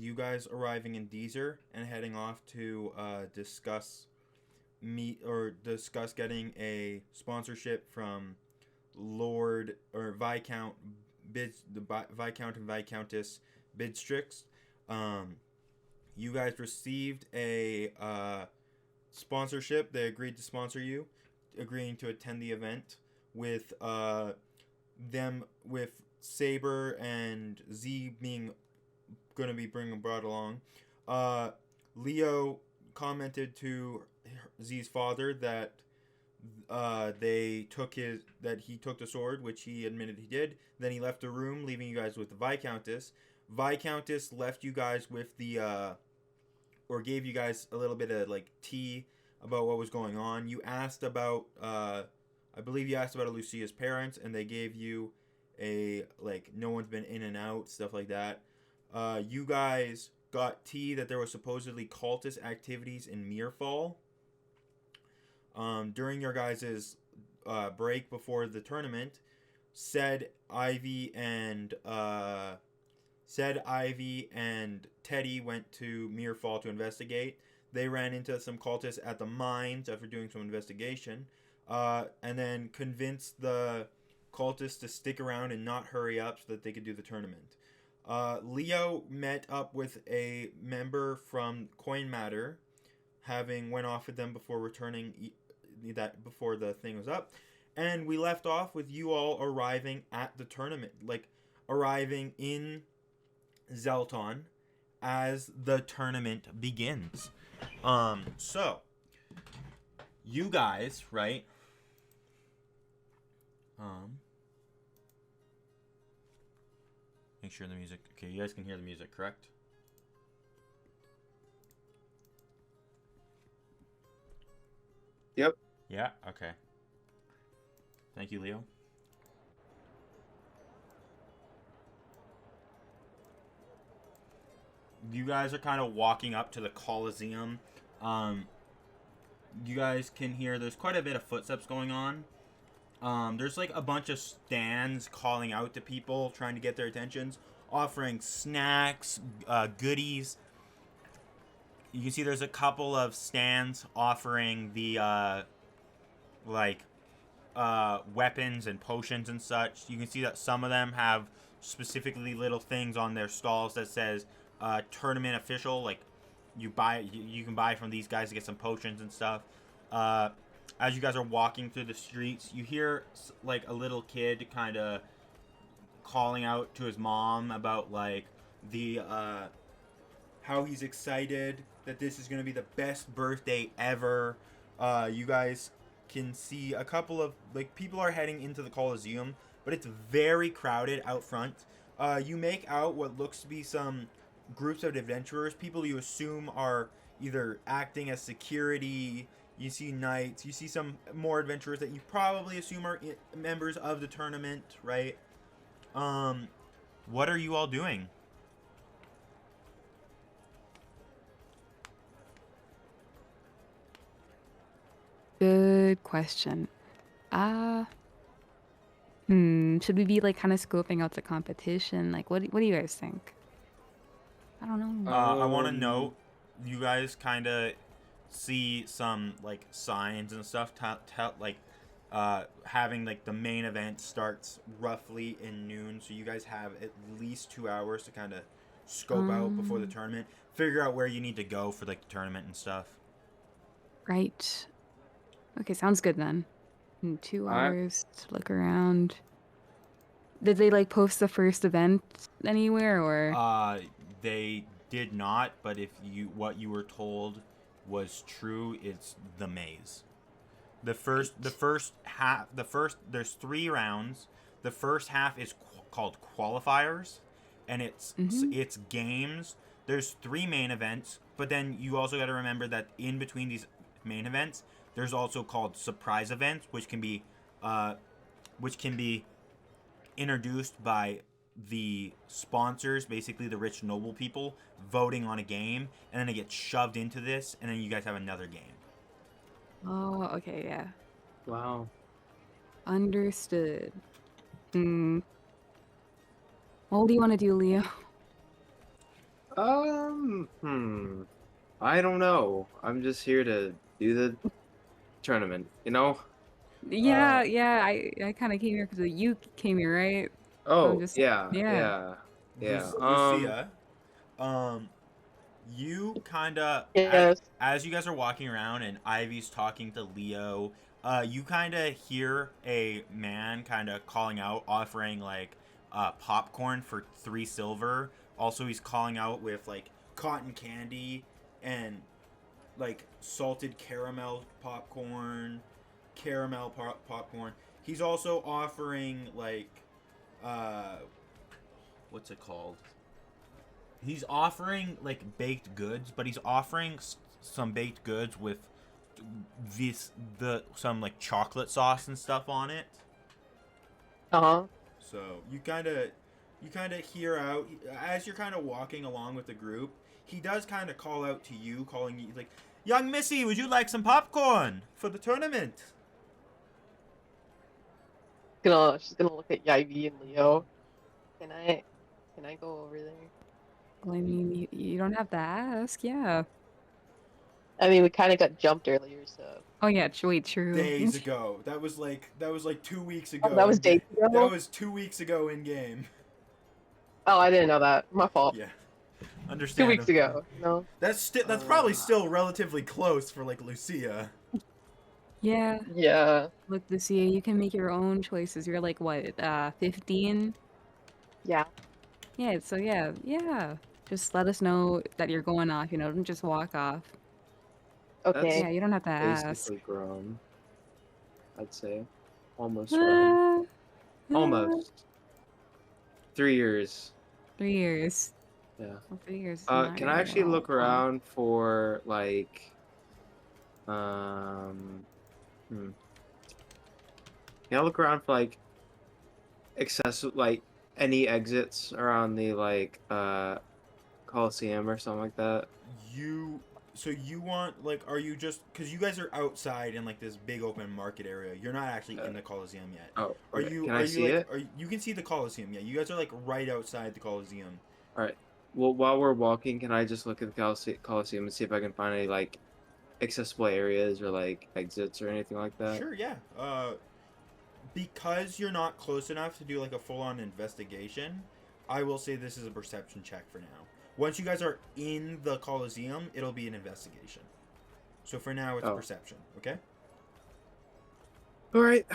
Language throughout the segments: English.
you guys arriving in Deezer and heading off to discuss getting a sponsorship from Lord or Viscount Viscount and Viscountess Bidstrix. You guys received a sponsorship. They agreed to sponsor you, agreeing to attend the event with them with Saber and Z being going to be brought along. Leo commented to Z's father that he took the sword, which he admitted he did. Then he left the room, leaving you guys with the Viscountess. Viscountess left you guys with the or gave you guys a little bit of like tea about what was going on. You asked about I believe you asked about Lucia's parents, and they gave you a like no one's been in and out, stuff like that. You guys got tea that there was supposedly cultist activities in Mirfall. During your guys' break before the tournament, said Ivy and Teddy went to Mirfall to investigate. They ran into some cultists at the mines after doing some investigation, and then convinced the cultists to stick around and not hurry up so that they could do the tournament. Leo met up with a member from Coin Matter, having went off with them before returning before the thing was up, and we left off with you all arriving at the tournament, like arriving in Zhelton as the tournament begins. So you guys, right? Make sure the music. Okay, you guys can hear the music, correct? Yep. Yeah. Okay. Thank you, Leo. You guys are kind of walking up to the Coliseum. You guys can hear there's quite a bit of footsteps going on. There's like a bunch of stands calling out to people, trying to get their attentions, offering snacks, goodies. You can see there's a couple of stands offering the weapons and potions and such. You can see that some of them have specifically little things on their stalls that says tournament official, like you can buy from these guys to get some potions and stuff. As you guys are walking through the streets, you hear like a little kid kind of calling out to his mom about like the how he's excited that this is going to be the best birthday ever. You guys can see a couple of like people are heading into the Coliseum, but it's very crowded out front. You make out what looks to be some groups of adventurers, people you assume are either acting as security. You see knights, you see some more adventurers that you probably assume are members of the tournament, right? What are you all doing? Good question. Should we be like kind of scoping out the competition? Like, what do you guys think? I don't know. I want to note, you guys kind of see some like signs and stuff, having like the main event starts roughly in noon, so you guys have at least 2 hours to kind of scope out before the tournament, figure out where you need to go for like the tournament and stuff. Right. Okay, sounds good then. In 2 hours to look around. Did they like post the first event anywhere or? They did not, but if what you were told was true, it's the maze. There's 3 rounds. The first half is called qualifiers, and it's games. There's 3 main events, but then you also got to remember that in between these main events, there's also called surprise events, which can be introduced by the sponsors, basically the rich noble people, voting on a game, and then it gets shoved into this, and then you guys have another game. Oh, okay, yeah. Wow. Understood. What do you want to do, Leo? I don't know. I'm just here to do the tournament, you know? Yeah, yeah. I kind of came here because you came here, right? So I'm Oh, just yeah, yeah. yeah, yeah. Lucia, um, you kind of Yes. as you guys are walking around and Ivy's talking to Leo, you kind of hear a man kind of calling out, offering like popcorn for 3 silver. Also, he's calling out with like cotton candy and like salted caramel popcorn, popcorn. He's also offering like uh, what's it called? He's offering like baked goods, but he's offering some baked goods with some like chocolate sauce and stuff on it. Uh-huh. So you kind of hear out as you're kind of walking along with the group. He does kind of call out to you, calling you like, "Young Missy, would you like some popcorn for the tournament?" She's gonna look at Ivy and Leo. Can I go over there? Well, I mean, you don't have to ask. Yeah. I mean, we kind of got jumped earlier, so. Oh yeah. Wait. True. Days ago. That was like 2 weeks Oh, ago. that was days That ago? was 2 weeks ago in game. Oh, I didn't know that. My fault. Yeah. 2 Understand. weeks ago, That's probably still relatively close for like Lucia. Yeah. Yeah. Look, Lucia, you can make your own choices. You're like what? 15. Yeah. Yeah. So yeah. Just let us know that you're going off. Don't just walk off. Okay. Yeah. You don't have to ask. Basically grown, I'd say. Almost grown. Almost. 3 years. 3 years. Yeah. Well, 3 years. Is Can not I really actually at all. look around for like can I look around for like like any exits around the like Coliseum or something like that? So you want like, are you just because you guys are outside in like this big open market area? You're not actually in the Coliseum yet. Oh, Are okay. you? Can Are I you see like? it? You can see the Coliseum? Yeah, you guys are like right outside the Coliseum. All right. Well, while we're walking, can I just look at the Coliseum and see if I can find any like accessible areas or like exits or anything like that? Sure. Yeah. Because you're not close enough to do like a full-on investigation, I will say this is a perception check for now. Once you guys are in the Coliseum, it'll be an investigation. So for now, it's perception. Okay. All right.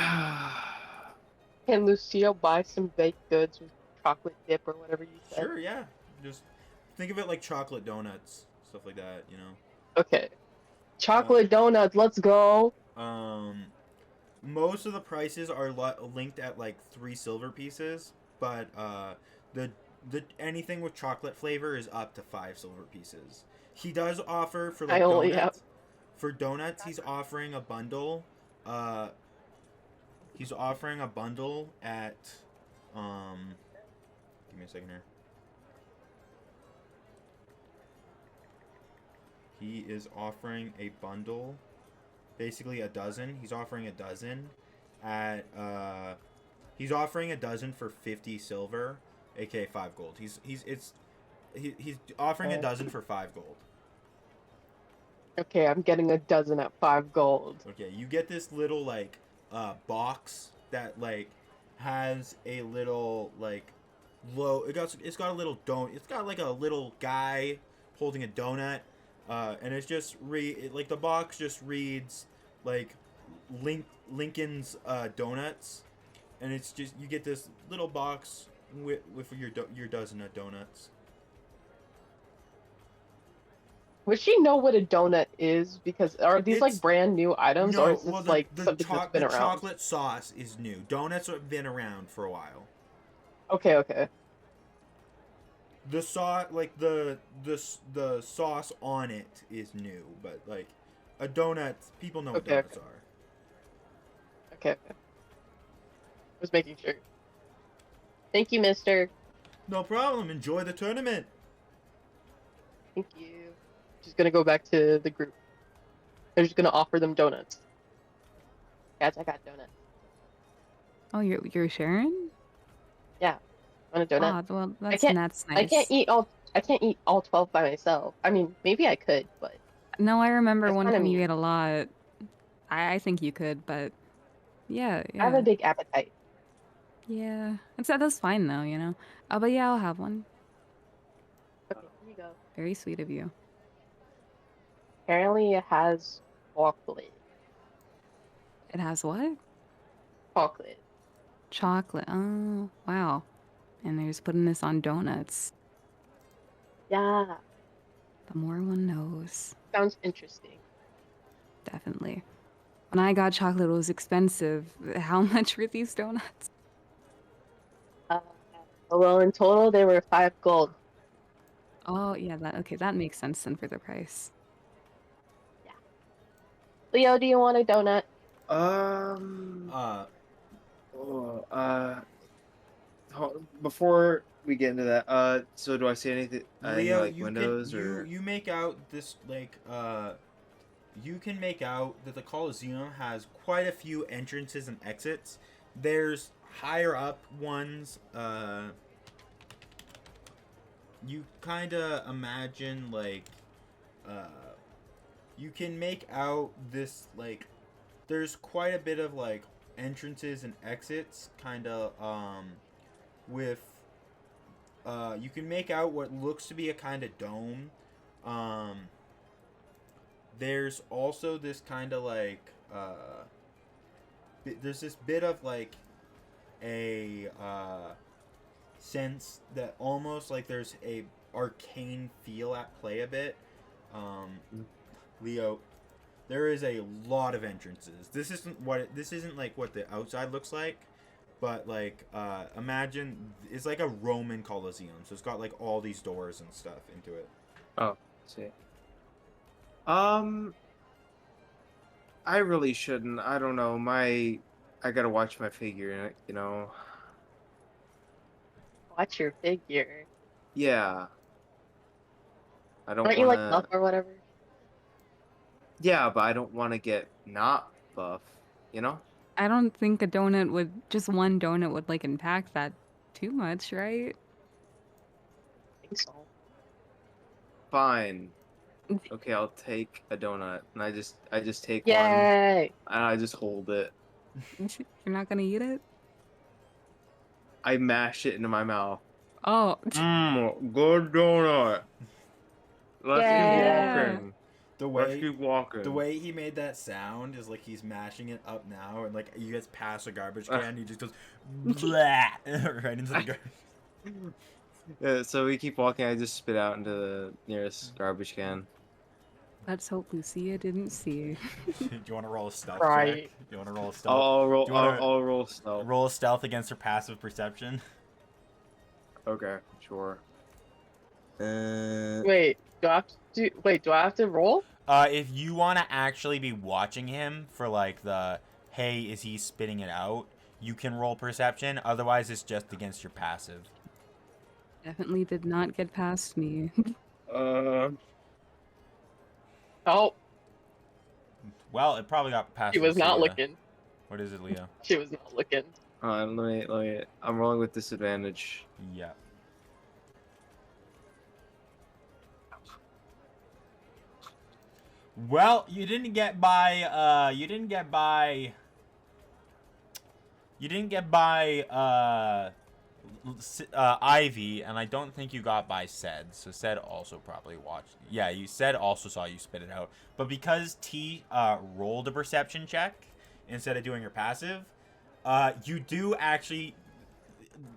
Can Lucia buy some baked goods with chocolate dip or whatever you said? Sure. Yeah. Just think of it like chocolate donuts, stuff like that. Okay. Chocolate donuts, let's go. Most of the prices are linked at like 3 silver pieces, but the anything with chocolate flavor is up to 5 silver pieces. He does offer for like donuts. For donuts, he's offering a bundle. He's offering a bundle at give me a second here. He is offering a bundle, basically a dozen. He's offering a dozen at he's offering a dozen for 50 silver, aka 5 gold. He's offering a dozen for 5 gold. Okay, I'm getting a dozen at 5 gold. Okay, you get this little like box that like has a little like it's got a little it's got like a little guy holding a donut. And it's just like the box just reads like Lincoln's donuts, and it's just you get this little box with your dozen of donuts. Would she know what a donut is? Because are these like brand new items, or is this like something that's been around? The chocolate sauce is new. Donuts have been around for a while. Okay. The sauce, like the sauce on it is new, but like a donut, people know what donuts are. Okay. Just making sure. Thank you, mister. No problem. Enjoy the tournament. Thank you. Just gonna go back to the group. They're just gonna offer them donuts. Guys, I got donuts. Oh, you're sharing? Yeah. Want a donut? Oh, well, that's nice. I can't eat all I can't eat all 12 by myself. I mean, maybe I could, but No, I remember that's one kind of time you mean. ate a lot. I think you could, but yeah, I have a yeah, big appetite. yeah. That's fine though, you know. But yeah, I'll have one. Okay, here you go. Very sweet of you. Apparently, it has chocolate. It has what? Chocolate. Chocolate. Oh, wow. And they're just putting this on donuts. Yeah, The more one knows. sounds interesting. Definitely. When I got chocolate, it was expensive. How much were these donuts? Uh, well, in total, they were 5 gold. Oh, yeah, that makes sense then for the price. Yeah. Leo, do you want a donut? Um. Uh, Oh, before we get into that, so do I see anything? Any Leo, like windows or? you make out this like you can make out that the Colosseum has quite a few entrances and exits. There's higher up ones. You kind of imagine like you can make out this like there's quite a bit of like entrances and exits kind of with you can make out what looks to be a kind of dome. um there's also this kind of like there's this bit of like a sense that almost like there's a arcane feel at play a bit. Leo, there is a lot of entrances. This isn't like what the outside looks like, but like imagine it's like a Roman Colosseum, so it's got like all these doors and stuff into it. Oh, see. I really shouldn't. I don't know. I gotta watch my figure. You know. Watch your figure. Yeah. I don't Aren't you like wanna. buff or whatever? Yeah, but I don't want to get not buff. You know. I don't think just one donut would like impact that too much, right? I think so. Fine. Okay, I'll take a donut, and I just take one, Yay! and I just hold it. You're not gonna eat it? I mash it into my mouth. Oh, Good donut. Let's Yeah. keep walking. Let's keep walking. The way he made that sound is like he's mashing it up now, and like you guys pass a garbage can, he just goes blah right into the garbage. Yeah, so we keep walking. I just spit out into the nearest garbage can. let's hope Lucia didn't see. Do you want to roll a stealth Right. check? Do you want to roll a stealth? I'll roll. Do you wanna I'll roll stealth. roll a stealth against her passive perception. Okay, sure. Wait, do I have to roll? If you want to actually be watching him for like the hey, is he spitting it out? You can roll perception. Otherwise, it's just against your passive. Definitely did not get past me. Oh, Well, it probably got past. she was not Lucia. looking. What is it, Leo? She was not looking. Let me. I'm rolling with disadvantage. Yeah. Well, you didn't get by. You didn't get by. Ivy, and I don't think you got by Sed. So Sed also probably watched. Yeah, you Sed also saw you spit it out. But because T rolled a perception check instead of doing her passive, you do actually.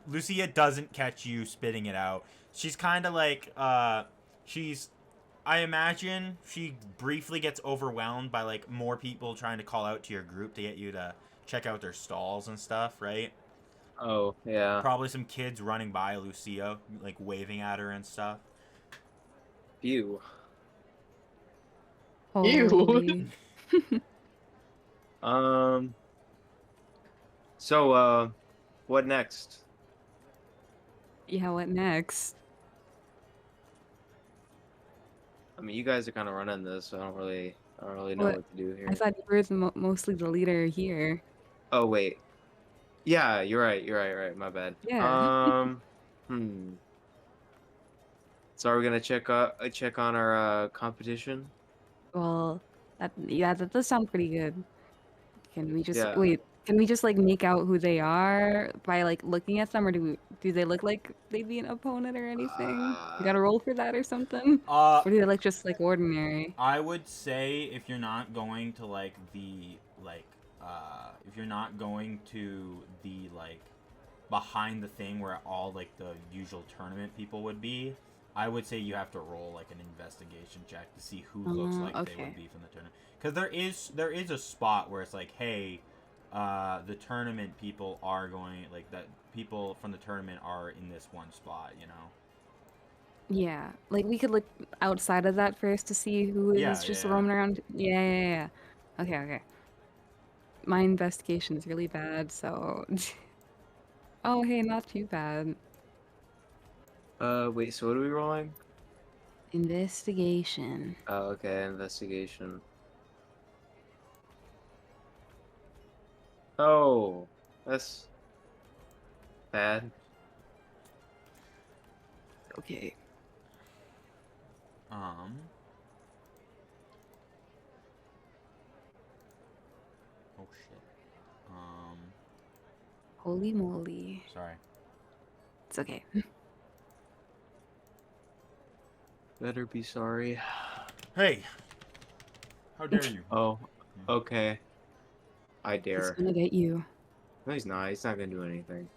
Lucia doesn't catch you spitting it out. She's kind of like she's. I imagine she briefly gets overwhelmed by like more people trying to call out to your group to get you to check out their stalls and stuff, right? Oh yeah. Probably some kids running by Lucia, like waving at her and stuff. Phew. Holy. So what next? Yeah, what next? I mean, you guys are kind of running this, so I don't really know What? what to do here. I thought you were mostly the leader here. Oh wait. Yeah, you're right. Right. My bad. Yeah. So So are we gonna check on our competition? Well, that does sound pretty good. Can we just Yeah. wait? Can we just like make out who they are by like looking at them, or do they look like they'd be an opponent or anything? We gotta roll for that or something, or do they look just like ordinary? I would say if you're not going to if you're not going to the behind the thing where all like the usual tournament people would be, I would say you have to roll like an investigation check to see who looks like they would be from the tournament. Because there is a spot where it's like, hey, the tournament people are going, like, that people from the tournament are in this one spot, you know? Yeah, like we could look outside of that first to see who is just roaming around. Yeah. Okay. My investigation is really bad, so. Oh, hey, not too bad. Wait, so what are we rolling? Investigation. Oh, okay, investigation. Oh, that's bad. Okay. Oh shit. Holy moly. Sorry. It's okay. Better be sorry. Hey! How dare you? Oh, okay. I He's dare. gonna get you. No, he's not. He's not gonna do anything.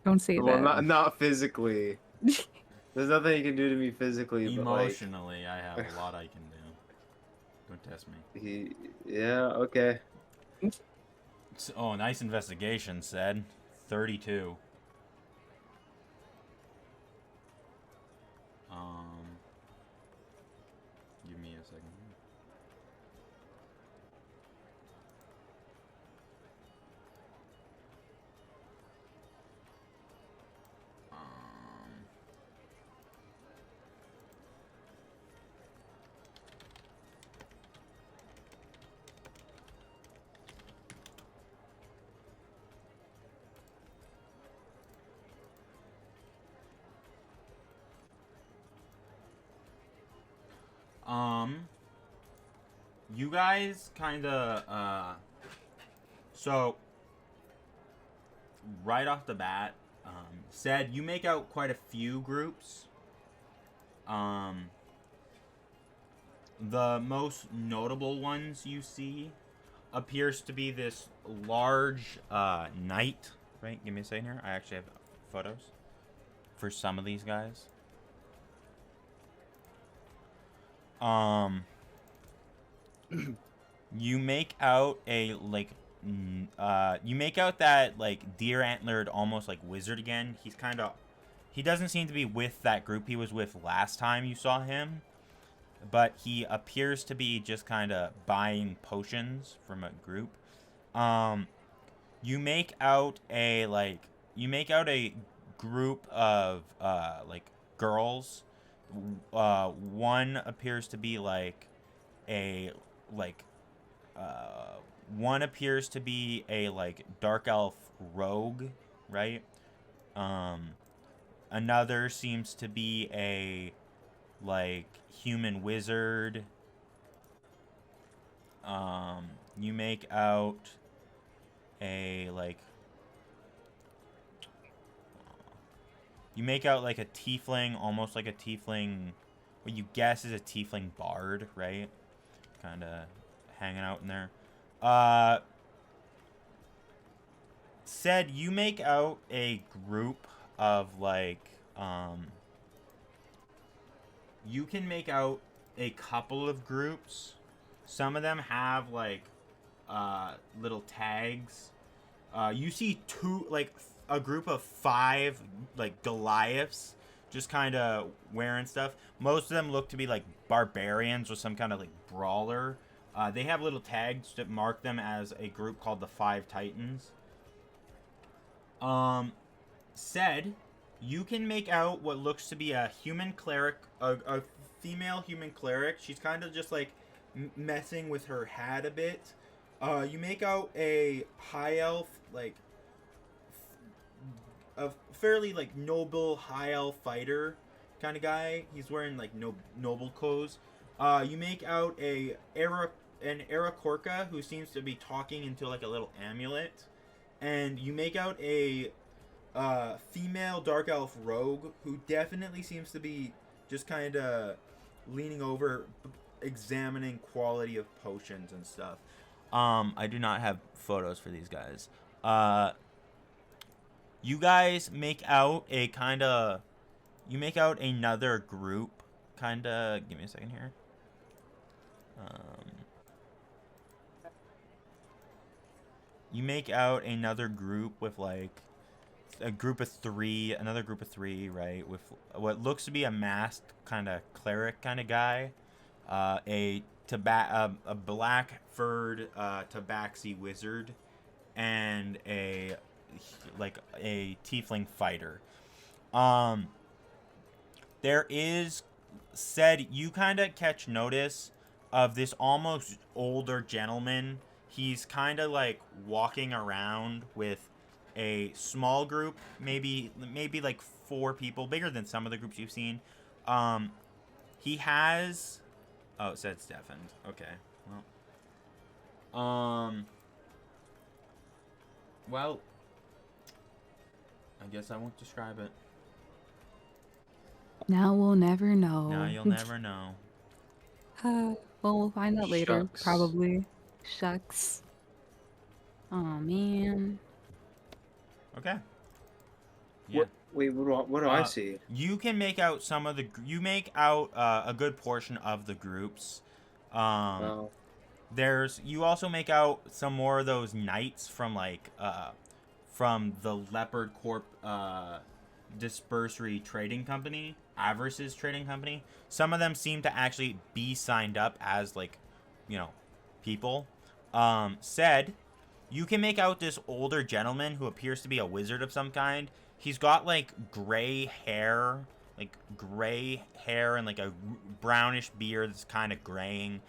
Don't say Well, that. not physically. There's nothing he can do to me physically, Emotionally, I have a lot I can do. Don't test me. Yeah, okay. Oh, nice investigation, said. 32. Give me a second. You guys kind of, so, right off the bat, said you make out quite a few groups. The most notable ones you see appears to be this large, knight. Right, give me a second here. I actually have photos for some of these guys. You make out a you make out that deer antlered almost like wizard again. He doesn't seem to be with that group he was with last time you saw him, but he appears to be just kind of buying potions from a group. You make out a group of girls. One appears to be one appears to be a dark elf rogue, right? Another seems to be a human wizard. You make out a you make out a tiefling, almost like a tiefling, what you guess is a tiefling bard, right? Kind of hanging out in there. Said you make out a group of you can make out a couple of groups. Some of them have little tags. You see a group of 5 Goliaths just kind of wearing stuff. Most of them look to be barbarians or some kind of brawler. They have little tags that mark them as a group called the 5 Titans. Said you can make out what looks to be a human cleric, a female human cleric. She's kind of just messing with her hat a bit. You make out a high elf, a fairly noble high elf fighter. kind of guy. He's wearing like noble clothes. You make out an Arakorka who seems to be talking into like a little amulet, and you make out a female dark elf rogue who definitely seems to be just kind of leaning over, examining quality of potions and stuff. I do not have photos for these guys. You guys make out a kind of... You make out another group. Kind of... Give me a second here. You make out another group with, like... A group of three. Another group of three, right? With what looks to be a masked kind of cleric kind of guy. A black-furred tabaxi wizard. And a tiefling fighter. There is said you kind of catch notice of this almost older gentleman. He's kind of like walking around with a small group, maybe like 4 people, bigger than some of the groups you've seen. He has... Oh, it said deafened. Okay. Well, I guess I won't describe it. Now we'll never know. Now you'll never know. Well, we'll find out later, Shucks. probably. Shucks. Oh man. Okay. Yeah. What do I see? You can make out some of the... You make out a good portion of the groups. Well, You also make out some more of those knights from like from the Leopard Corp Dispersory Trading Company, Avarice's trading company. Some of them seem to actually be signed up as like, people. Said, you can make out this older gentleman who appears to be a wizard of some kind. He's got like gray hair and like a brownish beard that's kind of graying.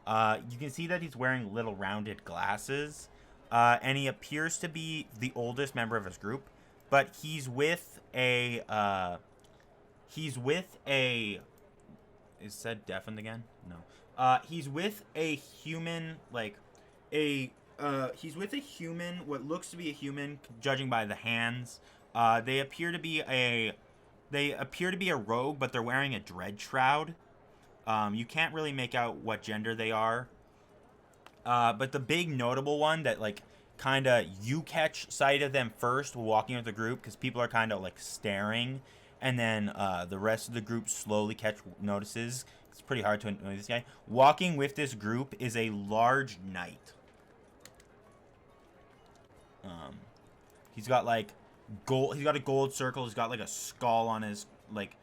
You can see that he's wearing little rounded glasses, and he appears to be the oldest member of his group, but he's with a, is said deafened again? No. He's with a human, he's with a human, what looks to be a human, judging by the hands. They appear to be a rogue, but they're wearing a dread shroud. You can't really make out what gender they are. But the big notable one that, like, kind of you catch sight of them first walking with the group, because people are kind of, like, staring. And then the rest of the group slowly notices. It's pretty hard to annoy this guy. Walking with this group is a large knight. He's got, like, gold. He's got a gold circle. He's got, like, a skull on his, like,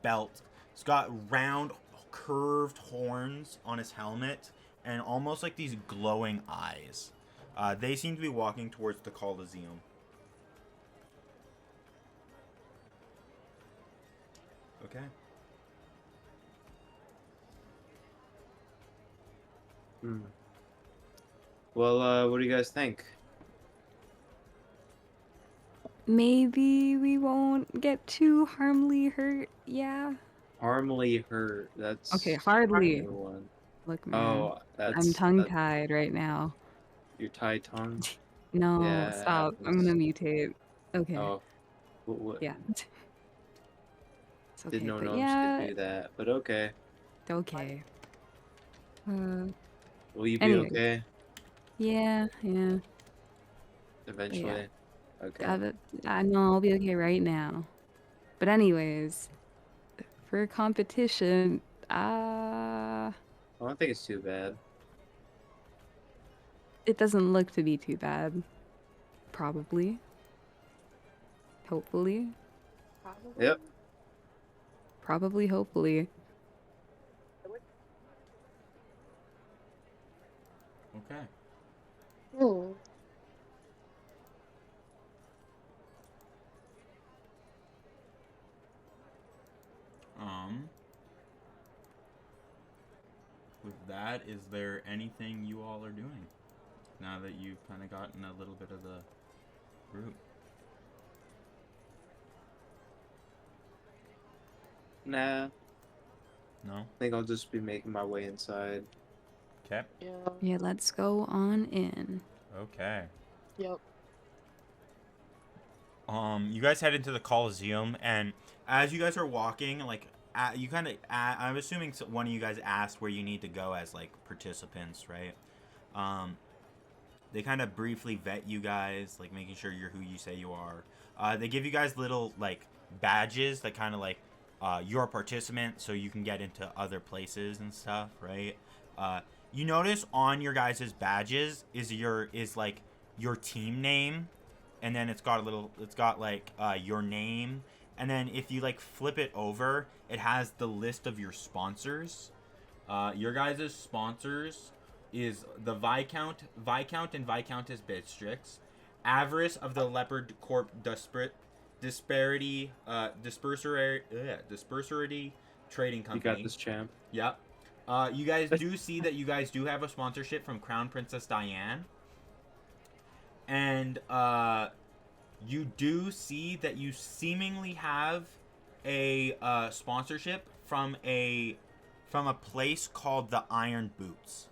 belt. He's got round, curved horns on his helmet, and almost like these glowing eyes. They seem to be walking towards the Colosseum. Okay. Well, what do you guys think? Maybe we won't get too harmly hurt, yeah? Harmly hurt. That's Okay, hardly. a new one. Look, man. Oh, I'm tongue-tied right now. You're tied tongue. No, Yeah, stop. I'm happens. gonna mutate. Okay. Oh, what? Yeah. It's okay, Didn't know but gnomes yeah, could do that, but okay. okay. Will you be Anyway. okay Yeah. eventually? Okay. I know I'll be okay right now. But anyways, for competition, I don't think it's too bad. it doesn't look to be too bad. Probably. Hopefully. Yep. Probably, hopefully. Okay. Hmm. With that, is there anything you all are doing now that you've kind of gotten a little bit of the group? Nah, I No. think I'll just be making my way inside. Okay. Yeah. Yeah, let's go on in. Okay. Yep. You guys head into the Coliseum, and as you guys are walking, like, you kind of, I'm assuming one of you guys asked where you need to go as like participants, right? They kind of briefly vet you guys, like making sure you're who you say you are. They give you guys little like badges that kind of like you're a participant, so you can get into other places and stuff, right? You notice on your guys' badges is like your team name, and then it's got like your name, and then if you like flip it over, it has the list of your sponsors. Your guys' sponsors is the Viscount and Viscountess Bidstrix, Avarice of the Leopard Corp Disparity Dispersority Trading Company. You got this, champ. Yep. You guys do see that you guys do have a sponsorship from Crown Princess Diane. And you do see that you seemingly have a sponsorship from a place called the Iron Boots.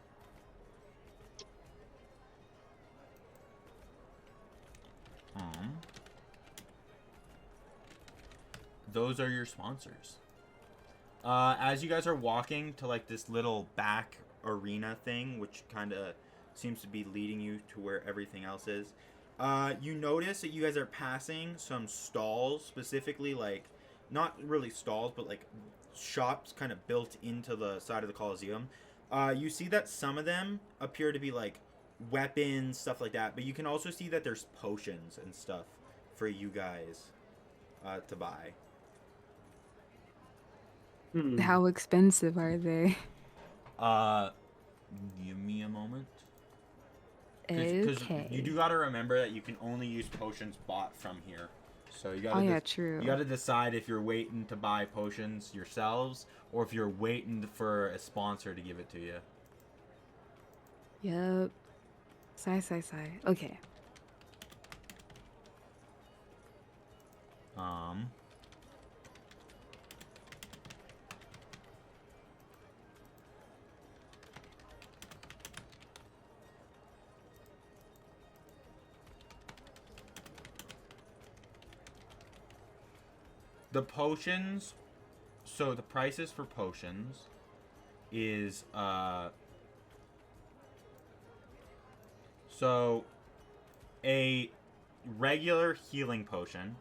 Those are your sponsors. As you guys are walking to like this little back arena thing, which kind of seems to be leading you to where everything else is, you notice that you guys are passing some stalls, specifically like not really stalls, but like shops kind of built into the side of the Coliseum. You see that some of them appear to be like weapons, stuff like that, but you can also see that there's potions and stuff for you guys to buy. How expensive are they? Give me a moment. Okay. You do gotta remember that you can only use potions bought from here. So you gotta. Oh yeah, true. You gotta decide if you're waiting to buy potions yourselves or if you're waiting for a sponsor to give it to you. Yep. Sigh. Okay. The potions, so the prices for potions is, so a regular healing potion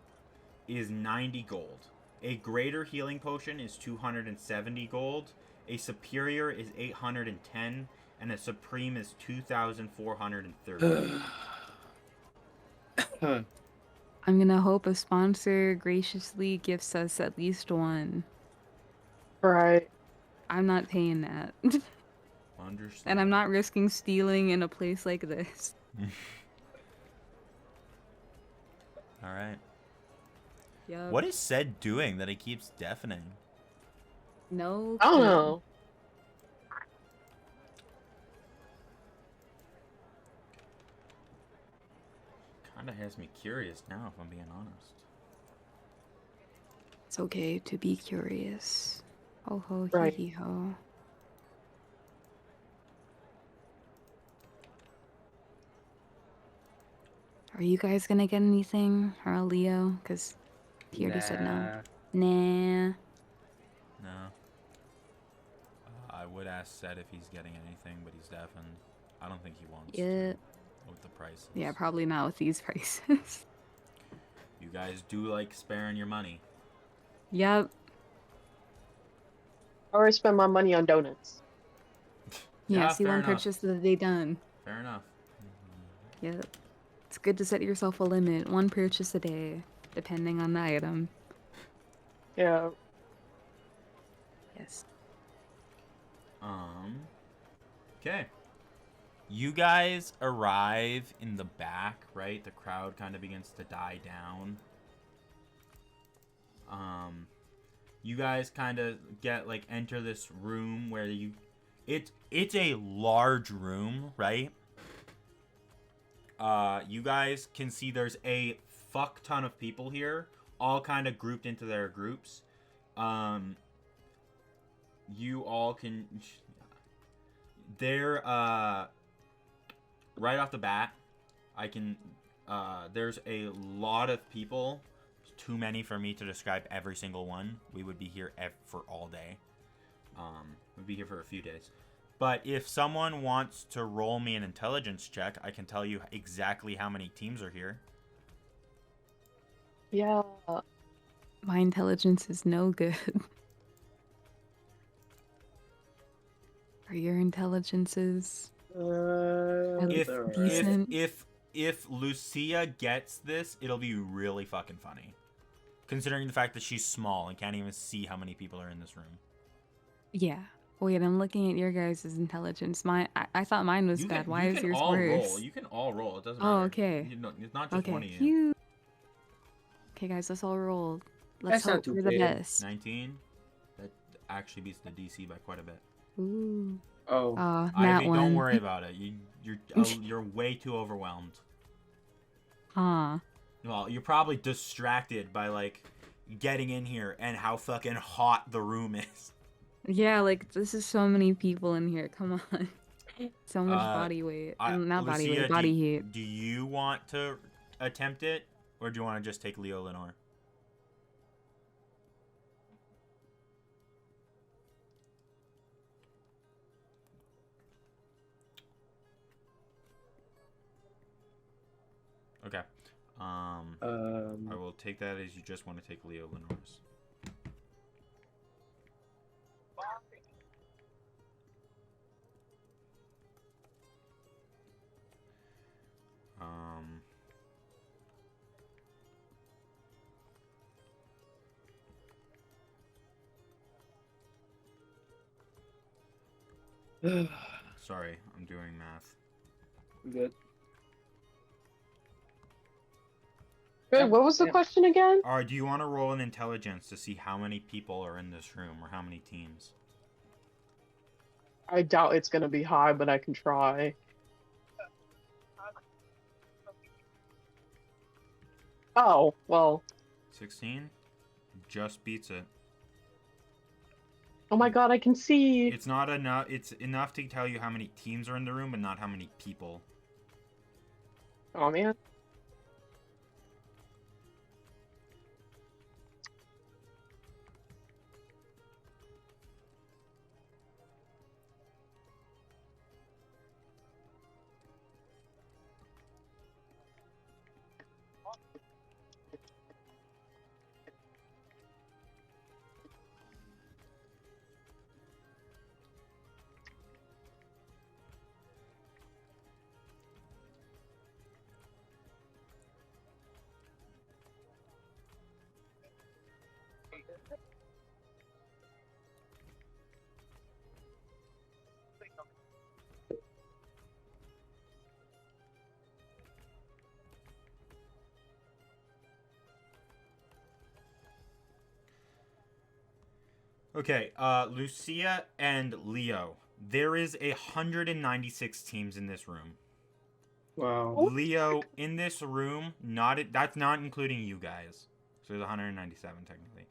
is 90 gold. A greater healing potion is 270 gold. A superior is 810, and a supreme is 2,430. I'm gonna hope a sponsor graciously gifts us at least one. Right. I'm not paying that. Understand. And I'm not risking stealing in a place like this. All right. Yep. What is Ced doing that he keeps deafening? No. I don't clue. know. Kind of has me curious now, if I'm being honest. It's okay to be curious. Ho ho Right. hee hee ho. Are you guys gonna get anything, or Leo? Because he already said no. Nah. No. I would ask Ced if he's getting anything, but he's deafened. I don't think he wants Yeah. to with the prices. Yeah, probably not with these prices. You guys do like sparing your money. Yep. I already spent my money on donuts. Yeah, see fair one enough. purchase of the day done. Fair enough. Yep. It's good to set yourself a limit. One purchase a day, depending on the item. Yeah. Yes. Okay. You guys arrive in the back, right? The crowd kind of begins to die down. You guys kind of enter this room where it's a large room, right? You guys can see there's a fuck ton of people here, all kind of grouped into their groups. you all can. They're right off the bat. I can. There's a lot of people. Too many for me to describe every single one. We would be here for all day. We'd be here for a few days. But if someone wants to roll me an intelligence check, I can tell you exactly how many teams are here. Yeah. My intelligence is no good. Are your intelligences decent? If Lucia gets this, it'll be really fucking funny. Considering the fact that she's small and can't even see how many people are in this room. Yeah. Wait, I'm looking at your guys' intelligence. I thought mine was bad. Why is yours worse? You can all roll. It doesn't matter. Oh, okay. It's not just one of you. Phew. Okay, guys, let's all roll. Let's That's not hope too for the bad. best. 19. That actually beats the DC by quite a bit. Ooh. Oh. That Ivy, one. don't worry about it. You're way too overwhelmed. Huh. Well, you're probably distracted by like getting in here and how fucking hot the room is. Yeah, like this is so many people in here. Come on. So much body weight. Not body Lucia, weight, body heat. Do you want to attempt it, or do you want to just take Leo Lenore? Okay. I will take that as you just want to take Leo Lenore's. Sorry, I'm doing math. Good. Wait, what was the question again? Alright, do you want to roll an intelligence to see how many people are in this room or how many teams? I doubt it's gonna be high, but I can try. Oh, well. 16? Just beats it. Oh my god, I can see! It's not enough. It's enough to tell you how many teams are in the room, but not how many people. Oh man. Okay, Lucia and Leo. There is 196 teams in this room. Wow. Leo, in this room, that's not including you guys. So there's 197 technically.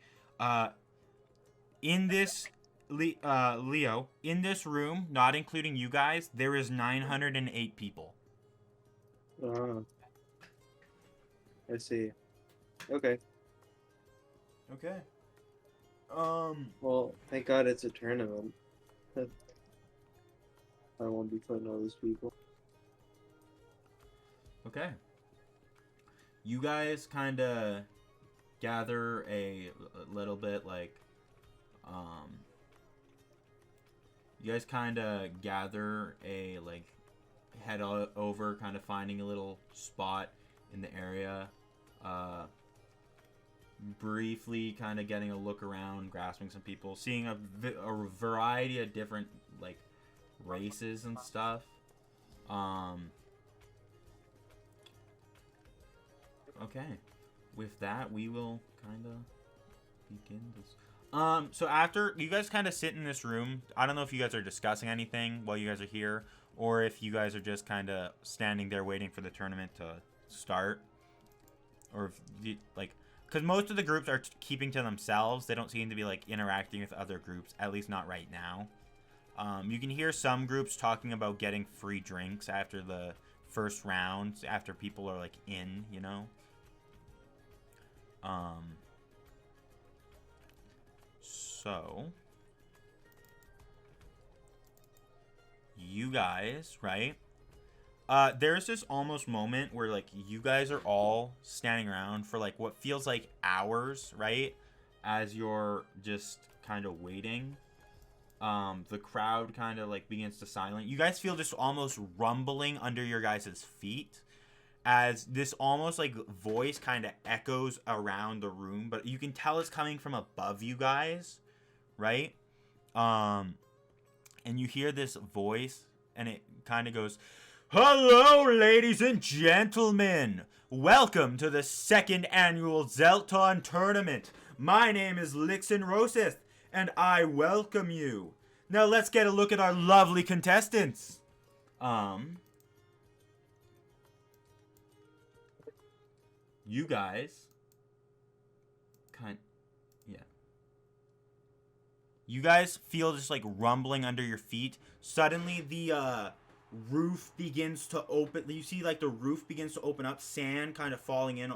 In this Leo, in this room, not including you guys, there is 908 people. I see. Okay. Okay. Well, thank God it's a tournament. I won't be putting all those people. Okay. You guys kind of gather a little bit, like, you guys kind of gather head over, kind of finding a little spot in the area, briefly kind of getting a look around, grasping some people, seeing a variety of different, like, races and stuff. Okay. With that, we will kind of begin this. So after you guys kind of sit in this room, I don't know if you guys are discussing anything while you guys are here, or if you guys are just kind of standing there waiting for the tournament to start, or if you, like, because most of the groups are keeping to themselves. They don't seem to be like interacting with other groups, at least not right now. You can hear some groups talking about getting free drinks after the first round, after people are like in, you know. So you guys, right? There's this almost moment where like you guys are all standing around for like what feels like hours, right? As you're just kind of waiting. The crowd kind of like begins to silence. You guys feel just almost rumbling under your guys' feet as this almost like voice kind of echoes around the room, but you can tell it's coming from above you guys, right? And you hear this voice and it kind of goes, "Hello, ladies and gentlemen. Welcome to the second annual Zhelton tournament. My name is Lixin Roseth, and I welcome you. Now let's get a look at our lovely contestants." You guys You guys feel just like rumbling under your feet. Suddenly the roof begins to open. You see like the roof begins to open up, sand kind of falling in,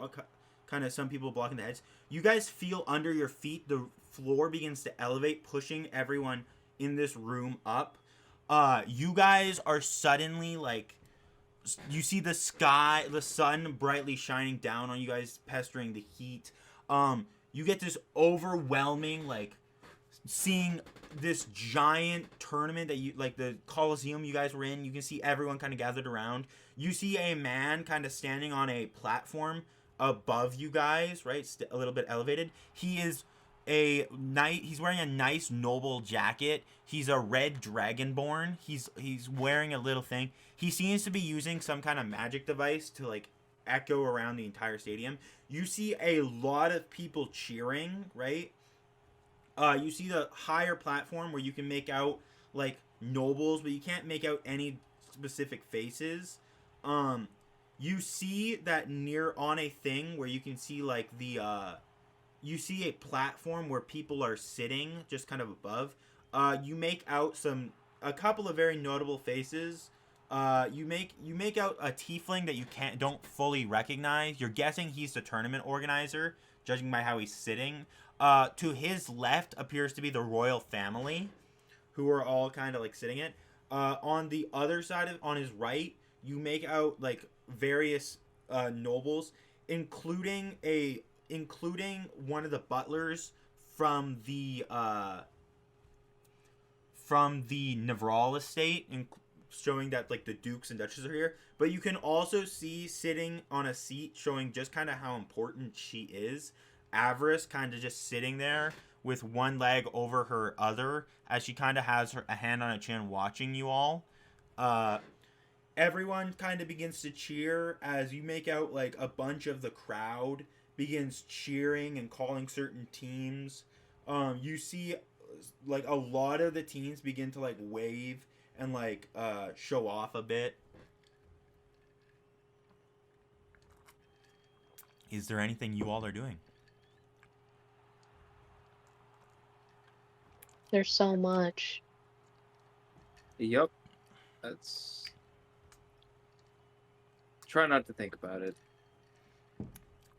kind of some people blocking the heads. You guys feel under your feet the floor begins to elevate, pushing everyone in this room up. You guys are suddenly like, you see the sky, the sun brightly shining down on you guys, pestering the heat. You get this overwhelming like seeing this giant tournament that you like, the Coliseum you guys were in. You can see everyone kind of gathered around. You see a man kind of standing on a platform above you guys, right? A little bit elevated. He is he's wearing a nice noble jacket. He's a red dragonborn. He's wearing a little thing. He seems to be using some kind of magic device to like echo around the entire stadium. You see a lot of people cheering, right? You see the higher platform where you can make out like nobles, but you can't make out any specific faces. You see that near on a thing where you can see like you see a platform where people are sitting just kind of above. You make out a couple of very notable faces. You make out a tiefling that you don't fully recognize. You're guessing he's the tournament organizer, judging by how he's sitting. To his left appears to be the royal family, who are all kind of like sitting it. On the other side on his right, you make out like various nobles, including one of the butlers from the Nevral estate, showing that like the dukes and duchesses are here. But you can also see sitting on a seat, showing just kind of how important she is, Avarice, kind of just sitting there with one leg over her other as she kind of has a hand on her chin watching you all. Everyone kind of begins to cheer as you make out like a bunch of the crowd begins cheering and calling certain teams. You see like a lot of the teams begin to like wave and like show off a bit. Is there anything you all are doing? There's so much. Yep. That's... Try not to think about it.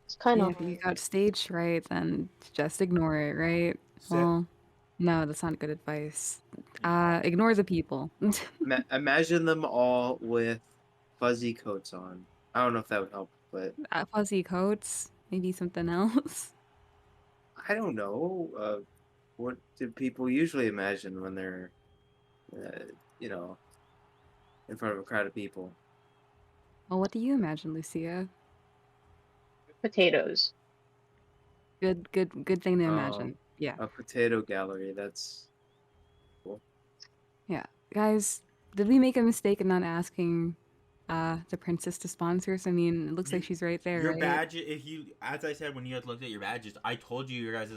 It's kind Yeah, of... if you got stage fright, then just ignore it, right? Sit. Well, no, that's not good advice. Ignore the people. Imagine them all with fuzzy coats on. I don't know if that would help, but... Fuzzy coats, maybe something else. I don't know. What do people usually imagine when they're, in front of a crowd of people? Well, what do you imagine, Lucia? potatoes. Good thing to imagine. Yeah. A potato gallery. That's cool. Yeah. Guys, did we make a mistake in not asking the princess to sponsor us? I mean, it looks like she's right there, Your right? badge, if you, as I said when you guys looked at your badges, I told you your guys'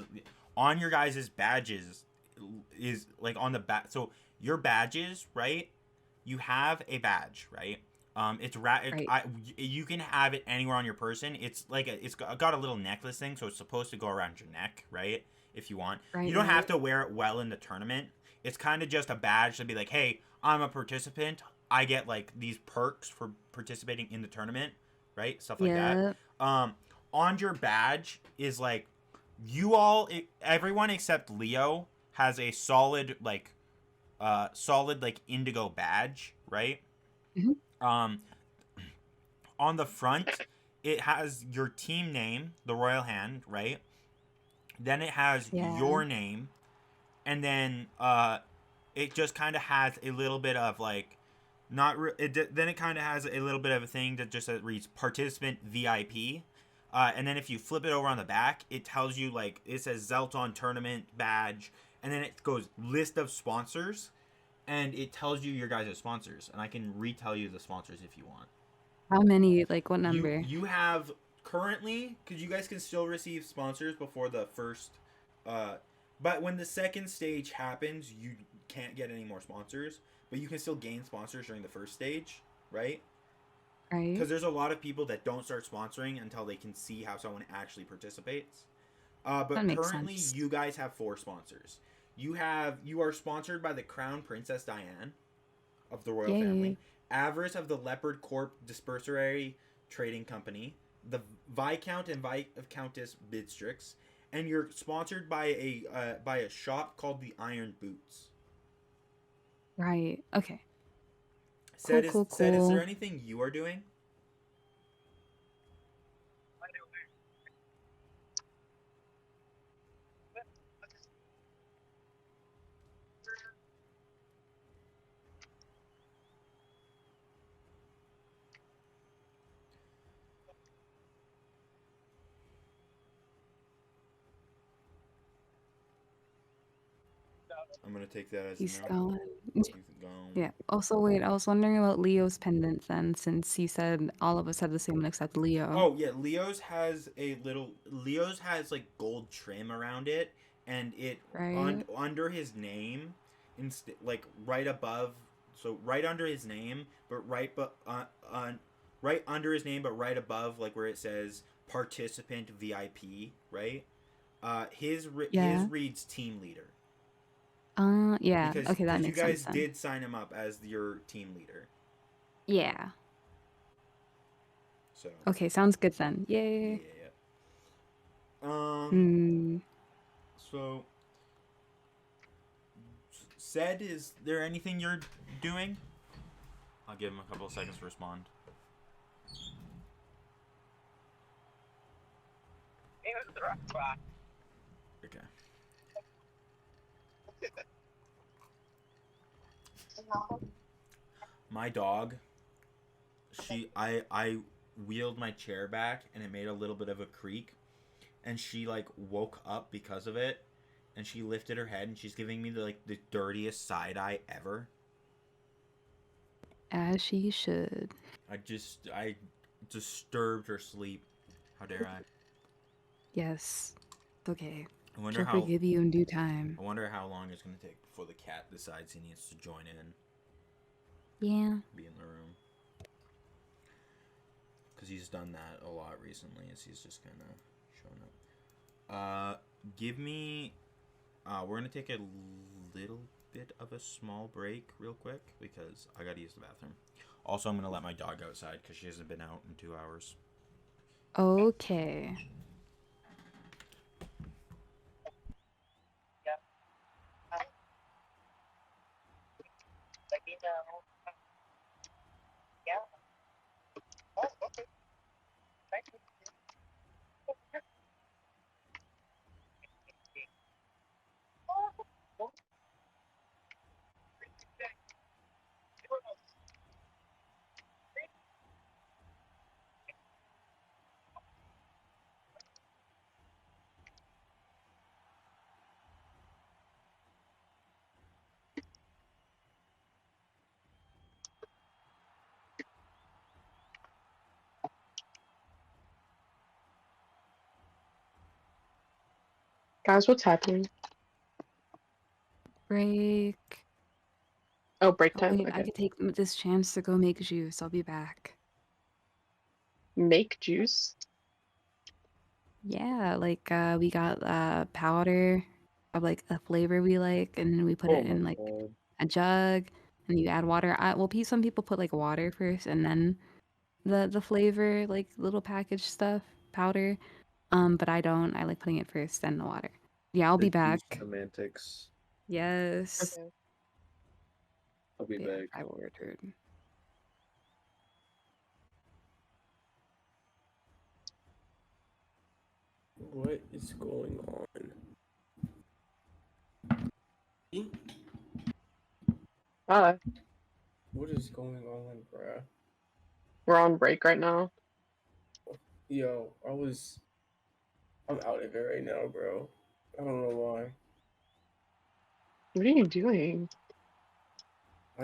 on your guys' badges is like on the back. So your badges, right? You have a badge, right? Right. You can have it anywhere on your person. It's like it's got a little necklace thing, so it's supposed to go around your neck, right? If you want, Right. you don't have Right. to wear it well in the tournament. It's kind of just a badge to be like, hey, I'm a participant. I get like these perks for participating in the tournament, right? Stuff like that. Yeah. On your badge is like everyone except Leo has a solid like indigo badge, right? Mhm. Um, on the front, it has your team name, the royal hand, right? Then it has Yeah. your name, and then it just kind of has a little bit of like not then it kind of has a little bit of a thing that just reads participant VIP. And then if you flip it over on the back, it tells you like it says Zhelton tournament badge, and then it goes list of sponsors, and it tells you your guys' sponsors, and I can retell you the sponsors if you want. How many? Like what number? You have currently, because you guys can still receive sponsors before the first, but when the second stage happens, you can't get any more sponsors, but you can still gain sponsors during the first stage, right? Right. Because there's a lot of people that don't start sponsoring until they can see how someone actually participates. But That makes currently, sense. you guys have 4 sponsors. You are sponsored by the Crown Princess Diane of the royal Yay. family, Avarice of the Leopard Corp Dispersory Trading Company, the Viscount and Viscountess Bidstrix, and you're sponsored by a shop called the Iron Boots. Right. Okay. Said, Cool. is there anything you are doing? I'm gonna take that as He's no. gone. He's gone. Yeah. Also, wait. I was wondering about Leo's pendant then, since you said all of us had the same one except Leo. Oh yeah, Leo's has like gold trim around it, and it Right. under his name, like right above, so right under his name, but right under his name, but right above like where it says participant VIP, right? His Yeah. reads team leader Yeah. because Okay, that you makes sense guys then. did sign him up as your team leader. Yeah. So Okay, sounds good then. Yay. yeah. Hmm. So, said, is there anything you're doing? I'll give him a couple of seconds to respond. Okay. My dog, I wheeled my chair back and it made a little bit of a creak, and she like woke up because of it, and she lifted her head and she's giving me the dirtiest side eye ever. As she should. I disturbed her sleep. How dare I? Yes. It's okay. I wonder She'll how forgive you in due time. I wonder how long it's gonna take before the cat decides he needs to join in, Yeah. be in the room. Because he's done that a lot recently, as he's just kind of shown up. Give me. We're gonna take a little bit of a small break, real quick, because I gotta use the bathroom. Also, I'm gonna let my dog outside because she hasn't been out in 2 hours. Okay. Guys, what's happening? Break. Oh, break Oh, time. wait, I Okay. could take this chance to go make juice. I'll be back. Make juice. Yeah, like we got powder of like a flavor we like, and then we put Oh it my in like god. a jug, and you add water. Some people put like water first, and then the flavor, like little packaged stuff, powder. But I don't. I like putting it first, then the water. Yeah, I'll The be juice back. semantics. Yes. Okay. I'll be Yeah, back. I ordered. What is going on? Hi. What is going on, bruh? We're on break right now. Yo, I'm out of it right now, bro. I don't know why. What are you doing? I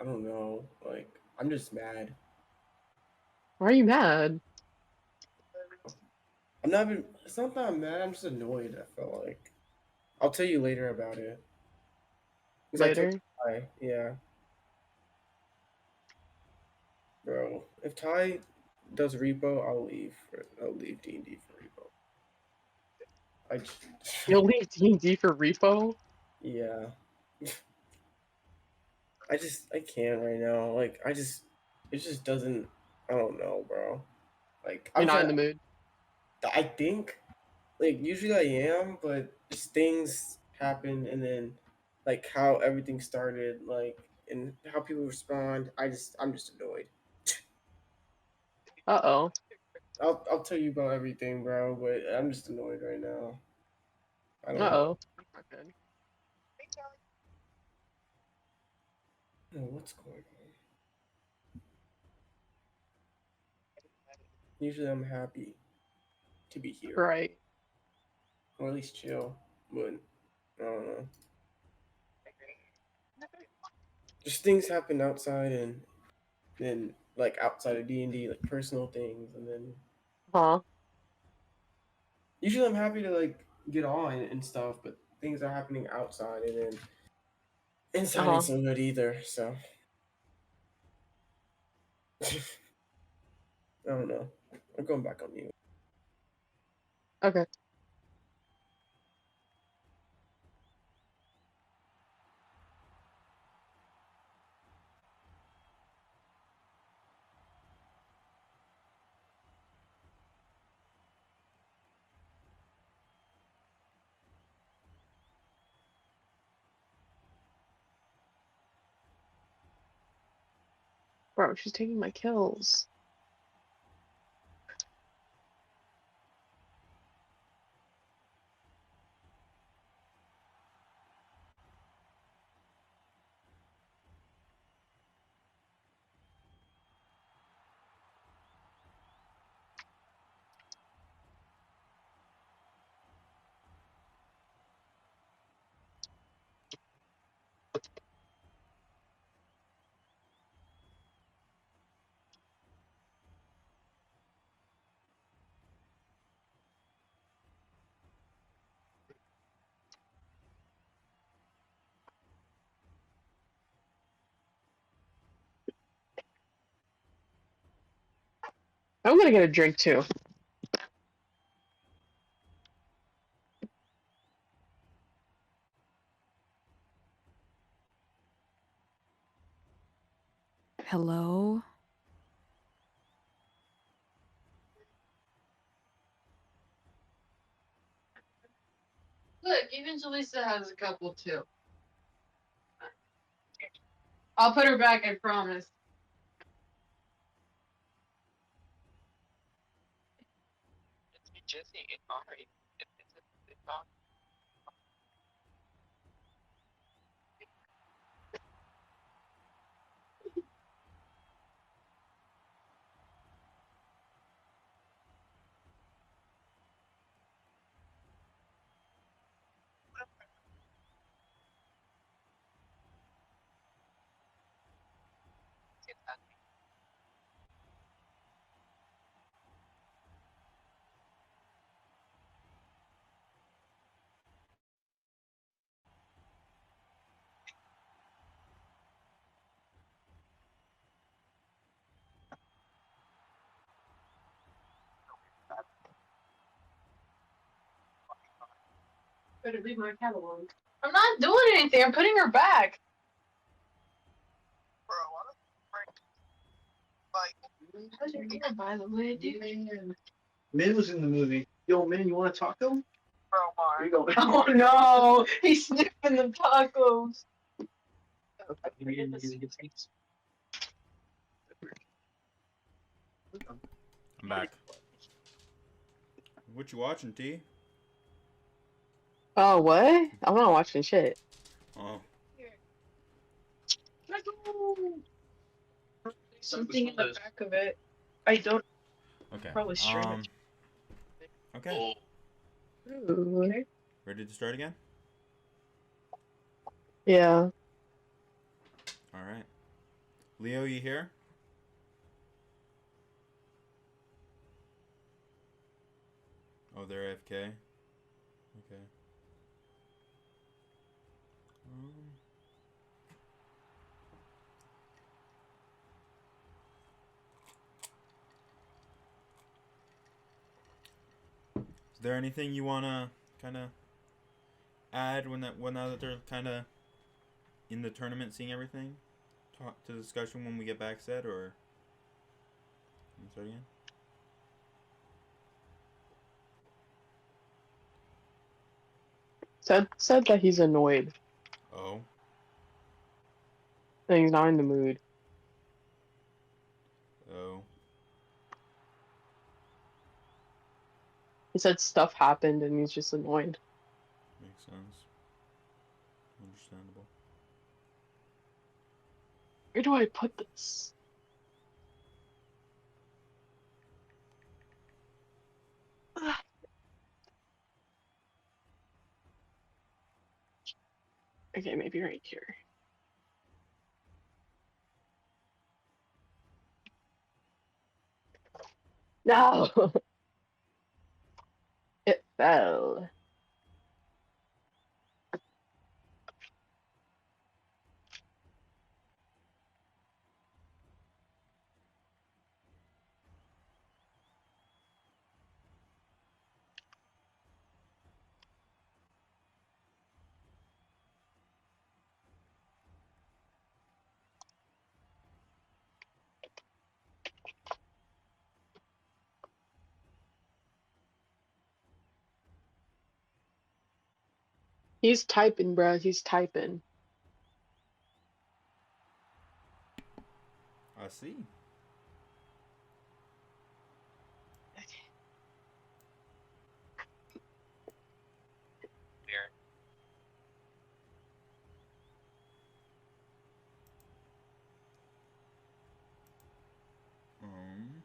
don't know. Like, I'm just mad. Why are you mad? It's not that I'm mad, I'm just annoyed, I feel like. I'll tell you later about it. Because I told Later. Ty, yeah. Bro, if Ty does repo, I'll leave D&D for repo. I just, You'll leave D&D for repo? yeah. I can't right now. Like, it just doesn't, I don't know, bro. Like, You're I'm not trying, in the mood. I think, like, usually I am, but just things happen, and then, like, how everything started, like, and how people respond, I'm just annoyed. Uh-oh. I'll tell you about everything, bro, but I'm just annoyed right now. I don't know. Uh-oh. Okay. I don't know what's going on. Usually I'm happy to be here, Right. or at least chill, but I don't know. Just things happen outside, and then like outside of D&D, like personal things, and then Huh. usually I'm happy to like get on and stuff, but things are happening outside, and then inside ain't Uh-huh. so good either. So I don't know. I'm going back on you. Okay. Bro, she's taking my kills. I'm gonna get a drink too. Hello? Look, even Jaleesa has a couple too. I'll put her back, I promise. Better leave my cat alone. I'm not doing anything. I'm putting her back. Bro, how's your ear, by the way, dude? Min was in the movie. Yo, Min, you want a taco? Here you go. Oh no! He's sniffing the tacos. I'm back. What you watching, T? Oh, what? I'm not watching shit. Oh. Something in the back of it. I don't Okay. probably stream it. Okay. Ooh. Ready to start again? Yeah. All right. Leo, you here? Oh, they're AFK. Okay. Is there anything you wanna kind of add when now that they're kind of in the tournament, seeing everything? Talk to the discussion when we get back set, or can we start again? Said that he's annoyed. Oh. That he's not in the mood. Oh. He said stuff happened and he's just annoyed. Makes sense. Understandable. Where do I put this? Okay, maybe right here. No! It fell. He's typing, bro. He's typing. I see. Um.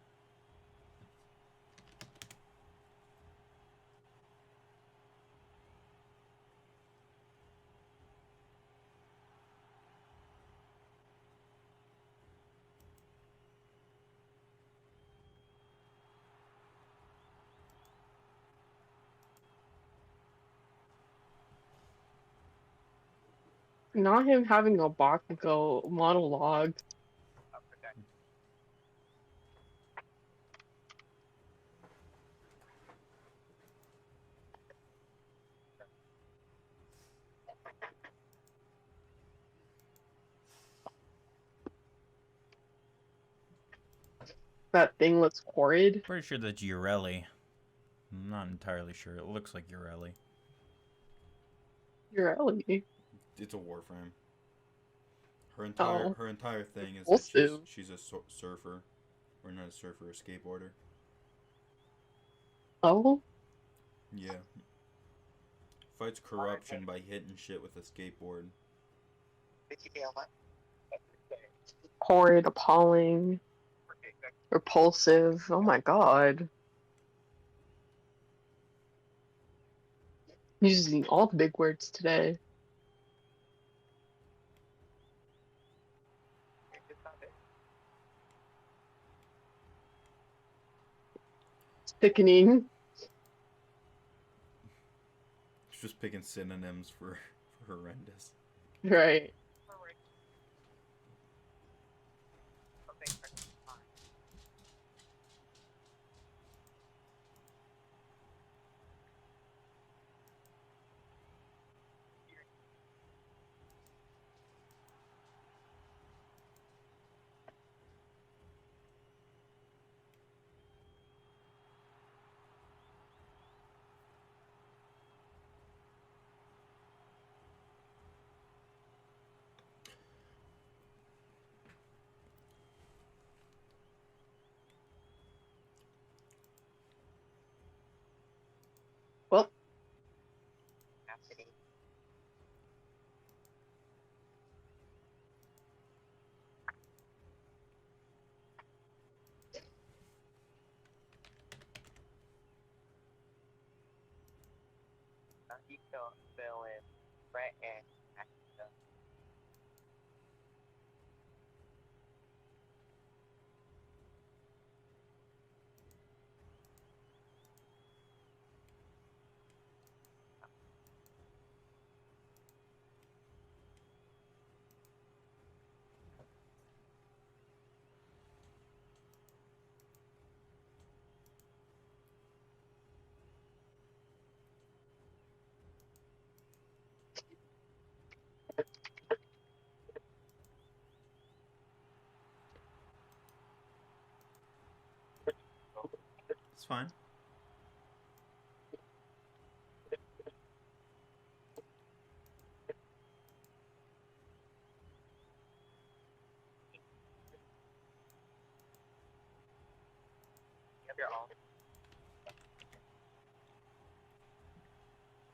Not him having a Bakugo monologue. That thing looks horrid. Pretty sure that's Urelli. I'm not entirely sure. It looks like Urelli. Really? It's a Warframe. Her Oh. entire thing is We'll that she's a surfer, or not a surfer, a skateboarder. Oh? Yeah. Fights corruption by hitting shit with a skateboard. Horrid, appalling, repulsive. Oh my god. He's using all the big words today. Sickening. She's just picking synonyms for horrendous. Right. It's fine.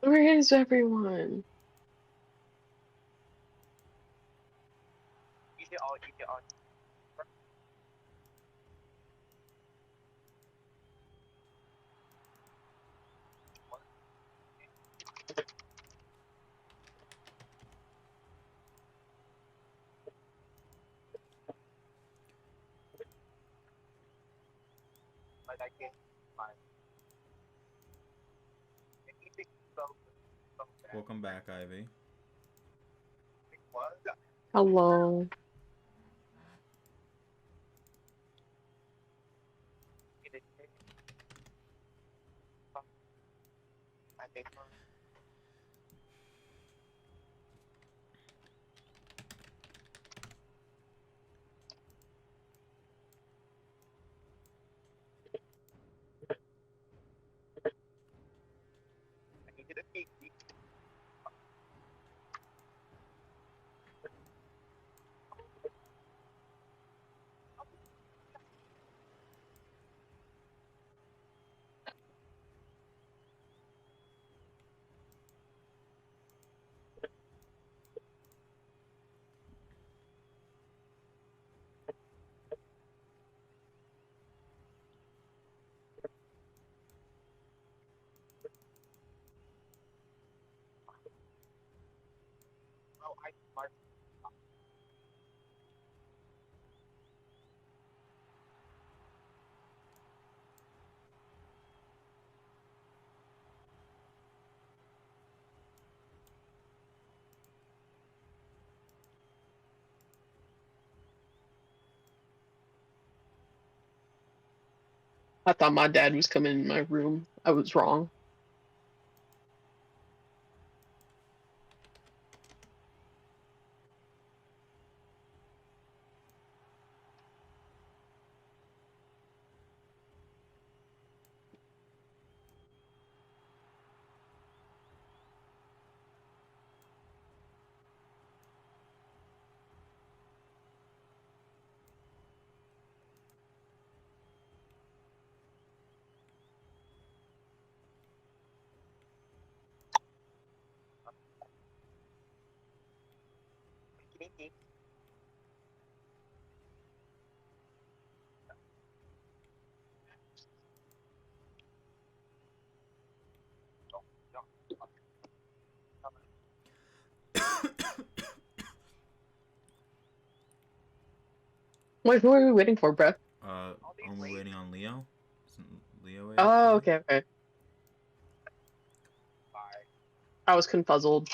Where is everyone? Welcome back, Ivy. Hello. I thought my dad was coming in my room. I was wrong. Wait, who are we waiting for, bruh? I'm waiting on Leo. Isn't Leo waiting? Oh, okay, okay. I was confuzzled.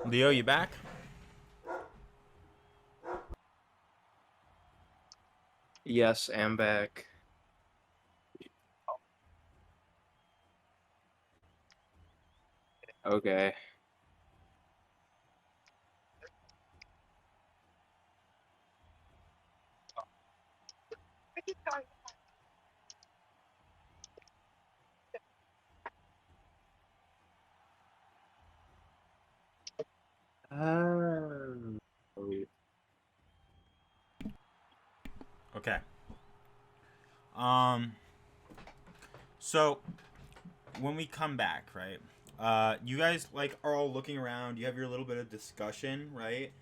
Leo, you back? Yes, I'm back. Okay. Oh. Okay. So when we come back, right? You guys like are all looking around. You have your little bit of discussion, right?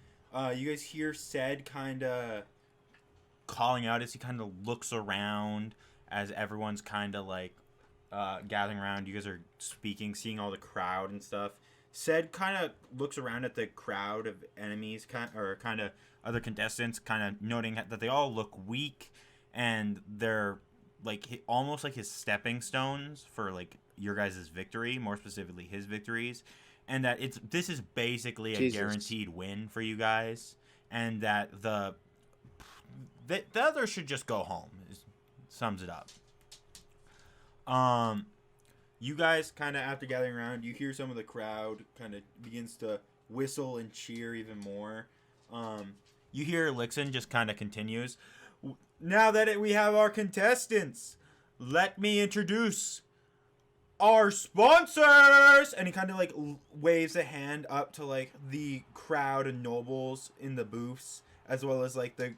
You guys hear Ced kind of calling out as he kind of looks around as everyone's kind of like gathering around. You guys are speaking, seeing all the crowd and stuff. Ced kind of looks around at the crowd of enemies, kind of other contestants, kind of noting that they all look weak, and they're like almost like his stepping stones for like your guys' victory, more specifically his victories, and that this is basically a guaranteed win for you guys, and that the others should just go home. Sums it up. You guys kind of, after gathering around, you hear some of the crowd kind of begins to whistle and cheer even more. You hear Lixon just kind of continues. Now that we have our contestants, let me introduce our sponsors. And he kind of like waves a hand up to like the crowd and nobles in the booths, as well as like the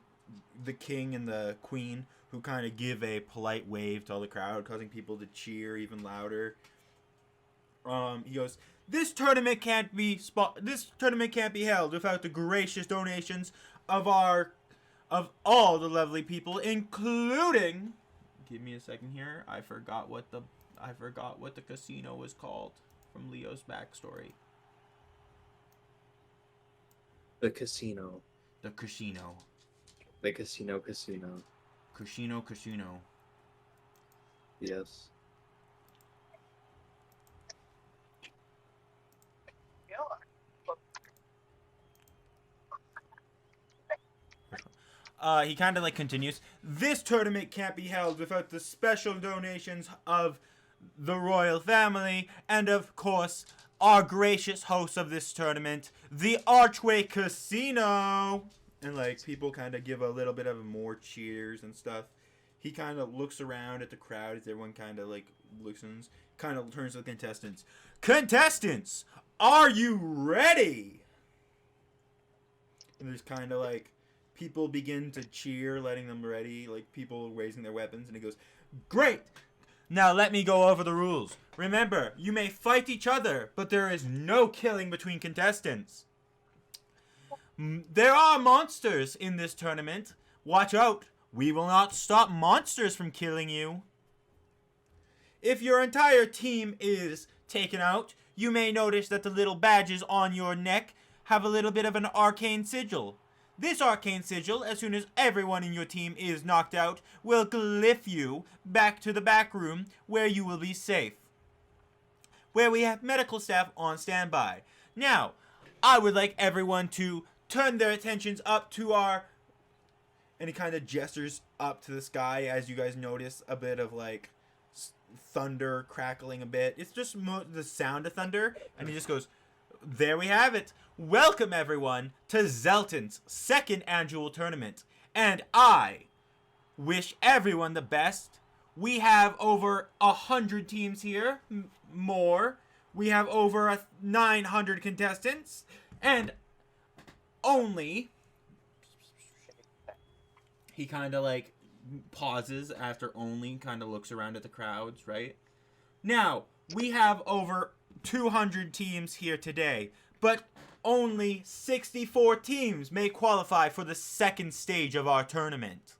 king and the queen, who kind of give a polite wave to all the crowd, causing people to cheer even louder. He goes, This tournament can't be held without the gracious donations of all the lovely people, including. Give me a second here. I forgot what the casino was called from Leo's backstory. The casino. The casino. The casino. Casino. Yes. He kind of like continues. This tournament can't be held without the special donations of the royal family and, of course, our gracious host of this tournament, the Archway Casino. And like people kind of give a little bit of more cheers and stuff. He kind of looks around at the crowd as everyone kind of like listens. Kind of turns to the contestants. Contestants, are you ready? And there's kind of like people begin to cheer, letting them ready. Like people raising their weapons. And he goes, Great! Now let me go over the rules. Remember, you may fight each other, but there is no killing between contestants. There are monsters in this tournament. Watch out. We will not stop monsters from killing you. If your entire team is taken out, you may notice that the little badges on your neck have a little bit of an arcane sigil. This arcane sigil, as soon as everyone in your team is knocked out, will glyph you back to the back room where you will be safe, where we have medical staff on standby. Now, I would like everyone to turn their attentions up to our. And he kind of gestures up to the sky as you guys notice a bit of like thunder crackling a bit. It's just the sound of thunder. And he just goes, There we have it. Welcome everyone to Zhelton's second annual tournament. And I wish everyone the best. We have over 100 teams here. More. We have over 900 contestants. And only. He kind of like pauses after only, kind of looks around at the crowds, right? Now, we have over 200 teams here today, but only 64 teams may qualify for the second stage of our tournament.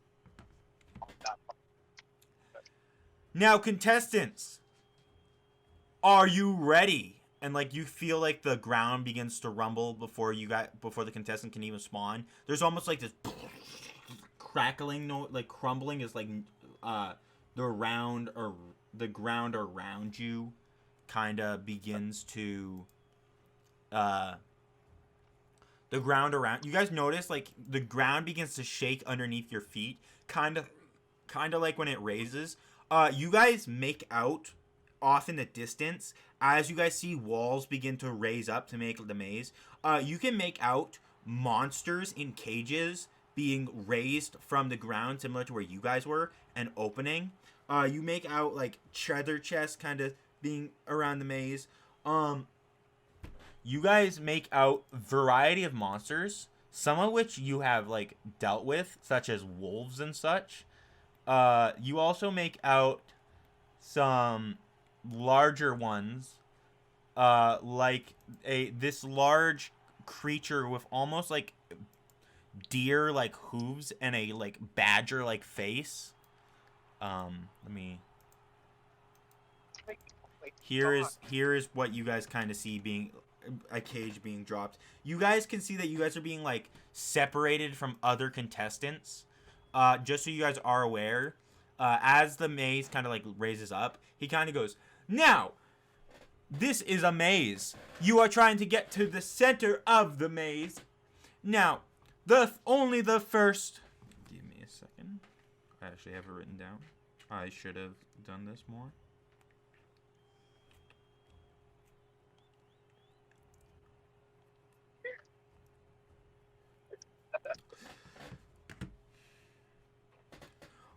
Now, contestants, are you ready? And like you feel like the ground begins to rumble before the contestant can even spawn. There's almost like this crackling noise, like crumbling is like the ground around you kind of begins to the ground around you guys notice like the ground begins to shake underneath your feet, kind of like when it raises. You guys make out off in the distance as you guys see walls begin to raise up to make the maze. You can make out monsters in cages being raised from the ground, similar to where you guys were, and opening. You make out like treasure chests kind of being around the maze. You guys make out variety of monsters, some of which you have like dealt with, such as wolves and such. You also make out some larger ones, like this large creature with almost like deer like hooves and a like badger like face. Here is what you guys kind of see being a cage being dropped. You guys can see that you guys are being like separated from other contestants. Just so you guys are aware, as the maze kind of like raises up, he kind of goes, "Now, this is a maze. You are trying to get to the center of the maze. Now, only the first." Give me a second. I actually have it written down. I should have done this more.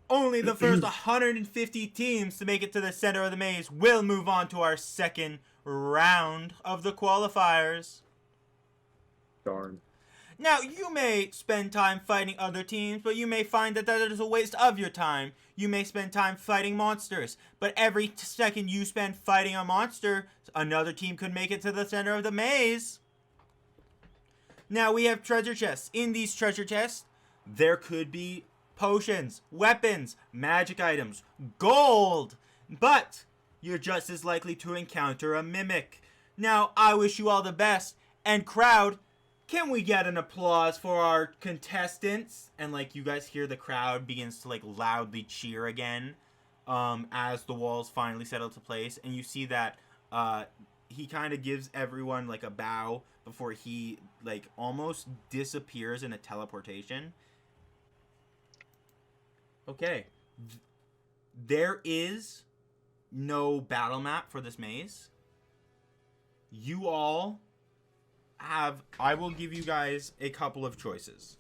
Only the first 150 teams to make it to the center of the maze will move on to our second round of the qualifiers. Darn. Now, you may spend time fighting other teams, but you may find that is a waste of your time. You may spend time fighting monsters, but every second you spend fighting a monster, another team could make it to the center of the maze. Now, we have treasure chests. In these treasure chests, there could be potions, weapons, magic items, gold, but you're just as likely to encounter a mimic. Now, I wish you all the best, and crowd, can we get an applause for our contestants? And like you guys hear the crowd begins to like loudly cheer again, as the walls finally settle to place, and you see that he kind of gives everyone like a bow before he like almost disappears in a teleportation. Okay, there is no battle map for this maze. You all have, I will give you guys a couple of choices.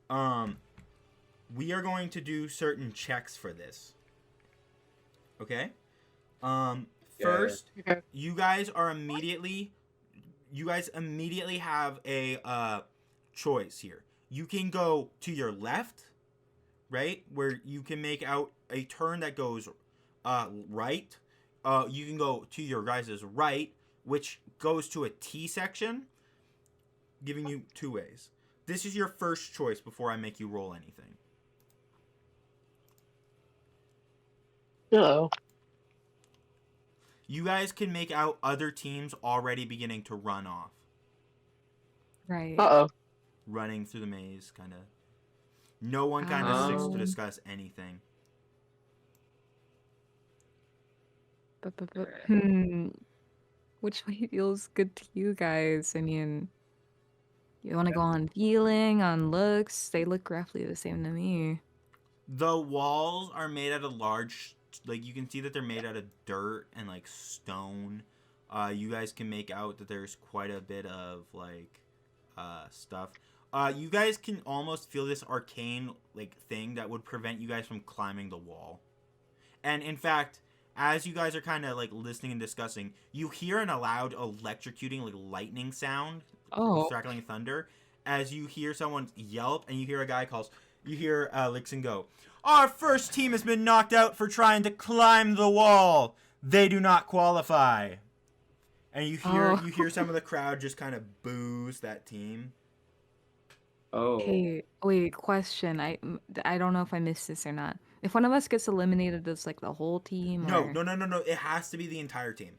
We are going to do certain checks for this. Okay? First, you guys immediately have a choice here. You can go to your left, right, where you can make out a turn that goes right. You can go to your guys' right, which goes to a T section, giving you two ways. This is your first choice before I make you roll anything. Hello. You guys can make out other teams already beginning to run off. Right. Uh-oh. Running through the maze, kind of. No one kind of sticks to discuss anything. Which way feels good to you guys? I mean, you want to go on feeling, on looks? They look roughly the same to me. The walls are made out of large, like you can see that they're made out of dirt and like stone. You guys can make out that there's quite a bit of like stuff. You guys can almost feel this arcane like thing that would prevent you guys from climbing the wall. And in fact, as you guys are kind of like listening and discussing, you hear a loud electrocuting like lightning sound, crackling thunder, as you hear someone yelp and you hear a guy you hear Lixon go, "Our first team has been knocked out for trying to climb the wall. They do not qualify. And you Oh. hear some of the crowd just kind of boos that team. Oh. Hey, wait, question. I don't know if I missed this or not. If one of us gets eliminated, does like the whole team No. or It has to be the entire team.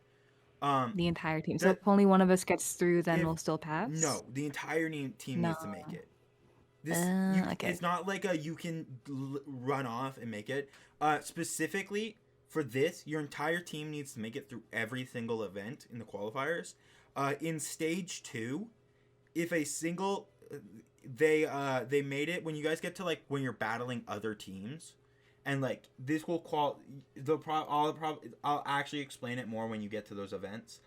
the entire team? So that- if only one of us gets through, then if- we'll still pass? No, the entire team No. needs to make it. Okay. It's not like you can run off and make it. Specifically for this, your entire team needs to make it through every single event in the qualifiers. In stage 2, if a single they made it when you guys get to like when you're battling other teams, and like this will I'll actually explain it more when you get to those events.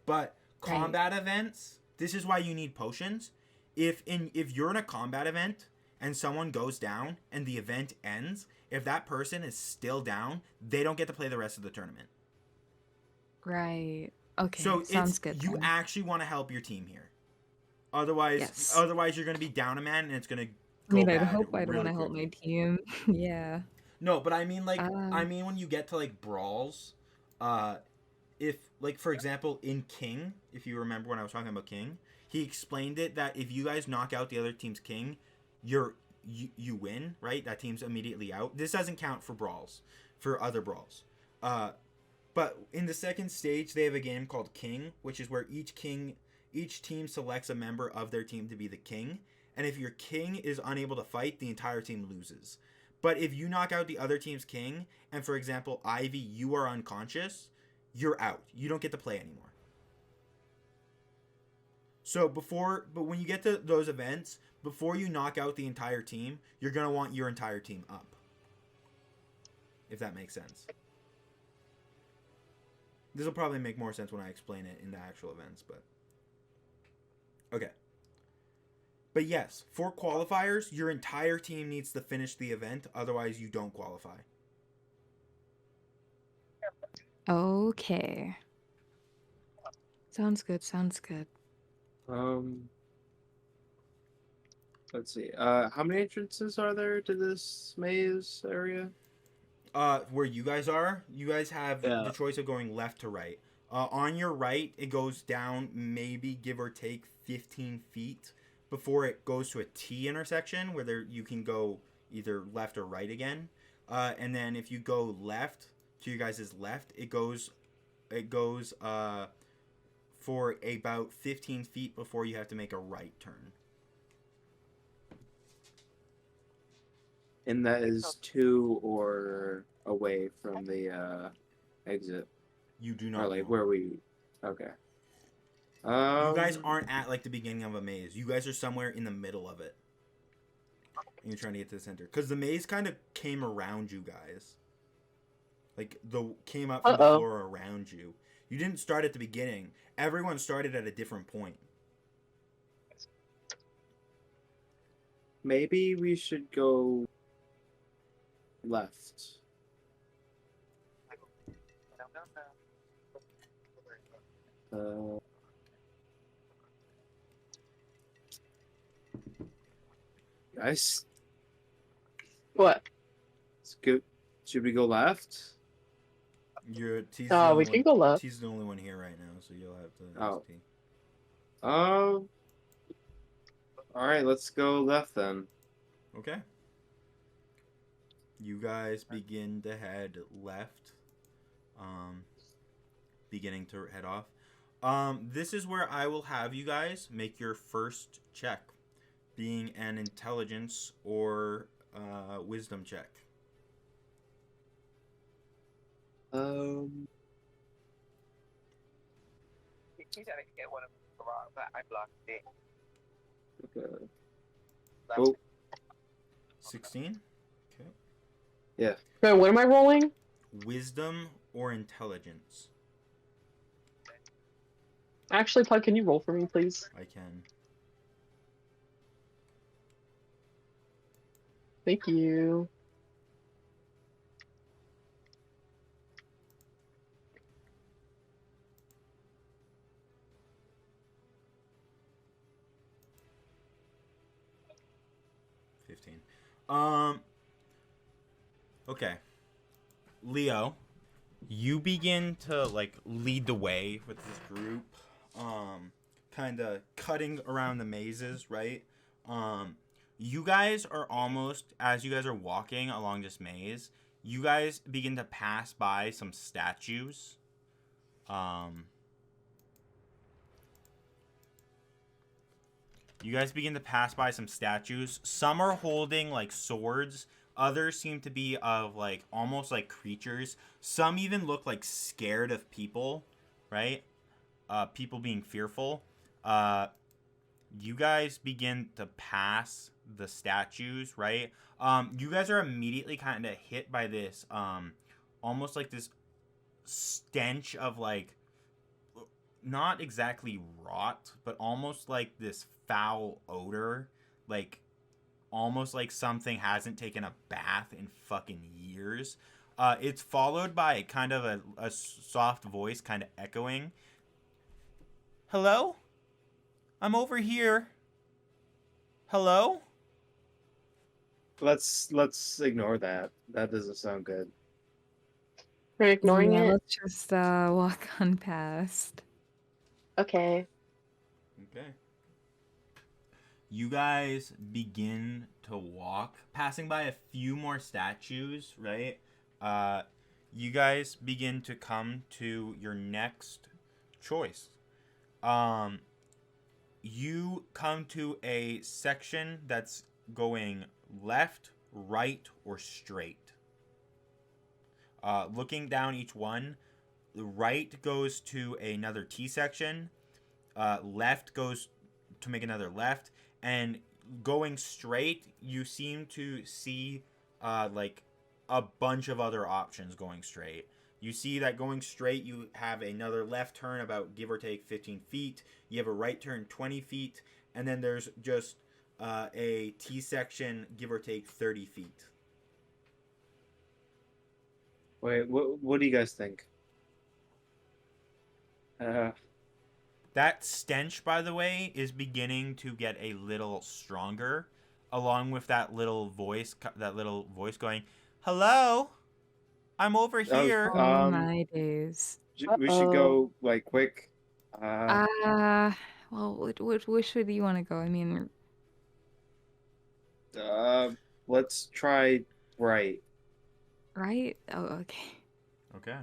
But combat events, this is why you need potions. If you're in a combat event and someone goes down and the event ends, if that person is still down, they don't get to play the rest of the tournament. Right. Okay. So Sounds good. You then. actually want to help your team here. Otherwise, Yes. you're going to be down a man and it's going to I mean, go I'd bad hope I'd really want to help my quickly. team. Yeah. No, but I mean Um, when you get to like brawls, if like for example in King, if you remember when I was talking about King, he explained it that if you guys knock out the other team's king, you win, right? That team's immediately out. This doesn't count for brawls, for other brawls. But in the second stage, they have a game called King, which is where each team selects a member of their team to be the king. And if your king is unable to fight, the entire team loses. But if you knock out the other team's king, and for example, Ivy, you are unconscious, you're out. You don't get to play anymore. So but when you get to those events, before you knock out the entire team, you're going to want your entire team up. If that makes sense. This will probably make more sense when I explain it in the actual events, but... Okay. But yes, for qualifiers, your entire team needs to finish the event, otherwise you don't qualify. Okay. Sounds good. Sounds good. Let's see. How many entrances are there to this maze area? Where you guys are, you guys have Yeah. the choice of going left to right. On your right, it goes down maybe give or take 15 feet before it goes to a T intersection where you can go either left or right again. And then if you go left to your guys' left, it goes for about 15 feet before you have to make a right turn. And that is to or away from the exit. You do not Or like know. where we... Okay. You guys aren't at like the beginning of a maze. You guys are somewhere in the middle of it. And you're trying to get to the center. Because the maze kind of came around you guys. Like, came up from the floor around you. You didn't start at the beginning. Everyone started at a different point. Maybe we should go left. Guys, What? let's go. Should we go left? T's We can go left. T's the only one here right now, so you'll have to Oh. ask T. All right, let's go left then. Okay. You guys begin to head left. Beginning to head off. This is where I will have you guys make your first check, being an intelligence or wisdom check. Okay. Oh, 16. Okay. yeah. Wait, what am I rolling? Wisdom or intelligence. Actually, Pug, can you roll for me, please? I can. Thank you. Okay. Leo, You begin to like lead the way with this group, kind of cutting around the mazes, right? You guys are almost, as you guys are walking along this maze, you guys begin to pass by some statues. You guys begin to pass by some statues. Some are holding like swords. Others seem to be of like almost like creatures. Some even look like scared of people, right? People being fearful. You guys begin to pass the statues, right? You guys are immediately kind of hit by this, almost like this stench of like, not exactly rot, but almost like this foul odor, like almost like something hasn't taken a bath in fucking years. It's followed by kind of a soft voice kind of echoing. Hello? I'm over here. Hello? Let's ignore that. That doesn't sound good. We're ignoring Yeah, it. let's just walk on past. Okay. Okay. You guys begin to walk, passing by a few more statues, right? You guys begin to come to your next choice. You come to a section that's going left, right, or straight. Looking down each one, the right goes to another T section, left goes to make another left, and going straight, you seem to see like a bunch of other options going straight. You see that going straight, you have another left turn about give or take 15 feet. You have a right turn 20 feet, and then there's just a T section give or take 30 feet. Wait, what do you guys think? That stench, by the way, is beginning to get a little stronger, along with that little voice going, "Hello, I'm over here." Oh my days. We should go like quick. Well, which way do you want to go? I mean, Let's try right. right? Oh, okay. Okay.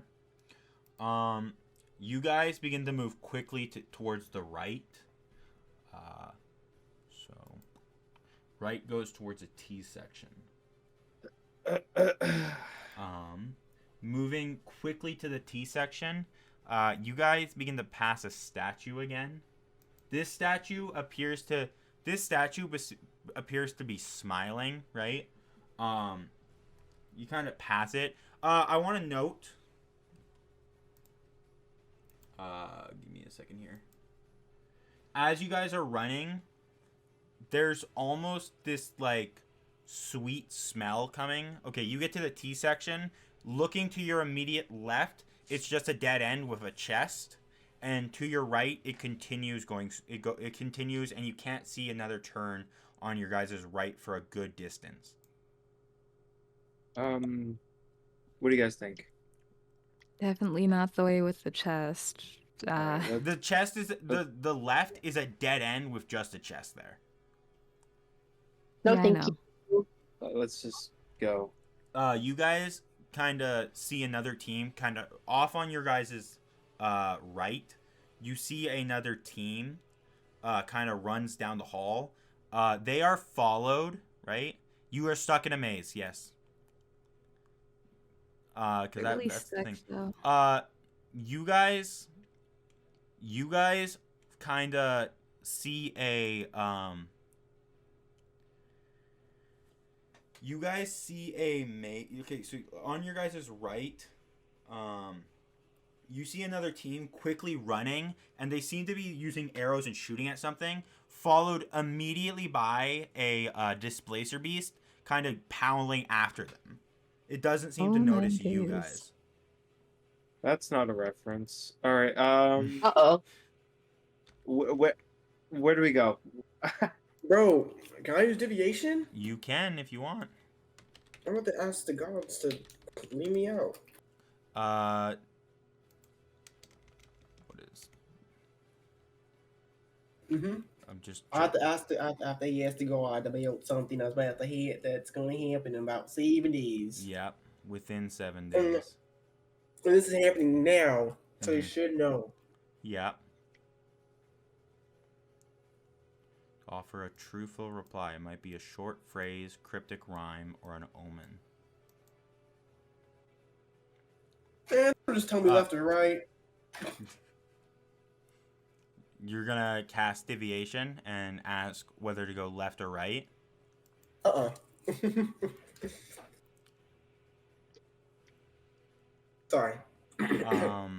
You guys begin to move quickly towards the right. So, right goes towards a T section. Moving quickly to the T section, you guys begin to pass a statue again. This statue appears to be smiling, right? You kind of pass it. I want to note. Give me a second here. As you guys are running, there's almost this like sweet smell coming. Okay, you get to the T section. Looking to your immediate left, it's just a dead end with a chest, and to your right, it continues going. It continues, and you can't see another turn on your guys' right for a good distance. What do you guys think? Definitely not the way with the chest. The chest is the left is a dead end with just a chest there. No, yeah, I thank know. you. Let's just go. You guys kind of see another team kind of off on your guys' right. You see another team kind of runs down the hall. They are followed, right? You are stuck in a maze, yes. Because Really that's the thing. sucks, You guys kind of see a you guys see a mate. Okay, so on your guys' right, you see another team quickly running, and they seem to be using arrows and shooting at something, followed immediately by a displacer beast kind of pounding after them. It doesn't seem to Oh my notice you days. guys. That's not a reference. All right. Uh-oh. Where do we go? Bro, can I use deviation? You can if you want. I'm about to ask the gods to leave me out. What is? Mm-hmm. I'm just. I have to ask after he has to go out about something that's about to hit that's going to happen in about 7 days. Yep, within 7 And days. this is happening now, so you Mhm. should know. Yep. Offer a truthful reply. It might be a short phrase, cryptic rhyme, or an omen. Man, just tell me left or right. You're gonna cast Deviation and ask whether to go left or right. Sorry. Yeah.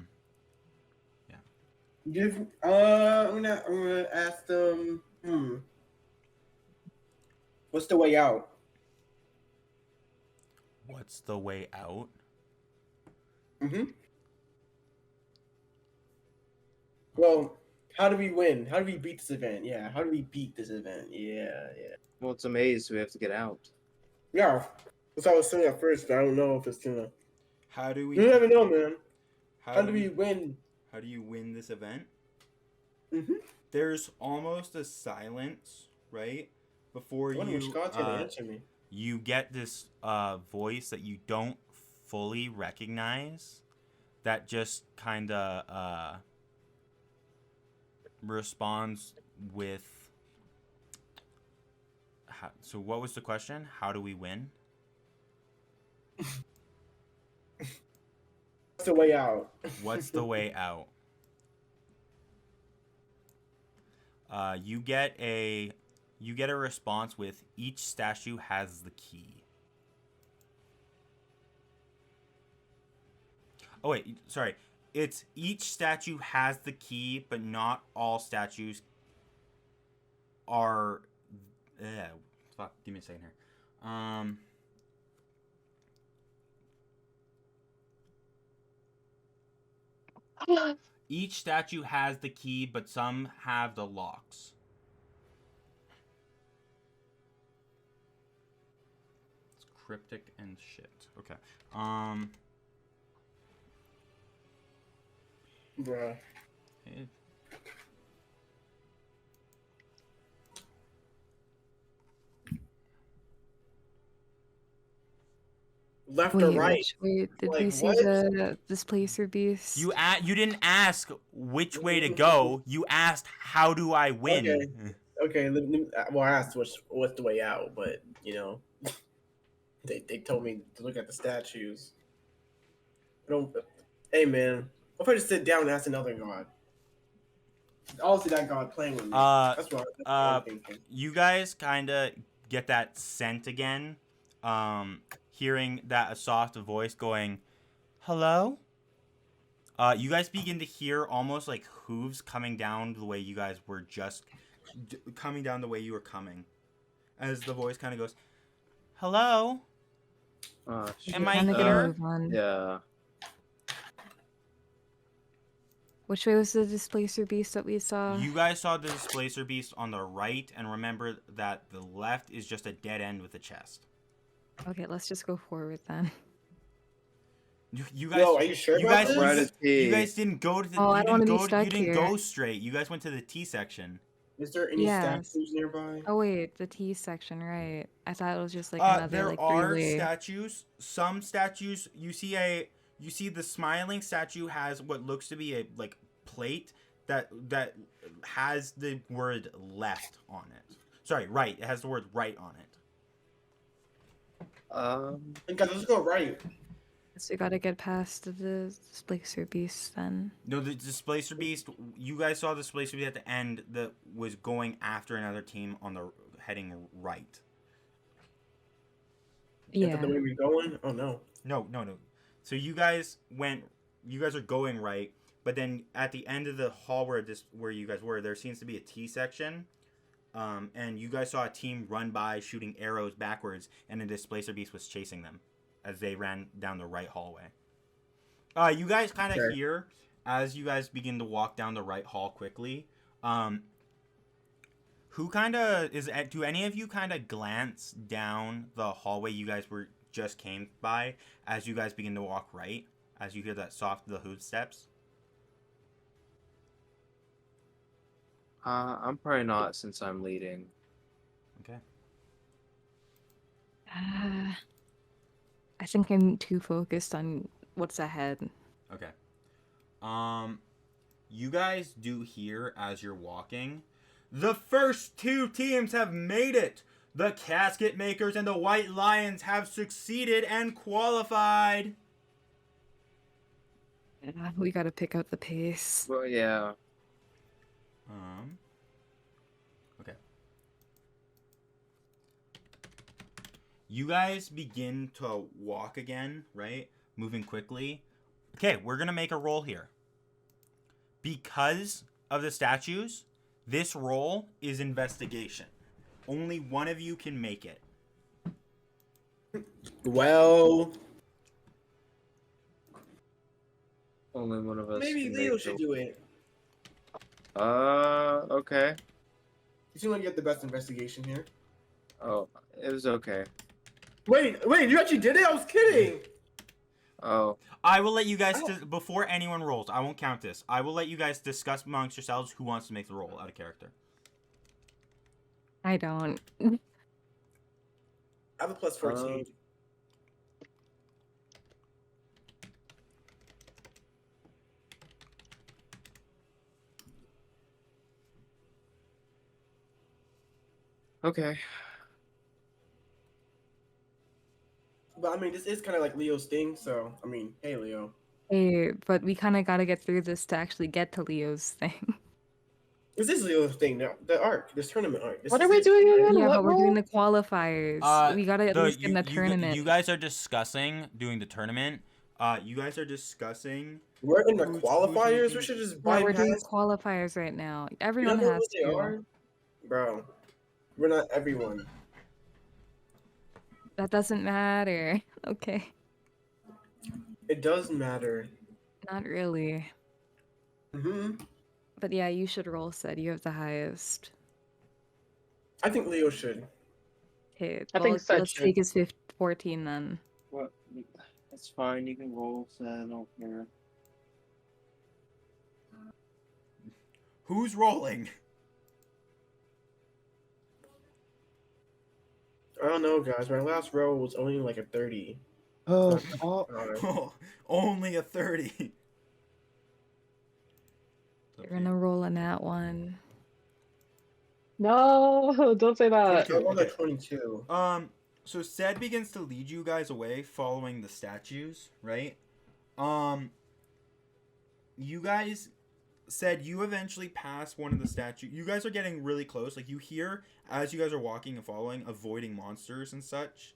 I'm gonna ask them. What's the way out? What's the way out? Well, how do we win? How do we beat this event? Yeah, how do we beat this event? Yeah. Well, it's a maze, so we have to get out. Yeah, that's what I was saying at first, but I don't know if it's gonna. How do we? You never know, man. How do we win? How do you win this event? Mm-hmm. There's almost a silence, right? Before I wonder which God's gonna answer me. You get this voice that you don't fully recognize that just kind of responds with so what was the question? How do we win? What's the way out? What's the way out? You get a response with each statue has the key. Oh wait, sorry. It's each statue has the key, but not all statues are. Fuck. Give me a second here. Each statue has the key, but some have the locks. It's cryptic and shit. Okay. Bruh. Hey. Left or right? Which way did Like, we see what? the displacer beast? You didn't ask which way to go. You asked how do I win. Okay. Well, I asked what's the way out, but they told me to look at the statues. I don't. Hey man, what if I just sit down and ask another god? Also, that god playing with me. That's what I'm thinking. You guys kind of get that scent again. Hearing that a soft voice going, "Hello." You guys begin to hear almost like hooves coming down the way you guys were just coming down the way you were coming, as the voice kind of goes, "Hello." Am I Kinda get a here? move on. Yeah. Which way was the displacer beast that we saw? You guys saw the displacer beast on the right, and remember that the left is just a dead end with a chest. Okay, let's just go forward then. You guys, Yo, are you sure you about guys, this? you guys didn't go to the. Oh, I you don't wanna didn't be go. stuck You didn't here. go straight. You guys went to the T section. Is there any Yes. statues nearby? Oh wait, the T section, right? I thought it was just like another There like are three-way. statues. Some statues. You see the smiling statue has what looks to be a like plate that has the word left on it. Sorry, right. It has the word right on it. Guys, let's go right. So we gotta get past the displacer beast then. No, the displacer beast. You guys saw the displacer beast at the end that was going after another team on the heading right. Is Yeah. that the way we're going? Oh no. No. So you guys are going right, but then at the end of the hall where you guys were, there seems to be a T section. And you guys saw a team run by shooting arrows backwards, and a displacer beast was chasing them as they ran down the right hallway. You guys kind of hear as you guys begin to walk down the right hall quickly. Who kind of is? Do any of you kind of glance down the hallway you guys just came by as you guys begin to walk right? as you hear that the hood steps. I'm probably not since I'm leading. Okay. I think I'm too focused on what's ahead. Okay. You guys do hear as you're walking, the first 2 teams have made it. The Casket Makers and the White Lions have succeeded and qualified. We gotta pick up the pace. Well, yeah. Okay. You guys begin to walk again, right? Moving quickly. Okay, we're gonna make a roll here. Because of the statues, this roll is investigation. Only one of you can make it. Well, Only one of us. maybe can Leo make should the- do it. Okay. You seem like you have the best investigation here. Oh, it was okay. Wait, you actually did it? I was kidding. Oh, I will let you guys, before anyone rolls, I won't count this. I will let you guys discuss amongst yourselves who wants to make the roll out of character. I don't. I have a plus 14. okay. But I mean, this is kind of like Leo's thing, so I mean, hey, Leo. Hey, but we kind of gotta get through this to actually get to Leo's thing. This is Leo's thing now. The arc, this tournament arc. This What is are we it. doing again? Yeah, What but we're role? doing the qualifiers. We gotta at least get in the tournament. You guys are discussing doing the tournament. You guys are discussing. We're in the Who's qualifiers. making- We should just Yeah, we're doing bypass. qualifiers right now. You Everyone don't know has what they to. are, bro. We're not everyone. That doesn't matter. Okay. It does matter. Not really. But yeah, you should roll, said you have the highest. I think Leo should. Okay, I think Seth let's should. take his 14 then. What? That's fine. You can roll. So I don't care. Who's rolling? I don't know, guys. My last roll was only like a 30. Oh, Only a 30. You're gonna roll on that one. No, don't say that. I rolled a Okay. 22. So Sed begins to lead you guys away following the statues, right? You guys said you eventually pass one of the statues. You guys are getting really close. Like, you hear, as you guys are walking and following, avoiding monsters and such.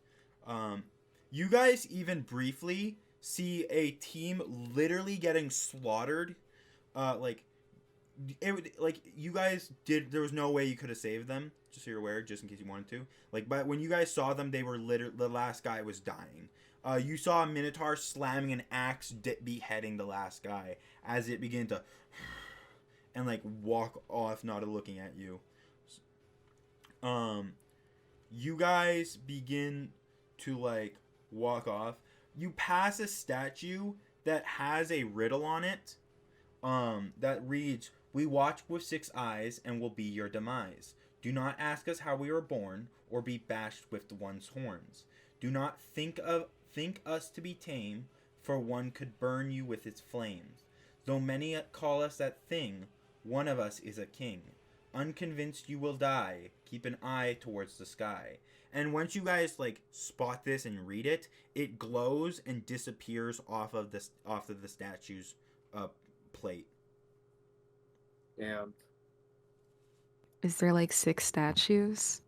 You guys even briefly see a team literally getting slaughtered. You guys did. There was no way you could have saved them. Just so you're aware, just in case you wanted to. But when you guys saw them, they were literally, the last guy was dying. You saw a Minotaur slamming an axe, beheading the last guy as it began to, and walk off, not looking at you. You guys begin to walk off. You pass a statue that has a riddle on it. That reads, "We watch with 6 eyes and will be your demise. Do not ask us how we were born, or be bashed with the one's horns. Do not think us to be tame, for one could burn you with its flames. Though many call us that thing, one of us is a king. Unconvinced you will die, keep an eye towards the sky." And once you guys spot this and read it, it glows and disappears off of the statue's plate. damn. Is there 6 statues?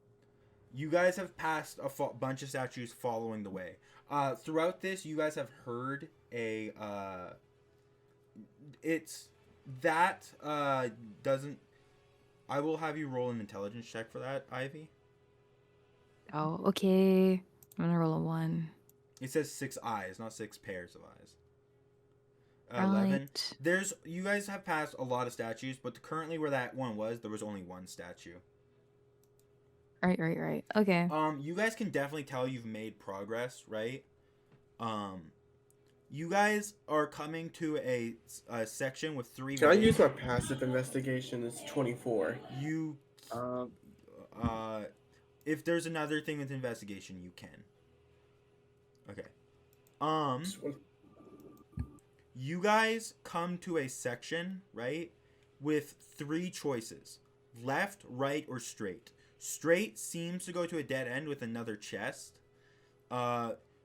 You guys have passed a bunch of statues following the way. Throughout this, you guys have heard a doesn't. I will have you roll an intelligence check for that, Ivy. Oh, okay. I'm gonna roll a 1. It says 6 eyes, not 6 pairs of eyes. 11. Right. You guys have passed a lot of statues, but currently where that one was, there was only one statue. Right. Okay. You guys can definitely tell you've made progress, right? You guys are coming to a section with 3 Can I ways. use my passive investigation? It's 24. You, if there's another thing with investigation, you can. Okay. You guys come to a section, right, with 3 choices: left, right, or straight. Straight seems to go to a dead end with another chest.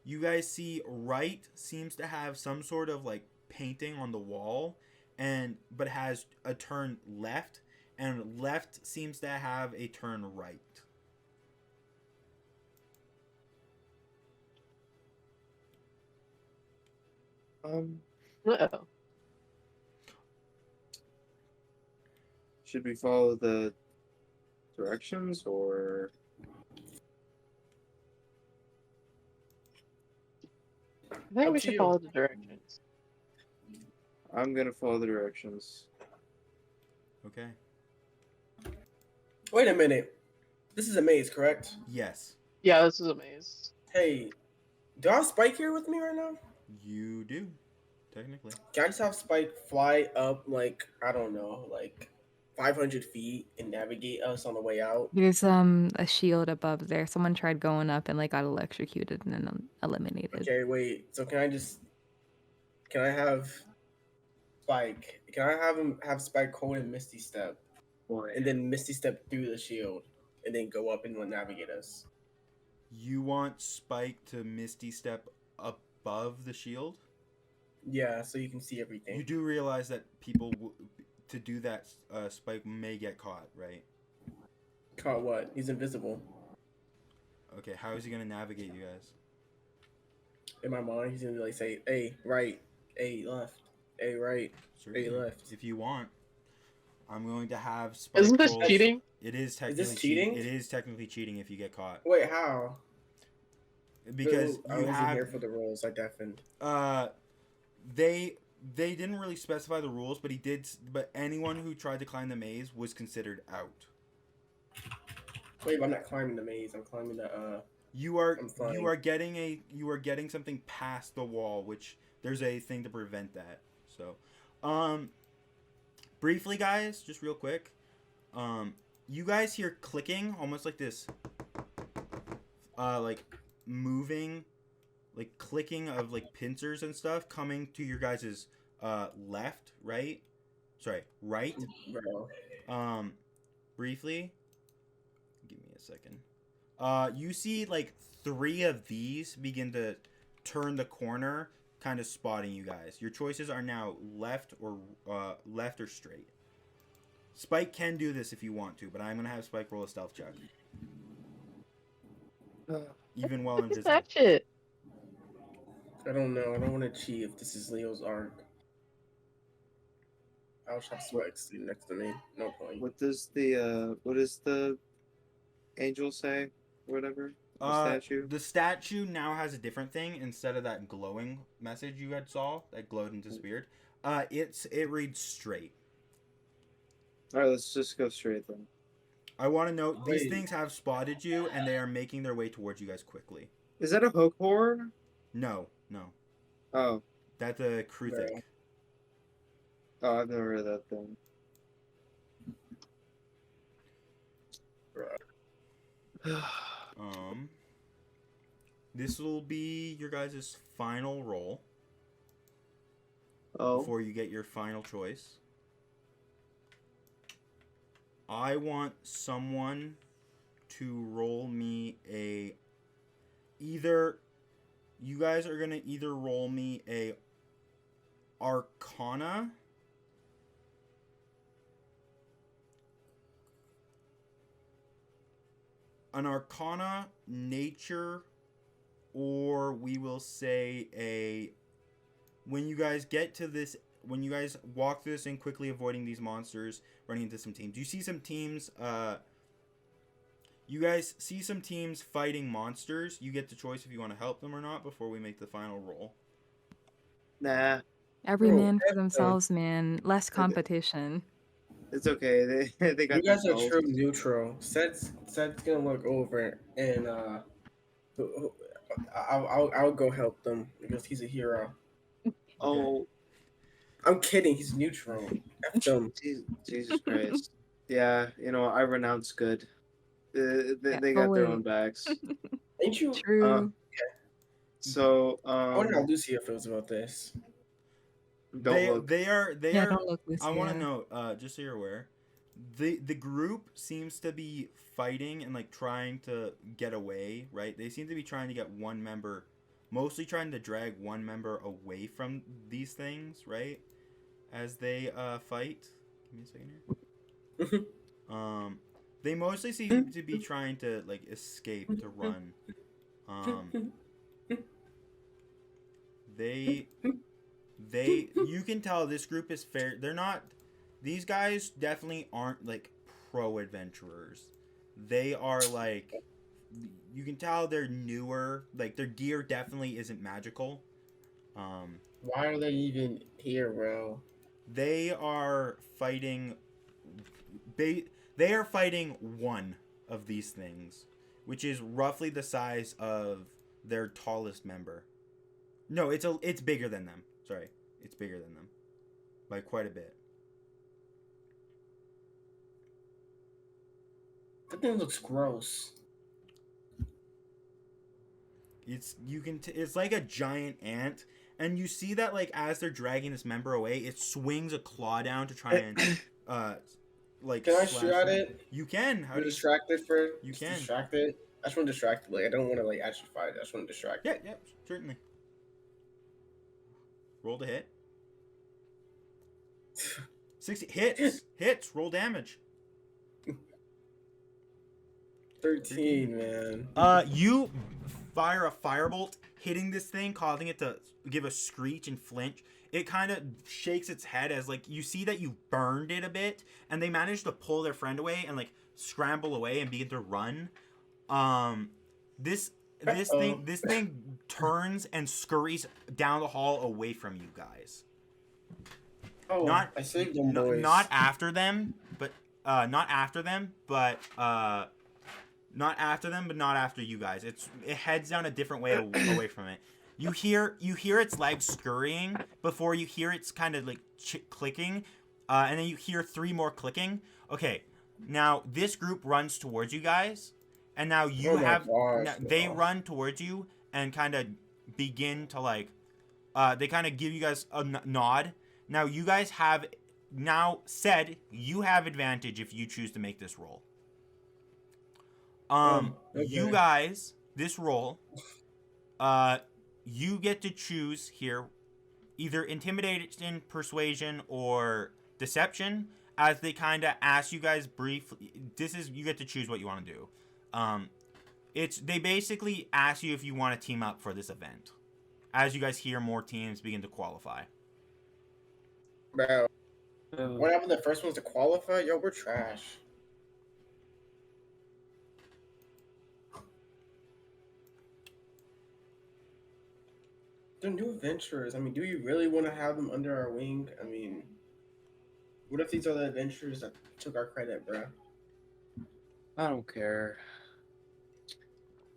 You guys see right seems to have some sort of like painting on the wall, but has a turn left, and left seems to have a turn right. Uh-oh. Should we follow the directions or? I think Up we to should you. follow the directions. I'm gonna follow the directions. Okay. Wait a minute. This is a maze, correct? Yes. Yeah, this is a maze. Hey, do I have Spike here with me right now? You do, technically. Can I just have Spike fly up, like, I don't know, like 500 feet and navigate us on the way out? There's a shield above there. Someone tried going up and like got electrocuted and then eliminated. Okay, wait. So can I have Spike? Can I have him have Spike hold and Misty Step, Boy. and then Misty Step through the shield, and then go up and navigate us? You want Spike to Misty Step above the shield? Yeah, so you can see everything. You do realize that people, to do that, Spike may get caught, right? Caught what? He's invisible. Okay, how is he going to navigate you guys? In my mind, he's gonna like say, "A right, A left, A right, Certainly, A left." if you want. I'm going to have Spike Isn't this roll- cheating? It is technically cheating? It is technically cheating if you get caught. Wait, how? Because Ooh, I you wasn't have here for the rolls. I deafened. they didn't really specify the rules, but anyone who tried to climb the maze was considered out. Wait, but I'm not climbing the maze. I'm climbing the You are I'm fine. you are getting something past the wall, which there's a thing to prevent that. So, briefly, guys, just real quick, you guys hear clicking, almost like this, like moving, like clicking of like pincers and stuff coming to your guys's left, right, bro. briefly. Give me a second. You see like 3 of these begin to turn the corner, kind of spotting you guys. Your choices are now left or straight. Spike can do this if you want to, but I'm gonna have Spike roll a stealth check. Even while What's invisible. that shit? I don't know. I don't want to cheat if this is Leo's arc. I'll have Spike sitting next to me. No point. What does the angel say? Whatever. The statue. The statue now has a different thing instead of that glowing message you had saw that glowed and disappeared. It reads straight. All right, let's just go straight then. I want to note these Wait. things have spotted you and they are making their way towards you guys quickly. Is that a hook horror? No. Oh, That's a Kruthic. oh, I've never heard of that thing. This will be your guys' final roll Oh, before you get your final choice. I want someone to roll me you guys are gonna either roll me a Arcana, nature, or we will say when you guys walk through this and quickly avoiding these monsters, running into some teams. You see some teams, you guys see some teams fighting monsters. You get the choice if you want to help them or not before we make the final roll. nah, Every Oh, man for heck no. themselves, man. Less competition. it's okay. They got You guys are themselves. true neutral. Seth's gonna look over and I'll go help them because he's a hero. Oh, I'm kidding. He's neutral. F them. Jesus Christ. Yeah, I renounce good. They got their own bags. Ain't you? True. So, I wonder how Lucia feels about this. don't look. They are Yeah, don't look this I want to year. note, just so you're aware, the group seems to be fighting and like trying to get away, right? They seem to be trying to get one member, mostly trying to drag one member away from these things, right? As they fight. Give me a second here. They mostly seem to be trying to like escape, to run. They you can tell this group is fair. They're not, these guys definitely aren't like pro adventurers. They are like, you can tell they're newer, like their gear definitely isn't magical. Why are they even here, bro? They are fighting they are fighting one of these things, which is roughly the size of their tallest member. No, it's bigger than them. Sorry. It's bigger than them by quite a bit. That thing looks gross. It's like a giant ant, and you see that like as they're dragging this member away, it swings a claw down to try and like. Can I shoot at it? You can. How do you distract it for? You can distract it. I just want to distract it. Like I don't want to like actually fight it. I just want to distract it. Yeah, certainly. Roll to hit. 60 hits. Roll damage. 13, man. You fire a firebolt, hitting this thing, causing it to give a screech and flinch. It kind of shakes its head as like you see that you burned it a bit, and they manage to pull their friend away and like scramble away and begin to run. This thing turns and scurries down the hall away from you guys. Oh, I saved them, boys. Not after them, but not after them, but not after you guys. It heads down a different way away from it. You hear its legs scurrying before you hear its kind of like clicking, and then you hear 3 more clicking. Okay, now this group runs towards you guys, and now they run towards you and kind of begin to like, they kind of give you guys a nod. Now you guys have you have advantage if you choose to make this roll. Okay. You guys, this roll, you get to choose here either intimidation, persuasion, or deception, as they kind of ask you guys briefly. You get to choose what you want to do. They basically ask you if you want to team up for this event, as you guys hear more teams begin to qualify. Bro, what happened? The first ones to qualify? Yo, we're trash. They're new adventurers. I mean, do you really want to have them under our wing? I mean, what if these are the adventurers that took our credit, bro? I don't care.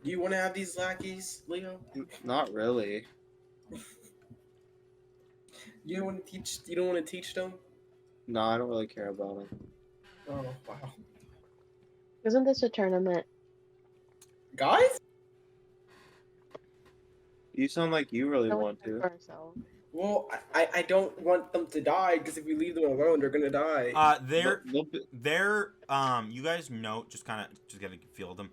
Do you want to have these lackeys, Leo? Not really. You don't want to teach. You don't want to teach them. No, I don't really care about them. Oh wow, Isn't this a tournament? guys. You sound like you really want For to. ourselves. Well, I don't want them to die because if we leave them alone, they're gonna die. They're you guys know, just gotta feel them.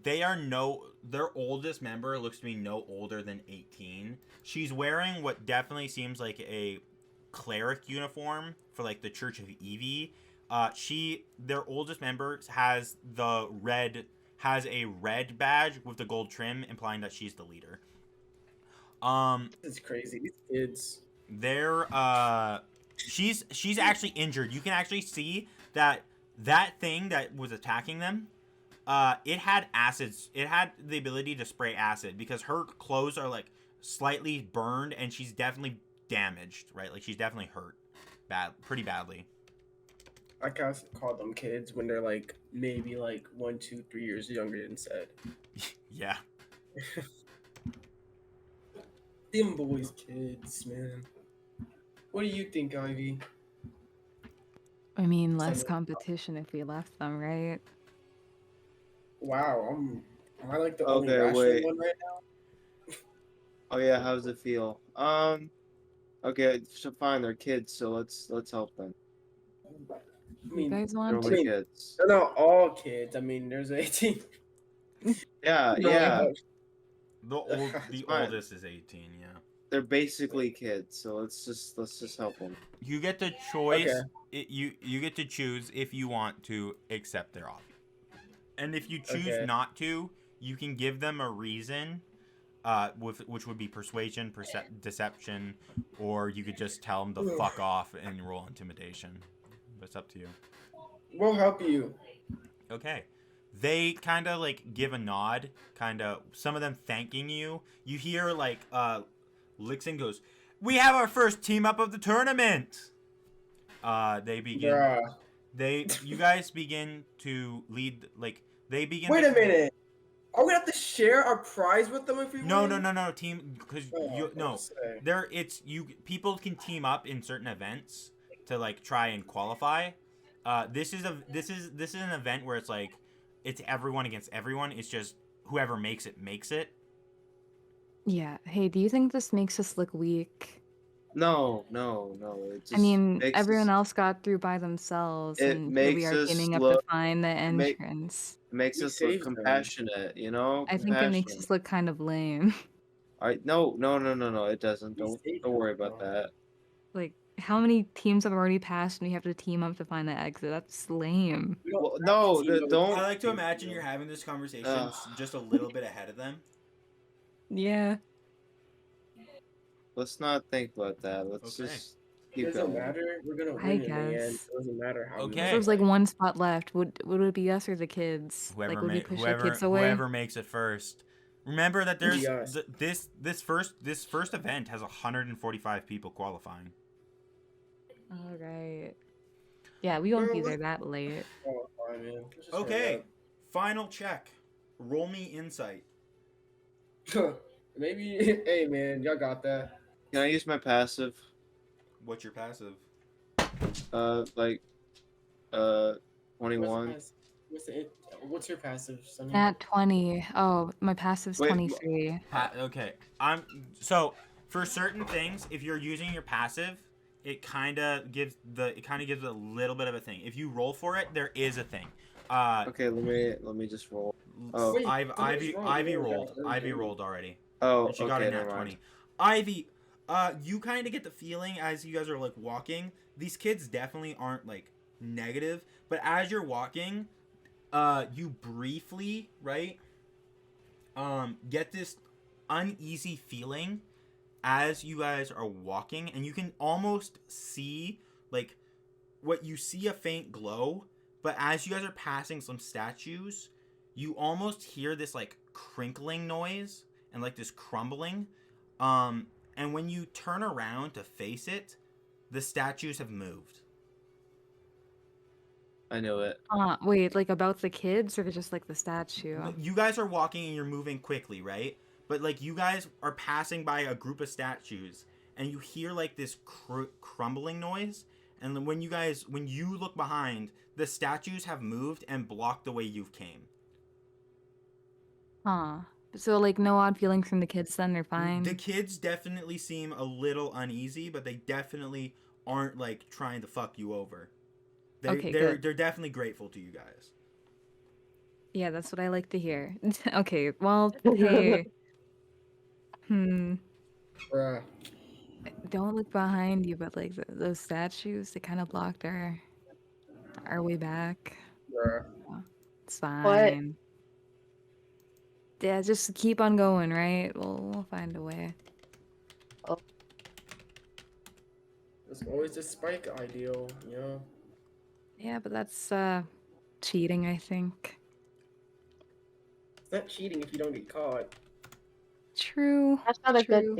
Their oldest member looks to be no older than 18. She's wearing what definitely seems like a cleric uniform for like the Church of Evie. Their oldest member has a red badge with the gold trim, implying that she's the leader. This is crazy. These kids. She's actually injured. You can actually see that thing that was attacking them, it had acids. It had the ability to spray acid because her clothes are like slightly burned and she's definitely damaged, right? Like she's definitely hurt pretty badly. I can't call them kids when they're like maybe like 1, 2, 3 years younger than said. Yeah. Them boys, kids, man. What do you think, Ivy? I mean, less Sunny. competition if we left them, right? Wow, am I like the only Okay, rational wait. one right now? Oh yeah, how does it feel? Okay, so fine, they're kids, so let's help them. I You mean, guys They're want only to? kids. they're not all kids. I mean, there's 18. Yeah, No, yeah, The It's the fine. oldest is 18. Yeah. they're basically kids, so let's just help them. You get the choice. Okay. You get to choose if you want to accept their offer, and if you choose Okay. not to, you can give them a reason, which would be persuasion, deception, or you could just tell them to fuck off and roll intimidation. But it's up to you. We'll help you. Okay. They kind of like give a nod, kind of some of them thanking you. You hear like Lixin goes, "We have our first team up of the tournament." They begin. Bruh. You guys begin to lead. Like they begin. Wait to, a minute. Are we gonna have to share our prize with them if we No, win? no. Team, because Oh, no. say. There, it's you. People can team up in certain events to like try and qualify. This is an event where it's like it's everyone against everyone. It's just whoever makes it makes it. Yeah. Hey, do you think this makes us look weak? No. It just I mean, makes everyone us, else got through by themselves, it and here we makes are us teaming up to look find the make entrance. makes We us look saved them. compassionate, you know? I think it makes Compassionate. us look kind of lame. No, it doesn't. We Don't saved don't them, worry about bro. that. Like, how many teams have already passed and we have to team up to find the exit? That's lame. We don't Well, have to no, team up with don't. I like to people. imagine you're having this conversation Ugh. just a little bit ahead of them. Yeah. Let's not think about that. Let's Okay. just It keep doesn't going. matter. We're gonna I win in the end. guess. It doesn't matter how. Okay. If there was like one spot left, would it be us or the kids? Whoever Like, would we ma- push the kids away? whoever makes it first. Remember that there's Yes. this first event has 145 people qualifying. All right. Yeah, we won't be there that late. Oh, fine, man. Let's just hurry Okay. Final check. Roll me insight. up. Maybe. Hey, man, y'all got that. Can I use my passive? What's your passive? Like, 21. What's your passive, Sunny? At 20. Oh, my passive's Wait, 23. Okay. So for certain things, if you're using your passive, it kind of gives a little bit of a thing. If you roll for it, there is a thing. Okay, let me just roll. Oh. Wait, Ivy rolled. Ivy rolled already. Oh, And she got okay, a nat never mind. 20. Ivy, you kind of get the feeling as you guys are like walking, these kids definitely aren't like negative, but as you're walking, you briefly, right, get this uneasy feeling as you guys are walking, and you can almost see like what you see a faint glow, but as you guys are passing some statues, you almost hear this like crinkling noise and like this crumbling. And when you turn around to face it, the statues have moved. I knew it. Wait, like about the kids or just like the statue? You guys are walking and you're moving quickly, right? But like you guys are passing by a group of statues and you hear like this crumbling noise. And then when you look behind, the statues have moved and blocked the way you came. Huh. So like no odd feelings from the kids then, they're fine? The kids definitely seem a little uneasy, but they definitely aren't like trying to fuck you over. They're definitely grateful to you guys. Yeah, that's what I like to hear. Okay, well, hey. Bruh. Don't look behind you, but like those statues, they kind of blocked our way back. Bruh. It's fine. Yeah, just keep on going, right? We'll find a way. There's always this spike ideal, you know? Yeah, but that's cheating, I think. It's not cheating if you don't get caught. True. That's not a true. good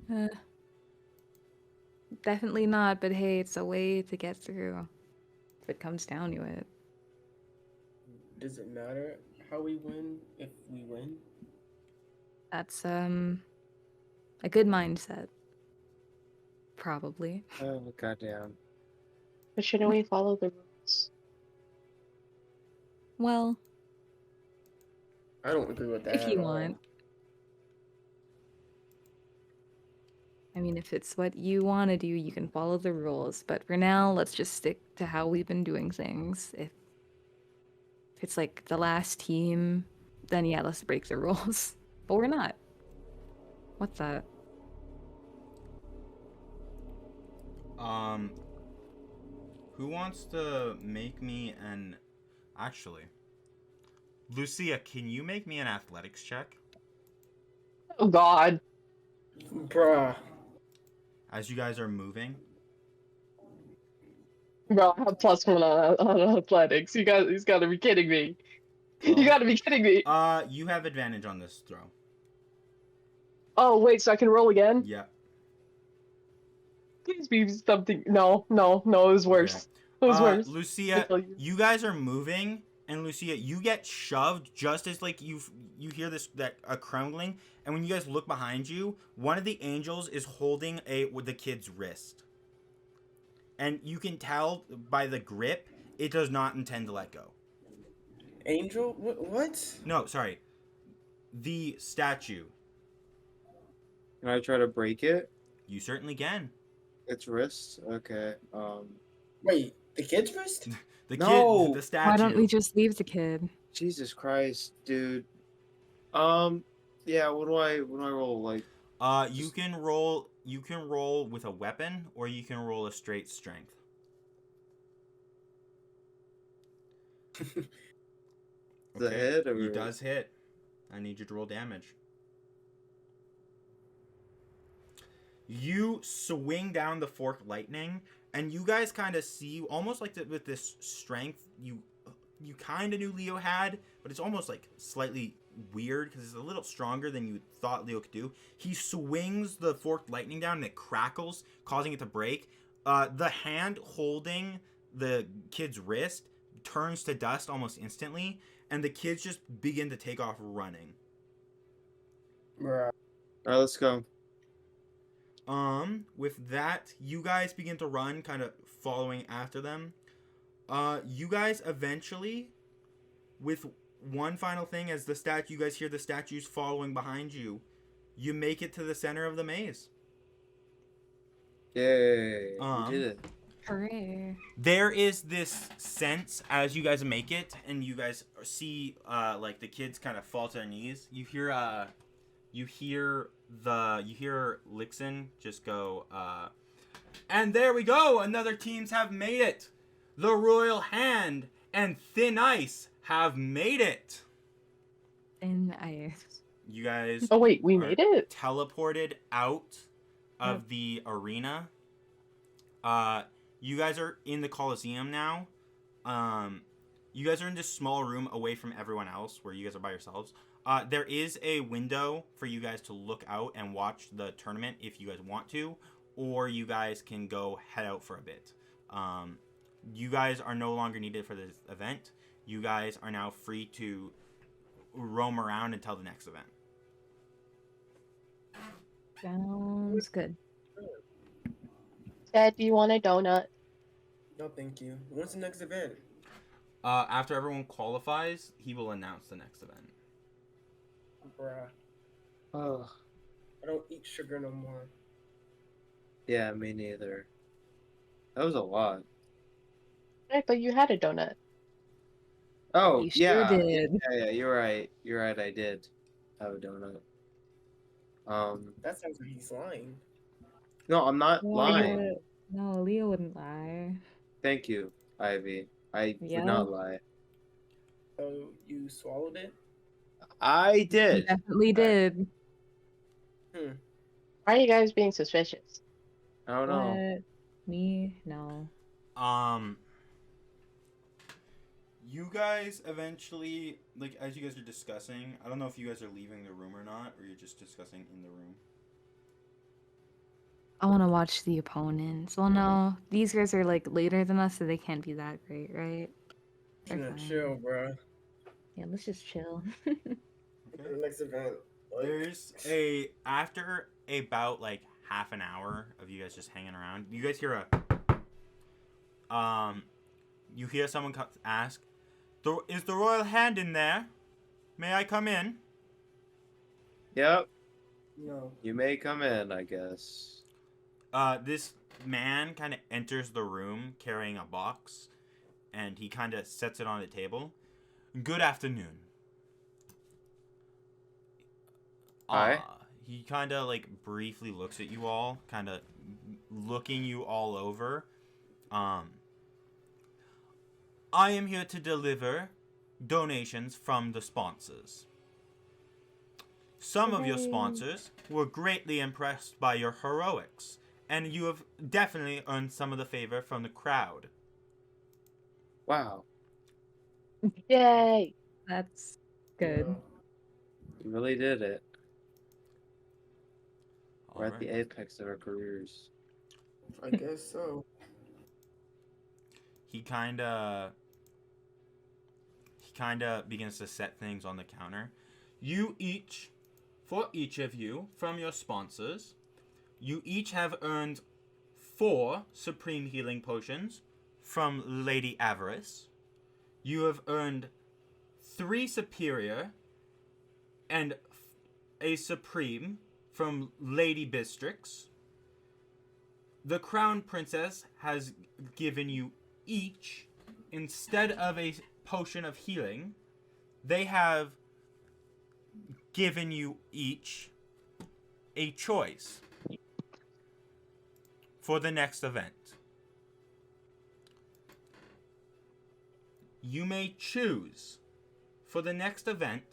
thing. Definitely not, but hey, it's a way to get through. If it comes down to it. Does it matter how we win if we win? That's a good mindset. Probably. Oh goddamn. But shouldn't we follow the rules? Well, I don't agree with that if at you all. want. I mean, if it's what you want to do, you can follow the rules. But for now, let's just stick to how we've been doing things. If it's like the last team, then yeah, let's break the rules. But we're not. What's that? Who wants to make me an... Actually, Lucia, can you make me an athletics check? Oh God. Bruh. As you guys are moving? Bro, I have +1 on athletics. He's gotta be kidding me. You Oh. gotta be kidding me. You have advantage on this throw. Oh wait, so I can roll again? Yeah. Please be something. No, it was worse. It was worse. Lucia, you guys are moving, and Lucia, you get shoved just as like you hear a crumbling, and when you guys look behind you, one of the angels is holding the kid's wrist, and you can tell by the grip it does not intend to let go. Angel? What? No, sorry, the statue. Can I try to break it? You certainly can. Its wrist? Okay. Wait, the kid's wrist? No! The statue. Why don't we just leave the kid? Jesus Christ, dude. Yeah, what do I roll? Like, You can roll with a weapon, or you can roll a straight strength. the hit, or He does hit. I need you to roll damage. You swing down the forked lightning, and you guys kind of see, almost like with this strength you kind of knew Leo had, but it's almost like slightly weird because it's a little stronger than you thought Leo could do. He swings the forked lightning down, and it crackles, causing it to break. The hand holding the kid's wrist turns to dust almost instantly, and the kids just begin to take off running. Bruh. Alright, let's go. With that, you guys begin to run, kind of following after them. You guys eventually, with one final thing, as you guys hear the statues following behind you, you make it to the center of the maze. Yay, we did it. Hooray. There is this sense as you guys make it, and you guys see, like the kids kind of fall to their knees. You hear Lixin just go, and there we go! Another teams have made it! The Royal Hand and Thin Ice have made it! Thin ice. You guys Oh wait, we made it? teleported out of the arena. You guys are in the Coliseum now. You guys are in this small room away from everyone else where you guys are by yourselves. There is a window for you guys to look out and watch the tournament if you guys want to, or you guys can go head out for a bit. You guys are no longer needed for this event. You guys are now free to roam around until the next event. Sounds good. Dad, do you want a donut? No, thank you. When's the next event? After everyone qualifies, he will announce the next event. Bruh. Oh, I don't eat sugar no more. yeah, me neither. That was a lot. Right, but you had a donut. Oh, You sure yeah. did. Yeah, you're right. You're right, I did have a donut. That sounds like he's lying. No, I'm not lying. Leo, no, Leo wouldn't lie. Thank you, Ivy. I Yeah. would not lie. So you swallowed it? I He did. definitely did. Hmm. Why are you guys being suspicious? I don't know. What? Me? No. You guys eventually, like, as you guys are discussing, I don't know if you guys are leaving the room or not, or you're just discussing in the room. I want to watch the opponents. Well, no, these guys are like later than us, so they can't be that great, right? They're Gonna fine. chill, bruh. Yeah, let's just chill. The next event. There's after about like half an hour of you guys just hanging around, you guys hear you hear someone ask, "Is the royal hand in there? May I come in?" Yep. No. You may come in, I guess. This man kind of enters the room carrying a box, and he kind of sets it on the table. "Good afternoon." Hi. He kind of like briefly looks at you all, kind of looking you all over. I am here to deliver donations from the sponsors. Some of your sponsors were greatly impressed by your heroics, and you have definitely earned some of the favor from the crowd. Wow. Yay! That's good. You really did it. We're All at the right. apex of our careers. I guess so. He kind of begins to set things on the counter. For each of you, from your sponsors, you each have earned 4 Supreme Healing Potions from Lady Avarice. You have earned 3 Superior and a Supreme from Lady Bistrix. The Crown Princess has given you each, instead of a potion of healing, they have given you each a choice for the next event. You may choose for the next event,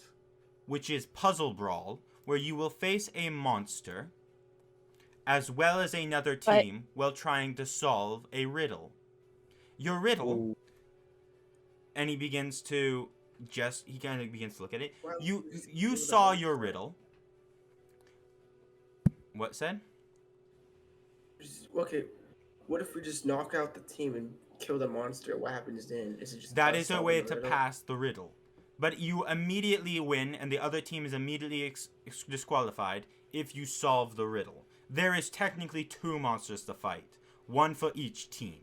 which is Puzzle Brawl, where you will face a monster as well as another team while trying to solve a riddle. Your riddle, and he kind of begins to look at it. Well, You saw your riddle. What said? Okay, what if we just knock out the team and kill the monster? What happens then? Is it just That us is a solving way the to riddle? pass the riddle. But you immediately win, and the other team is immediately disqualified if you solve the riddle. There is technically 2 monsters to fight, 1 for each team.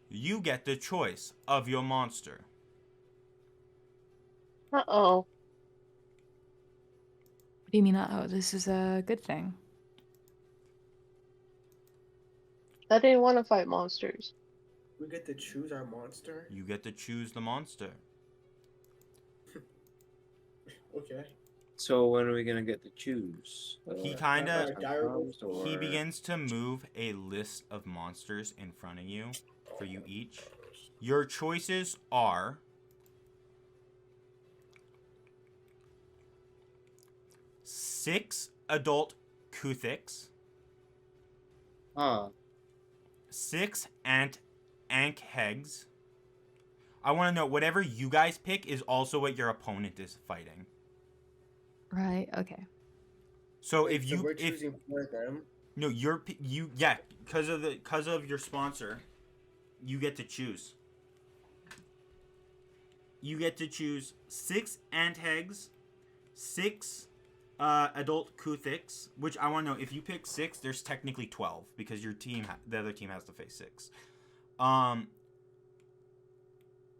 You get the choice of your monster. Uh-oh. What do you mean, uh-oh? This is a good thing. I didn't want to fight monsters. We get to choose our monster? You get to choose the monster. Okay. So when are we gonna get to choose? He Or kinda- when the time comes, He or- begins to move a list of monsters in front of you for you each. Your choices are 6 adult Kuthix, Huh. 6 Ankhegs. I want to know, whatever you guys pick is also what your opponent is fighting. Right, okay. So Wait, if you we're choosing for them. no, because of your sponsor, you get to choose. You get to choose 6 Anthegs, 6 adult Kuthix, which I want to know, if you pick 6, there's technically 12 because your team, the other team has to face 6.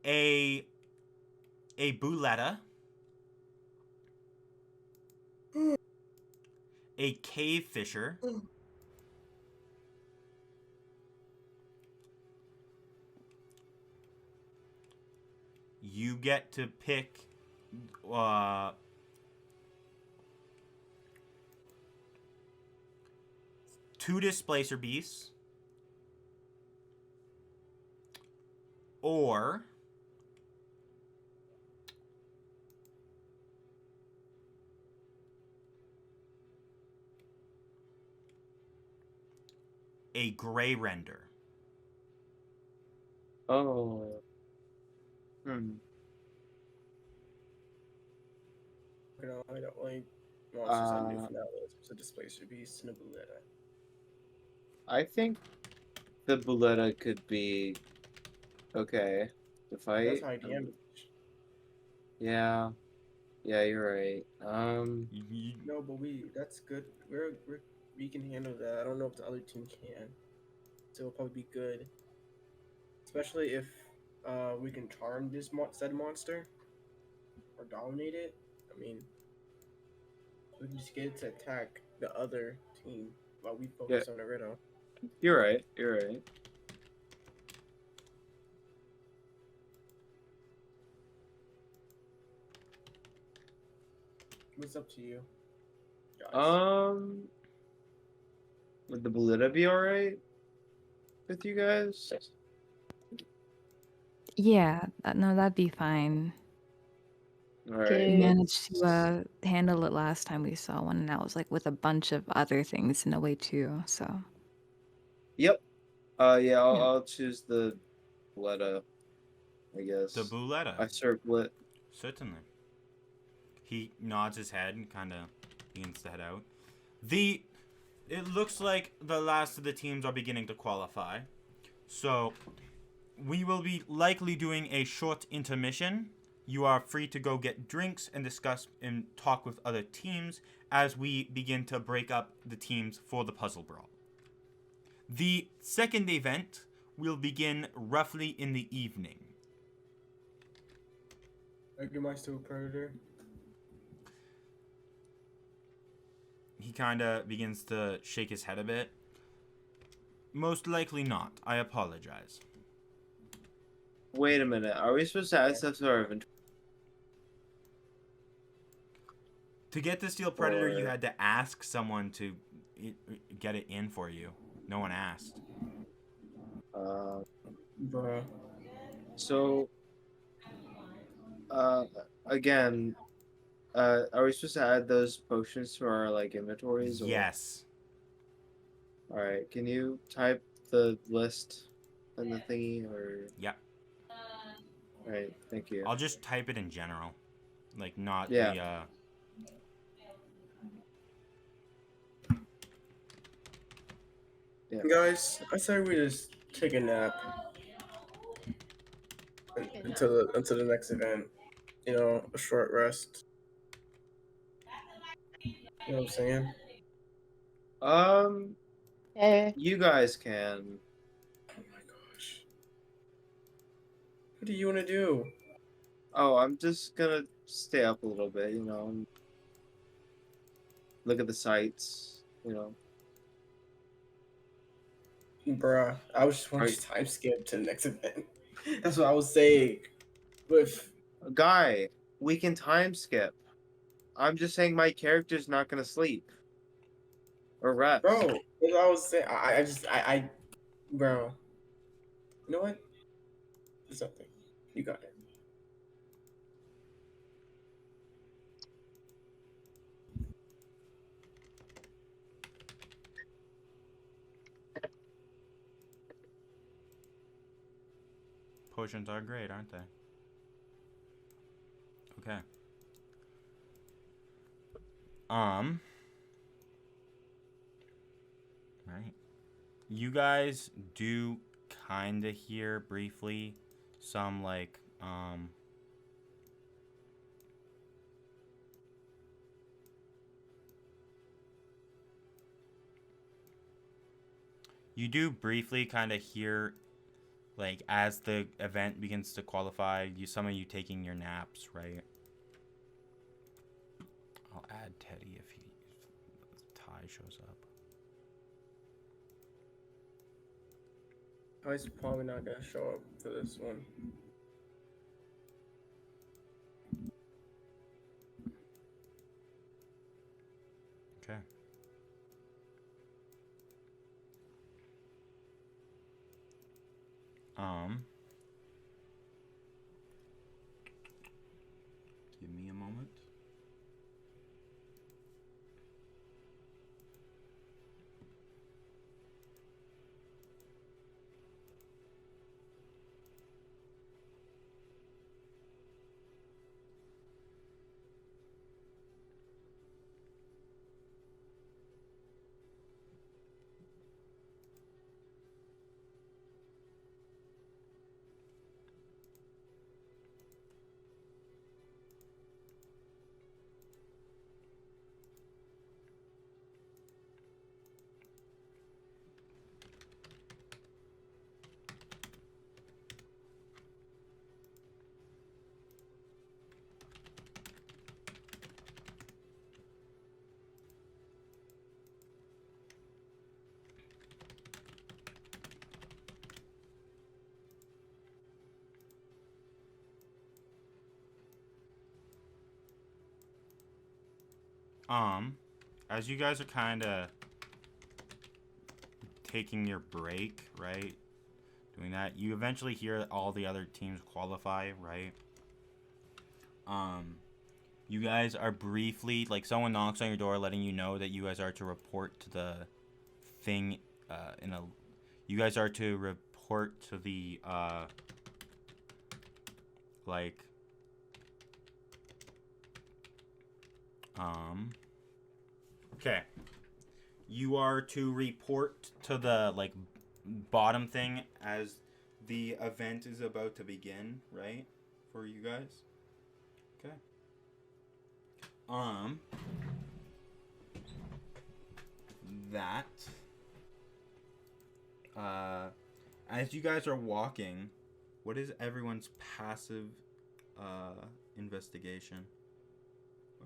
A Buletta, a Cave Fisher, you get to pick 2 Displacer Beasts, or a Gray Render. Oh. Hmm. No, I don't like monsters I knew Uh, from that list. Was a Displacer Beast and a Buletta. I think the Buletta could be okay to fight. That's high damage. Yeah. Yeah, you're right. No, but that's good. We can handle that. I don't know if the other team can. So it'll probably be good. Especially if we can charm this said monster or dominate it. I mean, we can just get it to attack the other team while we Yeah, focus on the riddle. you're right. You're right. What's up to you, guys? Would the Bolita be alright with you guys? Yeah, no, that'd be fine. Alright. We Okay. managed to handle it last time we saw one, and that was like with a bunch of other things in a way too. So Yep. Yeah, Yeah. I'll choose the Bolita, I guess. The Buletta. I circle it. Certainly. He nods his head and kind of begins to head out. It looks like the last of the teams are beginning to qualify. So we will be likely doing a short intermission. You are free to go get drinks and discuss and talk with other teams as we begin to break up the teams for the puzzle brawl. The second event will begin roughly in the evening. Am I still a predator? He kind of begins to shake his head a bit. Most likely not. I apologize. Wait a minute. Are we supposed to add stuff to our inventory? To get the Steel Predator, you Or- had to ask someone to get it in for you. No one asked. Bruh. So, again, are we supposed to add those potions to our like inventories? Or... Yes. All right. Can you type the list in the thingy or? Yep. All right. Thank you. I'll just type it in general. Like, not Yeah. the, Yeah. Guys, I say we just take a nap until the next event. You know, a short rest. You know what I'm saying? Hey. You guys can. Oh my gosh. What do you want to do? Oh, I'm just gonna stay up a little bit. Look at the sights. Bruh, I was just want Right. to time skip to the next event. That's what I was saying. With Guy, we can time skip. I'm just saying my character's not gonna sleep or rest. bro, that's what I was saying. I bro. You know what? Do something. You got it. potions are great, aren't they? Okay. Right. You guys do kind of hear briefly some, like, you do briefly kind of hear, like, as the event begins to qualify, some of you taking your naps, right? I'll add Teddy if Ty shows up. Ty's probably not gonna show up for this one. Okay. Give me a moment. As you guys are kind of taking your break, right? Doing that, you eventually hear all the other teams qualify, right? You guys are briefly, like, someone knocks on your door letting you know that you guys are to report to the thing, you guys are to report to the, okay. You are to report to the, like, bottom thing as the event is about to begin, right? For you guys. Okay. That. As you guys are walking, what is everyone's passive, investigation?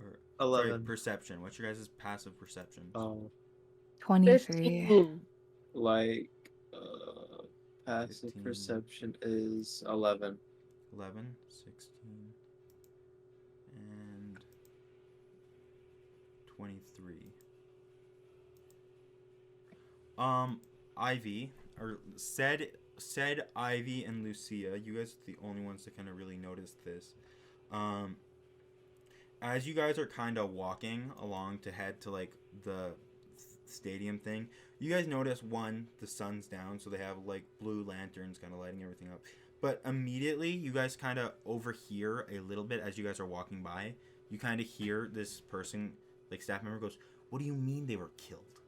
Or 11. sorry, perception. What's your guys' passive perception? 23. 15. Like, passive 15. perception is 11. 11, 16, and 23. Ivy, or said Ivy and Lucia, you guys are the only ones that kind of really noticed this. As you guys are kind of walking along to head to, like, the stadium thing, you guys notice, one, the sun's down, so they have, like, blue lanterns kind of lighting everything up. But immediately, you guys kind of overhear a little bit as you guys are walking by. You kind of hear this person, like, staff member goes, "What do you mean they were killed?"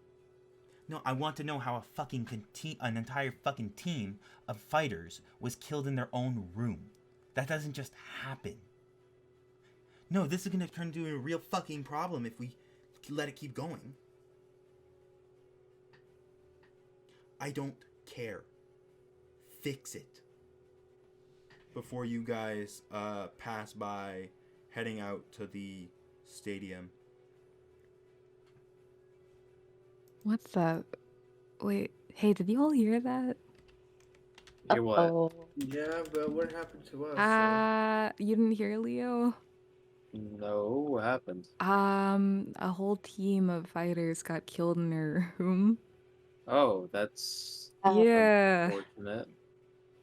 "No, I want to know how an entire fucking team of fighters was killed in their own room. That doesn't just happen. No, this is going to turn into a real fucking problem if we let it keep going. I don't care. Fix it." Before you guys pass by, heading out to the stadium. What's up? Wait, hey, did you all hear that? Hear what? Oh. Yeah, but what happened to us? You didn't hear, Leo? No, what happened? A whole team of fighters got killed in their room. Oh, that's Yeah. unfortunate.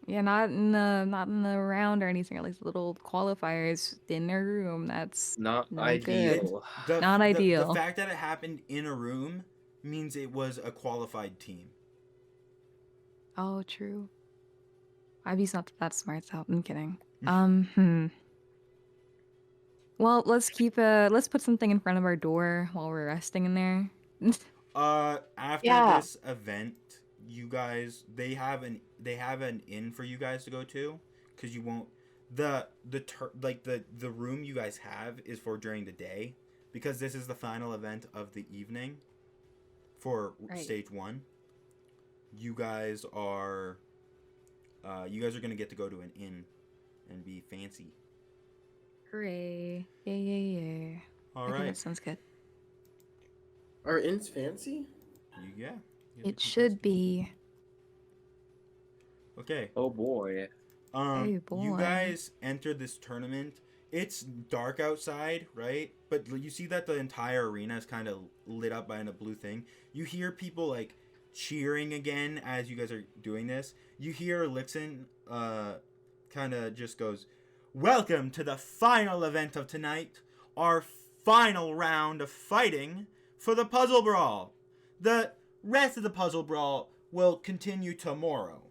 Yeah, not in the round or anything, like little qualifiers in their room. That's Not no ideal. good. Not ideal. The fact that it happened in a room means it was a qualified team. Oh, true. Ivy's not that smart, so I'm kidding. Well, let's put something in front of our door while we're resting in there. After Yeah. this event, you guys, they have an inn for you guys to go to, because you won't, the room you guys have is for during the day, because this is the final event of the evening for stage 1. You guys are gonna get to go to an inn and be fancy. Hooray. Yay. All Okay, right. that sounds good. Are inns fancy? Yeah. It should be. Okay. Oh boy. Hey, boy. You guys enter this tournament. It's dark outside, right? But you see that the entire arena is kind of lit up by a blue thing. You hear people, like, cheering again as you guys are doing this. You hear Lixon kind of just goes, "Welcome to the final event of tonight. Our final round of fighting for the Puzzle Brawl. The rest of the Puzzle Brawl will continue tomorrow.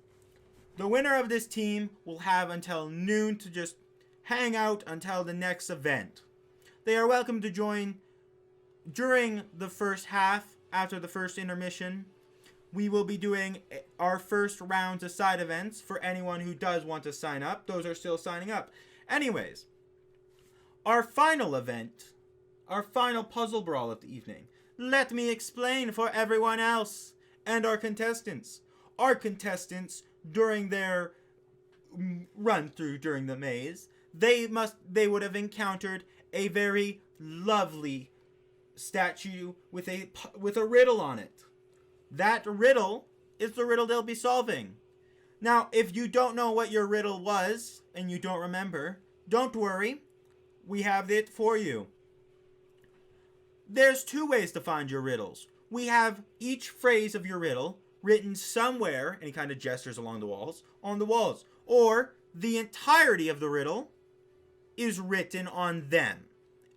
The winner of this team will have until noon to just hang out until the next event. They are welcome to join during the first half after the first intermission. We will be doing our first rounds of side events for anyone who does want to sign up. Those are still signing up. Anyways, our final event, our final Puzzle Brawl of the evening. Let me explain for everyone else and our contestants. Our contestants, during their run through during the maze, they would have encountered a very lovely statue with a riddle on it. That riddle is the riddle they'll be solving. Now, if you don't know what your riddle was and you don't remember, don't worry. We have it for you. There's two ways to find your riddles. We have each phrase of your riddle written somewhere, and he kind of gestures along the walls, on the walls. Or the entirety of the riddle is written on them.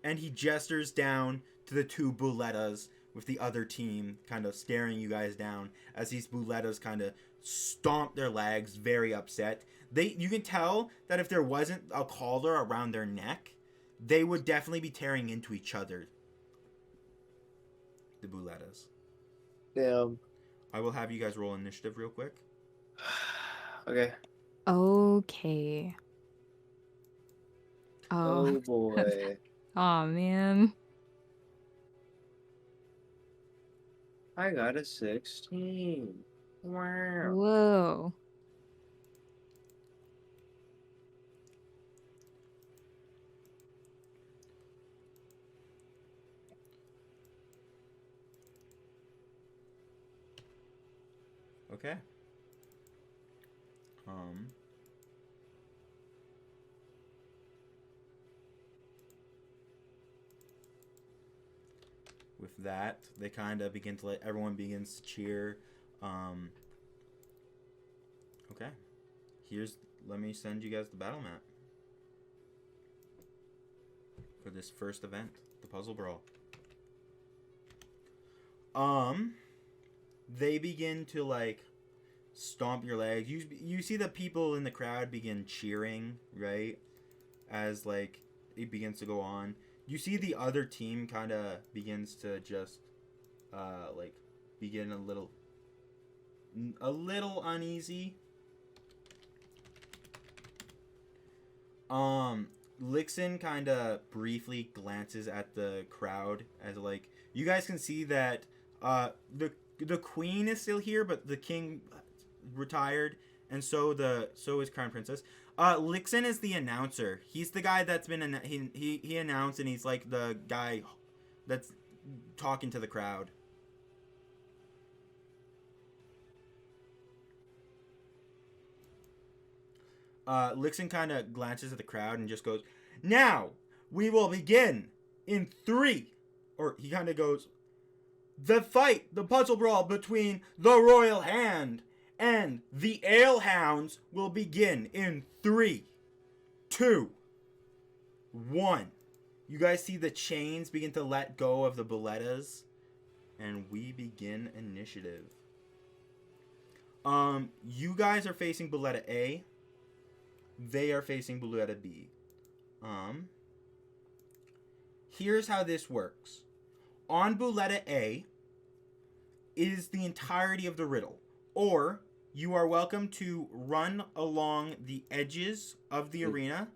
And he gestures down to the two bulettas with the other team kind of staring you guys down as these bulettas kind of stomp their legs, very upset. You can tell that if there wasn't a collar around their neck, they would definitely be tearing into each other. The bulettas. Damn. I will have you guys roll initiative real quick. Okay. Okay. Oh boy. Oh man. I got a 16. Wow. Whoa. Okay. With that, they kind of begin to everyone begins to cheer. Okay. Let me send you guys the battle map for this first event, the puzzle brawl. They begin to like stomp your legs. You see the people in the crowd begin cheering, right? As like it begins to go on. You see the other team kind of begins to just like begin a little uneasy. Lixin kind of briefly glances at the crowd as like you guys can see that the queen is still here, but the king retired, and so is Crown Princess. Lixin is the announcer. He's the guy that's been he announced, and he's like the guy that's talking to the crowd. Lixin kind of glances at the crowd and just goes, "Now we will begin in 3," or he kind of goes, "The fight, the puzzle brawl between the Royal Hand and the Ale Hounds will begin in 3, 2, 1. You guys see the chains begin to let go of the bulettas, and we begin initiative. You guys are facing buletta A. They are facing buletta B. Here's how this works. On buletta A is the entirety of the riddle, or you are welcome to run along the edges of the arena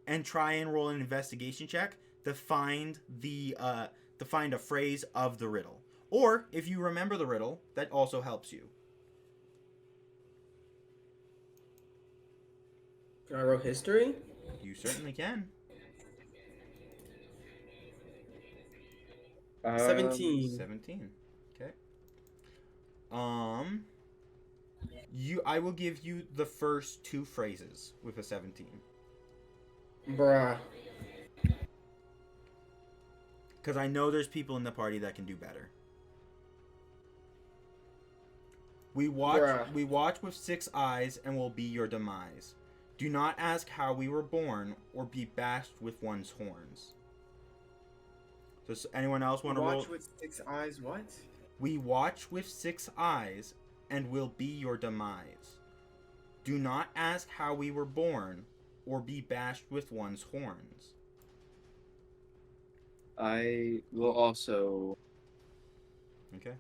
and try and roll an investigation check to find a phrase of the riddle. Or if you remember the riddle, that also helps you. Can I roll history? You certainly can. 17. 17. Okay. I will give you the first 2 phrases with a 17. Bruh. Because I know there's people in the party that can do better. We watch with 6 eyes and will be your demise. Do not ask how we were born or be bashed with one's horns. Does anyone else want to roll? Watch with 6 eyes, what? We watch with 6 eyes and will be your demise. Do not ask how we were born or be bashed with one's horns. I will also... Okay.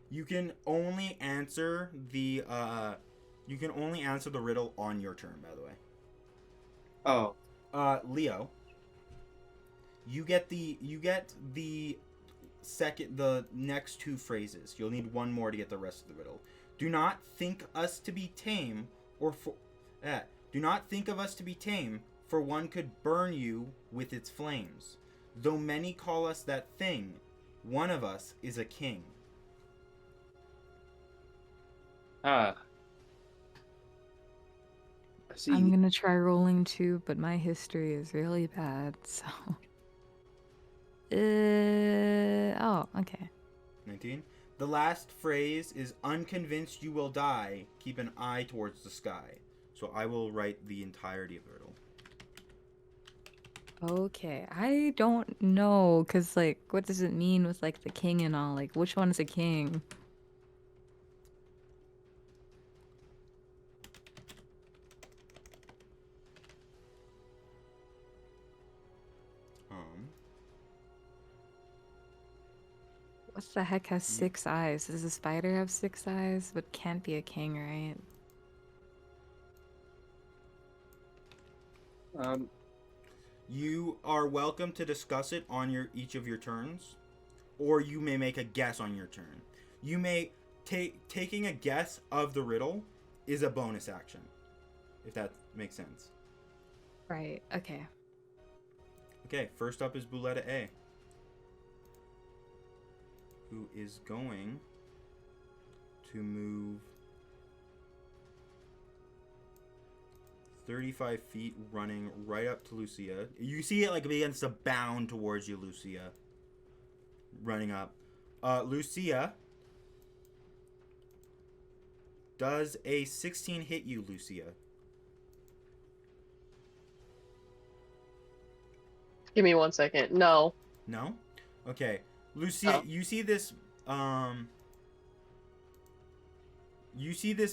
You can only answer the riddle on your turn, by the way. Oh. Leo, you get the next 2 phrases. You'll need 1 more to get the rest of the riddle. Do not think us to be tame, do not think of us to be tame, for one could burn you with its flames. Though many call us that thing, one of us is a king. I see. I'm gonna try rolling too, but my history is really bad, so. Oh, okay. 19. The last phrase is unconvinced you will die. Keep an eye towards the sky. So I will write the entirety of the riddle. Okay, I don't know, cause like, what does it mean with like the king and all? Like, which one is a king? What the heck has 6 eyes? Does a spider have 6 eyes? But can't be a king, right? You are welcome to discuss it on each of your turns, or you may make a guess on your turn. You may taking a guess of the riddle is a bonus action, if that makes sense. Right. Okay. Okay, first up is Bouletta A, who is going to move 35 feet, running right up to Lucia. You see it like begins to bound towards you, Lucia. Running up. Lucia, does a 16 hit you, Lucia? Give me 1 second. No. No? Okay. Lucia, you see this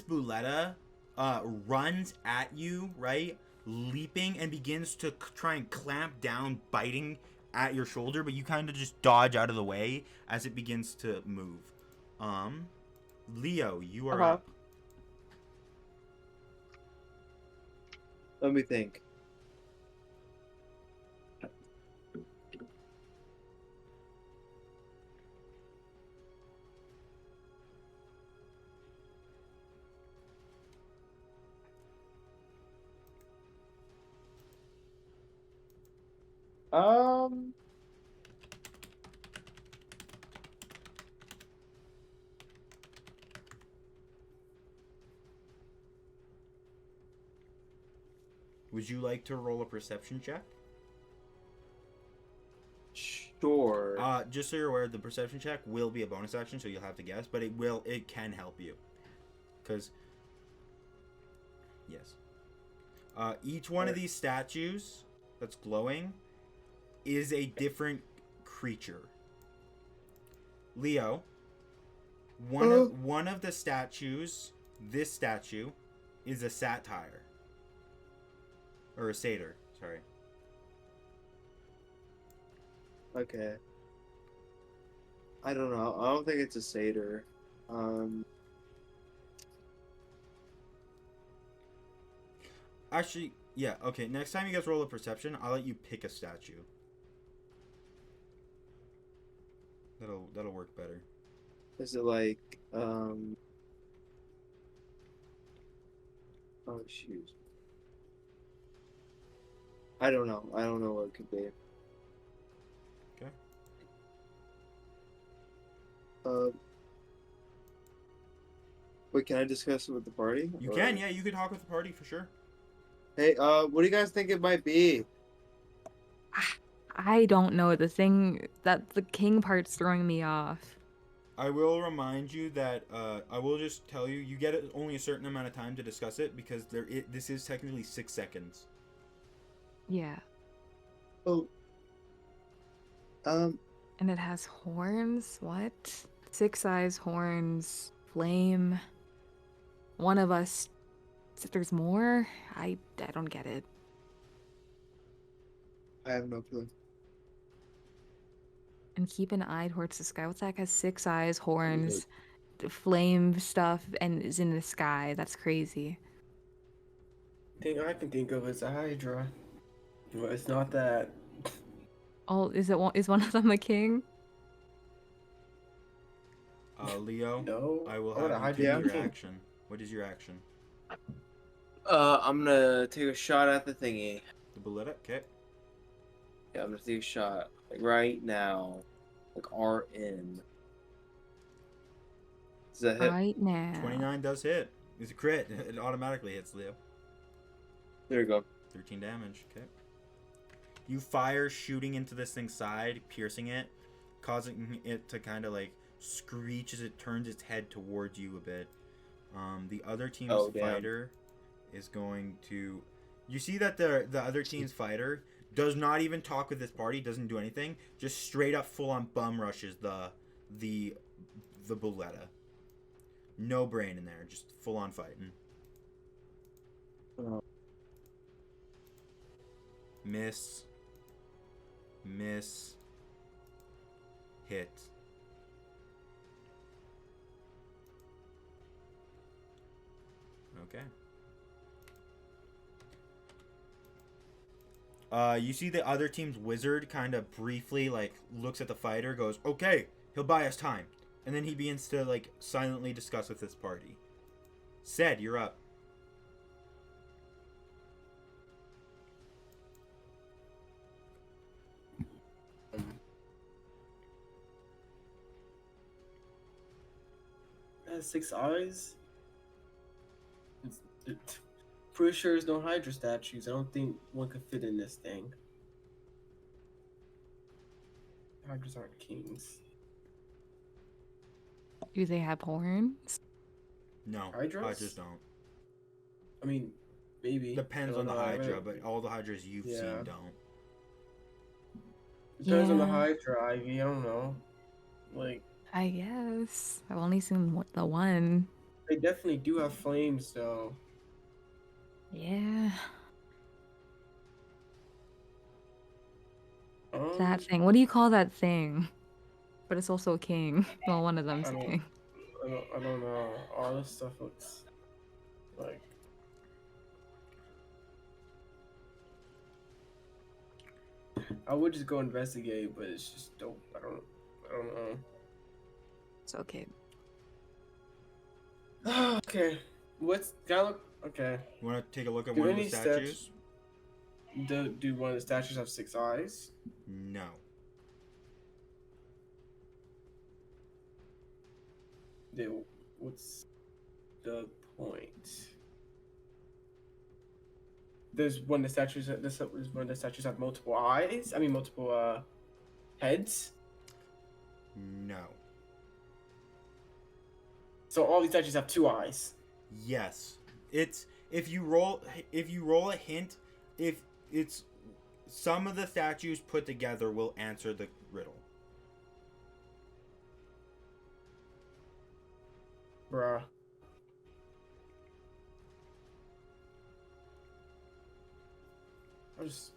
Bouletta runs at you, right? Leaping and begins to try and clamp down, biting at your shoulder, but you kind of just dodge out of the way as it begins to move. Leo, you are up. Let me think. Would you like to roll a perception check? Sure. Just so you're aware, the perception check will be a bonus action, so you'll have to guess, but it can help you. Because, yes. Each one of these statues that's glowing is a different creature. Leo, one of the statues, this statue, is a satyr. Or a satyr, sorry. Okay. I don't know. I don't think it's a satyr. Actually, yeah, okay. Next time you guys roll a perception, I'll let you pick a statue. That'll work better. Is it like oh shoot. I don't know. I don't know what it could be. Okay. Wait, can I discuss it with the party? You can, yeah, you can talk with the party for sure. Hey, what do you guys think it might be? I don't know. The king part's throwing me off. I will remind you that I will just tell you get only a certain amount of time to discuss it because this is technically 6 seconds. Yeah. Oh. And it has horns? What? 6 eyes, horns, flame. One of us. There's more? I don't get it. I have no clue. And keep an eye towards the sky. What's that? Has 6 eyes, horns, flame stuff, and is in the sky. That's crazy. Thing I can think of is a Hydra. But it's not that. Oh, is one of them a king? Leo, No. I will have you take your action. What is your action? I'm gonna take a shot at the thingy. The Bouletta? Okay. Yeah, I'm gonna take a shot. Like right now. Like RN. Does that hit? Right now. 29 does hit. It's a crit. It automatically hits, Leo. There you go. 13 damage. Okay. You fire, shooting into this thing's side, piercing it, causing it to kind of like screech as it turns its head towards you a bit. The other team's fighter is going to... You see that the other team's fighter does not even talk with this party, doesn't do anything, just straight up full on bum rushes the Boletta. No brain in there, just full on fighting. Miss. Hit. Okay. You see the other team's wizard kind of briefly, like, looks at the fighter, goes, okay, he'll buy us time. And then he begins to, like, silently discuss with this party. Said, you're up. Has 6 eyes? Pretty sure there's no Hydra statues. I don't think one could fit in this thing. Hydras aren't kings. Do they have horns? No, Hydras? Hydras don't. I mean, maybe. Depends on the Hydra, but all the Hydras you've seen don't. Depends on the Hydra, Ivy. I don't know. Like, I guess. I've only seen the one. they definitely do have flames, though. Yeah. That thing. What do you call that thing? But it's also a king. Well, one of them's a king. I don't know. All this stuff looks like... I would just go investigate, but it's just dope. I don't know. It's okay. Okay. What's... Can I look? Okay. You want to take a look at Do one of the any statues? Do one of the statues have 6 eyes? No. What's the point? There's one of the statues. This is one of the statues have multiple eyes. I mean, multiple heads. No. So all these statues have 2 eyes. Yes. It's if you roll a hint, if it's some of the statues put together will answer the riddle. Bruh. I just...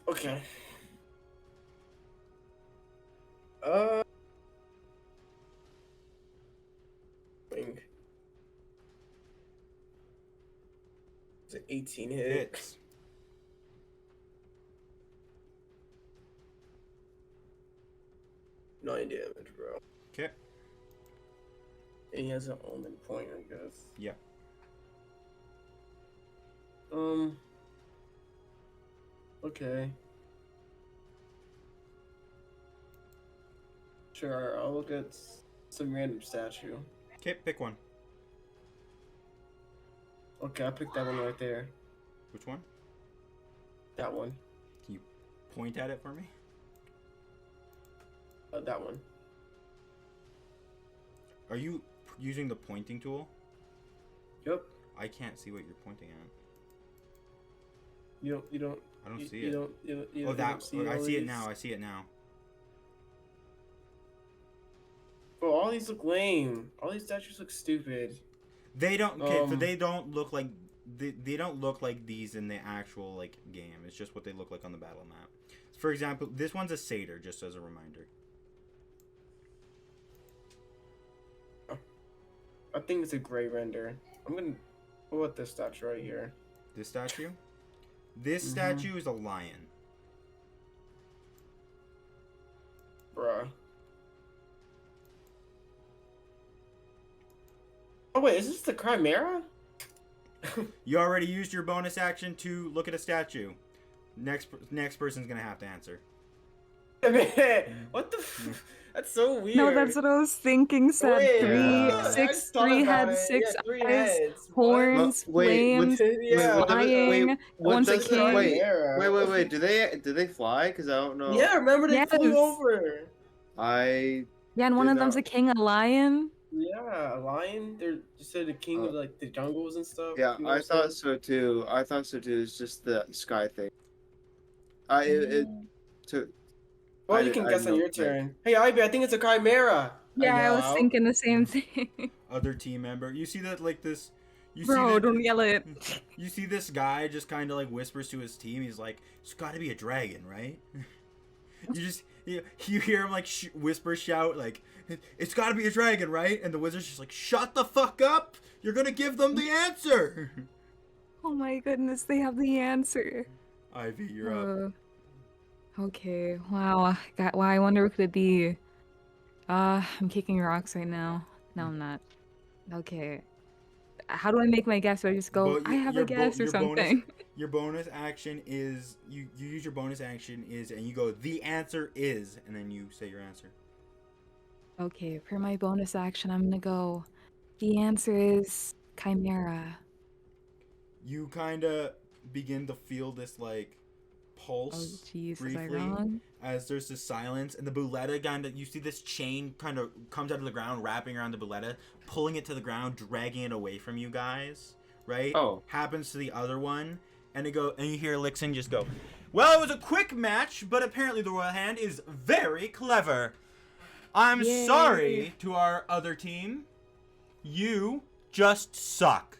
Okay. Wing. It's an 18 hit. Hits. Nine damage, bro. Okay. And he has an omen point, I guess. Yeah. Okay. Sure, I'll look at some random statue. Okay, pick one. Okay, I'll pick that one right there. Which one? That one. Can you point at it for me? That one. Are you using the pointing tool? Yep. I can't see what you're pointing at. You don't. I don't see you it. Don't, you Oh, don't that. see I all see it these? now. I see it now. Bro, all these look lame. All these statues look stupid. They don't. Okay, so they don't look like. They don't look like these in the actual like game. It's just what they look like on the battle map. For example, this one's a satyr. Just as a reminder. I think it's a gray render. I'm gonna pull out this statue right here. This statue. This statue is a lion. Bruh. Oh wait, is this the Chimera? You already used your bonus action to look at a statue. Next person's gonna have to answer. Man, what the? That's so weird. No, that's what I was thinking. Said Wait, three, Yeah. I six, just thought three about heads, it. six Yeah, 3 eyes, heads. horns, Wait, flames, Yeah, flying. what One's a does king. wait. Do they fly? Because I don't know. Yeah, remember they flew Yes. over. I Yeah, and one did of them's a not- king, a lion. Yeah, a lion. They're just said the king of like the jungles and stuff. Yeah, you know I what I'm thought saying? so too. It's just the sky thing. It took. Well, I you did- can I guess on know, your like- turn. Hey, Ivy, I think it's a chimera. Yeah, I yell was out. thinking the same thing. Other team member. You see that like this. You Bro, see that, don't yell it. You see this guy just kind of like whispers to his team. He's like, "It's got to be a dragon, right?" you hear him like whisper shout like, "It's got to be a dragon, right?" And the wizard's just like, "Shut the fuck up! You're gonna give them the answer." Oh my goodness, they have the answer. Ivy, you're up. Okay, wow. Wow, I wonder what could it be. I'm kicking rocks right now. No, I'm not. Okay. How do I make my guess? Do I just go, But I have a guess or something? Your bonus action is you use your bonus action is and you go the answer is and then you say your answer. Okay, for my bonus action, I'm gonna go, the answer is Chimera. You kind of begin to feel this like Oh, pulse jeez, is I briefly wrong? as there's this silence and the buletta kind of you see this chain kind of comes out of the ground wrapping around the buletta, pulling it to the ground, dragging it away from you guys, right? Oh. Happens to the other one and you hear Lixin just go, "Well, it was a quick match, but apparently the Royal Hand is very clever. I'm Yay. sorry to our other team. You just suck."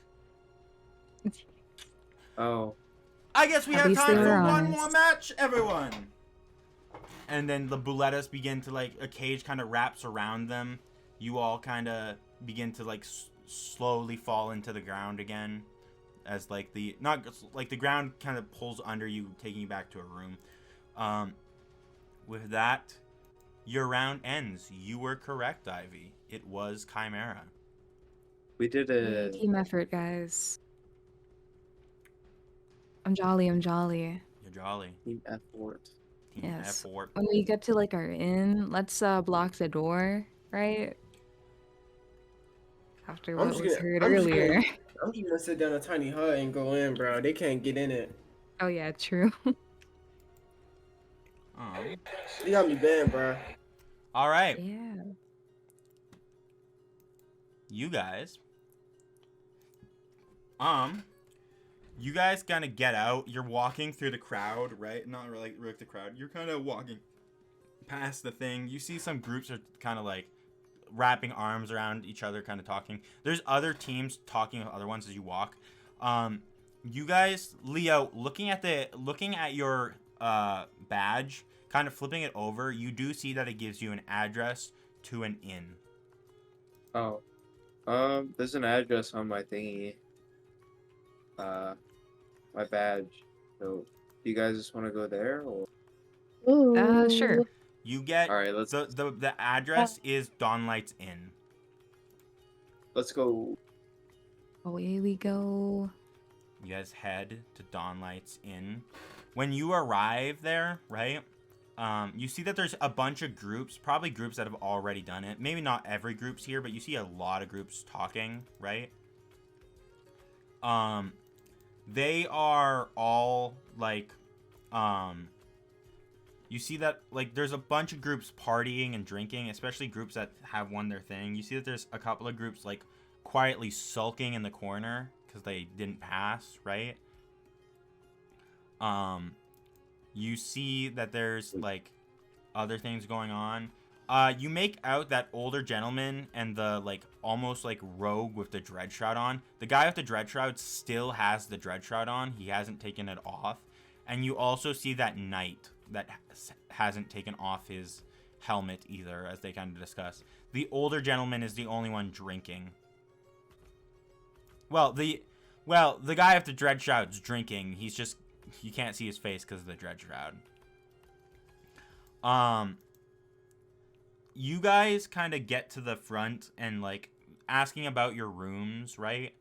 Oh. I guess we At have least time they for were one honest. more match, everyone. And then the bulettas begin to like a cage kind of wraps around them. You all kind of begin to like slowly fall into the ground again, as like the ground kind of pulls under you, taking you back to a room. With that, your round ends. You were correct, Ivy. It was Chimera. We did Yay, a team effort, guys. I'm jolly. You're jolly. team effort. Team Yes. effort. When we get to like our inn, let's block the door, right? After I'm what just was gonna- heard I'm just earlier. I'm just gonna sit down a tiny hut and go in, bro. They can't get in it. Oh yeah, true. They got me banned, bro. All right. Yeah. You guys you guys kind of get out. You're walking through the crowd, right? Not really like the crowd. You're kind of walking past the thing. You see some groups are kind of like wrapping arms around each other, kind of talking. There's other teams talking with other ones as you walk. You guys, Leo, looking at your badge, kind of flipping it over, you do see that it gives you an address to an inn. Oh. There's an address on my thingy. My badge. So, do you guys just want to go there, or? Sure. You get All right, let's the address is Dawnlight's Inn. let's go. Away we go. You guys head to Dawnlight's Inn. When you arrive there, right? You see that there's a bunch of groups, probably groups that have already done it. Maybe not every group's here, but you see a lot of groups talking, right? They are all like, you see that like there's a bunch of groups partying and drinking, especially groups that have won their thing. You see that there's a couple of groups like quietly sulking in the corner because they didn't pass, right? You see that there's like other things going on. You make out that older gentleman and the like almost like rogue with the dread shroud on. The guy with the dread shroud still has the dread shroud on. He hasn't taken it off. And you also see that knight that hasn't taken off his helmet either, as they kind of discuss. The older gentleman is the only one drinking. Well, the guy with the dread shroud's drinking. He's just, you can't see his face because of the dread shroud. You guys kind of get to the front and like asking about your rooms, right?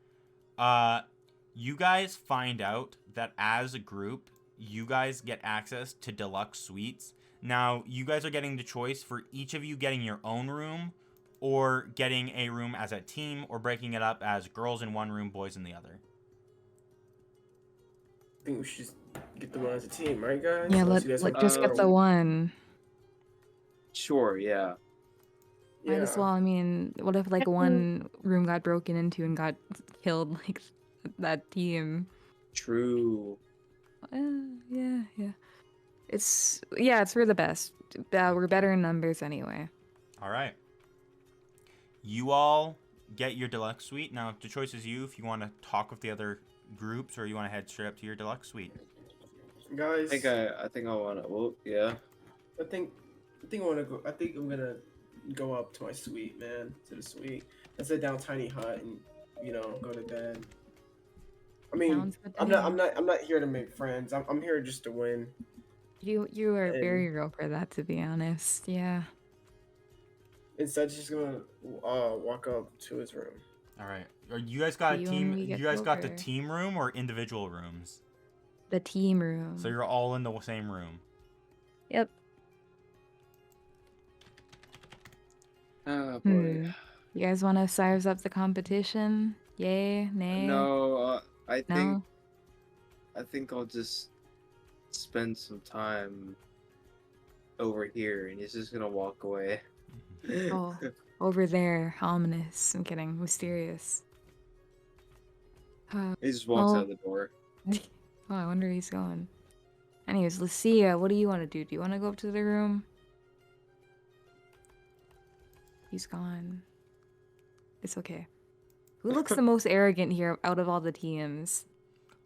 You guys find out that as a group, you guys get access to deluxe suites. Now, you guys are getting the choice for each of you getting your own room, or getting a room as a team, or breaking it up as girls in one room, boys in the other. I think we should just get them on as a team, right, guys? Yeah, Unless you guys have just get the Oh. one. Sure, yeah. Might as well. I mean, what if like one room got broken into and got killed, like that team? True. Yeah. It's for the best. We're better in numbers anyway. All right. You all get your deluxe suite. Now, the choice is you if you want to talk with the other groups or you want to head straight up to your deluxe suite. Guys, I think I want to. Well, yeah. I think I want to go. I think I'm gonna go up to my suite, man. To the suite. Let's sit down, tiny hut, and go to bed. I mean, Sounds good to I'm me. not here to make friends. I'm here just to win. You are And- very real for that, to be honest. Yeah. Instead, just gonna walk up to his room. All right. You guys got a You team? and me You get guys got the over. team room or individual rooms? The team room. So you're all in the same room. Yep. Oh boy. You guys want to size up the competition? Yay? Nay? No, I think No? I think I'll just spend some time over here, and he's just gonna walk away. Oh, over there. Ominous. I'm kidding. Mysterious. He just walks well- out the door. Oh, I wonder where he's going. Anyways, Lucia, what do you want to do? Do you want to go up to the room? He's gone. It's okay. Who looks the most arrogant here out of all the teams?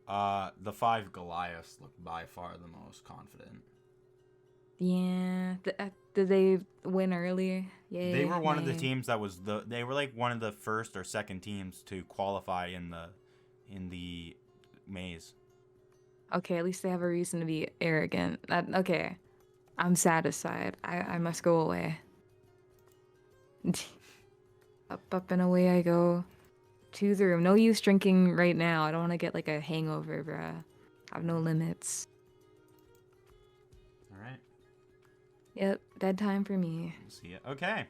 The 5 Goliaths look by far the most confident. Yeah. Did they win early? Yay. They were one of the nay? teams that was they were like one of the first or second teams to qualify in the maze. Okay, at least they have a reason to be arrogant. Okay. I'm satisfied. I must go away. Up and away I go to the room. No use drinking right now. I don't want to get like a hangover, bruh. I have no limits. All right. Yep, dead time for me. See it. Okay.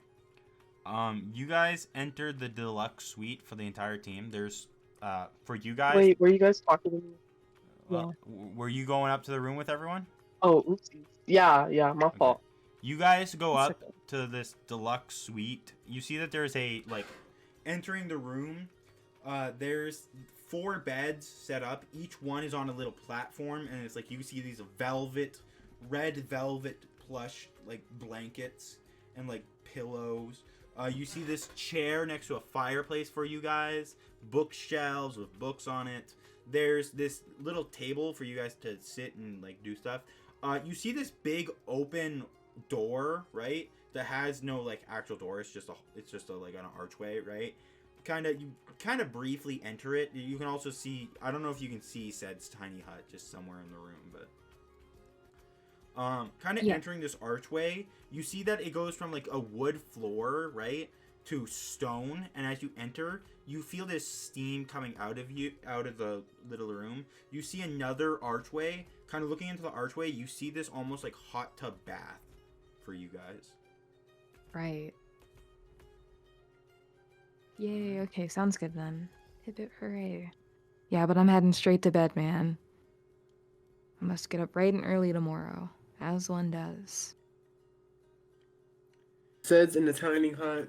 You guys entered the deluxe suite for the entire team. There's for you guys. Wait, were you guys talking to me? Were you going up to the room with everyone? Oh, oopsies. Yeah, my fault. You guys go It's up okay. to this deluxe suite. You see that there's a entering the room. There's 4 beds set up. Each one is on a little platform, and it's like you see these red velvet plush blankets and pillows. You see this chair next to a fireplace for you guys. Bookshelves with books on it. There's this little table for you guys to sit and do stuff. You see this big open door, right? That has no actual door. It's just an archway, right? You kind of briefly enter it. You can also see, I don't know if you can see Sed's tiny hut just somewhere in the room, but Yeah. entering this archway, you see that it goes from a wood floor, right, to stone, and as you enter, you feel this steam coming out of the little room. You see another archway. Kind of looking into the archway, you see this almost hot tub bath for you guys. Right. Yay, okay, sounds good then. Hip hip hooray. Yeah, but I'm heading straight to bed, man. I must get up bright and early tomorrow, as one does. Says in the tiny hut,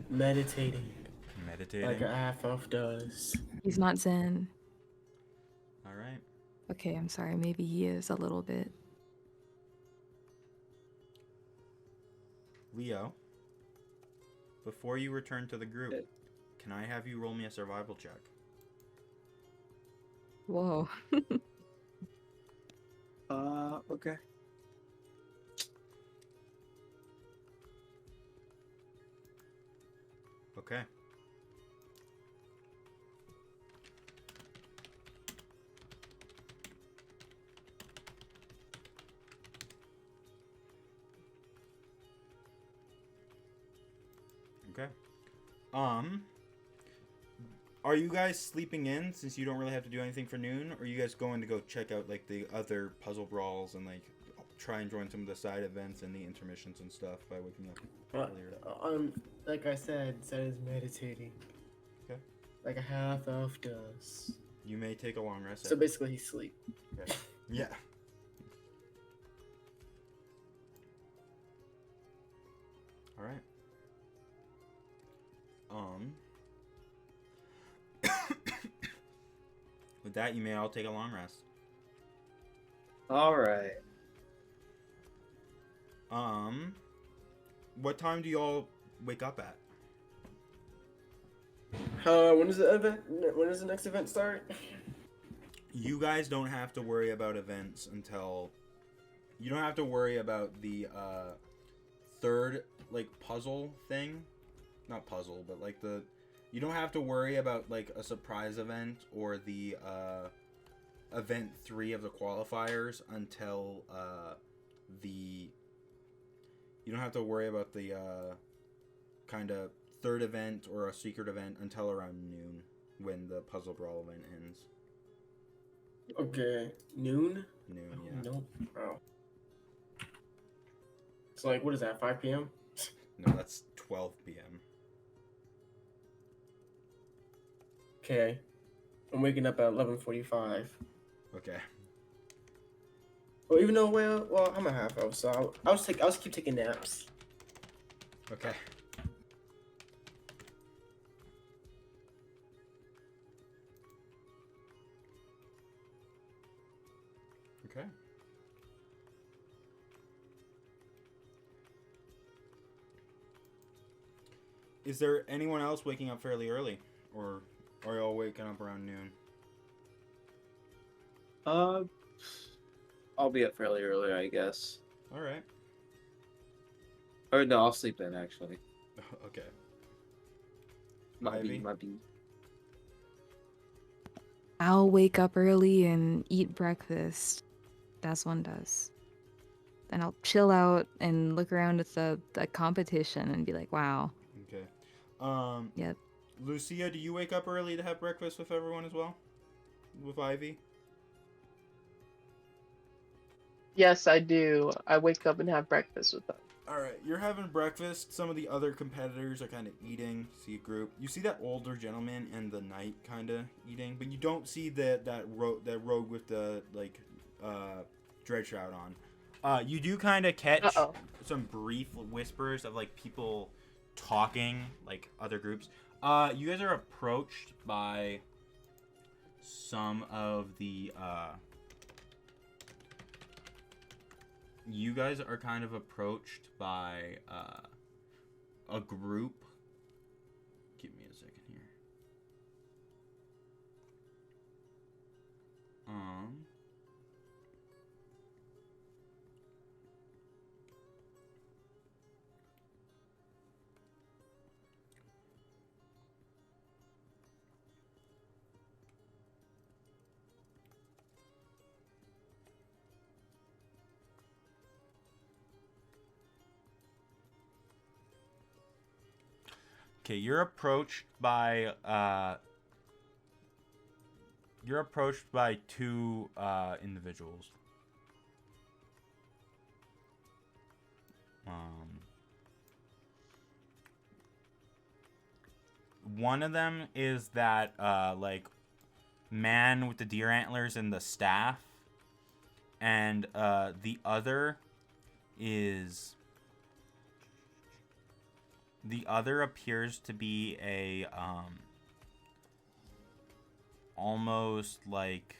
meditating Meditating. like a half elf does. He's not Zen. All right. Okay, I'm sorry, maybe he is a little bit. Leo, before you return to the group, can I have you roll me a survival check? Whoa. Okay. Okay. Okay. Are you guys sleeping in since you don't really have to do anything for noon? Or are you guys going to go check out like the other puzzle brawls and like try and join some of the side events and the intermissions and stuff by waking up earlier? Like I said, Zen is meditating. Okay. Like a half elf does. You may take a long rest. So basically, he's asleep. Okay. Yeah. All right. With that, you may all take a long rest. All right. What time do y'all wake up at? When does the event? When does the next event start? You guys don't have to worry about events until you don't have to worry about the third like puzzle thing. Not puzzle, but like you don't have to worry about like a surprise event or the event 3 of the qualifiers until you don't have to worry about the kind of third event or a secret event until around noon when the puzzle brawl event ends. Okay, noon. Noon, yeah. Nope. Oh. So like, what is that? 5 p.m. No, that's 12 p.m. Okay, I'm waking up at 11:45. Okay. Well, even though well, I'm a half elf, so I'll just keep taking naps. Okay. Okay. Is there anyone else waking up fairly early, or are y'all waking up around noon? I'll be up fairly early, I guess. All right. Or no, I'll sleep in actually. Okay. Might Ivy? be. I'll wake up early and eat breakfast, as one does. Then I'll chill out and look around at the competition and be like, wow. Okay. Yep. Lucia, do you wake up early to have breakfast with everyone as well? With Ivy? Yes, I do. I wake up and have breakfast with them. Alright, you're having breakfast. Some of the other competitors are kind of eating. See a group. You see that older gentleman and the knight kind of eating, but you don't see that rogue with the, like, dread shroud on. You do kind of catch some brief whispers of, like, people talking, like, other groups. You guys are approached by some of the, you guys are kind of approached by a group. Give me a second here. Okay, you're approached by two individuals. One of them is that like man with the deer antlers and the staff, and the other appears to be a almost like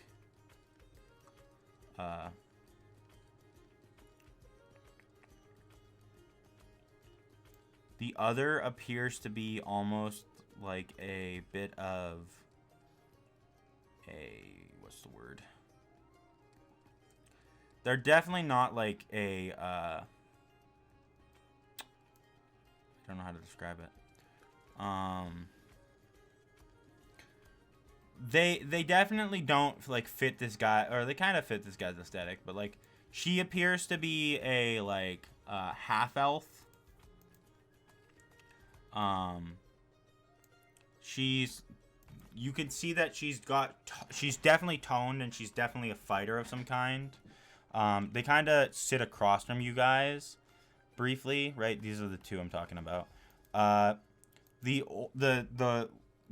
the other appears to be almost like a bit of what's the word? They're definitely not like a I don't know how to describe it. They definitely don't like fit this guy, or they kind of fit this guy's aesthetic, but like she appears to be a like half elf. you can see that she's definitely toned and she's definitely a fighter of some kind. They kind of sit across from you guys briefly, right? These are the two I'm talking about. The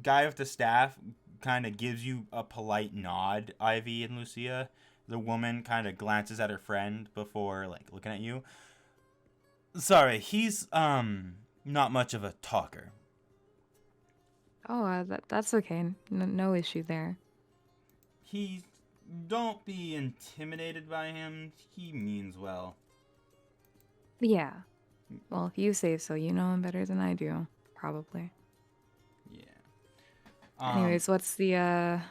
guy with the staff kind of gives you a polite nod, Ivy and Lucia. The woman kind of glances at her friend before like looking at you. Sorry, he's not much of a talker. Oh, that's okay. No issue there. Don't be intimidated by him. He means well. Yeah. Well, if you say so, you know him better than I do, probably. Yeah. Anyways, what's the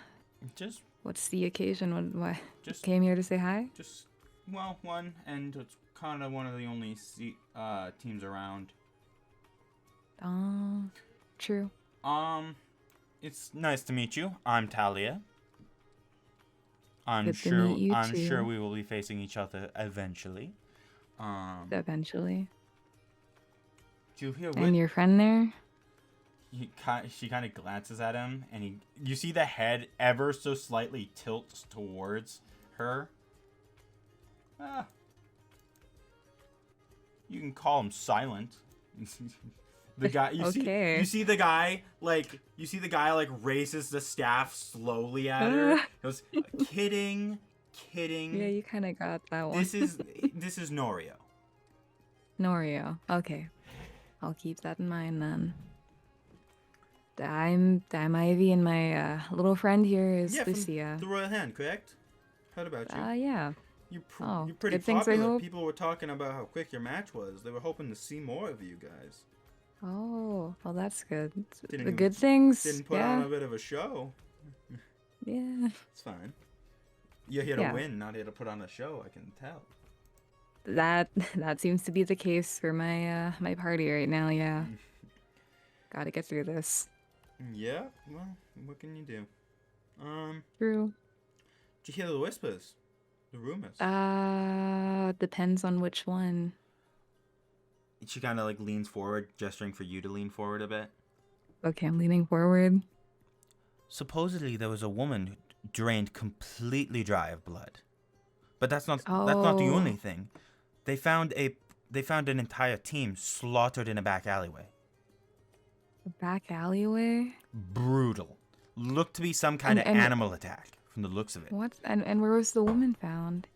Just what's the occasion? What just came here to say hi? just one, and it's kind of one of the only teams around. True. It's nice to meet you. I'm Talia. Good to meet you I'm too. sure we will be facing each other eventually. Eventually. Do you hear And your friend there? She kind of glances at him, and you see the head ever so slightly tilts towards her. You can call him silent. The guy Okay. you see the guy like raises the staff slowly at her. He goes, kidding. Yeah, you kind of got that one. This is Norio. Norio. Okay. I'll keep that in mind then. I'm Ivy, and my little friend here is Lucia. The Royal Hand, correct? Heard about you. Yeah. You're Oh, pretty good things, I popular. hope. People were talking about how quick your match was. They were hoping to see more of you guys. Oh, well, that's good. The Didn't- good things. Didn't put yeah. on a bit of a show. Yeah. It's fine. You're here to Yeah. win, not here to put on a show. I can tell. That seems to be the case for my my party right now. Yeah. Gotta get through this. Yeah. Well, what can you do? True. Did you hear the whispers? The rumors? Depends on which one. She kind of like leans forward, gesturing for you to lean forward a bit. Okay, I'm leaning forward. Supposedly there was a woman who drained completely dry of blood, but that's not the only thing. They found an entire team slaughtered in a back alleyway. A back alleyway? Brutal. Looked to be some kind of animal attack from the looks of it. What? And where was the woman found?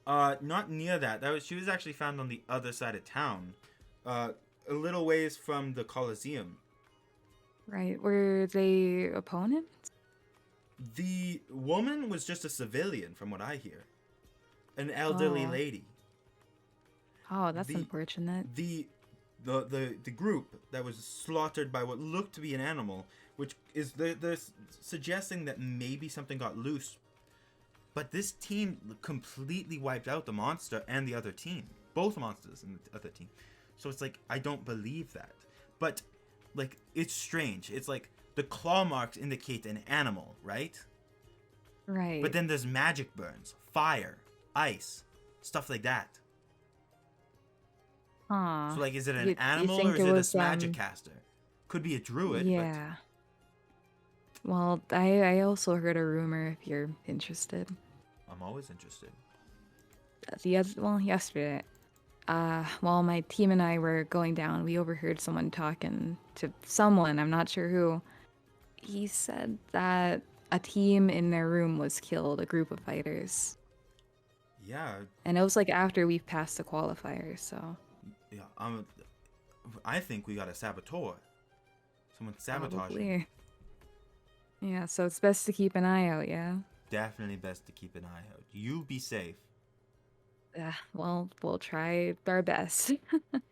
Not near that. She was actually found on the other side of town, a little ways from the Colosseum. Right. Were they opponents? The woman was just a civilian, from what I hear. An elderly lady. Oh, that's unfortunate. The group that was slaughtered by what looked to be an animal, which is they're suggesting that maybe something got loose. But this team completely wiped out the monster and the other team. Both monsters and the other team. So it's like, I don't believe that. But, like, it's strange. It's like, the claw marks indicate an animal, right? Right. But then there's magic burns, fire, ice, stuff like that. Huh. So, like, is it an You animal think or is it it was, a magic caster? Could be a druid. Yeah. Well, I also heard a rumor if you're interested. But I'm always interested. Yesterday, while my team and I were going down, we overheard someone talking to someone, I'm not sure who. He said that a team in their room was killed, a group of fighters. Yeah. And it was like after we've passed the qualifier, so. Yeah. I think we got a saboteur. Someone sabotaging. Probably. Yeah, so it's best to keep an eye out, yeah? Definitely best to keep an eye out. You be safe. Well, we'll try our best.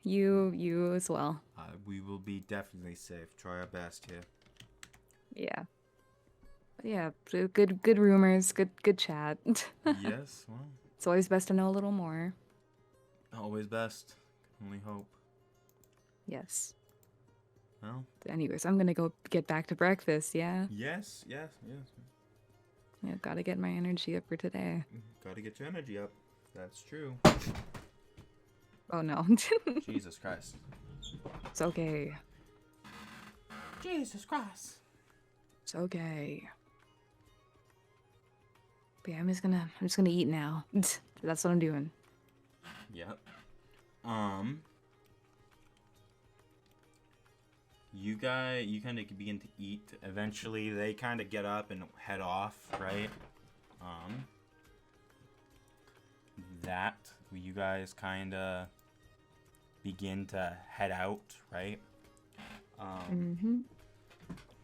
You as well. We will be definitely safe. Try our best here. Yeah. But yeah, so good rumors, good chat. Yes, well. It's always best to know a little more. Always best. Can only hope. Yes. Well. Anyways, I'm gonna go get back to breakfast, yeah? Yes. Yeah, gotta get my energy up for today. Gotta get your energy up. That's true. Oh no. Jesus Christ. It's okay. Jesus Christ. It's okay. But yeah, I'm just gonna eat now. That's what I'm doing. Yep. You kind of begin to eat. Eventually, they kind of get up and head off, right? You guys kind of begin to head out, right?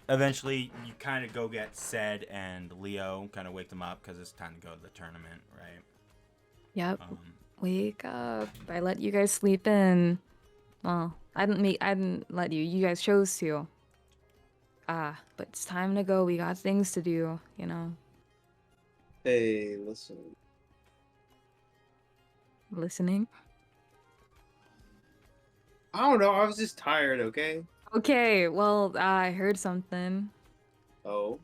Eventually, you kind of go get Ced and Leo, kind of wake them up because it's time to go to the tournament, right? Yep. Wake up. I let you guys sleep in. Well, I didn't let you. You guys chose to. But it's time to go. We got things to do, you know. Hey, listen. Listening? I don't know. I was just tired. Okay. Okay, well, I heard something. Oh.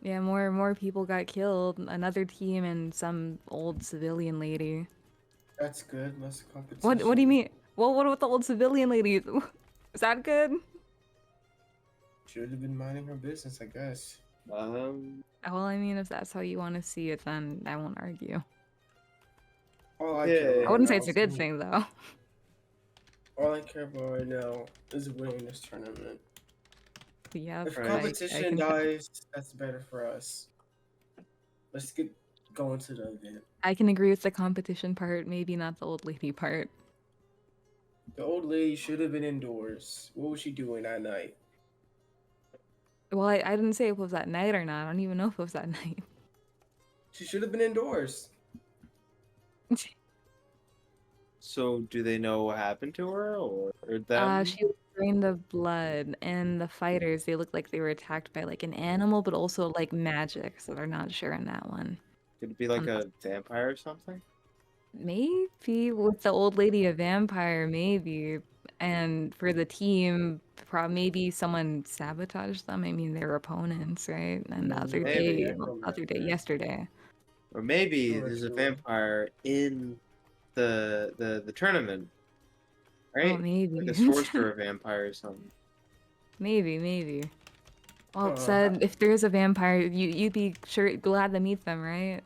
Yeah, more people got killed. Another team and some old civilian lady. That's good. Less competition. What do you mean? Well, what about the old civilian lady? Is that good? Should have been minding her business, I guess. Well, I mean, if that's how you want to see it, then I won't argue. All I Yeah. care I about wouldn't say now it's a is good me. thing, though. All I care about right now is winning this tournament. Yeah, If Right. competition dies, that's better for us. Let's get going to the event. I can agree with the competition part, maybe not the old lady part. The old lady should have been indoors. What was she doing that night? Well, I didn't say if it was that night or not. I don't even know if it was that night. She should have been indoors. So, do they know what happened to her, or them? She was drained of blood, and the fighters, they looked like they were attacked by like an animal, but also like magic, so they're not sure on that one. Could it be like a vampire or something? Maybe with the old lady, a vampire, maybe. And for the team, maybe someone sabotaged them. I mean, they were opponents, right? And the other Maybe. day, yesterday. Or maybe Oh, there's a sure. vampire in the tournament, Oh, right? maybe. Like a sorcerer vampire or something. Maybe. Well, it Oh, said if there's a vampire, you'd be glad to meet them, right?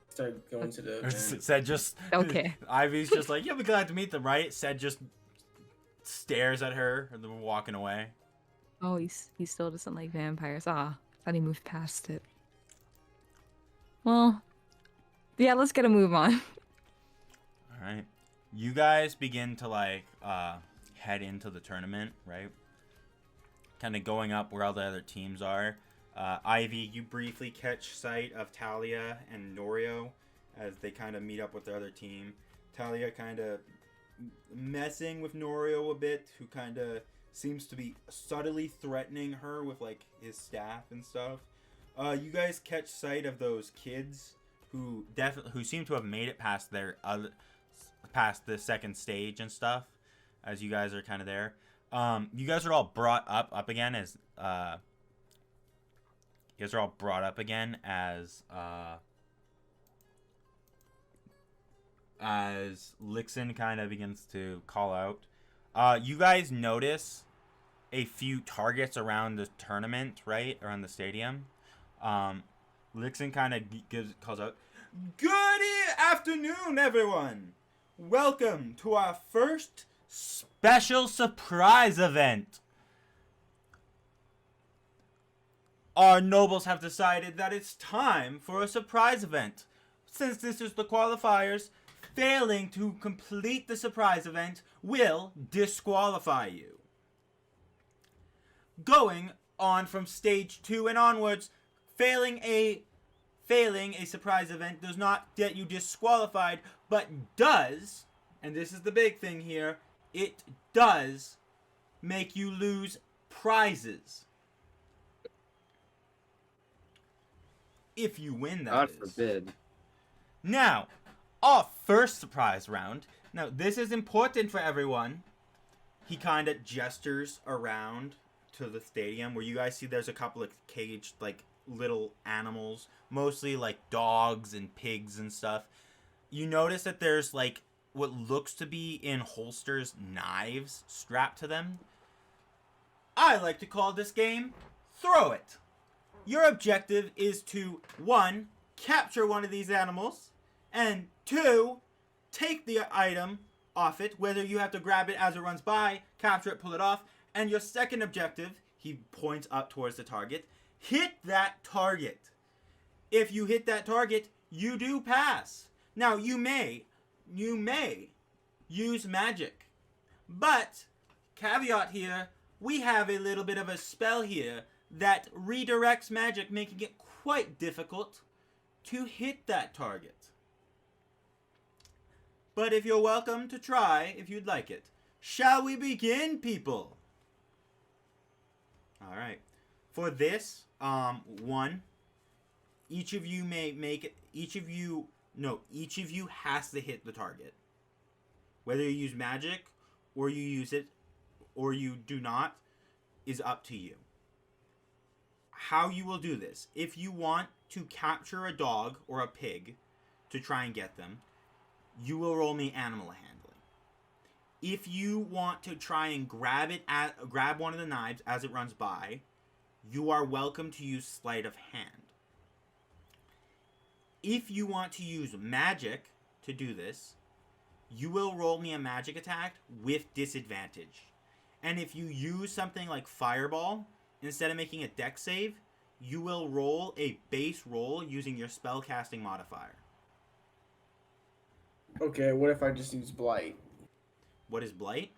Start going to the event. Ced just Okay. Ivy's just like, yeah, we're glad to meet them, right? Ced just stares at her and then walking away. Oh, he still doesn't like vampires. Ah, thought he moved past it. Well, yeah, let's get a move on. All right, you guys begin to like head into the tournament, right? Kind of going up where all the other teams are. Ivy, you briefly catch sight of Talia and Norio as they kind of meet up with the other team. Talia kind of messing with Norio a bit, who kind of seems to be subtly threatening her with like his staff and stuff. You guys catch sight of those kids who seem to have made it past past the second stage and stuff. As you guys are kind of there, you guys are all brought up again as you guys are all brought up again as Lixin kind of begins to call out. You guys notice a few targets around the tournament, right? Around the stadium. Lixin kind of calls out, "Good afternoon, everyone! Welcome to our first special surprise event. Our nobles have decided that it's time for a surprise event. Since this is the qualifiers, failing to complete the surprise event will disqualify you. Going on from stage 2 and onwards, failing a surprise event does not get you disqualified, but does, and this is the big thing here, it does make you lose prizes. If you win, that God is. forbid. Now, our first surprise round. Now, this is important for everyone. He kind of gestures around to the stadium where you guys see there's a couple of caged, like, little animals. Mostly, like, dogs and pigs and stuff. You notice that there's, like, what looks to be in holsters knives strapped to them. I like to call this game Throw It. Your objective is to 1. Capture one of these animals, and 2. Take the item off it, whether you have to grab it as it runs by, capture it, pull it off, and your second objective, he points up towards the target, hit that target. If you hit that target, you do pass. Now, you may use magic, but caveat here, we have a little bit of a spell here that redirects magic, making it quite difficult to hit that target. But if you're welcome to try, if you'd like it. Shall we begin, people? Alright. For this, 1, each of you may make it, each of you has to hit the target. Whether you use magic, or you use it, or you do not, is up to you. How you will do this. If you want to capture a dog or a pig to try and get them, you will roll me animal handling. If you want to try and grab one of the knives as it runs by, you are welcome to use sleight of hand. If you want to use magic to do this, you will roll me a magic attack with disadvantage. And if you use something like Fireball, instead of making a dex save, you will roll a base roll using your spellcasting modifier. Okay, what if I just use Blight? What is Blight?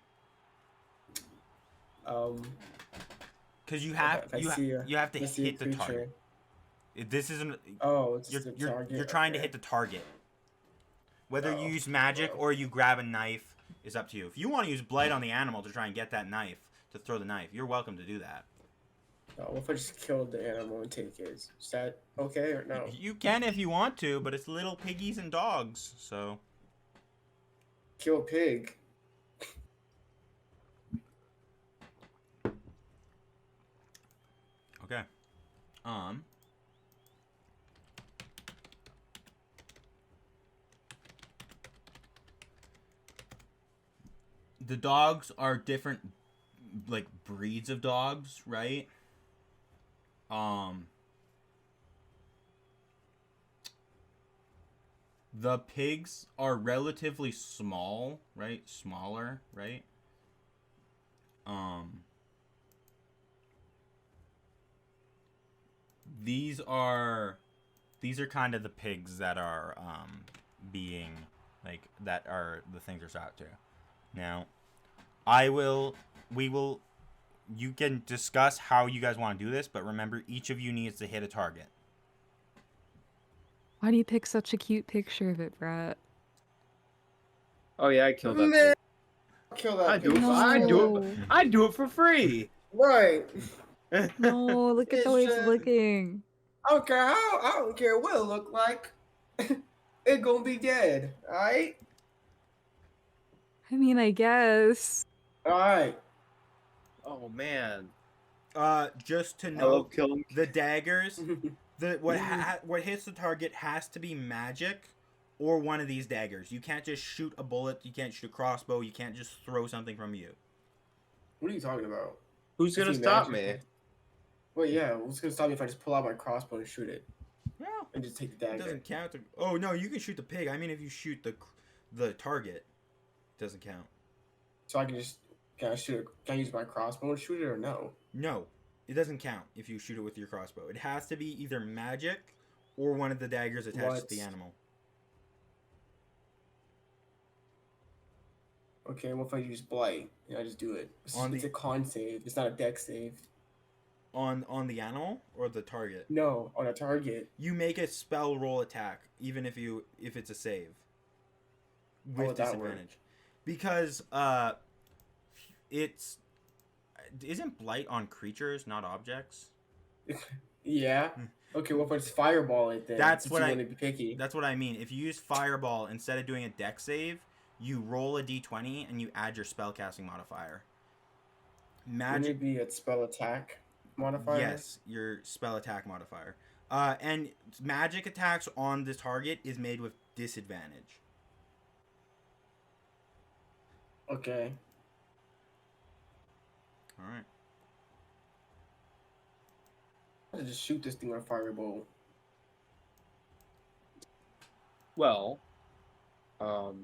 Because you if have I see a- you have to if I see a hit the creature- target. This isn't. Oh, it's just a You're target. trying to okay. hit the target. Whether you Oh, use magic well. or you grab a knife is up to you. If you want to use Blight on the animal to try and get that knife, to throw the knife, you're welcome to do that. Oh, what if I just killed the animal and take it? Is that okay or no? You can if you want to, but it's little piggies and dogs, so. Kill a pig. Okay. The dogs are different, like, breeds of dogs, right? The pigs are relatively small, right? Smaller, right? These are kind of the pigs that are being, like, that are the things are shot to. Now, you can discuss how you guys want to do this, but remember, each of you needs to hit a target. Why do you pick such a cute picture of it, Brett? Oh yeah, I killed that. Man, Thing. kill that I do pig. it. I do No. it. I do it for free. Right. No, look at the way it's It's, looking. I don't care how. I don't care what it look like. It gonna be dead. All right. I mean, I guess. All right. Oh man. Just to I love note, killing. the daggers, what hits the target has to be magic or one of these daggers. You can't just shoot a bullet. You can't shoot a crossbow. You can't just throw something from you. What are you talking about? Who's gonna Is he stop magic? me? Well, yeah. What's gonna stop me if I just pull out my crossbow and shoot it Well, and just take the it dagger? doesn't count. Oh no, you can shoot the pig. I mean, if you shoot the target, it doesn't count. So I can just can I shoot? Can I use my crossbow and shoot it or no? No, it doesn't count if you shoot it with your crossbow. It has to be either magic or one of the daggers attached to the animal. Okay, what if I use Blight? Yeah, I just do it. It's On the- a con save. It's not a deck save. On the animal or the target. No, on a target. You make a spell roll attack, even if it's a save. With would that work? disadvantage. Because isn't blight on creatures, not objects? Yeah. Okay, well if I just fireball it then. That's since what you I- want to be picky. That's what I mean. If you use fireball instead of doing a dex save, you roll a d20 and you add your spellcasting modifier. Wouldn't Magic. it be a spell attack modifier? Yes, your spell attack modifier. And magic attacks on the target is made with disadvantage. Okay. All right. to just shoot this thing with a fireball. Well, not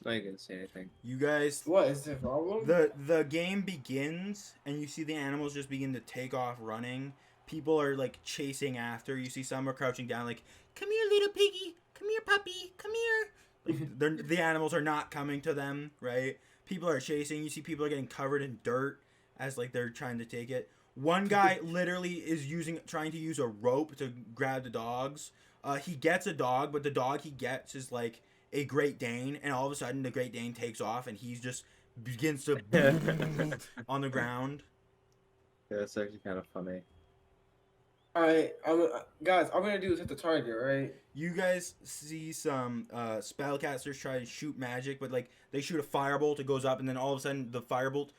even gonna say anything. You guys, What is the problem? the game begins and you see the animals just begin to take off running. People are like chasing after. You see some are crouching down, like, "Come here, little piggy. Come here, puppy. Come here." Like, the animals are not coming to them, right? People are chasing. You see people are getting covered in dirt as like they're trying to take it. One guy literally is trying to use a rope to grab the dogs. He gets a dog, but the dog he gets is like a Great Dane, and all of a sudden the Great Dane takes off and he's just begins to on the ground. Yeah, that's actually kind of funny. Alright, guys, I'm gonna do is hit the target, right? You guys see some spellcasters try to shoot magic, but like they shoot a firebolt, it goes up, and then all of a sudden the firebolt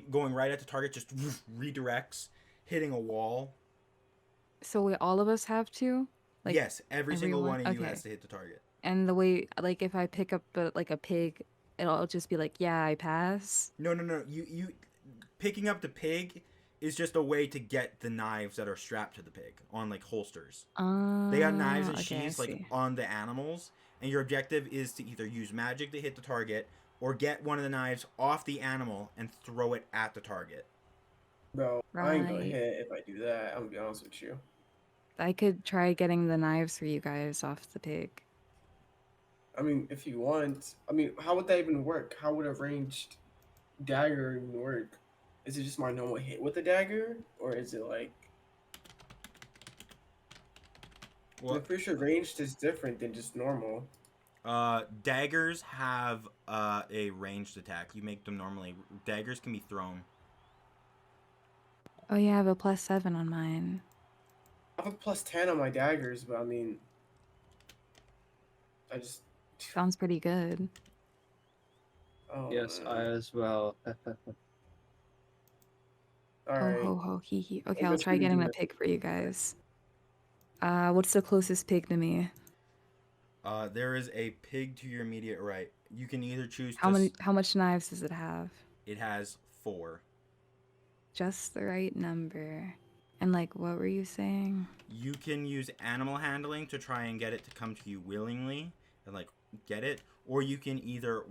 going right at the target just redirects, hitting a wall. So wait, all of us have to? Like, yes, every single everyone? one of you Okay. has to hit the target. And the way, like, if I pick up a pig, it'll just be like, yeah, I pass. No. You picking up the pig is just a way to get the knives that are strapped to the pig on like holsters. They got knives and Okay, I sheaths like see. on the animals, and your objective is to either use magic to hit the target or get one of the knives off the animal and throw it at the target. Bro, I ain't gonna Right. hit if I do that. I'm gonna be honest with you. I could try getting the knives for you guys off the pig. I mean, if you want. I mean, how would that even work? How would a ranged dagger even work? Is it just my normal hit with the dagger? Or is it like... I'm pretty sure ranged is different than just normal. Daggers have a ranged attack. You make them normally. Daggers can be thrown. Oh yeah, I have a +7 on mine. I have a +10 on my daggers, but I mean... I just... Sounds pretty good. Oh, Yes, man. I as well. Alright. Ho ho ho hee hee. Okay, I I'll guess try we can getting do the it. pig for you guys. What's the closest pig to me? There is a pig to your immediate right. You can either choose How much knives does it have? It has 4. Just the right number. And like, what were you saying? You can use animal handling to try and get it to come to you willingly and like get it, or you can either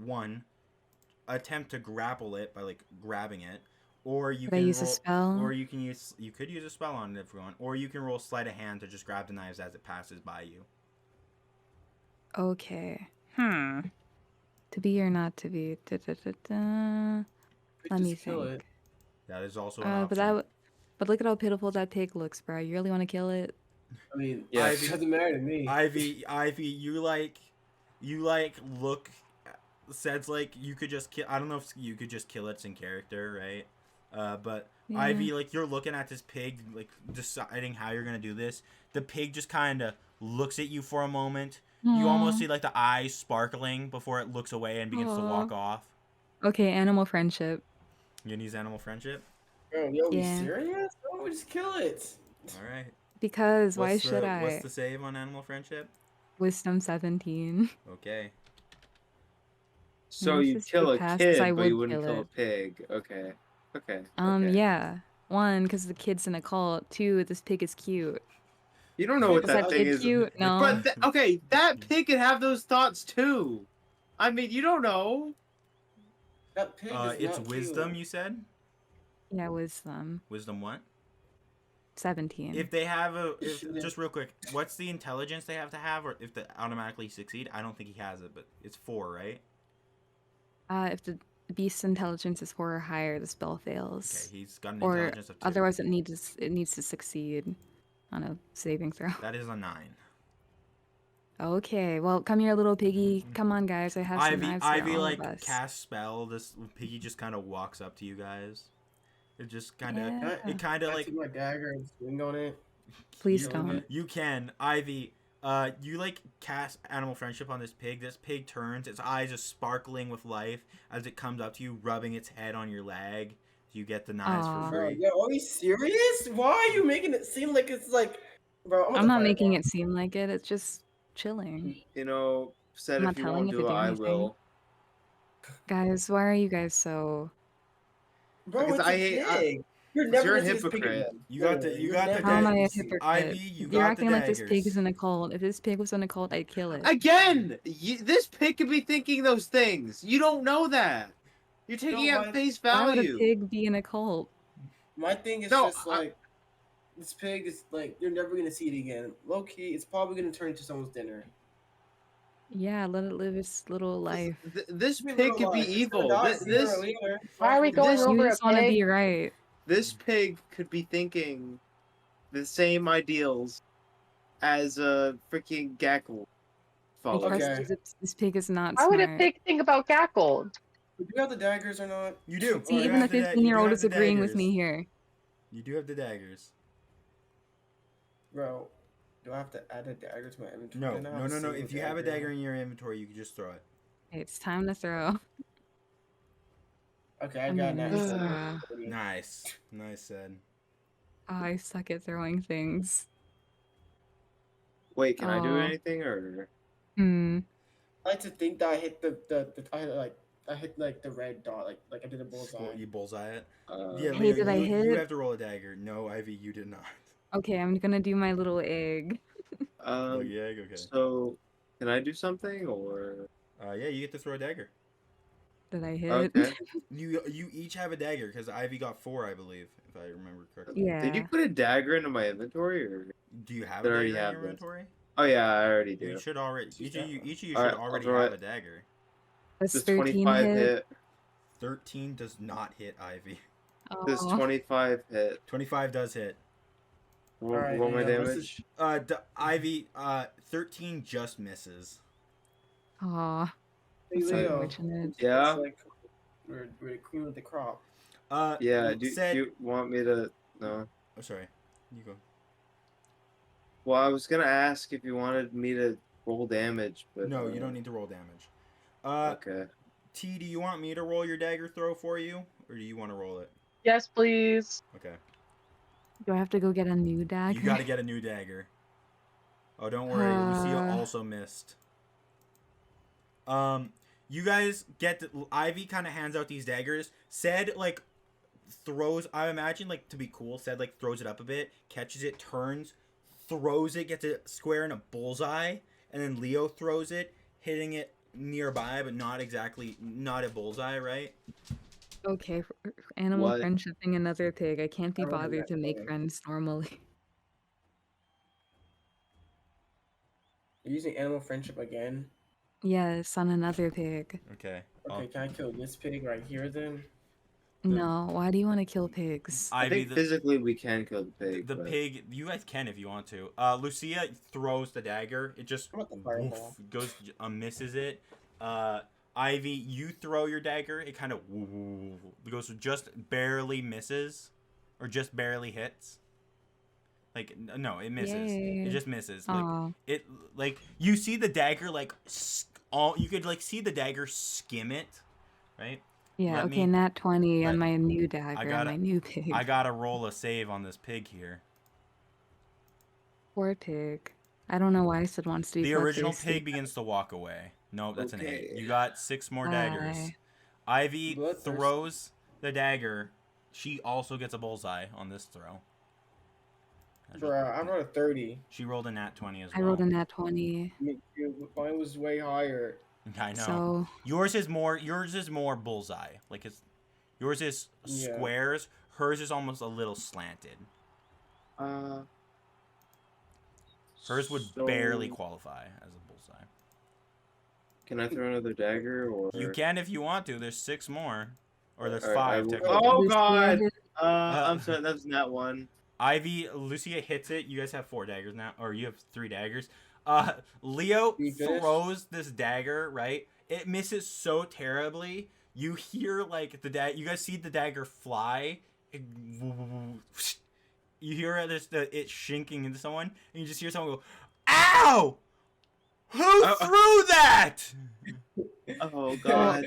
attempt to grapple it by like grabbing it, or you Could I can use a spell? or you could use a spell on it if you want, or you can roll sleight of hand to just grab the knives as it passes by you. Okay. To be or not to be. Let me Just kill think. it. That is also an But option. but look at how pitiful that pig looks, bro. You really want to kill it? I mean, Yeah, it doesn't matter to me. Ivy, you look. Says like you could just kill. I don't know if you could just kill it in character, right? But Yeah. Ivy, like you're looking at this pig, like deciding how you're gonna do this. The pig just kind of looks at you for a moment. You almost Aw. see like the eyes sparkling before it looks away and begins to walk off. Okay, animal friendship. You gonna use animal friendship? Bro, yo, we Yeah. serious? Why don't we just kill it? All right. Because why should I? What's the save on animal friendship? Wisdom 17. Okay. So Let's you just kill say a pass, 'cause kid, I but you would wouldn't kill kill a it. pig. Okay. Okay. Yeah. 1, because the kid's in a cult. 2, this pig is cute. You don't know what Is that that thing kid is. cute? No. But okay, that pig could have those thoughts too. I mean, you don't know. That pig is It's not wisdom. cute. You said Yeah, wisdom. wisdom what? 17. If they have Should just real quick, what's the intelligence they have to have, or if they automatically succeed? I don't think he has it, but it's 4, right? If the beast's intelligence is 4 or higher, the spell fails. Okay, he's got an Or intelligence of 2. otherwise, it needs to succeed on a saving throw. That is a 9. Okay, well, come here, little piggy. Come on, guys. I have some knives for Ivy all like of us. cast spell. This piggy just kind of walks up to you guys. It just kind of Yeah. it kind Can of I like take my dagger and swing on it? Please You don't. you can Ivy. You like cast animal friendship on this pig. This pig turns, its eyes are sparkling with life as it comes up to you, rubbing its head on your leg. You get the knives Aw. for Bro, free. yo, are we serious? Why are you making it seem like it's like... Bro, I'm not making it seem like it. It's just chilling. You know, said I'm if not you telling won't it to do it, do I anything. will. Guys, why are you guys so... Bro, Because it's I a hate- pig. You're never You're a gonna see this pig hypocrite. again. You got the- Literally, you you're got the never How am I gonna a see it. hypocrite? Ivy, you You're got the acting like this pig daggers. is in a cult. If this pig was in a cult, I'd kill it. Again, this pig could be thinking those things. You don't know that. You're taking No, it at face Why would a value. pig be in a cult? My thing is No, just like this pig is like you're never gonna see it again. Low key, it's probably gonna turn into someone's dinner. Yeah, let it live its little life. This It's pig could be It's gonna evil. die This sooner or this later. Why are we going This- You over a just want to pig? be right. this pig could be thinking the same ideals as a freaking Gackle I follower. Okay. trust you, this pig is not Why would a smart. pig think about Gackle? Do you have the daggers or not? You do. See, You even have the the 15-year-old you is have the agreeing with daggers. me here. You do have the daggers. Bro, do I have to add a dagger to my inventory? No, Then I no, have no, a no. single If you have a dagger in your inventory, you can just throw it. Okay, it's time to throw. Okay, I I'm got gonna that. miss Nice. Nice said. Oh, I suck at throwing things. Wait, can I do Aw. anything or? Hmm. I like to think that I hit I hit like the red dot, like I did a bullseye. You bullseye it. Yeah. Hey, did I you hit? have to roll a dagger. No, Ivy, you did not. Okay, I'm gonna do my little egg. Oh, yeah, okay. So, can I do something or? Yeah, you get to throw a dagger. Did I hit? Okay. You each have a dagger because Ivy got 4, I believe, if I remember correctly. Yeah. Did you put a dagger into my inventory or? Do you have Did a I dagger already in have your this? inventory? Oh yeah, I already do. You should already. Each of you Alright, should I'll already throw have it. a dagger. Does Does 13 25 hit? hit? 13 does not hit Ivy. Does Aw. 25 hit? 25 does hit. Roll my yeah, what's damage. Ivy, 13 just misses. Aw. Hey, That's so Leo, unfortunate. Yeah. It's like we're the cream of the crop. Yeah. Do said. you want me to? No. Oh, sorry. You go. Well, I was gonna ask if you wanted me to roll damage, but No, you don't need to roll damage. Okay. T, do you want me to roll your dagger throw for you, or do you want to roll it? Yes, please. Okay. Do I have to go get a new dagger? You got to get a new dagger. Oh, don't worry. Lucia Uh. also missed. You guys get Ivy kind of hands out these daggers. Said like throws. I imagine like to be cool. Said like throws it up a bit, catches it, turns, throws it, gets it square in a bullseye, and then Leo throws it, hitting it nearby, but not a bullseye, right? Okay, animal What? friendshipping another pig. I can't be I remember bothered that to make pig. friends normally. You're using animal friendship again. Yes, on another pig. Okay. Okay, can I kill this pig right here then? No, why do you want to kill pigs? I Ivy, think physically we can kill the pig. the but- pig. You guys can if you want to. Lucia throws the dagger. It just How about the fireball? goes misses it. Ivy, you throw your dagger. It kind of goes just barely misses, or just barely hits. Like no, it misses. Yay. It just misses. Like Aw. it, like you see the dagger like you could like see the dagger skim it, right? Yeah, Let okay, me- nat 20 let- on my new dagger, gotta- on my new pig. I gotta roll a save on this pig here. Poor pig. I don't know why I said wants to be The original bloodthirsty. pig begins to walk away. Nope, that's an 8. Okay. You got 6 more daggers. Bye. Ivy Bloodthirsty. throws the dagger. She also gets a bullseye on this throw. Bruh, I rolled a 30. She rolled a nat 20 as I well. rolled a nat 20, Mine was way higher. I know. so Yours is more bullseye. Like yours is Yeah. squares. Hers is almost a little slanted. Hers would so barely qualify as a bullseye. Can I throw another dagger or? You can if you want to. There's 6 more. Or there's Alright, 5 I will- technically. Oh Lucia god! hit- I'm sorry, that's not one. Ivy, Lucia hits it. You guys have 4 daggers now, or you have 3 daggers. Leo You finished? throws this dagger, right? It misses so terribly. You hear like you guys see the dagger fly. You hear it shinking into someone, and you just hear someone go, "Ow! Who threw that?" Oh god.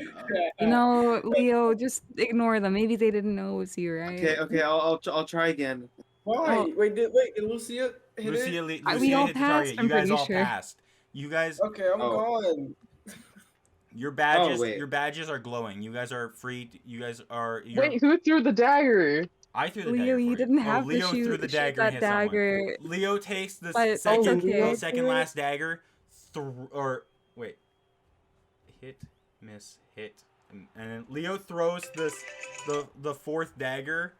You know, Leo, just ignore them. Maybe they didn't know it was you, right? Okay, I'll try again. Why? Oh. Wait, did Lucia hit Lucia, it? We all hit the passed, target. I'm You guys pretty all sure. passed. You guys, Okay, I'm Oh. gone. your badges, wait. your badges are glowing. You guys are free. You guys are. Wait, who threw the dagger? I threw the Leo, dagger. you for didn't Oh, have to Leo threw shoot, the shoot dagger and that hit dagger. someone. Leo takes the But second, okay. the second last dagger, wait, hit, miss, hit, and then Leo throws the fourth dagger,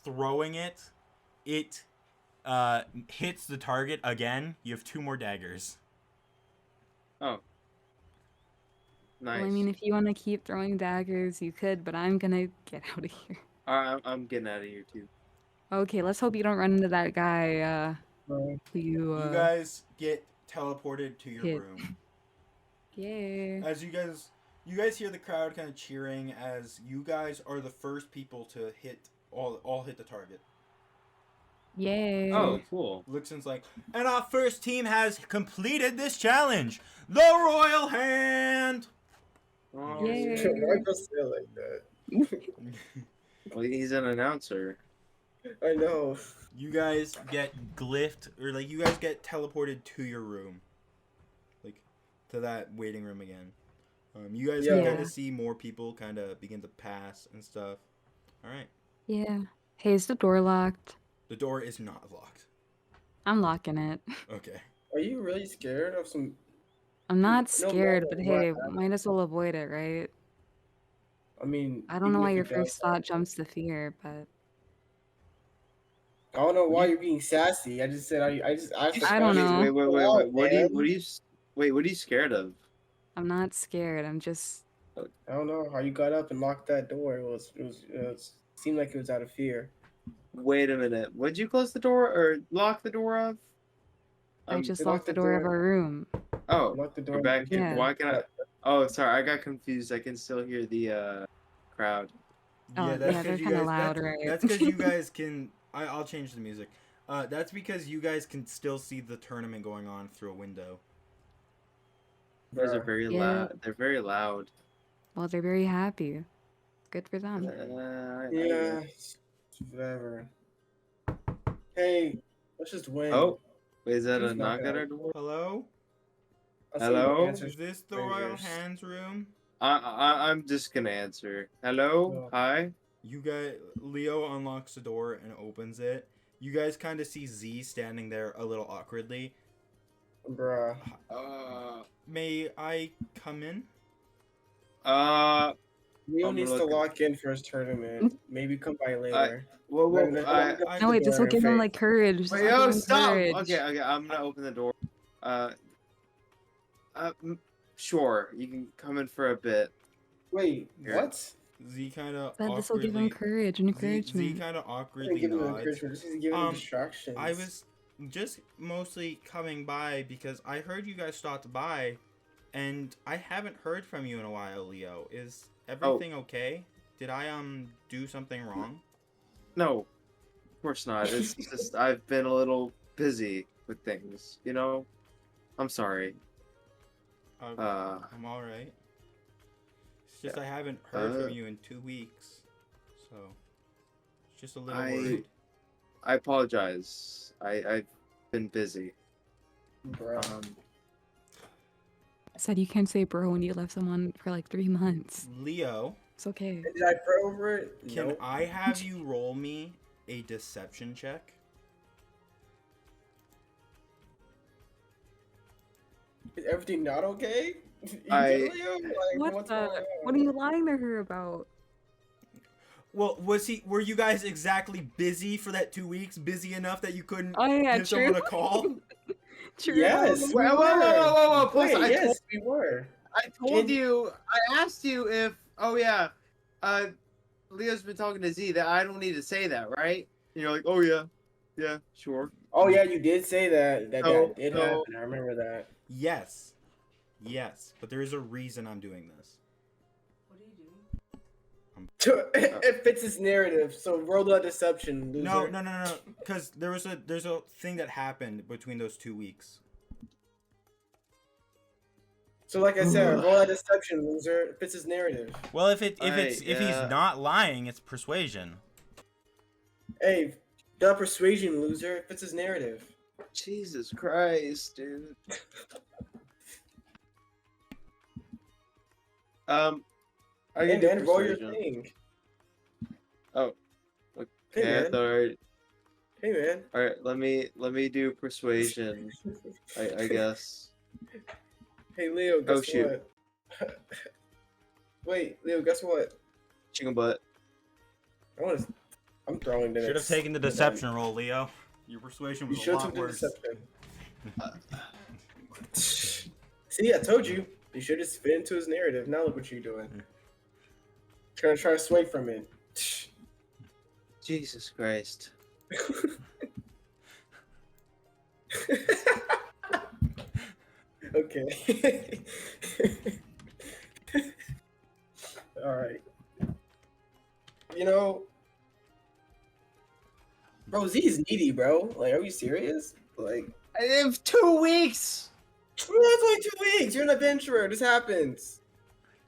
throwing it, hits the target again. You have 2 more daggers. Oh. Nice. Well, I mean, if you want to keep throwing daggers, you could, but I'm gonna get out of here. I'm getting out of here too. Okay, let's hope you don't run into that guy, who You guys get teleported to your hit. room. Yay. As you guys hear the crowd kind of cheering as you guys are the first people to all hit the target. Yay. Oh, cool. Luxon's like, and our first team has completed this challenge. The Royal Hand. Oh, Yay. Why go say it like that? well, he's an announcer. I know. You guys get glyphed, or like you guys get teleported to your room, like to that waiting room again. You guys can Yeah. kind of see more people kind of begin to pass and stuff. All right. Yeah. Hey, is the door locked? The door is not locked. I'm locking it. Okay. Are you really scared of some? I'm not No scared, matter but what hey, happens. might as well avoid it, right? I mean, I don't know even why if your it does first thought jumps to fear, but I don't know why you're being sassy. I just said I just asked. the I don't question. know. Wait. Wow, What man. are you? Wait, what are you scared of? I'm not scared. I'm just I don't know how you got up and locked that door. It seemed like it was out of fear. Wait a minute. Would you close the door or lock the door of? I just they locked locked the the door of door. our room. Oh, Lock the door. we're back. Yeah. Why can I? Oh, sorry. I got confused. I can still hear the crowd. Oh, Yeah, that's yeah, they're because you kinda guys. loud, right? That's because you guys can. I'll change the music. That's because you guys can still see the tournament going on through a window. Those are Bruh. very Yeah. loud. They're very loud. Well, they're very happy. Good for them. Yeah, whatever. Hey, let's just win. Oh, wait, is that Who's a not knock at gonna- our door? Hello? I'll see you Hello? answer Is this the fingers. Royal Hands room? I'm just gonna answer. Hello? No. Hi? You guys, Leo unlocks the door and opens it. You guys kind of see Z standing there a little awkwardly. Bruh. May I come in? Leo I'm needs to looking. lock in for his tournament. Maybe come by later. Whoa, No, wait, this will give them like courage. This Wait, will yo, give them stop! courage. Okay, I'm gonna open the door. Sure, you can come in for a bit. Wait, Here. what? Z kind of But this will give them awkwardly. courage and Z encouragement. kind of I'm gonna awkwardly give him nods. encouragement. This is giving him distractions. I was just mostly coming by because I heard you guys stopped by, and I haven't heard from you in a while, Leo. Is everything okay? Did I do something wrong? No, of course not. It's just I've been a little busy with things, you know? I'm sorry. I'm all right. It's just I haven't heard from you in 2 weeks, so it's just a little worried. I apologize. I've been busy. Bruh. I said you can't say bro when you left someone for like 3 months. Leo, It's okay. Did I pray over it? can Nope. I have you roll me a deception check? Is everything not okay? You I- good, Leo? Like, What what's the? going on? What are you lying to her about? Well, were you guys exactly busy for that 2 weeks? Busy enough that you couldn't Oh yeah, give true. someone a call? True. Yes. we Whoa, were. Plus, Wait, I yes, told- we were. I told Can- you. I asked you if. Oh yeah. Leo's been talking to Z. That I don't need to say that, right? And you're like, oh yeah, yeah, sure. Oh yeah, you did say that. That did No. happen. I remember that. Yes. Yes. But there is a reason I'm doing this. It fits his narrative. So roll that deception, loser. No. Because there's a thing that happened between those 2 weeks. So like I said, roll that deception, loser. It fits his narrative. Well, if he's yeah. not lying, it's persuasion. Hey, the persuasion, loser. It fits his narrative. Jesus Christ, dude. I Hey can do man, roll your persuasion. thing. Hey Okay, I man. thought, Hey man. all right, let me do persuasion, I guess. Hey Leo, Oh, guess shoot. what? Wait, Leo, guess what? Chicken butt. I'm throwing the Should have next taken the event. deception roll, Leo. Your persuasion You was a should have lot took the worse. deception. See, I told you. You should have fit into his narrative. Now look what you're doing. Trying to sway from it. Jesus Christ. Okay. All right. You know, bro, Z's needy, bro. Like, are you serious? Like, I have 2 weeks. that's only 2 weeks. You're an adventurer. This happens.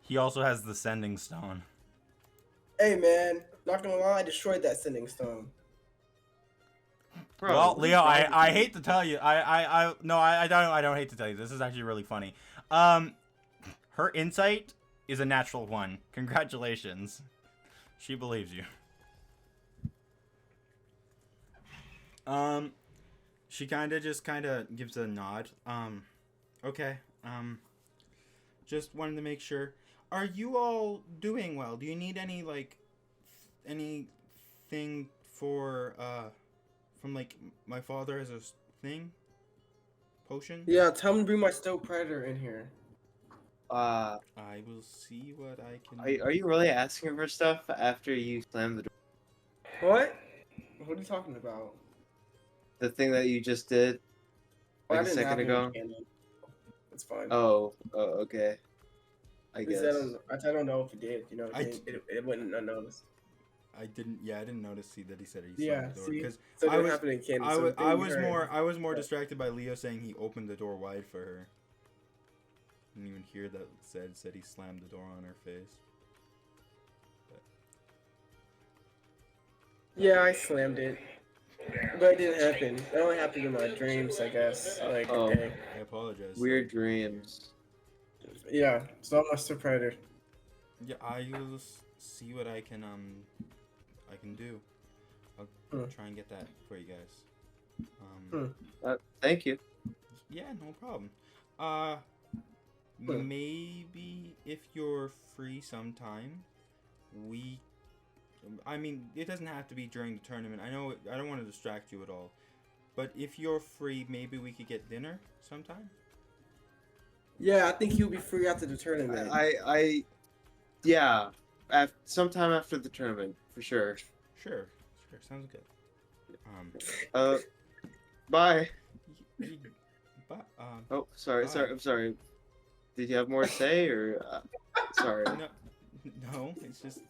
He also has the sending stone. Hey, man. Not gonna lie, I destroyed that sending stone. Bro, Well, what is Leo, wrong with I you? hate to tell you. I don't hate to tell you. This is actually really funny. Her insight is a natural 1. Congratulations. She believes you. She kind of gives a nod. Okay. Just wanted to make sure. Are you all doing well? Do you need any, like, anything for, from, like, my father as a thing? Potion? Yeah, tell him to bring my still predator in here. Uh, I will see what I can... are you really asking her for stuff after you slammed the door? What? What are you talking about? The thing that you just did Oh, I like a didn't have second any ago? cannon. That's fine. Oh, okay. I I guess. don't know if it did. You know, I it wouldn't unnoticed. I didn't notice that he said he Yeah, slammed the door see? because So it I didn't was happen in canon. I so was the thing I you was heard- more Yeah. distracted by Leo saying he opened the door wide for her. Didn't even hear that said he slammed the door on her face. Yeah, I slammed it. But it didn't happen. It only happened in my dreams, I guess. Like, Oh. okay. I apologize. Weird dreams. Yeah, so I'm a still predator. Yeah, I will see what I can do. I'll Hmm. try and get that for you guys. Thank you. Yeah, no problem. Hmm. Maybe if you're free sometime, I mean, it doesn't have to be during the tournament. I know I don't want to distract you at all, but if you're free, maybe we could get dinner sometime. Yeah, I think he'll be free after the tournament. Yeah, sometime after the tournament, for sure. Sure, sounds good. Bye. But Oh, sorry, Bye. I'm sorry. Did you have more to say, or sorry? no, it's just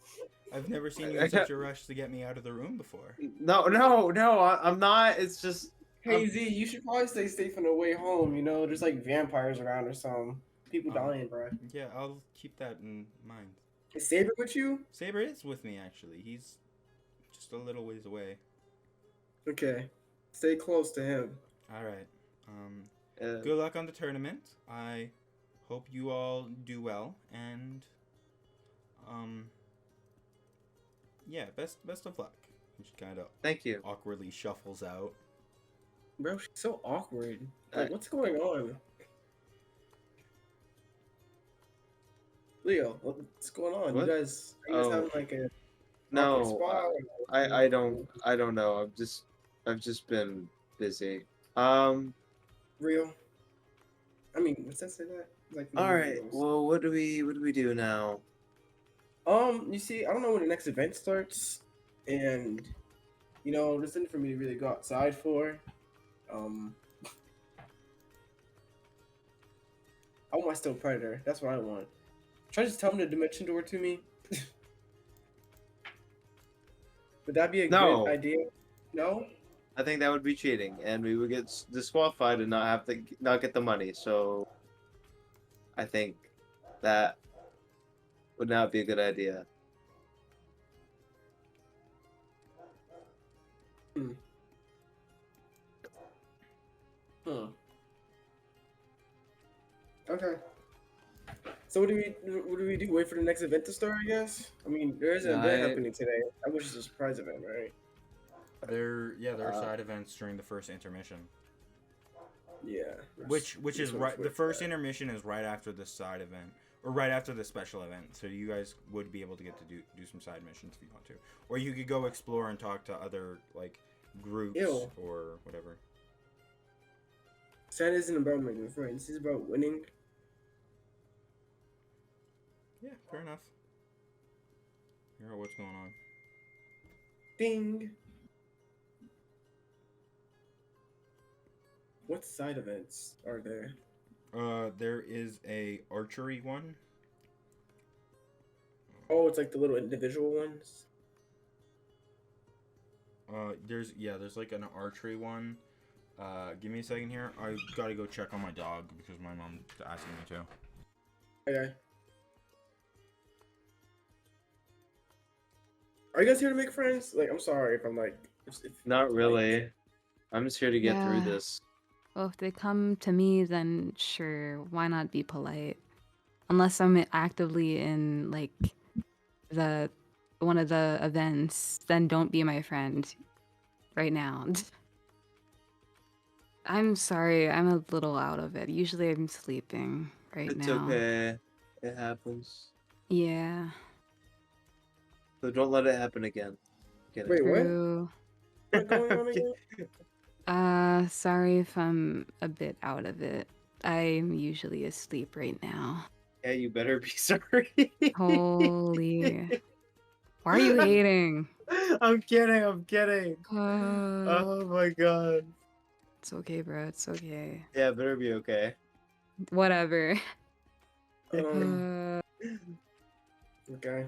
I've never seen you in such a rush to get me out of the room before. No, I'm not. It's just. Hey Z, you should probably stay safe on the way home. You know, there's like vampires around or something. People dying, bro. Yeah, I'll keep that in mind. Is Saber with you? Saber is with me actually. He's just a little ways away. Okay, stay close to him. All right. Good luck on the tournament. I hope you all do well, and yeah, best of luck. She kind of Thank you. awkwardly shuffles out. Bro, she's so awkward. Like, what's going on? Leo, what's going on? What? You guys having like a awkward No, spot? I don't know. I've just been busy. Real? I mean, what's that say that? Like, All right. Well, what do we do now? You see, I don't know when the next event starts, and you know, there's nothing for me to really go outside for. I want my still predator. That's what I want. Try to just tell him the dimension door to me. Would that be a No. good idea? No. I think that would be cheating, and we would get disqualified and not get the money. So, I think that would not be a good idea. Okay. So what do we do? Wait for the next event to start, I guess? I mean, there is an event happening today. I wish it's a surprise event, right? There are Uh, side events during the first intermission. Yeah. Which that's is what right. it's The with first that. intermission is right after the side event, or right after the special event. So you guys would be able to get to do some side missions if you want to, or you could go explore and talk to other like groups Ew. or whatever. Sad isn't about making friends. It's about winning. Yeah, fair enough. Figure out what's going on. Ding. What side events are there? There is a archery one. Oh, it's like the little individual ones. There's like an archery one. Give me a second here. I gotta go check on my dog because my mom's asking me to. Okay. Are you guys here to make friends? Like, I'm sorry if I'm like. If, not like, really. I'm just here to get through Yeah. this. Well, if they come to me, then sure, why not be polite? Unless I'm actively in like the one of the events, then don't be my friend right now. I'm sorry, I'm a little out of it. Usually I'm sleeping right It's now. okay. It happens. Yeah, So don't let it happen again. Get it? Wait, what? true. What's going on again? Sorry if I'm a bit out of it. I'm usually asleep right now. Yeah, you better be sorry. Holy. Why are you hating? I'm kidding. I'm kidding. Uh, Oh my god. it's okay, bro. It's okay. Yeah, it better be okay. Whatever. Um. Uh, Okay.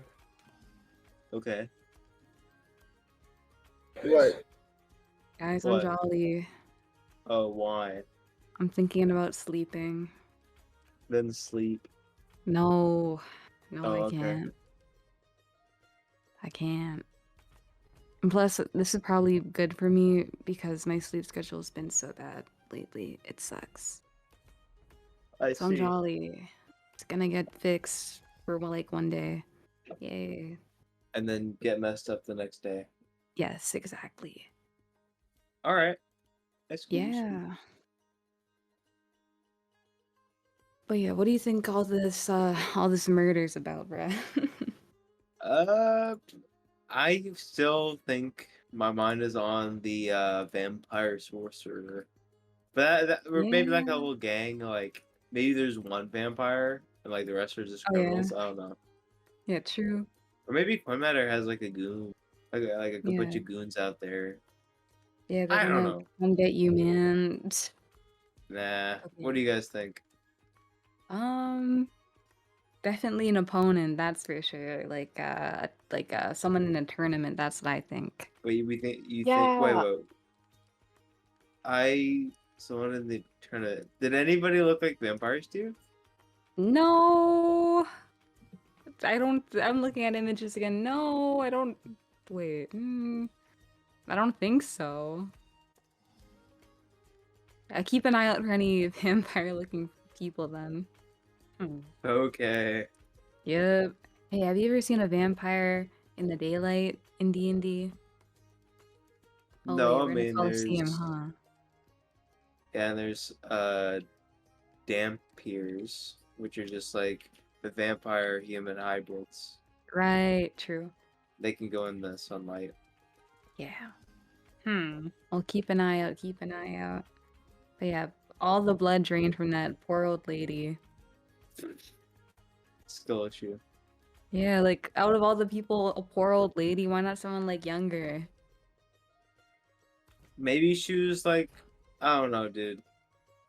Okay. What? guys, What? I'm jolly. Oh, why? I'm thinking about sleeping. Then sleep. No. No, Oh, I okay. can't. I can't. And plus, this is probably good for me because my sleep schedule's been so bad lately. It sucks. I So I'm see. jolly. It's gonna get fixed for well, like one day. Yay. And then get messed up the next day. Yes, exactly. All right. That's cool. Yeah. But yeah, what do you think all this murder's about, bruh? I still think my mind is on the vampire sorcerer. But or maybe like a Yeah. little gang, like maybe there's one vampire and like the rest are just Oh, yeah. criminals. I don't know. Yeah, true. Or maybe Point Matter has like a goon, like a good bunch Yeah. of goons out there. Yeah, they're I don't gonna know. come get you, man. Nah. What Okay. do you guys think? Definitely an opponent, that's for sure. Someone in a tournament, that's what I think. Wait, we think you think? Yeah. Wait. Someone in the tournament. Did anybody look like vampires to you? No, I don't. I'm looking at images again. No, I don't. Wait. I don't think so. I keep an eye out for any vampire-looking people then. Okay. Yep. Hey, have you ever seen a vampire in the daylight in D&D? Oh No, wait, I we're in a mean Coliseum, huh? there's dampiers, which are just like the vampire human hybrids. Right, true. They can go in the sunlight. Yeah. I'll keep an eye out, keep an eye out. But yeah, all the blood drained from that poor old lady. Skill issue. Yeah, like out of all the people, a poor old lady, why not someone like younger? Maybe she was like, I don't know, dude.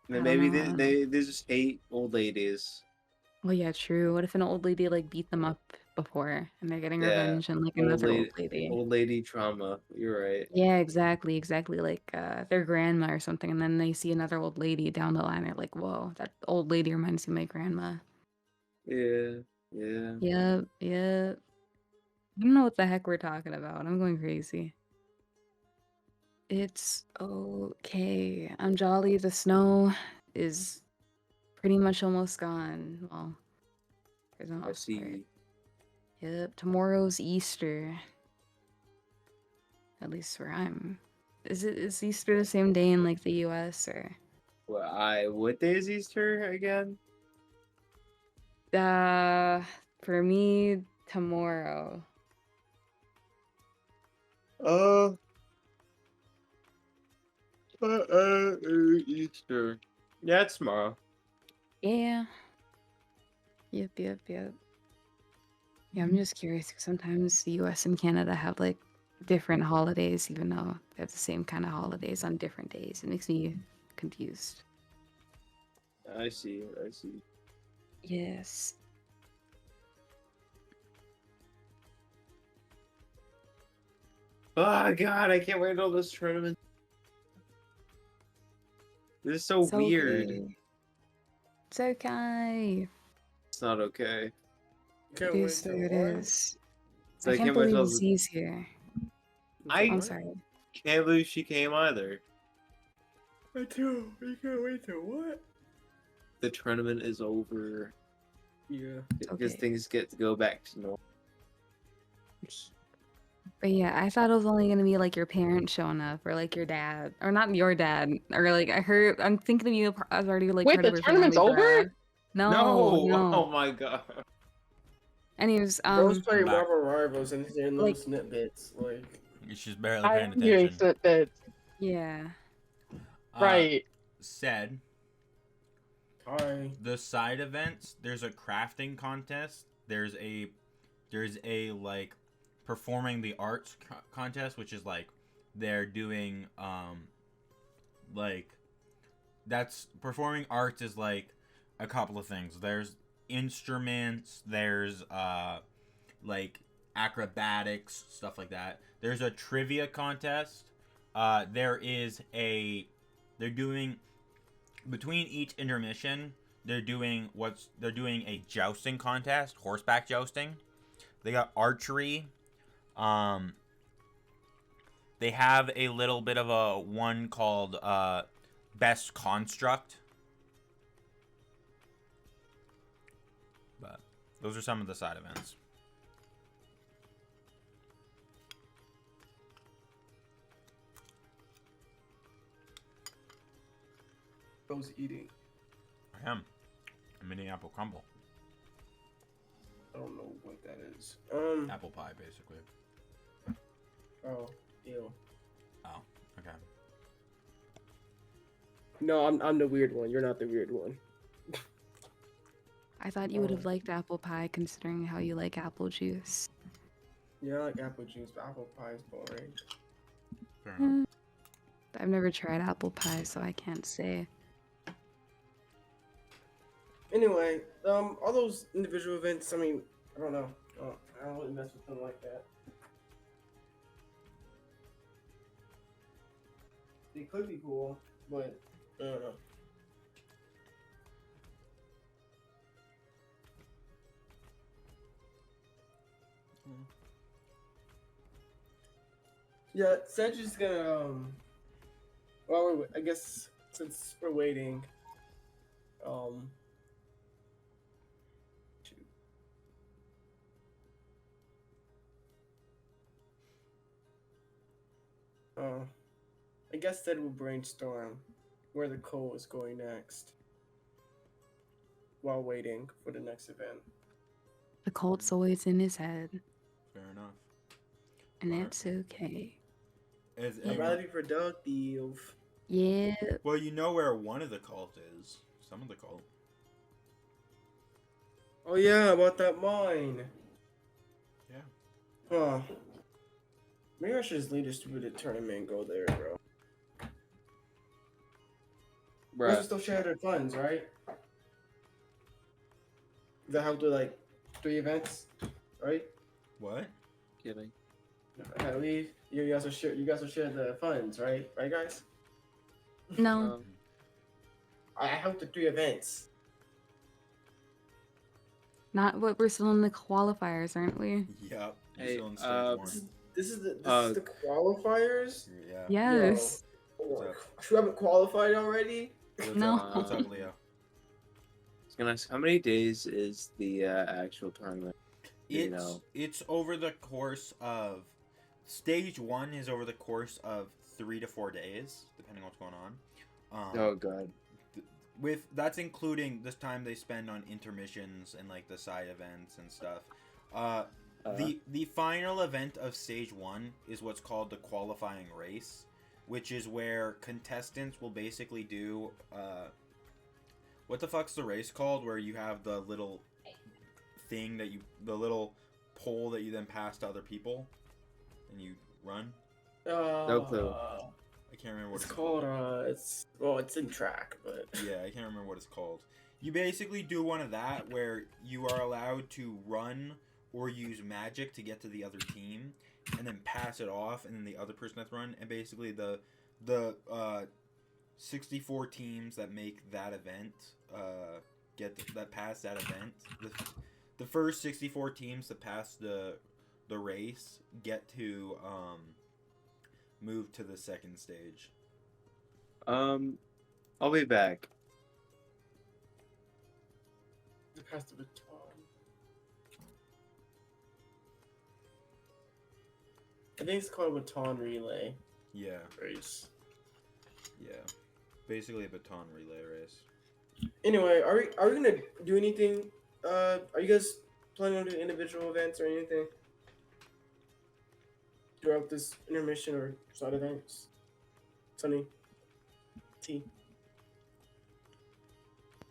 I don't Maybe know, I don't know. they just hate old ladies. Oh yeah, true. What if an old lady like beat them up before and they're getting Yeah, revenge on like old another lady, old lady? old lady trauma. You're right. Yeah, exactly. Like their grandma or something, and then they see another old lady down the line. They're like, "Whoa, that old lady reminds me of my grandma." Yeah, yeah. Yep. I don't know what the heck we're talking about. I'm going crazy. It's okay. I'm jolly. The snow is pretty much almost gone. Well, there's no I see. Yep, tomorrow's Easter. At least where I'm. Is Easter the same day in like the U.S. or? What day is Easter again? For me, tomorrow. Easter. Yeah, it's tomorrow. Yeah. Yep. Yeah, I'm just curious because sometimes the U.S. and Canada have like different holidays, even though they have the same kind of holidays on different days. It makes me confused. I see. Yes. Oh god, I can't wait till this tournament. This is so It's weird. okay. It's okay. It's not okay. Can't It wait is till what it what? is. So I can't wait believe till Z's here. I- I'm What? sorry. can't believe she came either. Me too. You can't wait till what? The tournament is over. Yeah. Because Okay. things get to go back to normal. But yeah, I thought it was only gonna be like your parents showing up, or like your dad, or not your dad, or like I'm thinking of you as already like Wait, part the of her tournament's family, over? bruh. No, Oh no. my god. Anyways, Bro's playing I'm back. Marvel Rivals and hearing like- little snippets. Like, She's barely paying I'm hearing attention. snippets. yeah. Right. Said hi. the side events. There's a crafting contest. There's a like performing the arts contest, which is like they're doing like that's performing arts is like a couple of things. There's instruments. There's like acrobatics, stuff like that. There's a trivia contest. They're doing between each intermission. They're doing a jousting contest, horseback jousting. They got archery. They have a little bit of a one called best construct. But those are some of the side events. Bro's eating. I am a mini apple crumble. I don't know what that is. Apple pie, basically. Oh, ew. Oh, okay. No, I'm the weird one. You're not the weird one. I thought you would have liked apple pie considering how you like apple juice. Yeah, I like apple juice, but apple pie is boring. Fair enough. I've never tried apple pie, so I can't say. Anyway, all those individual events. I mean, I don't know. I don't really mess with them like that. They could be cool, but I don't know. Yeah, Sedge is gonna well, I guess since we're waiting, to- I guess that will brainstorm where the coal is going next while waiting for the next event. The Colt's always in his head, Fair enough. and Alright. it's okay. Is I'd rather be productive. Yeah. well, you know where one of the cult is. Some of the cult. Oh yeah, about that mine. Yeah. Huh. Maybe I should just lead us through the tournament and go there, bro. We Bruh. still share their funds, right? Does that help with like 3 events, right? What? Kidding. I believe you guys will share. You guys will share the funds, right? Right, guys? No. I helped the 3 events. Not what we're still in the qualifiers, aren't we? Yep. Hey, Still in stage one. This is the qualifiers? qualifiers. Yeah. Yes. Yo, up? you haven't qualified already? What's No. Up? What's up, Leo? I was gonna ask, how many days is the actual tournament? You know. It's over the course of stage 1 is over the course of 3 to 4 days, depending on what's going on. Oh god. With that's including this time they spend on intermissions and like the side events and stuff. The final event of stage 1 is what's called the qualifying race, which is where contestants will basically do what the fuck's the race called, where you have the little thing that the little pole that you then pass to other people and you run. No clue. I can't remember what It's called. It's in track, but yeah, I can't remember what it's called. You basically do one of that where you are allowed to run or use magic to get to the other team, and then pass it off, and then the other person has to run. And basically, the 64 teams that make that event that pass that event. The first 64 teams that pass the race get to move to the second stage. I'll be back. pass the baton. I think it's called a baton relay Yeah, race. yeah. Basically a baton relay race. Anyway, are we gonna do anything? Are you guys planning on doing individual events or anything throughout this intermission or side events? Sunny, T.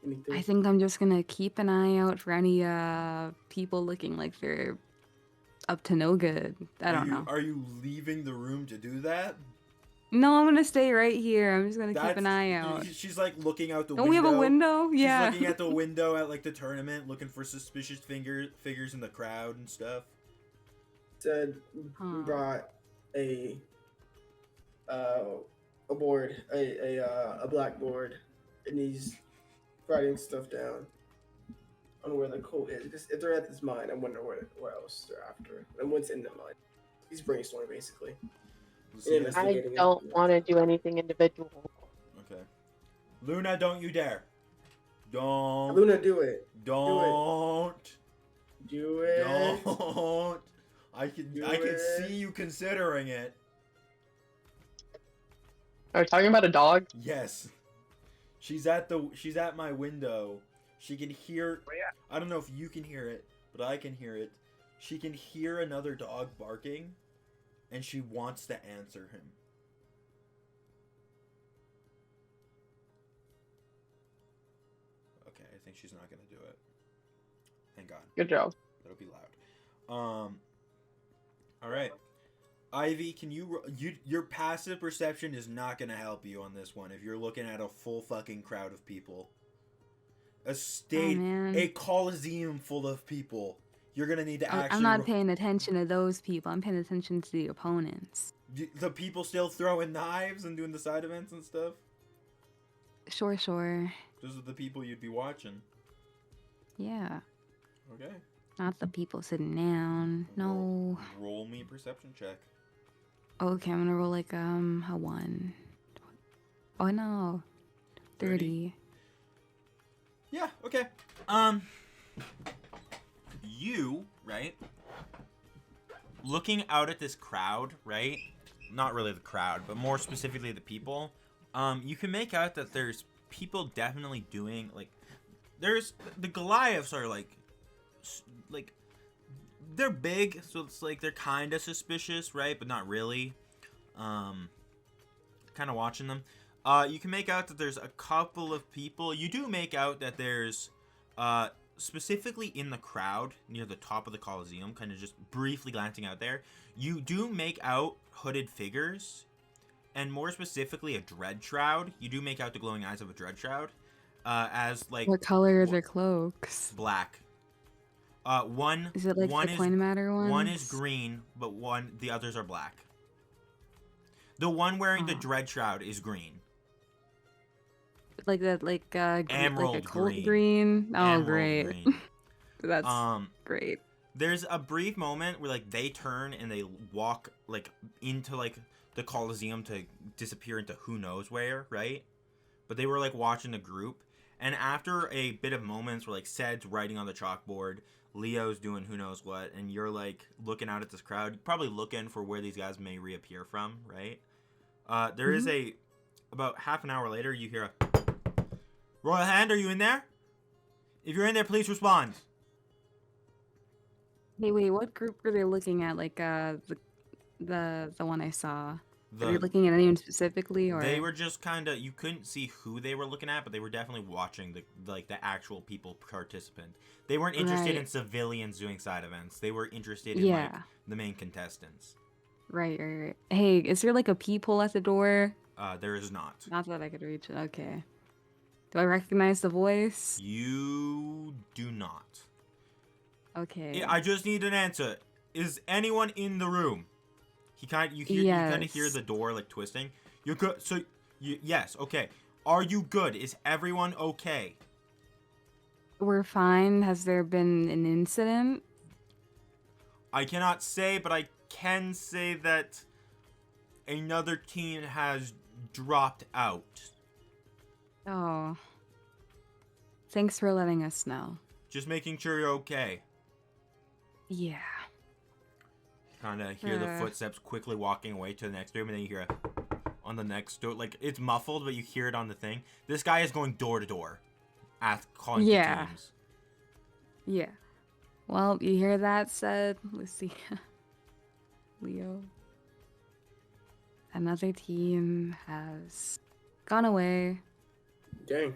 Anything? I think I'm just gonna keep an eye out for any people looking like they're up to no good. I don't know. Are you leaving the room to do that? No, I'm gonna stay right here. I'm just gonna keep an eye out. She's like looking out the Don't window. we have a window? Yeah. She's looking at the window at like the tournament, looking for suspicious figures in the crowd and stuff. Said we brought a board, a blackboard, and he's writing stuff down on where the code is. Because if they're at this mine, I wonder what else they're after and what's in the mine. He's brainstorming basically. I don't want to do anything individual. Okay. Luna, don't you dare. Don't. Luna, do it. Don't. Do it. Don't. I can see you considering it. Are we talking about a dog? Yes. She's at my window. She can hear. I don't know if you can hear it, but I can hear it. She can hear another dog barking, and she wants to answer him. Okay, I think she's not gonna do it. Thank God. Good job. That'll be loud. All right. Ivy, can your passive perception is not gonna help you on this one if you're looking at a full fucking crowd of people. A coliseum full of people. You're gonna need to actually. I'm not paying attention to those people. I'm paying attention to the opponents. The people still throwing knives and doing the side events and stuff. Sure. Those are the people you'd be watching. Yeah. Okay. Not the people sitting down. No. Roll me a perception check. Okay, I'm gonna roll like a 1. Oh no. 30. Yeah, okay. You, right? Looking out at this crowd, right? Not really the crowd, but more specifically the people. You can make out that there's people definitely doing like there's the Goliaths are like they're big, so it's like they're kind of suspicious, right? But not really. Kind of watching them. You can make out that there's a couple of people. You do make out that there's specifically in the crowd near the top of the Coliseum, kind of just briefly glancing out there, you do make out hooded figures, and more specifically a dread shroud. You do make out the glowing eyes of a dread shroud as like What color are their cloaks? black. One Is it like one the is, coin matter ones? One is green, but the others are black. The one wearing the dread shroud is green. Like that, Emerald like a cold green. green. Oh, Emerald great. green. That's great. There's a brief moment where like they turn and they walk like into like the Coliseum to disappear into who knows where, right? But they were like watching the group, And after a bit of moments where like Ced's writing on the chalkboard, Leo's doing who knows what, and you're like looking out at this crowd, probably looking for where these guys may reappear from, right? There is about half an hour later, you hear a Royal Hand, are you in there? If you're in there, please respond. Hey, wait, what group were they looking at? Like, the one I saw. Were they looking at anyone specifically, or They were just kind of, you couldn't see who they were looking at, but they were definitely watching the actual people participant. They weren't interested in civilians doing side events. They were interested in like the main contestants. Right. Hey, is there like a peephole at the door? There is not. Not that I could reach it. Okay. Do I recognize the voice? You do not. Okay. I just need an answer. Is anyone in the room? You kind of hear the door like twisting. You're good. So yes, okay. Are you good? Is everyone okay? We're fine. Has there been an incident? I cannot say, but I can say that another team has dropped out. Oh. Thanks for letting us know. Just making sure you're okay. Yeah. Kind of hear the footsteps quickly walking away to the next room, and then you hear on the next door, like it's muffled, but you hear it on the thing. This guy is going door to door, calling to teams. Yeah. Well, you hear that said, Lucy. Leo. Another team has gone away. Dang,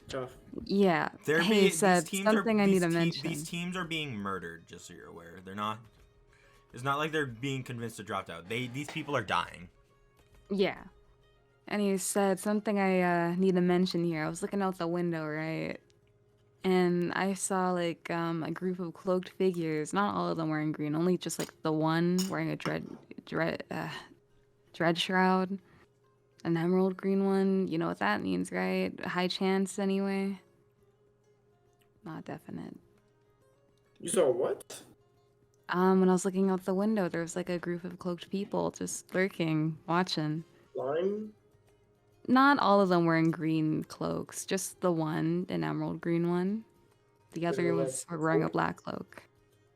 tough. Yeah. Hey, said something I need to mention. These teams are being murdered, just so you're aware. They're not. It's not like they're being convinced to drop out. These people are dying. Yeah. And he said something I need to mention here. I was looking out the window, right? And I saw like a group of cloaked figures. Not all of them wearing green, only just like the one wearing a dread shroud. An emerald green one. You know what that means, right? High chance anyway. Not definite. You saw what? When I was looking out the window, there was like a group of cloaked people just lurking, watching. Flying? Not all of them wearing green cloaks, just the one, an emerald green one. The other was wearing a black cloak.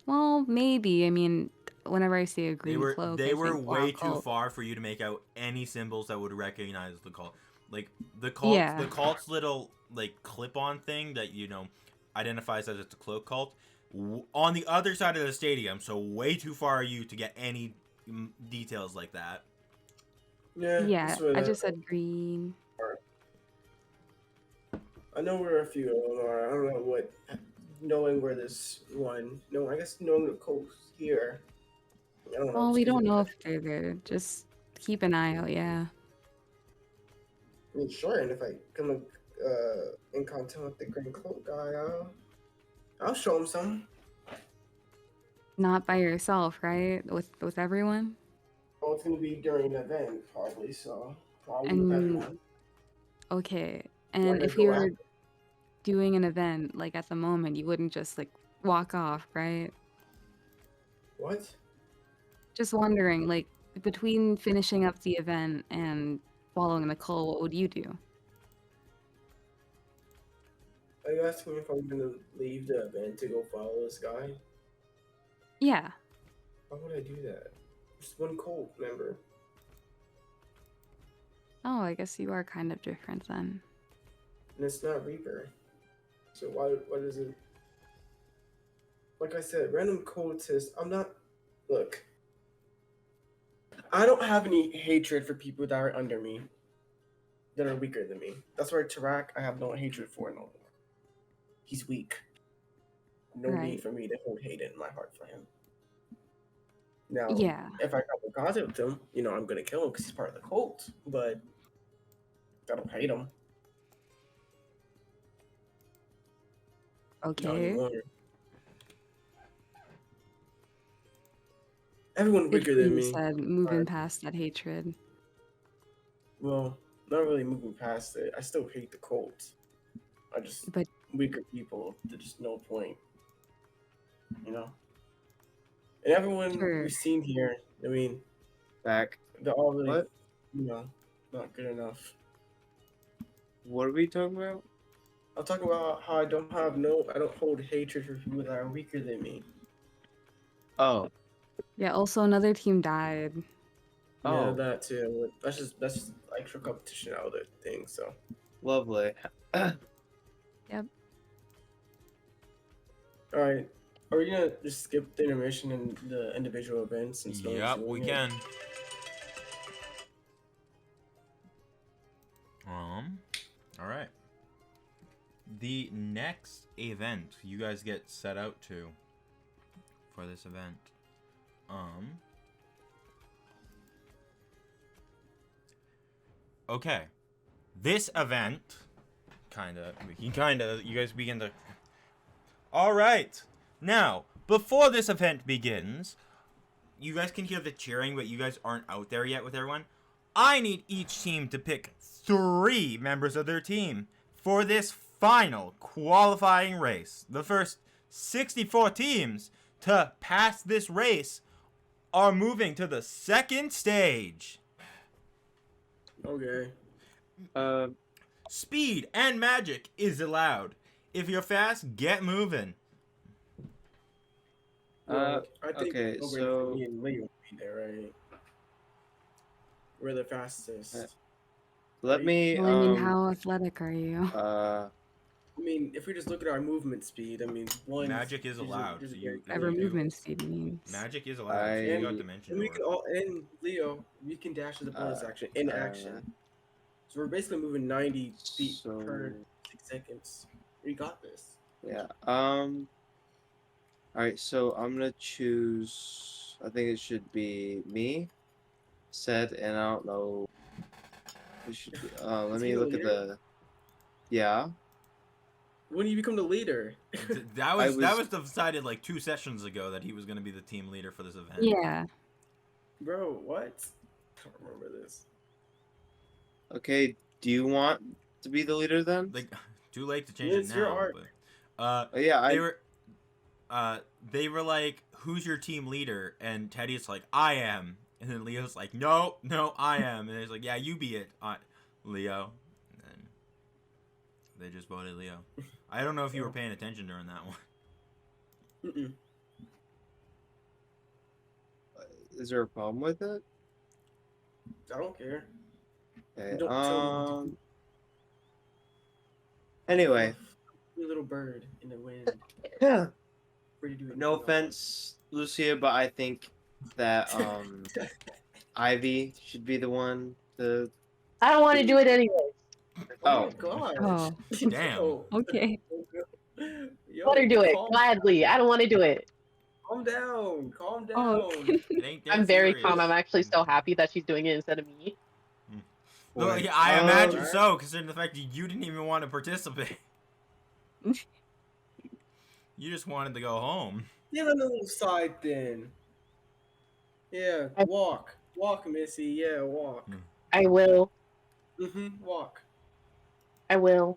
Well, maybe. I mean, whenever I see a green cloak, they were way too far for you to make out any symbols that would recognize the cult. Like the cult's little like clip-on thing that identifies as it's a cloak cult. On the other side of the stadium, so way too far are you to get any details like that. Yeah, I just said green. I know where a few of them are. I don't know what, knowing where this one, no, I guess knowing the coast here. I don't know. Well, we don't know if they're there. Just keep an eye out, yeah. I mean, sure, and if I come in contact with the green cloak guy, I'll show him some. Not by yourself, right? With everyone? Well, it's gonna be during an event, probably. So probably with everyone. Okay, and if you were doing an event like at the moment, you wouldn't just like walk off, right? What? Just wondering, like between finishing up the event and following the call, what would you do? Are you asking me if I'm gonna leave the event to go follow this guy? Yeah. Why would I do that? Just one cold, remember? Oh, I guess you are kind of different then. And it's not Reaper. So why is it? Like I said, random cultists. I'm not. Look. I don't have any hatred for people that are under me, that are weaker than me. That's why Tarak, I have no hatred for no more. He's weak. No need for me to hold hate in my heart for him. Now, if I come in contact with him, I'm gonna kill him because he's part of the cult. But I don't hate him. Okay. Everyone weaker than me. Said moving past that hatred. Well, not really moving past it. I still hate the cult. But weaker people. There's just no point. And everyone we've seen here, I mean, they're all really, not good enough. What are we talking about? I'm talking about how I don't hold hatred for people that are weaker than me. Oh. Yeah, also another team died. Yeah, Oh. that too. That's just extra competition out of the thing. So. Lovely. Yep. All right. Are we gonna just skip the intermission and the individual events since no one's Yep, doing we it? can. All right. The next event you guys get set out to for this event. Okay. This event you guys begin to. All right. Now, before this event begins, you guys can hear the cheering, but you guys aren't out there yet with everyone. I need each team to pick 3 members of their team for this final qualifying race. The first 64 teams to pass this race are moving to the second stage. Okay. Speed and magic is allowed. If you're fast, get moving. I think okay, over so me and Leo will be there, right? We're the fastest. let me Well, I mean, how athletic are you? I mean, if we just look at our movement speed, I mean, one Magic is allowed. So Whatever movement speed means. Magic is allowed. So you got dimension and we door. can all and Leo, we can dash as a bonus action in action. So we're basically moving 90 feet per 6 seconds. We got this. Yeah. Alright, so I'm gonna choose. I think it should be me, Seth, and I don't know. It should be, let Is me he the look at leader? the. Yeah. When do you become the leader? That was decided like 2 sessions ago that he was going to be the team leader for this event. Yeah. Bro, what? I don't remember this. Okay. Do you want to be the leader then? Like, too late to change Yeah, it it's now. your art. But, Yeah. they were like, "Who's your team leader?" And Teddy's like, "I am." And then Leo's like, "No, I am." And he's like, "Yeah, you be it, Leo." And then they just voted Leo. I don't know if you were paying attention during that one. Mm-mm. Is there a problem with it? I don't care. Okay. Don't tell me. Anyway. You little bird in the wind. Yeah. Where you do No offense, Lucia, but I think that Ivy should be the one to. I don't want to do it anyway. Oh my gosh. Oh. Damn. Okay. Yo, Let her do it calm- gladly. I don't want to do it. Calm down. Calm down. Oh. It ain't that I'm very serious. calm. I'm actually so happy that she's doing it instead of me. No, yeah, I imagine Alright. so, considering the fact that you didn't even want to participate. You just wanted to go home. Give it a little side then. Yeah, walk. Walk, Missy. Yeah, walk. I will. Walk. I will.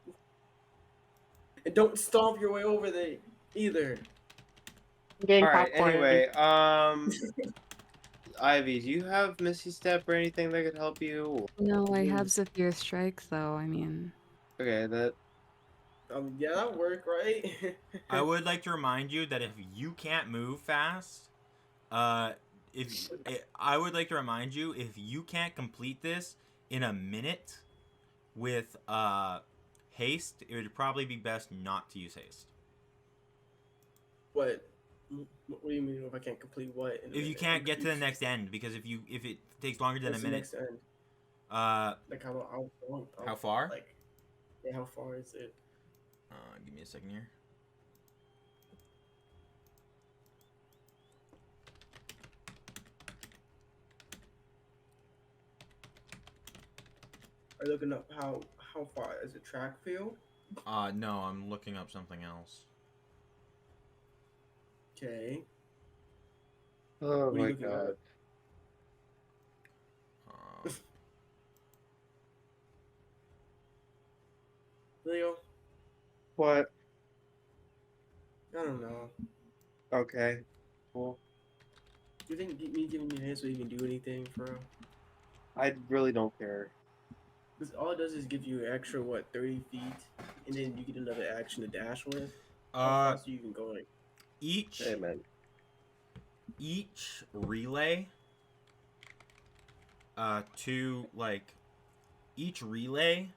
And don't stomp your way over there either. I'm getting Alright, popcorn. anyway, Ivy, do you have Misty Step or anything that could help you? No, I have Zephyr Strike, though. I mean, Okay, that. Yeah, that worked, right? I would like to remind you that if you can't move fast, I would like to remind you if you can't complete this in a minute with haste, it would probably be best not to use haste. What? What do you mean if I can't complete what? If you can't get to the next end, because if it takes longer than What's a the minute, next end? Like how far? Like, yeah, how far is it? Give me a second here. Are you looking up how far is it track field? No, I'm looking up something else. Okay. Oh What are my you looking god. at? Leo, What? I don't know. Okay. Cool. Do you think me giving you an answer you can do anything, bro? I really don't care. Because all it does is give you an extra, what, 30 feet? And then you get another action to dash with. How fast you can go, like... Each Hey, man. each relay to like each relay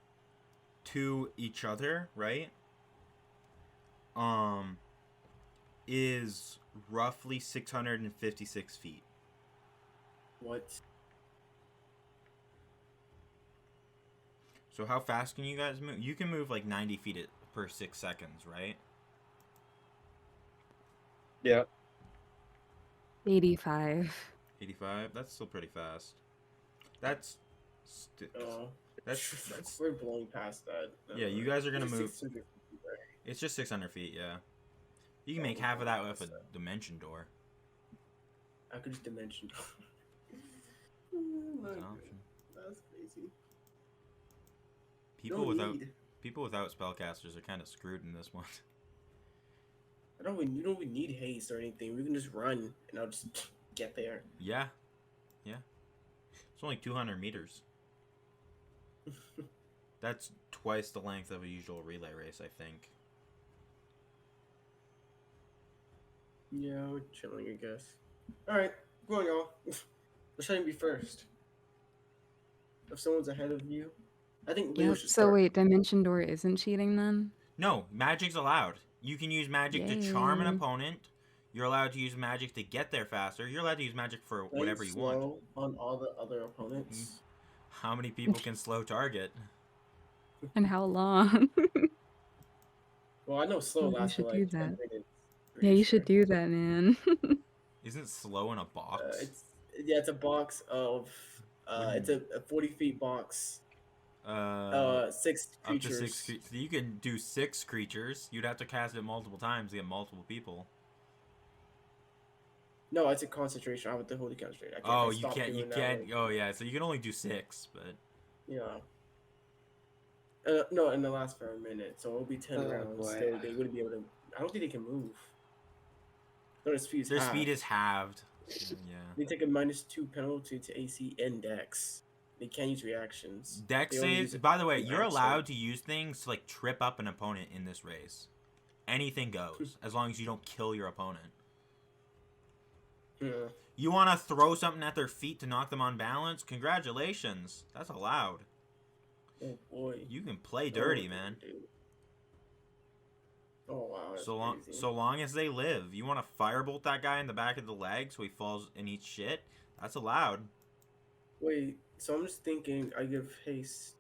to each other, right? Is roughly 656 feet. What? So how fast can you guys move? You can move like 90 feet per 6 seconds, right? Yeah. 85. 85. That's still pretty fast. That's We're blowing past that. yeah. You guys are gonna It's move. 600 feet, right? It's just 600 feet. Yeah. You can make half of that with a dimension door. I could just dimension. That's an option. That's crazy. People without spellcasters are kind of screwed in this one. You don't even need haste or anything. We can just run, and I'll just get there. Yeah. It's only 200 meters. That's twice the length of a usual relay race, I think. Yeah, we're chilling, I guess. Alright, go on, y'all. Let's try and be first. If someone's ahead of you, I think Leo Yep. should So start. wait, Dimension Door isn't cheating then? No, magic's allowed. You can use magic to charm an Yay. opponent. You're allowed to use magic to get there faster. You're allowed to use magic for Play whatever you want. slow on all the other opponents. How many people can slow target? And how long? Well, I know slow Oh, you lasts for should do like 10 that. minutes. Yeah, pretty you should sure. do that, man. Isn't slow in a box? It's a box of it's a 40 feet box. 6 Up to creatures. 6 creatures. So you can do 6 creatures. You'd have to cast it multiple times to get multiple people. No, it's a concentration. I have to hold the concentration. Oh, you can't. Oh, yeah. So you can only do 6, but Yeah. No, and it lasts for a minute, so it'll be 10 Oh, rounds. boy. So they wouldn't be able to. I don't think they can move. No, their speed is their halved. speed is halved. Yeah. They take a -2 penalty to AC and Dex. They can't use reactions. Dex They only saves. use it By the way, in you're action. allowed to use things to like trip up an opponent in this race. Anything goes as long as you don't kill your opponent. Yeah. You want to throw something at their feet to knock them on balance? Congratulations. That's allowed. Oh boy. You can play dirty, man. Dude. Oh wow. That's crazy. So long as they live. You want to firebolt that guy in the back of the leg so he falls and eats shit? That's allowed. Wait. So I'm just thinking. I give haste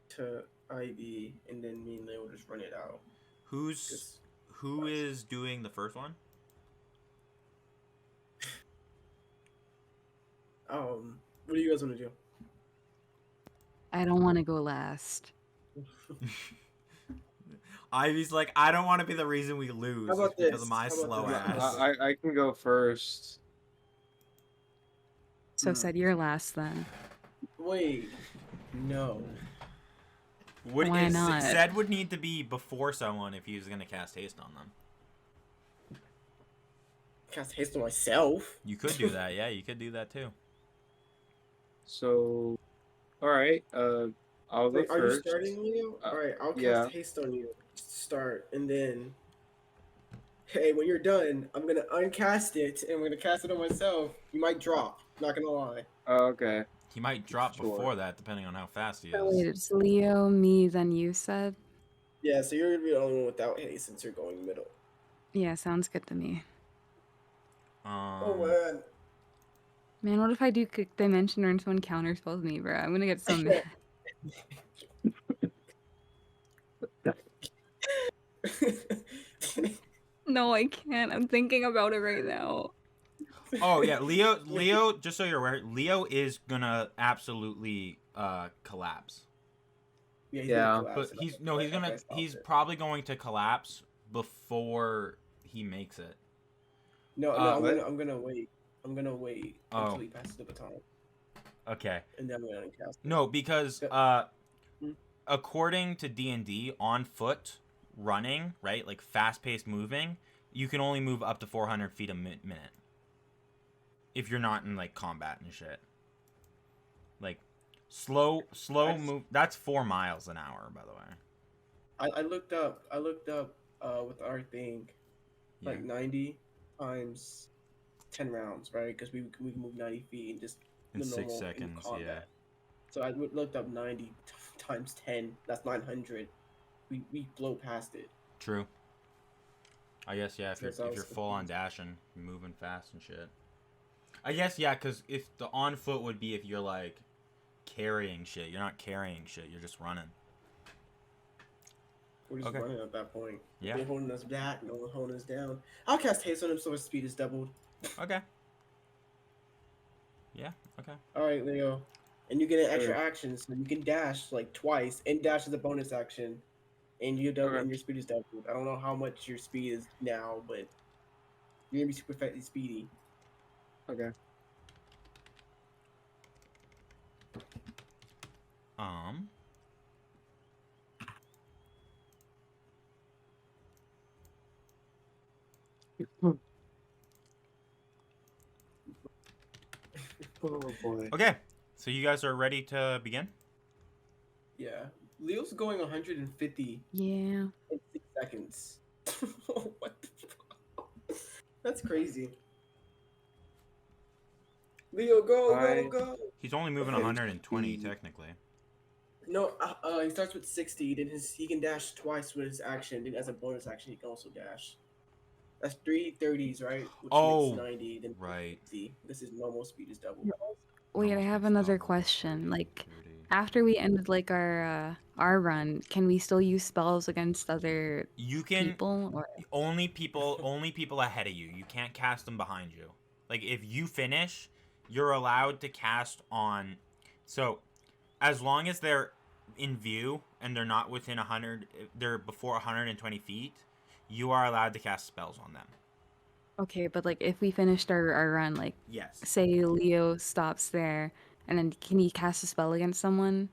to ID, and then me and Leo will just run it out. Who is doing the first one? What do you guys want to do? I don't want to go last. Ivy's like, I don't want to be the reason we lose. How about It's because this? of my How about slow this? ass. I can go first. So said you're last then. Wait. No. Why not? Zed would need to be before someone if he was going to cast haste on them. Cast haste on myself. You could do that, yeah. You could do that too. So, all right. I'll go Wait, are you first. starting, Leo? All right, I'll cast yeah. haste on you. Start, and then, hey, when you're done, I'm gonna uncast it, and I'm gonna cast it on myself. You might drop. Not gonna lie. Oh, okay. He might drop Sure. before that, depending on how fast he Oh, wait, is. it's Leo, me, then you said? Yeah, so you're gonna be the only one without haste since you're going middle. Yeah, sounds good to me. Oh man. Man, what if I do Dimension or someone counterspells me, bro? I'm gonna get so mad. No, I can't. I'm thinking about it right now. Oh yeah, Leo. Just so you're aware, Leo is gonna absolutely collapse. Yeah, But he's probably going to collapse before he makes it. No, what? I'm gonna wait. I'm gonna wait Oh. until he passes the baton, Okay. and then I'm gonna uncast it. No, because Hmm. according to D&D, on foot, running, right, like fast-paced moving, you can only move up to 400 feet a minute. If you're not in like combat and shit. Like, Slow move. That's 4 miles an hour, by the way. I looked up with our thing, Yeah. like 90 times 10 rounds, right? Because we can move 90 feet in just In the 6 normal seconds, yeah. combat. So I looked up 90 times 10. That's 900. We blow past it. True. I guess, yeah, if So you're that's what I if was you're full on confused. dashing, moving fast and shit. I guess, yeah, because if the on foot would be if you're like carrying shit. You're not carrying shit. You're just running. We're just Okay. running at that point. Yeah. They're holding us back. No one holding us down. I'll cast haste on him so his speed is doubled. Okay. Yeah. Okay. All right, Leo. And you get an extra Okay. action, so you can dash like twice, and dash is a bonus action, and you double, Okay. and your speed is doubled. I don't know how much your speed is now, but you're gonna be super speedy. Okay. Oh boy. Okay. So you guys are ready to begin? Yeah. Leo's going 150 Yeah. in 6 seconds. What the fuck? That's crazy. Leo, go, Alright. go. He's only moving 120 technically. No, he starts with 60. Then he can dash twice with his action. Then as a bonus action, he can also dash. That's 3 30s, right? Which Oh, makes 90. Then right. 60. This is normal speed is double. Wait, I have another question. Like, after we ended like our run, can we still use spells against other You can people? Or only people ahead of you. You can't cast them behind you. Like if you finish, you're allowed to cast on. So, as long as they're in view and they're not within 100, they're before 120 feet, you are allowed to cast spells on them. okay, but like if we finished our run, like Yes. say Leo stops there, and then can he cast a spell against someone?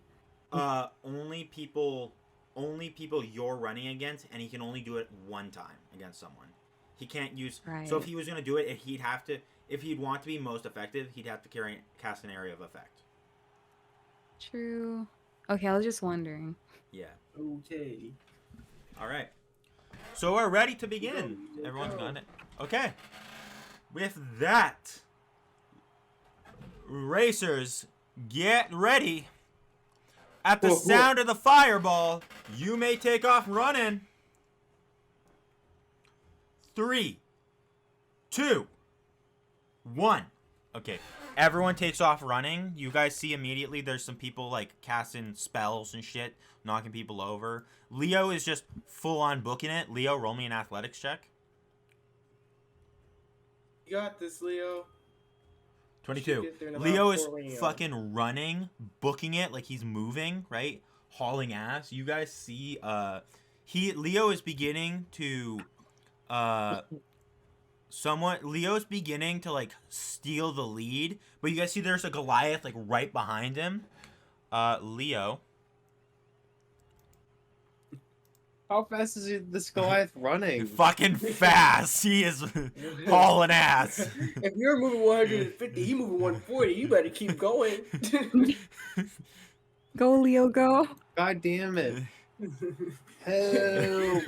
Only people you're running against, and he can only do it one time against someone. He can't use. Right. So if he was gonna do it, he'd have to. If he'd want to be most effective, he'd have to cast an area of effect. True. Okay, I was just wondering. Yeah. Okay. All right. So we're ready to begin. Everyone's got it. Okay. With that, racers, get ready. At the sound of the fireball, you may take off running. 3, 2, 1. Okay. Everyone takes off running. You guys see immediately there's some people like casting spells and shit, knocking people over. Leo is just full on booking it. Leo, roll me an athletics check. You got this, Leo. 22. Get there in about Leo is 4 a.m. fucking running, booking it like he's moving, right? Hauling ass. You guys see Leo is beginning to Leo's beginning to like steal the lead, but you guys see there's a Goliath like right behind him. Leo. How fast is this Goliath running? Fucking fast. He is hauling ass. If you're moving 150, he moving 140. You better keep going. Go, Leo, go. God damn it. Help.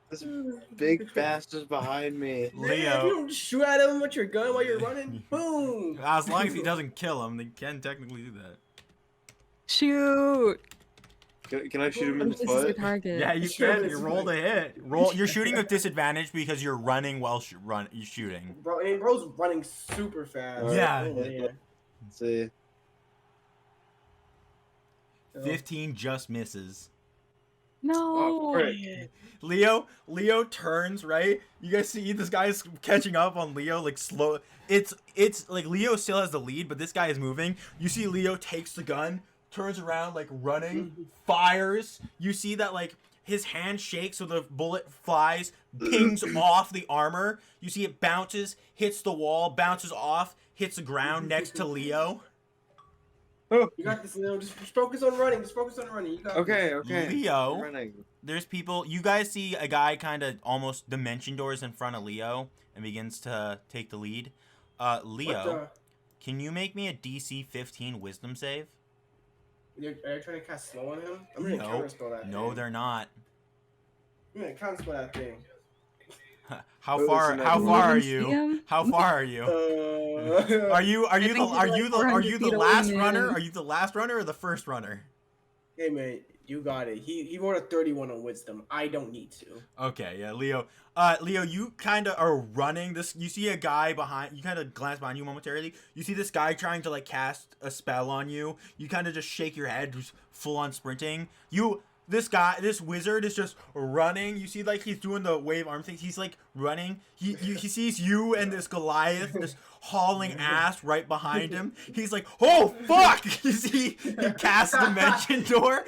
This big bastard's behind me. If you Leo. don't shoot at him with your gun while you're running, boom. As long as he doesn't kill him, they can technically do that. Shoot. Can I shoot him in the This is your foot? target. Yeah, you Sure, can. it's You roll to hit. You're shooting with disadvantage because you're running while you're shooting. Bro, and bro's running super fast. Yeah. Oh, man. Let's see. 15 just misses. No. Oh, frick. Leo turns, right? You guys see this guy's catching up on Leo like slow. It's like Leo still has the lead, but this guy is moving. You see Leo takes the gun, turns around like running, fires. You see that like his hand shakes so the bullet flies, pings off the armor. You see it bounces, hits the wall, bounces off, hits the ground next to Leo. You got this, Leo. Just focus on running. Just focus on running. You got Okay, this. okay. Leo. I'm running. There's people. You guys see a guy kind of almost dimension doors in front of Leo and begins to take the lead. What Leo, Can you make me a DC 15 Wisdom save? Are you trying to cast slow on him? I'm gonna counterspell that. No, they're not. I'm gonna counterspell that thing. How Oh, far? it's How another far one. are See you? him? How far are you? Are you I think he's like 400 the feet away, last man. runner? Are you the last runner or the first runner? Hey man, you got it. He rolled a 31 on wisdom. I don't need to. Okay, yeah, Leo. Leo, you kind of are running. You see a guy behind. You kind of glance behind you momentarily. You see this guy trying to like cast a spell on you. You kind of just shake your head, just full on sprinting. This wizard is just running. You see, like, he's doing the wave arm thing. He's like running. He sees you and this Goliath just hauling ass right behind him. He's like, oh fuck! You see, he casts Dimension Door.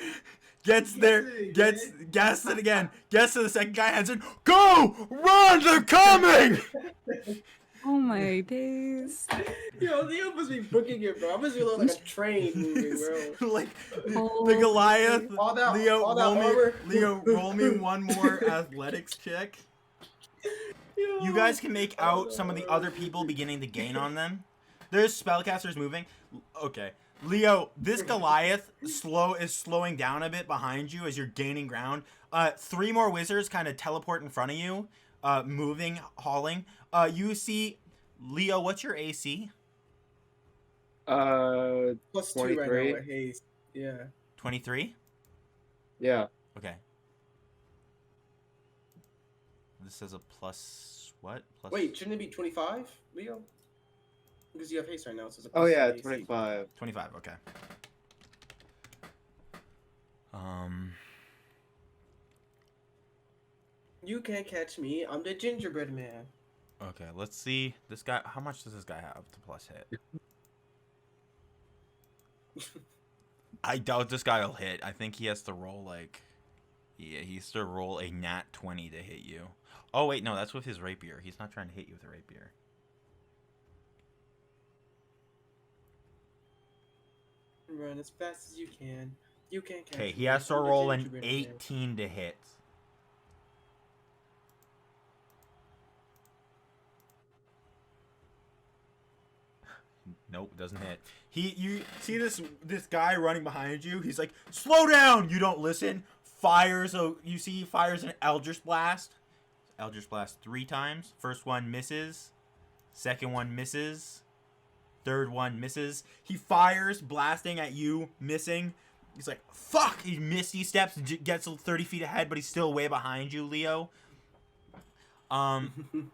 Gets there, guess it again. Gets to the second guy, hands it. Go! Run! They're coming! Oh my days. Yo, Leo must be booking it, bro. I must be looking like a train moving, bro. Like Oh, the Goliath. All that Leo, armor. roll me one more athletics check. Yo. You guys can make out some of the other people beginning to gain on them. There's spellcasters moving. Okay. Leo, this Goliath is slowing down a bit behind you as you're gaining ground. 3 more wizards kind of teleport in front of you, moving, hauling. You see, Leo, what's your AC? +2 right 23. now with haste. Yeah. 23? Yeah. Okay. This says a plus what? Plus... Wait, shouldn't it be 25, Leo? Because you have haste right now, so it's a Oh yeah, +2 AC. 25. 25, okay. You can't catch me. I'm the gingerbread man. Okay, let's see. This guy, how much does this guy have to plus hit? I doubt this guy will hit. I think he has to roll like... Yeah, he has to roll a nat 20 to hit you. Oh, wait, no, that's with his rapier. He's not trying to hit you with a rapier. Run as fast as you can. You can't catch Okay, me. he has to I'm the roll an gingerbread man. 18 to hit. Nope, doesn't hit. You see this guy running behind you. He's like, slow down. You don't listen. Fires. You see he fires an Eldritch Blast. Eldritch Blast 3 times. First one misses. Second one misses. Third one misses. He fires, blasting at you, missing. He's like, fuck. He misty steps, gets 30 feet ahead, but he's still way behind you, Leo.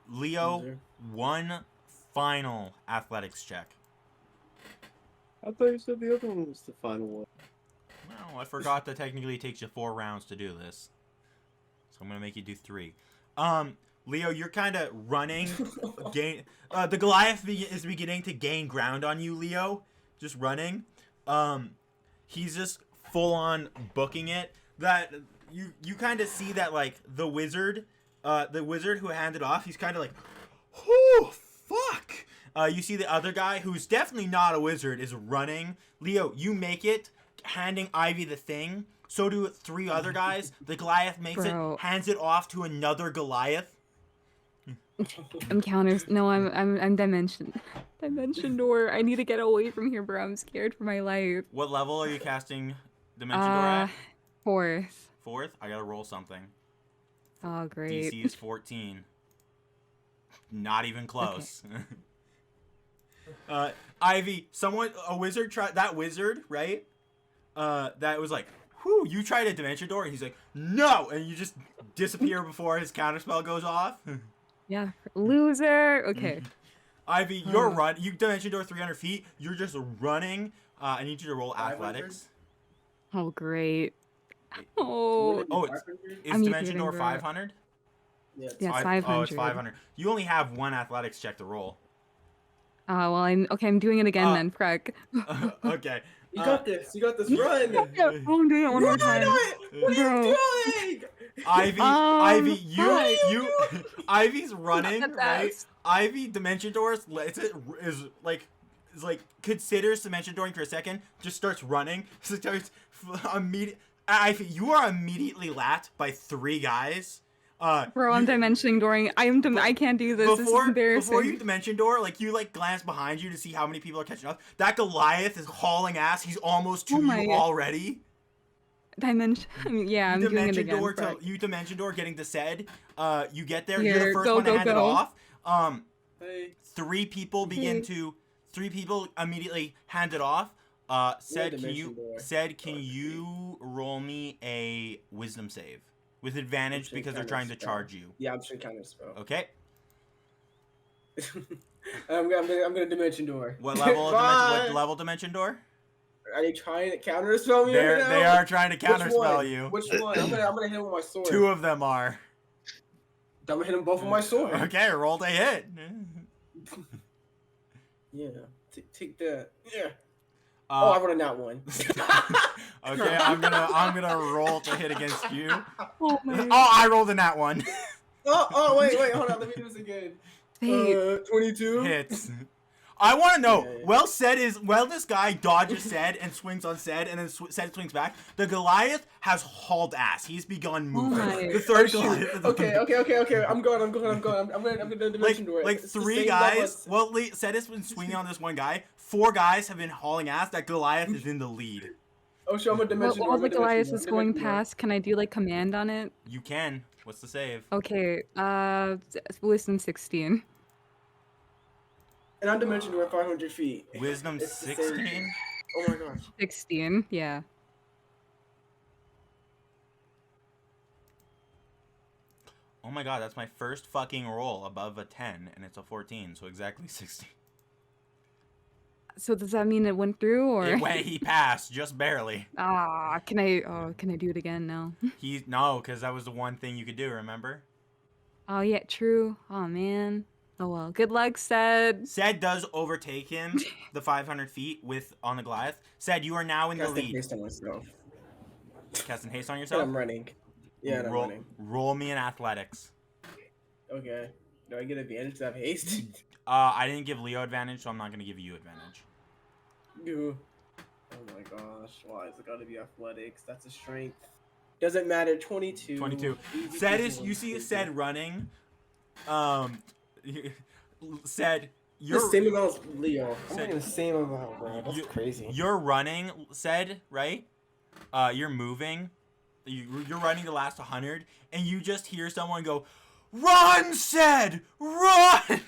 Leo, one final athletics check. I thought you said the other one was the final one. Well, I forgot that technically it takes you 4 rounds to do this. So I'm going to make you do 3. Leo, you're kind of running. The Goliath is beginning to gain ground on you, Leo. Just running. He's just full on booking it. That you kind of see that, like, the wizard who handed off, he's kind of like, whew, fuck. You see the other guy, who's definitely not a wizard, is running. Leo, you make it, handing Ivy the thing. So do 3 other guys. The Goliath makes it, hands it off to another Goliath. I'm counters. No, I'm dimension door. I need to get away from here, bro. I'm scared for my life. What level are you casting Dimension Door at? 4th. 4th? I gotta roll something. Oh, great. DC is 14. Not even close. Okay. Ivy, a wizard tried, that wizard, right? That was like, whew, you tried a Dimension Door, and he's like, no! And you just disappear before his counterspell goes off. Yeah, loser. Okay. Ivy, you Dimension Door 300 feet, you're just running. I need you to roll athletics. Oh, great. Oh, Is Dimension Door 500? Yeah, yeah, 500. Oh, it's 500. You only have 1 athletics check to roll. Well, I'm doing it again then, Freck. Okay. You got this. You got this. Run. I'm doing it one more time. What are you doing? Ivy, Ivy's running, right? Ivy Dimension Doors is like considers Dimension Dooring for a second, just starts running. Ivy, you are immediately lapped by 3 guys. Bro, I'm dimensioning dooring. I can't do this. This is embarrassing. Before you dimension door, like you like glance behind you to see how many people are catching up. That Goliath is hauling ass. He's almost to you already. Dimension. Yeah, I'm doing it again. You dimension door, getting to Sed. You get there. Here, you're the first one to hand it off. Hey. Three people immediately hand it off. Said, can you roll me a wisdom save with advantage because they're trying to charge you? Yeah, I'm just gonna counter spell. Okay. I'm gonna dimension door. What level dimension door? Are they trying to counter spell me? They are trying to counter spell you. Which one? I'm gonna hit him with my sword. Two of them are. I'm gonna hit them both with my sword. Okay, roll to hit. Yeah. Take that. Yeah. I rolled a nat one. Okay, I'm gonna roll to hit against you. Oh my. Oh, I rolled a nat one. wait, hold on. Let me do this again. 22 hits. I want to know. Yeah. This guy dodges Sed and swings on Sed, and then Sed swings back. The Goliath has hauled ass. He's begun moving. The third Goliath. Okay. I'm going. I'm gonna dimension door. Like three guys. Well, Sed has been swinging on this one guy. 4 guys have been hauling ass. That Goliath is in the lead. Oh, sure. I'm gonna dimension door. While the Goliath is going past, can I do like command on it? You can. What's the save? Okay. Wisdom 16. And I'm dimension door 500 feet. Wisdom 16? Oh my gosh. 16, yeah. Oh my god, that's my first fucking roll above a 10, and it's a 14, so exactly 16. So does that mean it went through, or? He passed, just barely. Can I do it again now? No, because that was the one thing you could do, remember? Oh yeah, true. Oh man. Oh well, good luck, Sed. Sed does overtake him the 500 feet on the Goliath. Sed, you are now in the lead. Haste on myself. Casting haste on yourself? I'm running. Yeah, I'm running. Roll me in athletics. Okay. Do I get advantage to have haste? I didn't give Leo advantage, so I'm not going to give you advantage. Oh my gosh. Why is it got to be athletics? That's a strength. Doesn't matter. 22. 22. Sed you see Sed running. Said you're the same amount as Leo. I'm getting the same amount, bro. That's crazy. You're running, Said, right? You're moving. You're running the last 100, and you just hear someone go, "Run, Said, run!"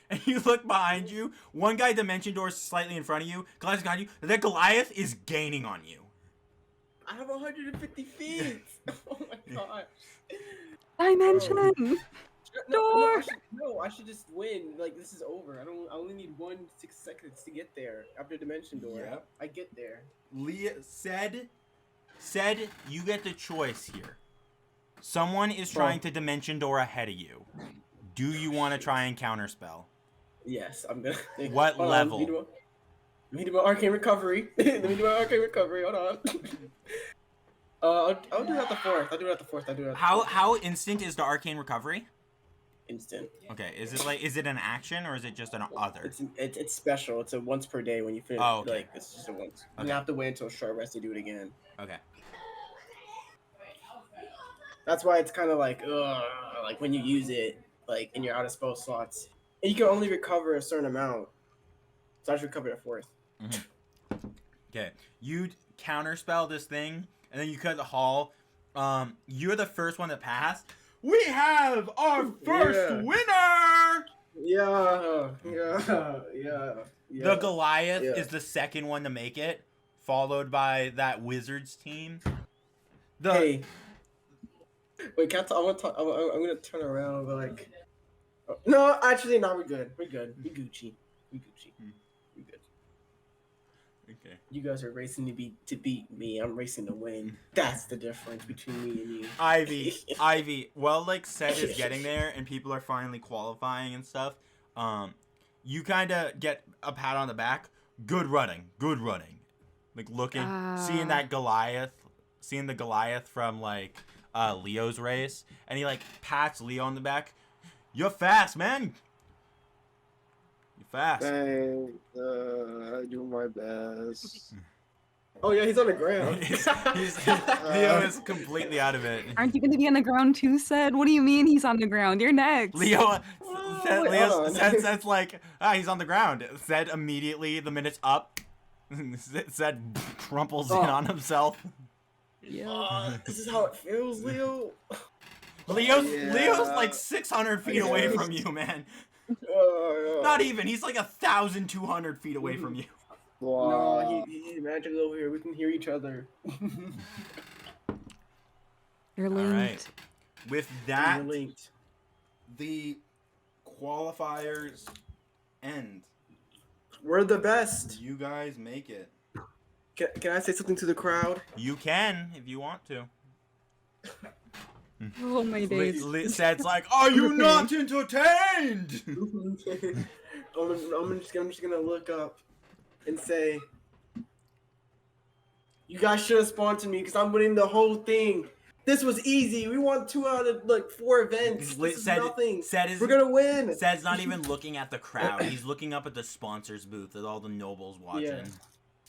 And you look behind you. One guy dimension door is slightly in front of you. Goliath behind you. That Goliath is gaining on you. I have 150 feet. Oh my gosh. Dimension. I should just win. Like, this is over. I only need 6 seconds to get there after dimension door. Yep. I get there. Leah said you get the choice here. Someone is trying to dimension door ahead of you. Do you want to try and counterspell? Yes, I'm gonna. What level? Let me do my arcane recovery. Hold on. I'll do it at the fourth. How instant is the arcane recovery? Instant. Okay, is it an action or is it just an other? It's special. It's a once per day when you finish. Oh, okay. Like, it's just a once. Okay. You have to wait until short rest to do it again. Okay. That's why it's kind of like when you use it like in your out of spell slots, and you can only recover a certain amount. So I should recover a fourth. Mm-hmm. Okay, you counterspell this thing, and then you cut the hall. You're the first one that passed. We have our first winner! Yeah. The Goliath is the second one to make it, followed by that Wizards team. Hey. Wait, I'm gonna turn around, but like... No, actually, no, we're good. We Gucci. We good. Okay. You guys are racing to beat me. I'm racing to win. That's the difference between me and you. Ivy. Well, like Sed is getting there, and people are finally qualifying and stuff. You kind of get a pat on the back. Good running. Like looking, seeing the Goliath from like Leo's race, and he like pats Leo on the back. You're fast, man. You're fast. Thanks. I do my best. Oh yeah, he's on the ground. Leo is completely out of it. Aren't you going to be on the ground too, Said? What do you mean he's on the ground? You're next. Leo hold on. said's like, he's on the ground. Said immediately the minute's up. Said crumples in on himself. Yeah. This is how it feels, Leo. Leo's like 600 feet away from you, man. Not even. He's like 1,200 feet away from you. Wow. No, he's magical over here. We can hear each other. You're All linked. right. With that, We're linked. the qualifiers end. We're the best. You guys make it. Can I say something to the crowd? You can if you want to. Oh my days. Sad's like, are you not entertained? I'm just gonna look up and say, you guys should have sponsored me because I'm winning the whole thing. This was easy. We won 2 out of like 4 events. This is nothing. We're gonna win. Sad's not even looking at the crowd. He's looking up at the sponsors booth with all the nobles watching. Yeah.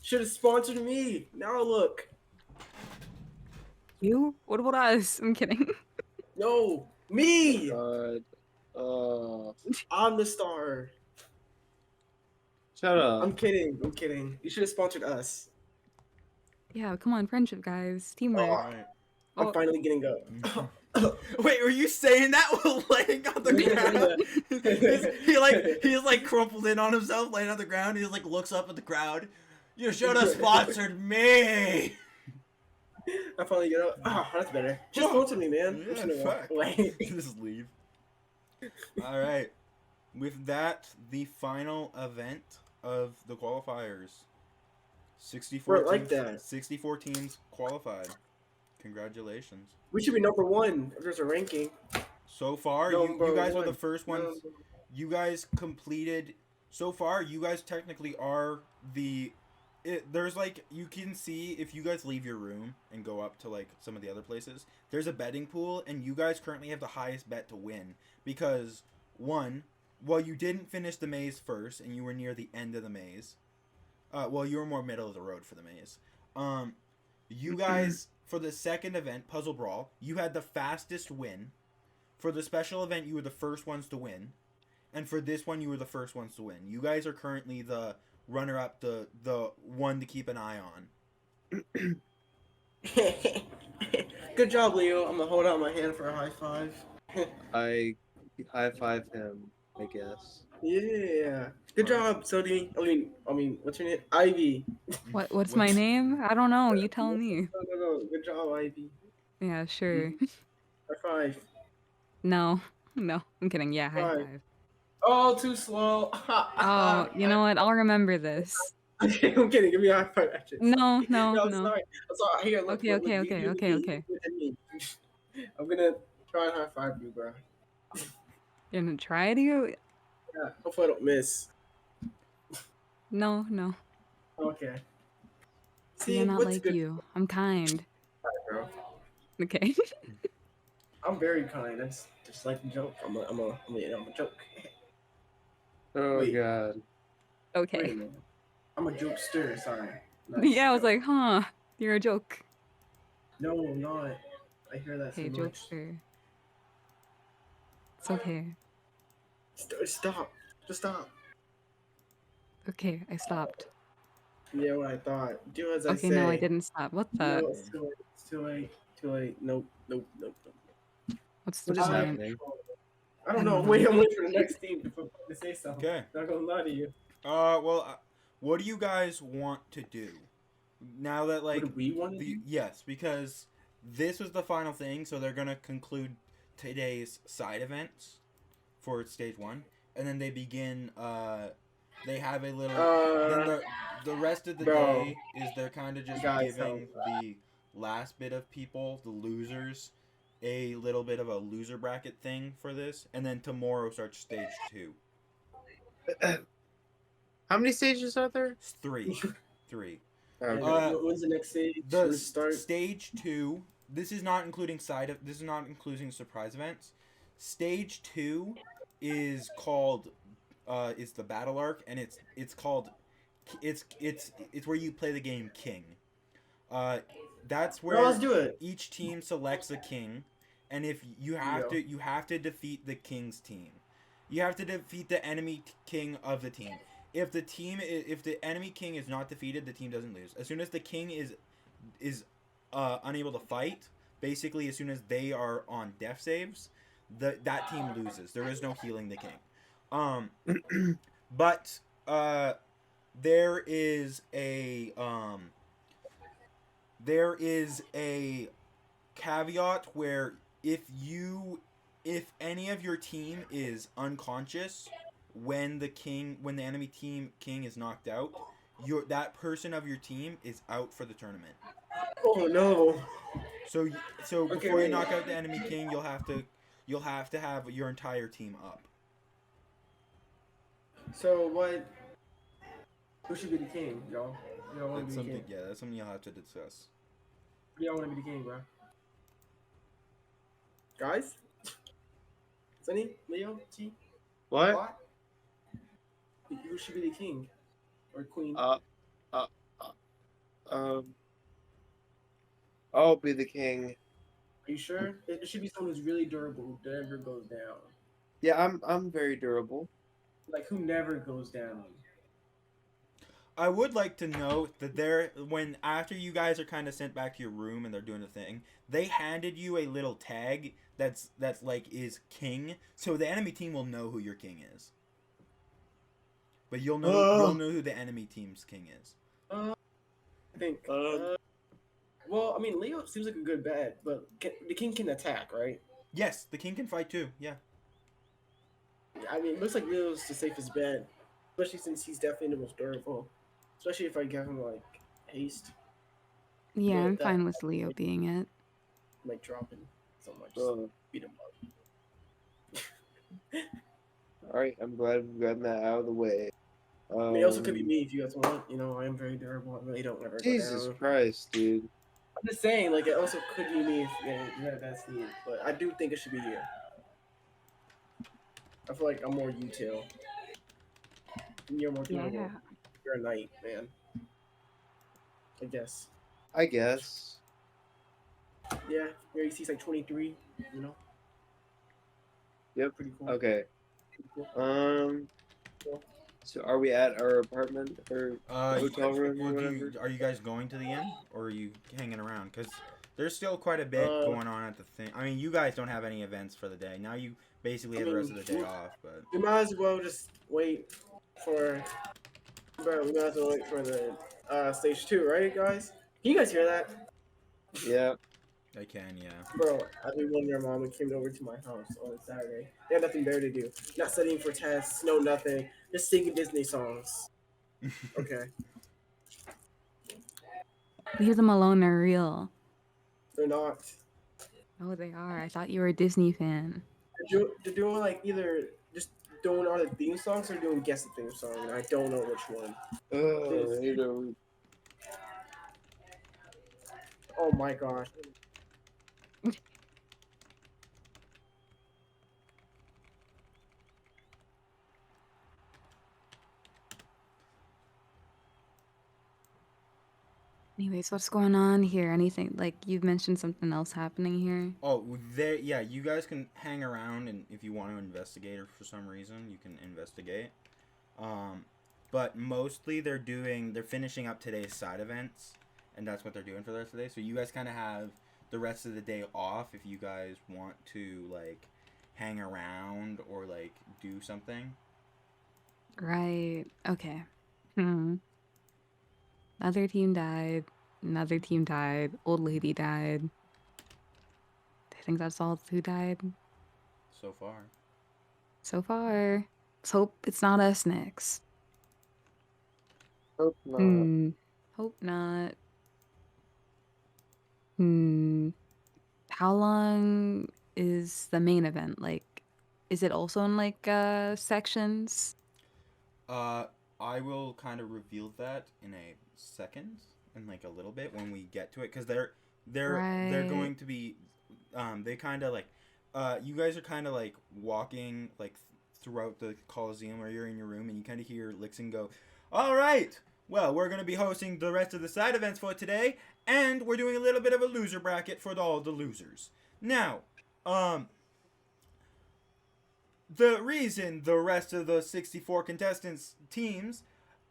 Should have sponsored me. Now look. You? What about us? I'm kidding. No, me. God. I'm the star. Shut up. I'm kidding. I'm kidding. You should have sponsored us. Yeah, come on, friendship, guys. Teamwork. Alright. I'm Oh. finally getting up. Wait, were you saying that while laying on the ground? he's like crumpled in on himself, laying on the ground. He just like looks up at the crowd. You should have sponsored me. I finally get up. Oh, that's better. Just sponsor me, man. Yeah, I'm just gonna fuck. walk away. Just leave. All right. With that, the final event of the qualifiers. 64 We're like teams, that. 64 teams qualified. Congratulations. We should be number 1 if there's a ranking. So far, Number you guys were one. the first ones. You guys completed. So far, you guys technically are the. There's like, you can see if you guys leave your room and go up to like some of the other places, there's a betting pool, and you guys currently have the highest bet to win. Because, one, well, you didn't finish the maze first, and you were near the end of the maze. Well, you were more middle of the road for the maze. You guys, for the second event, Puzzle Brawl, you had the fastest win. For the special event, you were the first ones to win. And for this one, you were the first ones to win. You guys are currently the runner-up, the one to keep an eye on. Good job, Leo. I'm gonna hold out my hand for a high five. I high five him, I guess. Yeah. Good job, Sunni. I mean, what's your name? Ivy. What's my name? I don't know. You tell me. No. Good job, Ivy. Yeah, sure. High five. No. No. I'm kidding. Yeah, high Right. five. Oh, too slow. Oh, you know what? I'll remember this. I'm kidding. Give me a high five. Actually. No. I'm sorry. Here, look. Okay, look, okay, look, okay, you okay, me, okay. you and me. I'm gonna try and high five you, bro. You're gonna try to? Yeah. Hopefully I don't miss. No. Okay. See, I'm not what's like good, you. I'm kind. bro? Okay. I'm very kind. That's just like a joke. I'm a joke. Oh Wait. God. Wait a Okay. minute. I'm a jokester. Sorry. Yeah, I was like, huh. You're a joke. No, I'm not. I hear that Okay, so much. jokester. It's okay. Stop. Just stop. Okay, I stopped. Yeah, what I thought. Do as I Okay, say. no, I didn't stop. What the? No, it's too late. It's too late. Too late. Nope. What's the What is point? happening? I don't know. Wait, I'm waiting for the next team to say something. Okay. Not gonna lie to you. Well, what do you guys want to do? Now that, like, What do we want to do? yes, because this was the final thing, so they're gonna conclude today's side events for stage 1, and then they begin. They have a little. Then the rest of the bro. day is they're kind of just Guys, giving the last bit of people, the losers, a little bit of a loser bracket thing for this, and then tomorrow starts stage 2. How many stages are there? It's 3. 3. Okay. When's the next stage? The When's it start? stage 2. This is not including this is not including surprise events. Stage 2 is called it's the battle arc, and it's called it's where you play the game King. That's No, let's where do it. each team selects a king, and if you have to defeat the king's team. You have to defeat the enemy king of the team. If the enemy king is not defeated, the team doesn't lose. As soon as the king is unable to fight, basically as soon as they are on death saves, that team loses. There is no healing the king. But there is a caveat where if any of your team is unconscious when the enemy king is knocked out, that person of your team is out for the tournament. Oh no. So Okay, before you wait. knock out the enemy king, you'll have to have your entire team up. So what? Who should be the king, y'all? Y'all want That's to be the something. king? Yeah, that's something you'll have to discuss. Y'all want to be the king, bro? Guys? Sunny, Leo, T, What? Plot? Who should be the king or queen? Uh, uh, um, I'll be the king. Are you sure? It should be someone who's really durable, who never goes down. Yeah, I'm very durable. Like who never goes down. I would like to note that after you guys are kind of sent back to your room and they're doing the thing, they handed you a little tag that's like is king, so the enemy team will know who your king is. But you'll know who the enemy team's king is. I think. Well, I mean, Leo seems like a good bet, but the king can attack, right? Yes, the king can fight too. Yeah. I mean, it looks like Leo's the safest bet, especially since he's definitely the most durable. Especially if I give him like haste, Yeah, But I'm that- fine with Leo being it. like dropping so much. Beat him up. All right, I'm glad we've gotten that out of the way. I mean, it also could be me if you guys want. You know, I am very durable. I really don't ever Jesus go down. Christ, dude. I'm just saying, like, it also could be me if that's needed. But I do think it should be you. I feel like I'm more util. And you're more durable. Yeah. You're a knight, man. I guess. I guess. Yeah, your AC's like 23, you know? Yep. Pretty cool. Okay. Pretty cool. So are we at our apartment or hotel room or whatever? Are you guys going to the inn or are you hanging around? Because there's still quite a bit going on at the thing. I mean, you guys don't have any events for the day. Now you basically have the rest of the day off, but We might as well just wait for. Bro, we might as well wait for the stage 2, right, guys? Can you guys hear that? Yeah. I can, yeah. Bro, I mean, when your mom came over to my house on Saturday, they had nothing better to do. Not studying for tests, no nothing. Just singing Disney songs. Okay. Leave them alone, they're real. They're not. Oh, they are. I thought you were a Disney fan. They're doing like either just doing all the theme songs or doing guess the theme song, and I don't know which one. Oh my gosh. Anyways, what's going on here? Anything like you've mentioned something else happening here? Oh, there. Yeah, you guys can hang around, and if you want to investigate, or for some reason, you can investigate. But mostly they're finishing up today's side events, and that's what they're doing for the rest of the day. So you guys kind of have the rest of the day off if you guys want to like hang around or like do something. Right. Okay. Another team died. Another team died. Old lady died. I think that's all who died So far. so far. Let's hope it's not us next. Hope not. Hope not. How long is the main event? Like, is it also in like sections? I will kind of reveal that in a second, in like a little bit when we get to it, because they're Right. going to be, they kind of like, you guys are kind of like walking like throughout the Coliseum, or you're in your room and you kind of hear Lixon go, "All right, Well, we're going to be hosting the rest of the side events for today, and we're doing a little bit of a loser bracket for all the losers. Now, the reason the rest of the 64 contestants teams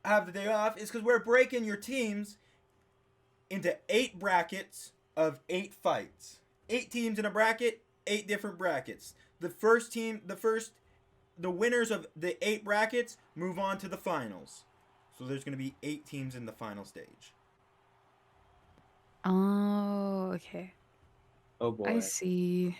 have the day off is because we're breaking your teams into 8 brackets of 8 fights. 8 teams in a bracket, 8 different brackets. The winners of the 8 brackets move on to the finals. So there's going to be 8 teams in the final stage. Oh, okay. Oh boy. I see.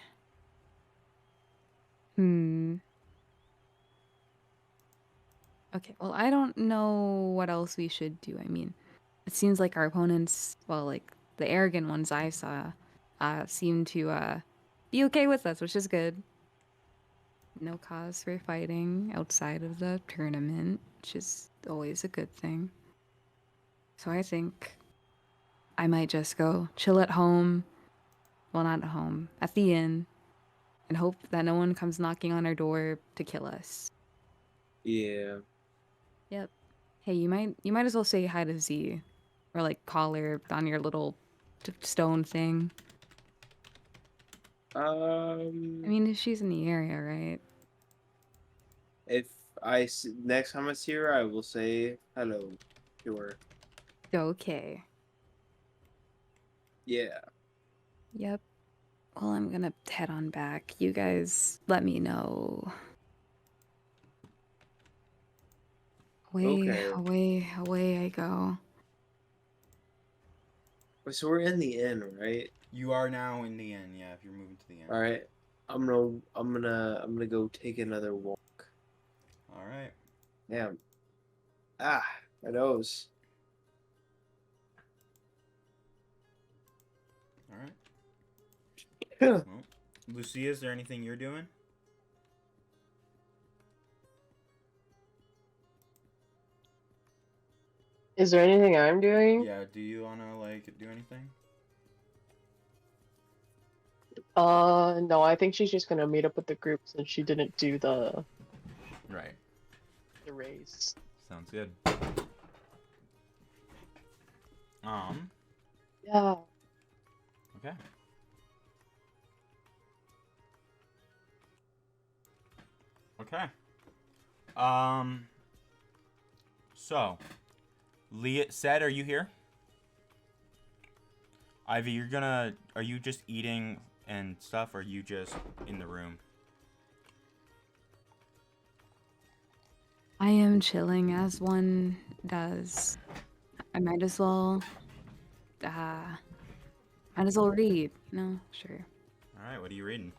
Okay, well, I don't know what else we should do. I mean, it seems like our opponents, well, like the arrogant ones I saw, seem to be okay with us, which is good. No cause for fighting outside of the tournament, which is always a good thing. So I think I might just go chill at home. Well, not at home, at the inn, and hope that no one comes knocking on our door to kill us. Yeah. Yep. Hey, you might as well say hi to Z, or like call her on your little stone thing. I mean, she's in the area, right? If next time I see her, I will say hello to her. Okay. Yeah. Yep. Well, I'm gonna head on back. You guys let me know. Okay. Away I go. So we're in the inn, right? You are now in the end, yeah, if you're moving to the end. All right. I'm gonna go take another walk. All right. Damn. Ah, my nose. All right. Well, Lucia, is there anything you're doing? Is there anything I'm doing? Yeah, do you want to, like, do anything? No, I think she's just gonna meet up with the group since she didn't do the Right. race. Sounds good. Yeah. Okay. Okay. So, Leah said, are you here? Ivy, are you just eating and stuff, or are you just in the room? I am chilling as one does. I might as well read, you know? Sure. All right, what are you reading?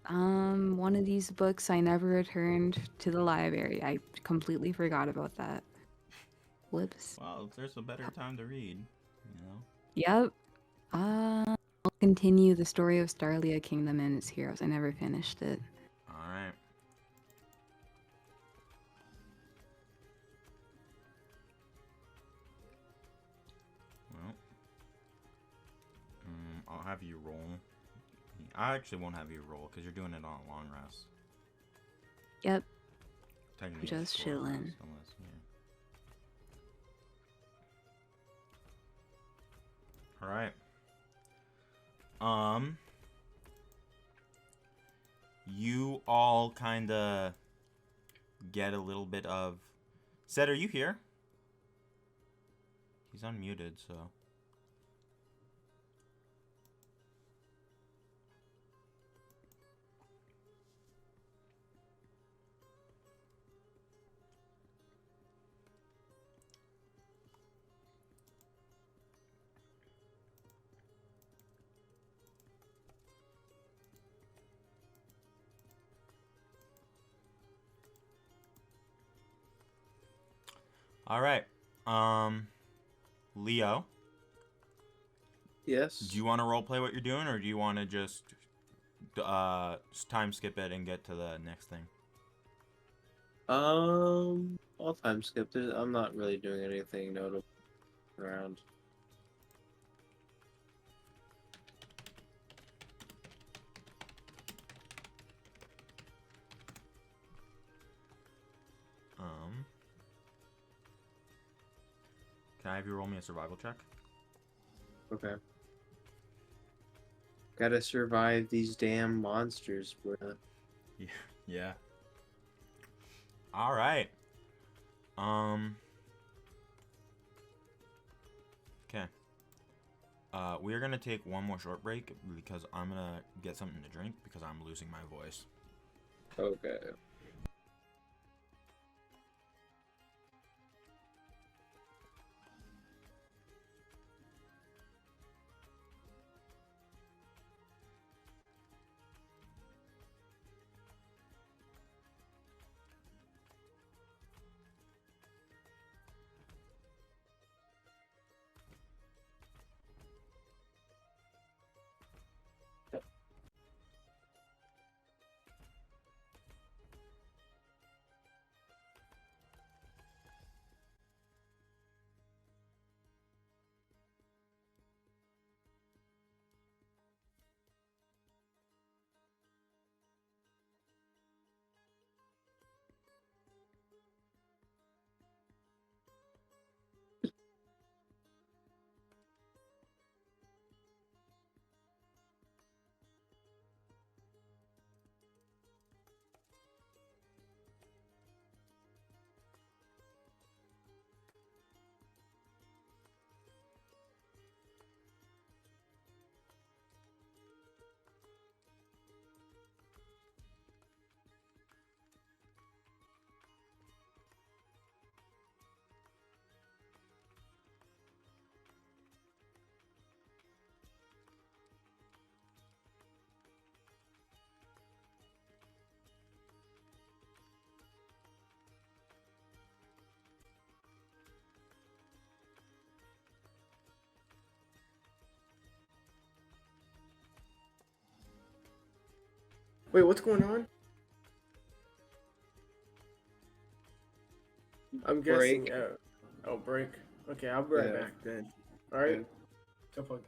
One of these books I never returned to the library. I completely forgot about that. Whoops. Well, if there's a better time to read, you know. Yep. I'll continue the story of Starlia Kingdom and its heroes. I never finished it. All right. Well, I'll have you roll. I actually won't have you roll because you're doing it on a long rest. Yep. Technically, Just short chilling. rest, unless, yeah. All right. You all kind of get a little bit of... Seth, are you here? He's unmuted, so... All right. Leo, Yes. do you want to roleplay what you're doing, or do you want to just time skip it and get to the next thing? I'll time skip it. I'm not really doing anything notable around. Can I have you roll me a survival check? Okay. Gotta survive these damn monsters, bruh. Yeah. All right. Okay. We are gonna take one more short break because I'm gonna get something to drink because I'm losing my voice. Okay. Wait, what's going on? I'm guessing. Break. Oh, break. Okay, I'll be right Yeah. back then. All right. Go plug.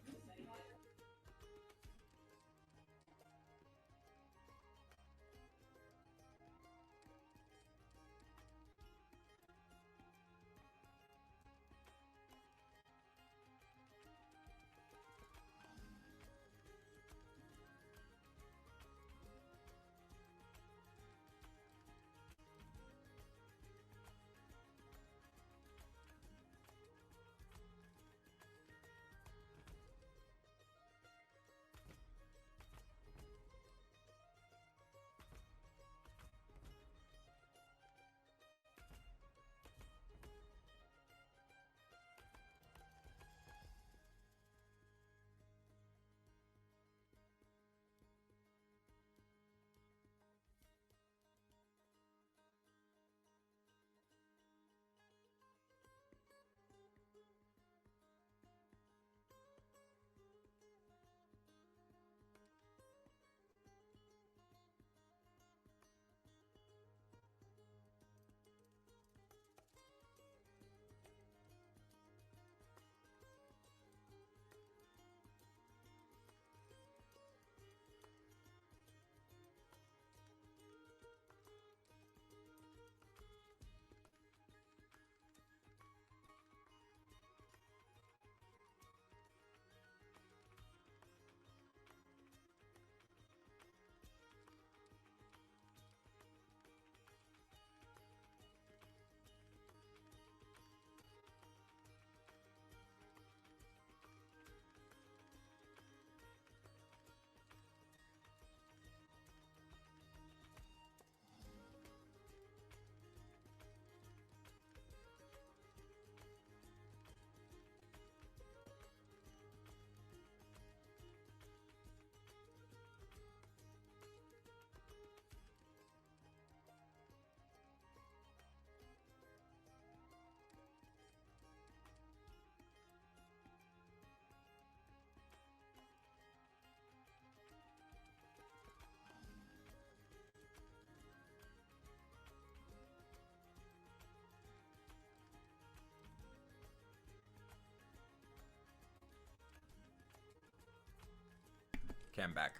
Okay, I'm back.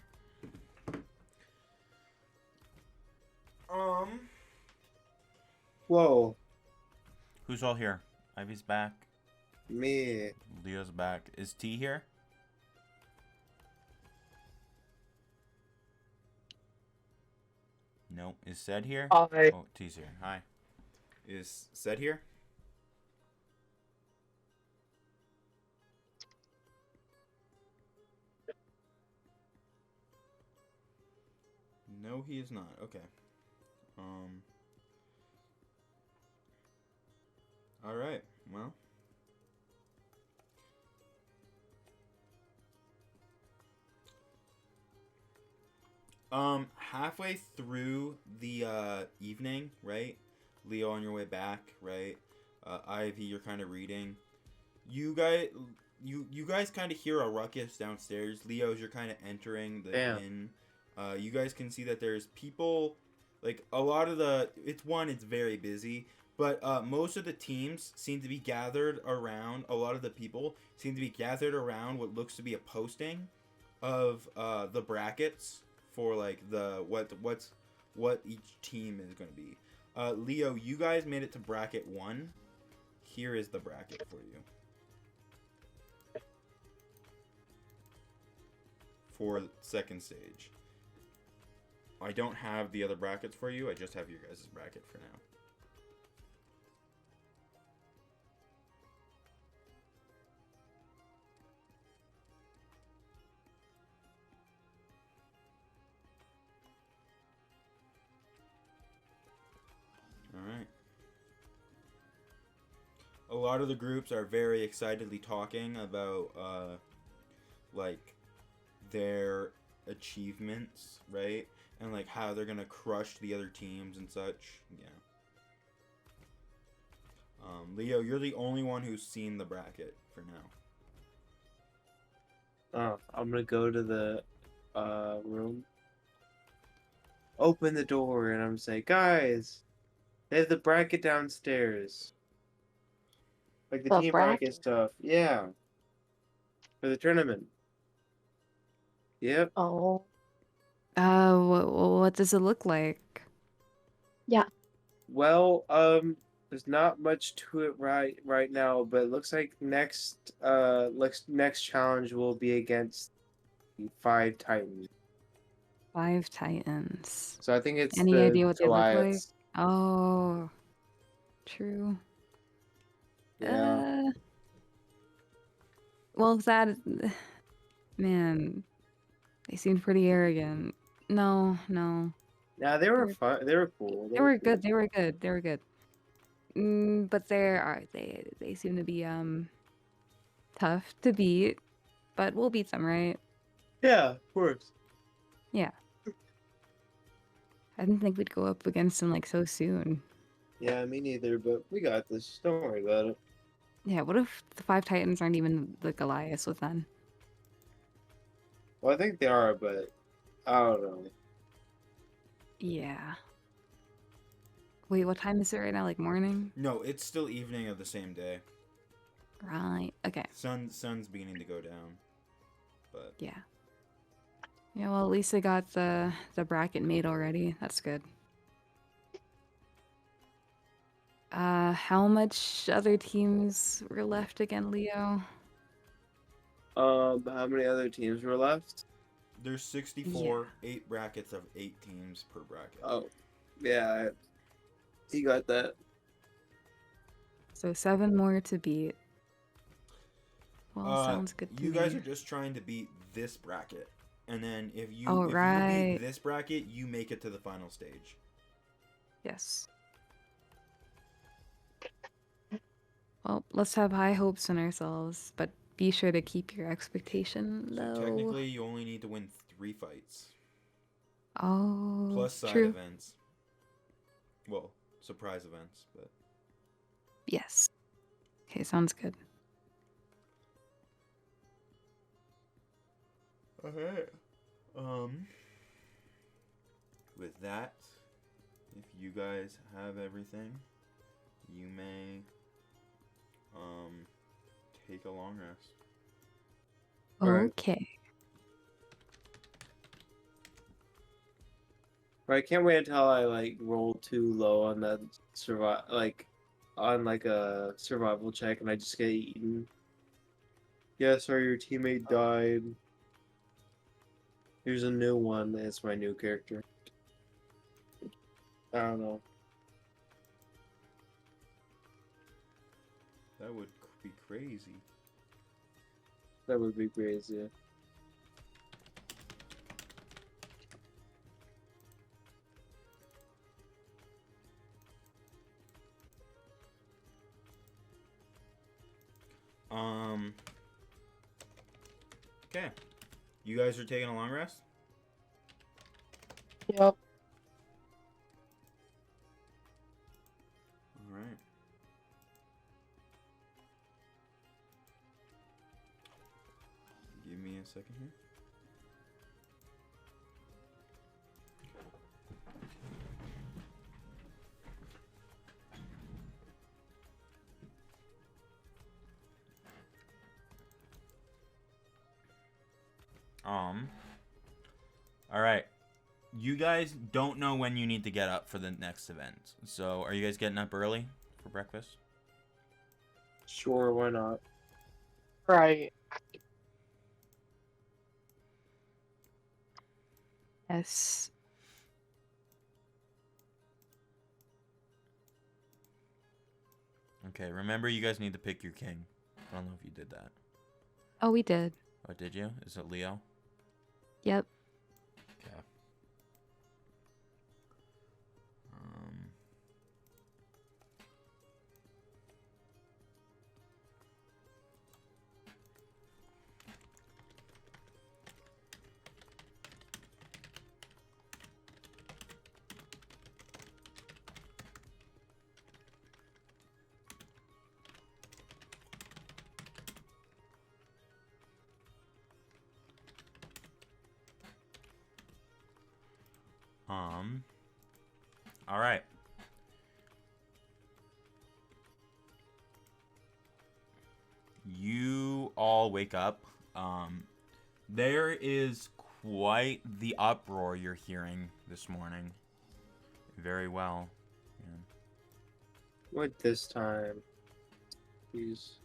Whoa. Who's all here? Ivy's back. Me. Leo's back. Is T here? No. Is Sed here? Hi. Oh, T's here. Hi. Is Sed here? No, he is not. Okay. All right. Well. Halfway through the evening, right? Leo, on your way back, right? Ivy, you're kind of reading. You guys kind of hear a ruckus downstairs. Leo, as you're kind of entering the Damn. inn, you guys can see that there's people. Like a lot of it's very busy, but most of the teams seem to be gathered around. A lot of the people seem to be gathered around what looks to be a posting of the brackets for like what each team is going to be. Leo, you guys made it to bracket 1. Here is the bracket for you. For second stage. I don't have the other brackets for you. I just have your guys' bracket for now. Alright. A lot of the groups are very excitedly talking about, like, their achievements, right? And, like, how they're gonna crush the other teams and such. Yeah. Leo, you're the only one who's seen the bracket for now. Oh, I'm gonna go to the room. Open the door and I'm saying, guys, they have the bracket downstairs. Like the The team bracket? bracket stuff. Yeah. For the tournament. Yep. Oh. What does it look like? Well, there's not much to it right now, but it looks like next challenge will be against the 5 Titans. 5 Titans. So I think it's Any the idea what they look like? Goliaths. Oh, true. Yeah. Well, that man, they seemed pretty arrogant. No. Yeah, they were fun. They were cool. They were good. They were good. They were good. But they seem to be tough to beat, but we'll beat them, right? Yeah, of course. Yeah. I didn't think we'd go up against them like so soon. Yeah, me neither, but we got this. Don't worry about it. Yeah, what if the 5 Titans aren't even the Goliaths with them? Well, I think they are, but I don't know. Yeah. Wait, what time is it right now? Like morning? No, it's still evening of the same day. Right. Okay. Sun's beginning to go down. But Yeah. Yeah, well, at least I got the bracket made already. That's good. How much other teams were left again, Leo? How many other teams were left? there's 64, 8 brackets of 8 teams per bracket. Oh, yeah, he got that. So 7 more to beat. Well, sounds good to You me. guys are just trying to beat this bracket. And then if you right. beat this bracket, you make it to the final stage. Yes. Well, let's have high hopes in ourselves, but be sure to keep your expectation low. So technically, you only need to win 3 fights. Oh, Plus side true. events. Well, surprise events, but... Yes. Okay, sounds good. Okay. With that, if you guys have everything, you may take a long rest. Alright. Okay. But I can't wait until I like roll too low on that survive. Like, on like a survival check and I just get eaten. Yeah, sorry, your teammate died. Here's a new one. It's my new character. I don't know. That would be crazy. That would be crazy. Okay. You guys are taking a long rest? Yep. Alright. Give me a second here. All right. You guys don't know when you need to get up for the next event. So, are you guys getting up early for breakfast? Sure, why not? Right. Yes. Okay, remember you guys need to pick your king. I don't know if you did that. Oh, we did. Oh, did you? Is it Leo? Yep. Okay. All right. You all wake up. There is quite the uproar you're hearing this morning. Very well. Yeah. What this time? Please.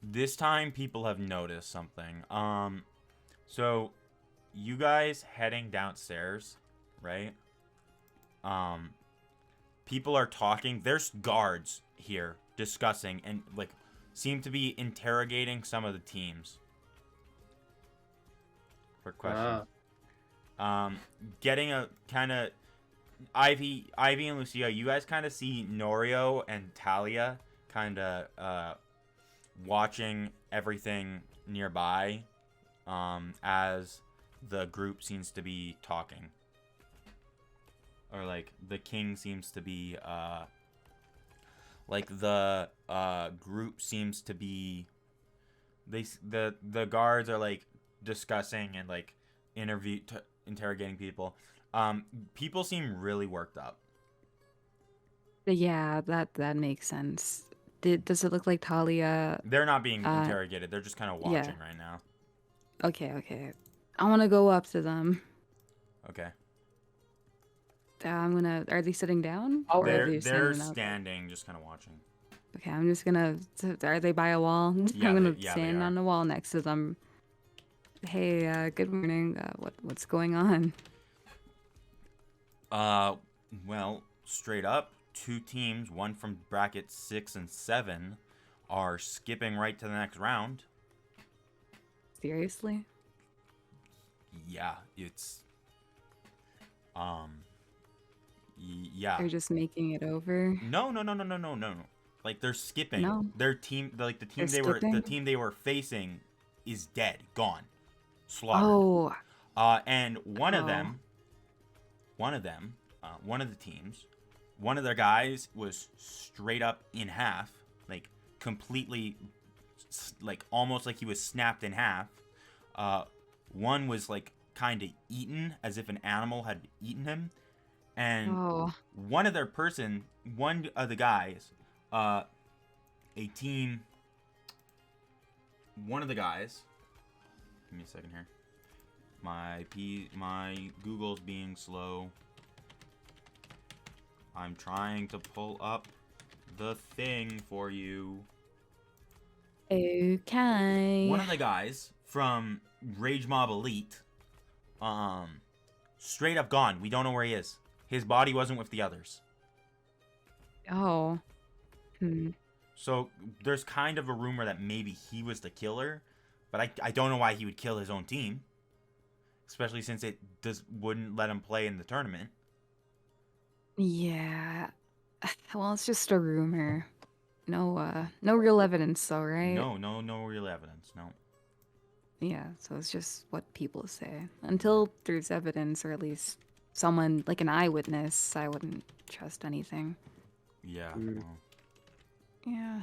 This time people have noticed something. So you guys heading downstairs, right? People are talking. There's guards here discussing and like seem to be interrogating some of the teams for questions. Getting a kind of Ivy and Lucia, you guys kind of see Norio and Talia kind of watching everything nearby as the group seems to be talking. Or like the king seems to be like the group seems to be the guards are like discussing and like interrogating people. People seem really worked up. Yeah, that makes sense. Does it look like Talia? They're not being interrogated. They're just kind of watching right now. Okay. I want to go up to them. Okay. I'm gonna. Are they sitting down? Oh, Or are They're standing up? standing, just kind of watching. Okay, I'm just gonna. Are they by a wall? Yeah, I'm gonna they stand are. on the wall next to them. Hey, good morning. What's going on? Well, straight up, two teams, one from bracket 6 and 7, are skipping right to the next round. Seriously? Yeah, it's yeah. They're just making it over. No. Like they're skipping. No. Their team, like the team They're skipping? the team they were facing, is dead, gone, slaughtered. Oh. And one of them, one of the teams, one of their guys was straight up in half, like completely, like almost like he was snapped in half. One was like kind of eaten as if an animal had eaten him. And one of the guys, one of the guys, give me a second here. My Google's being slow. I'm trying to pull up the thing for you. Okay. One of the guys from Rage Mob Elite, straight up gone. We don't know where he is. His body wasn't with the others. Oh. So there's kind of a rumor that maybe he was the killer, but I don't know why he would kill his own team, especially since it wouldn't let him play in the tournament. Yeah. Well, it's just a rumor. No real evidence though, right? No real evidence. No. Yeah, so it's just what people say. Until there's evidence, or at least someone, like an eyewitness, I wouldn't trust anything. Yeah. Mm. Well, Yeah.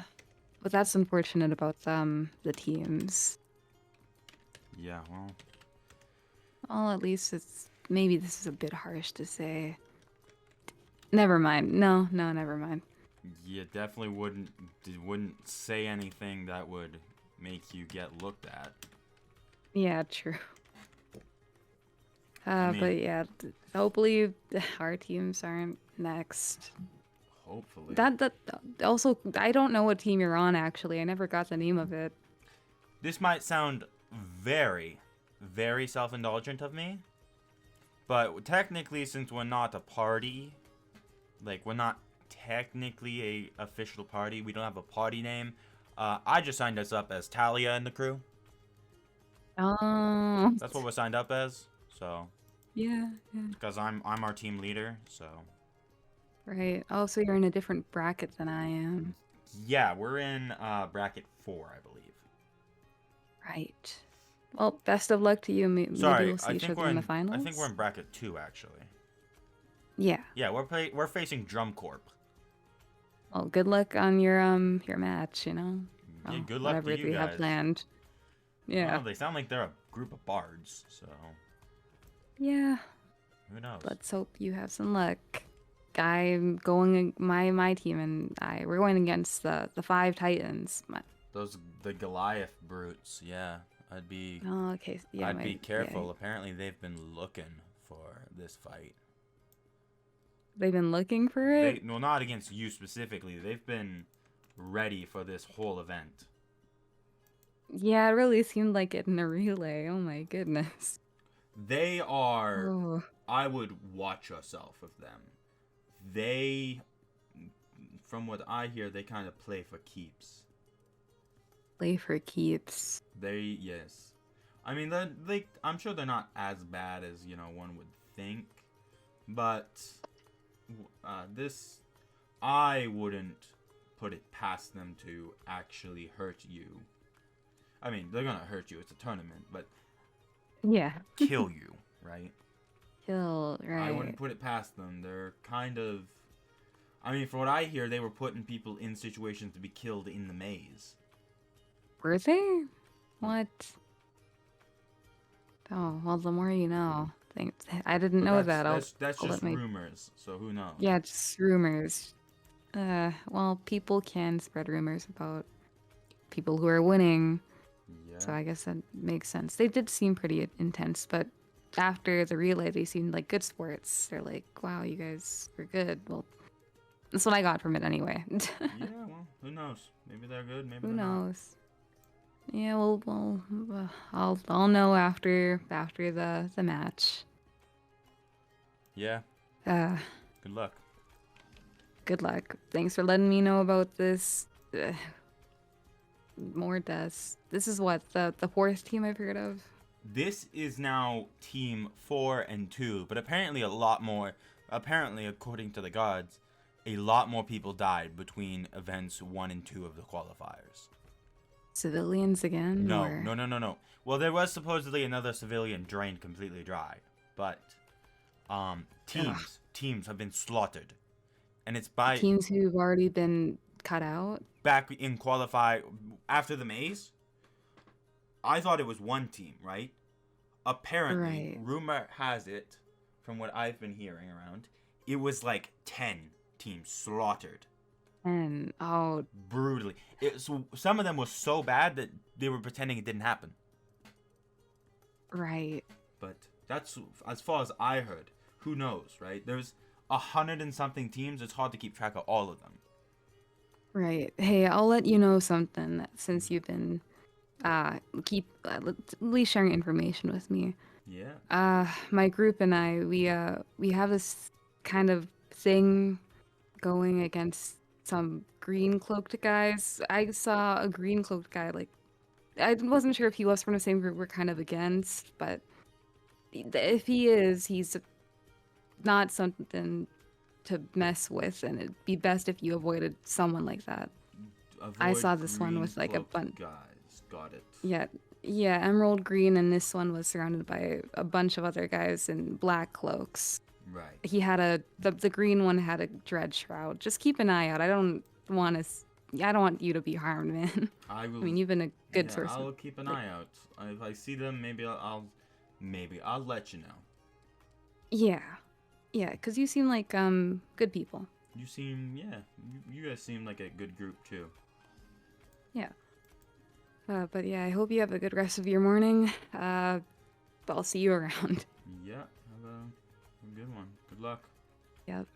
But that's unfortunate about the teams. yeah. Well. Well, at least maybe this is a bit harsh to say. Never mind. No, never mind. You definitely wouldn't say anything that would make you get looked at. Yeah, true. I mean- But yeah, hopefully our teams aren't next. Hopefully. That also, I don't know what team you're on actually. I never got the name of it. This might sound very, very self-indulgent of me, but technically, since we're not a party, like we're not technically a official party, we don't have a party name. I just signed us up as Talia in the crew. Oh. That's what we're signed up as. So, Yeah. because I'm our team leader. So, Right. Oh, so you're in a different bracket than I am. yeah, we're in bracket 4, I believe. Right. Well, best of luck to you. Maybe Sorry, we'll see I each think other we're in the finals. I think we're in bracket 2 actually. Yeah. Yeah, we're facing Drum Corp. Well, good luck on your match. You know. Yeah, Well, good luck whatever to you we guys. have planned. Yeah. Well, they sound like they're a group of bards, so Yeah. who knows? Let's hope you have some luck. I'm going my team and we're going against the 5 Titans. The Goliath brutes, yeah. I'd be Oh, okay. Yeah. I'd be yeah. careful. Apparently they've been looking for this fight. They've been looking for it. Well, not against you specifically. They've been ready for this whole event. Yeah, it really seemed like it in the relay. Oh my goodness. They are Oh. I would watch yourself with them. They, from what I hear, they kind of play for keeps. Play for keeps. Yes. I mean, I'm sure they're not as bad as, one would think. But, I wouldn't put it past them to actually hurt you. I mean, they're gonna hurt you. It's a tournament, but Yeah. kill you, right? Kill, right. I wouldn't put it past them. They're kind of... I mean, from what I hear, they were putting people in situations to be killed in the maze. Were they? What? Oh, well, the more you know. I didn't know that. That's I'll just let my... rumors, so who knows? Yeah, just rumors. Well, people can spread rumors about people who are winning. Yeah. So I guess that makes sense. They did seem pretty intense, but after the relay, they seemed like good sports. They're like, wow, you guys were good. Well, that's what I got from it anyway. Yeah, well, who knows? Maybe they're good, maybe Who they're not. knows? Yeah, well, I'll know after the match. Yeah, Uh, good luck. good luck. Thanks for letting me know about this. More deaths. This is what the 4th team I've heard of. This is now team 4 and 2, but apparently according to the gods, a lot more people died between events 1 and 2 of the qualifiers. Civilians again? No, or... no. Well, there was supposedly another civilian drained completely dry, but teams have been slaughtered, and it's by teams who've already been cut out. Back in qualify after the maze. I thought it was one team, right? Apparently, rumor has it, from what I've been hearing around, it was like 10 teams slaughtered. And brutally. Some of them were so bad that they were pretending it didn't happen. Right. but that's as far as I heard. Who knows, right? There's 100 and something teams. It's hard to keep track of all of them. Right. Hey, I'll let you know something since you've been at least sharing information with me. Yeah. My group and I, we have this kind of thing going against some green cloaked guys. I saw a green cloaked guy, like, I wasn't sure if he was from the same group we're kind of against, but if he is, he's not something to mess with, and it'd be best if you avoided someone like that. I saw this one with like a bunch. Guys, got it. Yeah, emerald green, and this one was surrounded by a bunch of other guys in black cloaks. Right. He had the green one had a dread shroud. Just keep an eye out. I don't want you to be harmed, man. I will. I mean, you've been a good source. I'll keep an eye out. If I see them, maybe I'll let you know. Yeah, because you seem like good people. You guys seem like a good group too. Yeah. But yeah, I hope you have a good rest of your morning. But I'll see you around. Yeah, have a good one. Good luck. Yep.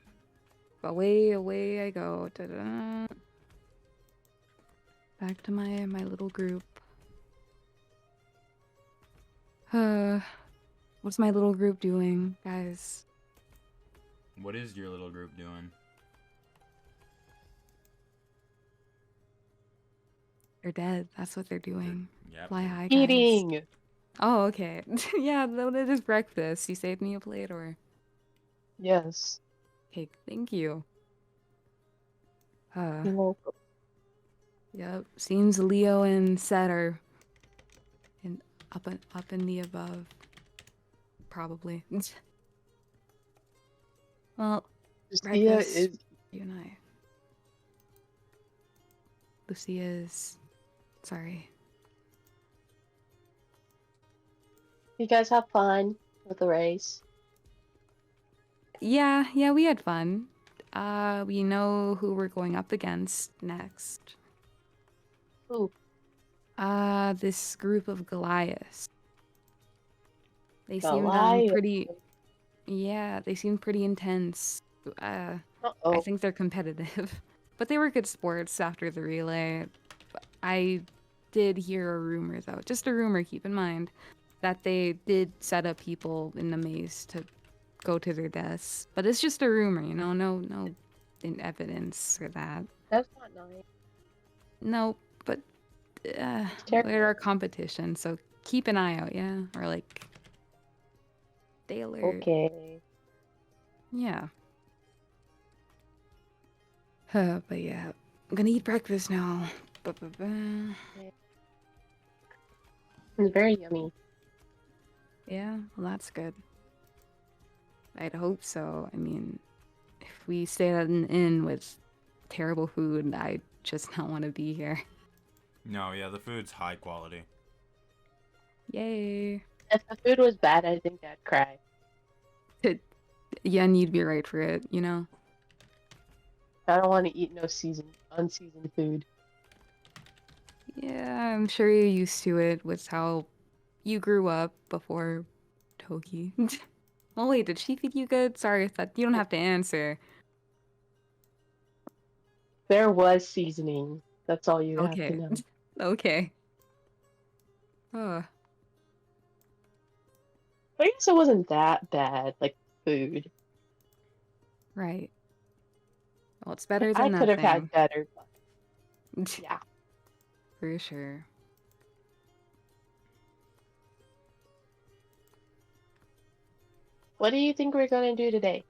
Away I go. Da-da. Back to my little group. What's my little group doing, guys? What is your little group doing? They're dead. That's what they're doing. Yep. Fly high, guys. Eating. Oh, okay. Yeah, it is breakfast. You saved me a plate, or? Yes. Okay, thank you. You're welcome. Yep. Seems Leo and Set are up in the above. Probably. Well, Lucia breakfast, is. you and I. Lucia is. Sorry. You guys have fun with the race. Yeah, we had fun. We know who we're going up against next. Ooh. This group of Goliaths. They seemed Goliath. pretty. Yeah, they seemed pretty intense. I Uh-oh. think they're competitive, but they were good sports after the relay. I did hear a rumor, though, just a rumor, keep in mind, that they did set up people in the maze to go to their deaths. But it's just a rumor, you know, no evidence for that. That's not nice. No, but they're a competition, so keep an eye out, yeah? Or like, stay alert. Okay. Yeah. But yeah, I'm gonna eat breakfast now. Ba-ba-ba. It's very yummy. Yeah, well, that's good. I'd hope so. I mean, if we stay at an inn with terrible food, I just don't want to be here. No, yeah, the food's high quality. Yay. If the food was bad, I think I'd cry. Yeah, and you'd be right for it, you know? I don't want to eat no unseasoned food. Yeah, I'm sure you're used to it with how you grew up before Toki. Oh wait, did she feed you good? Sorry, you don't have to answer. There was seasoning. That's all you have to Okay. know. Okay. Oh. I guess it wasn't that bad, like food. Right. Well, it's better I than could have nothing. had better. But yeah. For sure. What do you think we're gonna do today?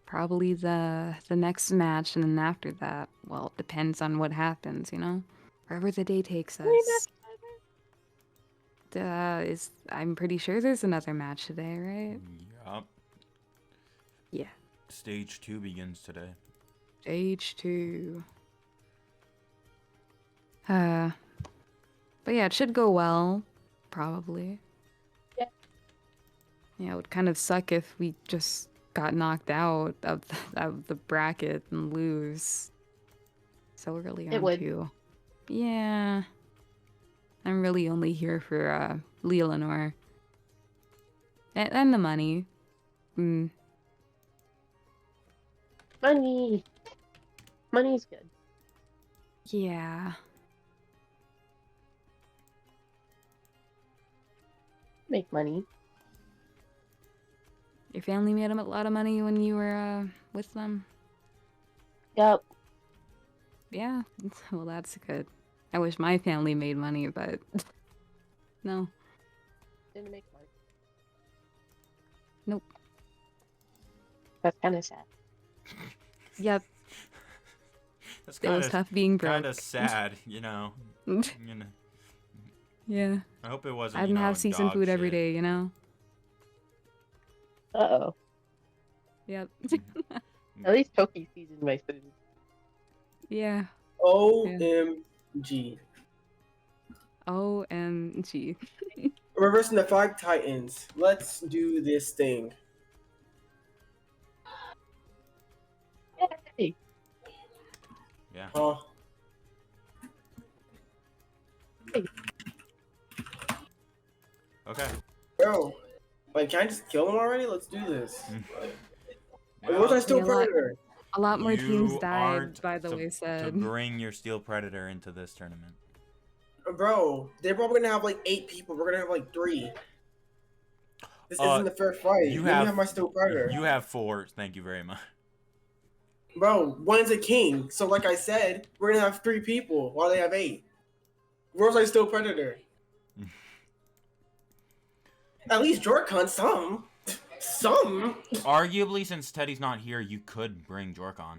Probably the next match, and then after that, well, it depends on what happens, you know? Wherever the day takes us. I'm pretty sure there's another match today, right? Yup. Yeah. Stage 2 begins today. Stage 2. But yeah, it should go well, probably. Yeah. Yeah, it would kind of suck if we just got knocked out of the bracket and lose so early on, It would. too. Yeah. I'm really only here for Leelanor. And the money. Mm. Money. Money's good. Yeah. Make money. Your family made a lot of money when you were with them? Yep. Yeah. Well, that's good. I wish my family made money, but no. Didn't make money. Nope. That's kind of sad. Yep. That's It was tough being broke. kind of sad, you know. You know. Yeah. I hope it wasn't. I didn't you know, have seasoned dog food every shit. day, you know? Uh-oh. Yep. At least Toki seasoned my food. Yeah. OMG. OMG. We're versing the 5 Titans. Let's do this thing. Yay! Yeah. Okay. Bro, like, can I just kill him already? Let's do this. Well, Where's I still Yeah, like- Predator? A lot more teams you died, aren't by the to- way To said. bring your Steel Predator into this tournament. Bro, they're probably gonna have like 8 people. We're gonna have like 3. This isn't a fair fight. You Let me have my Steel Predator. You have 4. Thank you very much. Bro, one's a king. So like I said, we're gonna have 3 people while they have 8. Where's I Steel Predator? At least Jorkon some. Some. Arguably, since Teddy's not here, you could bring Jorkon.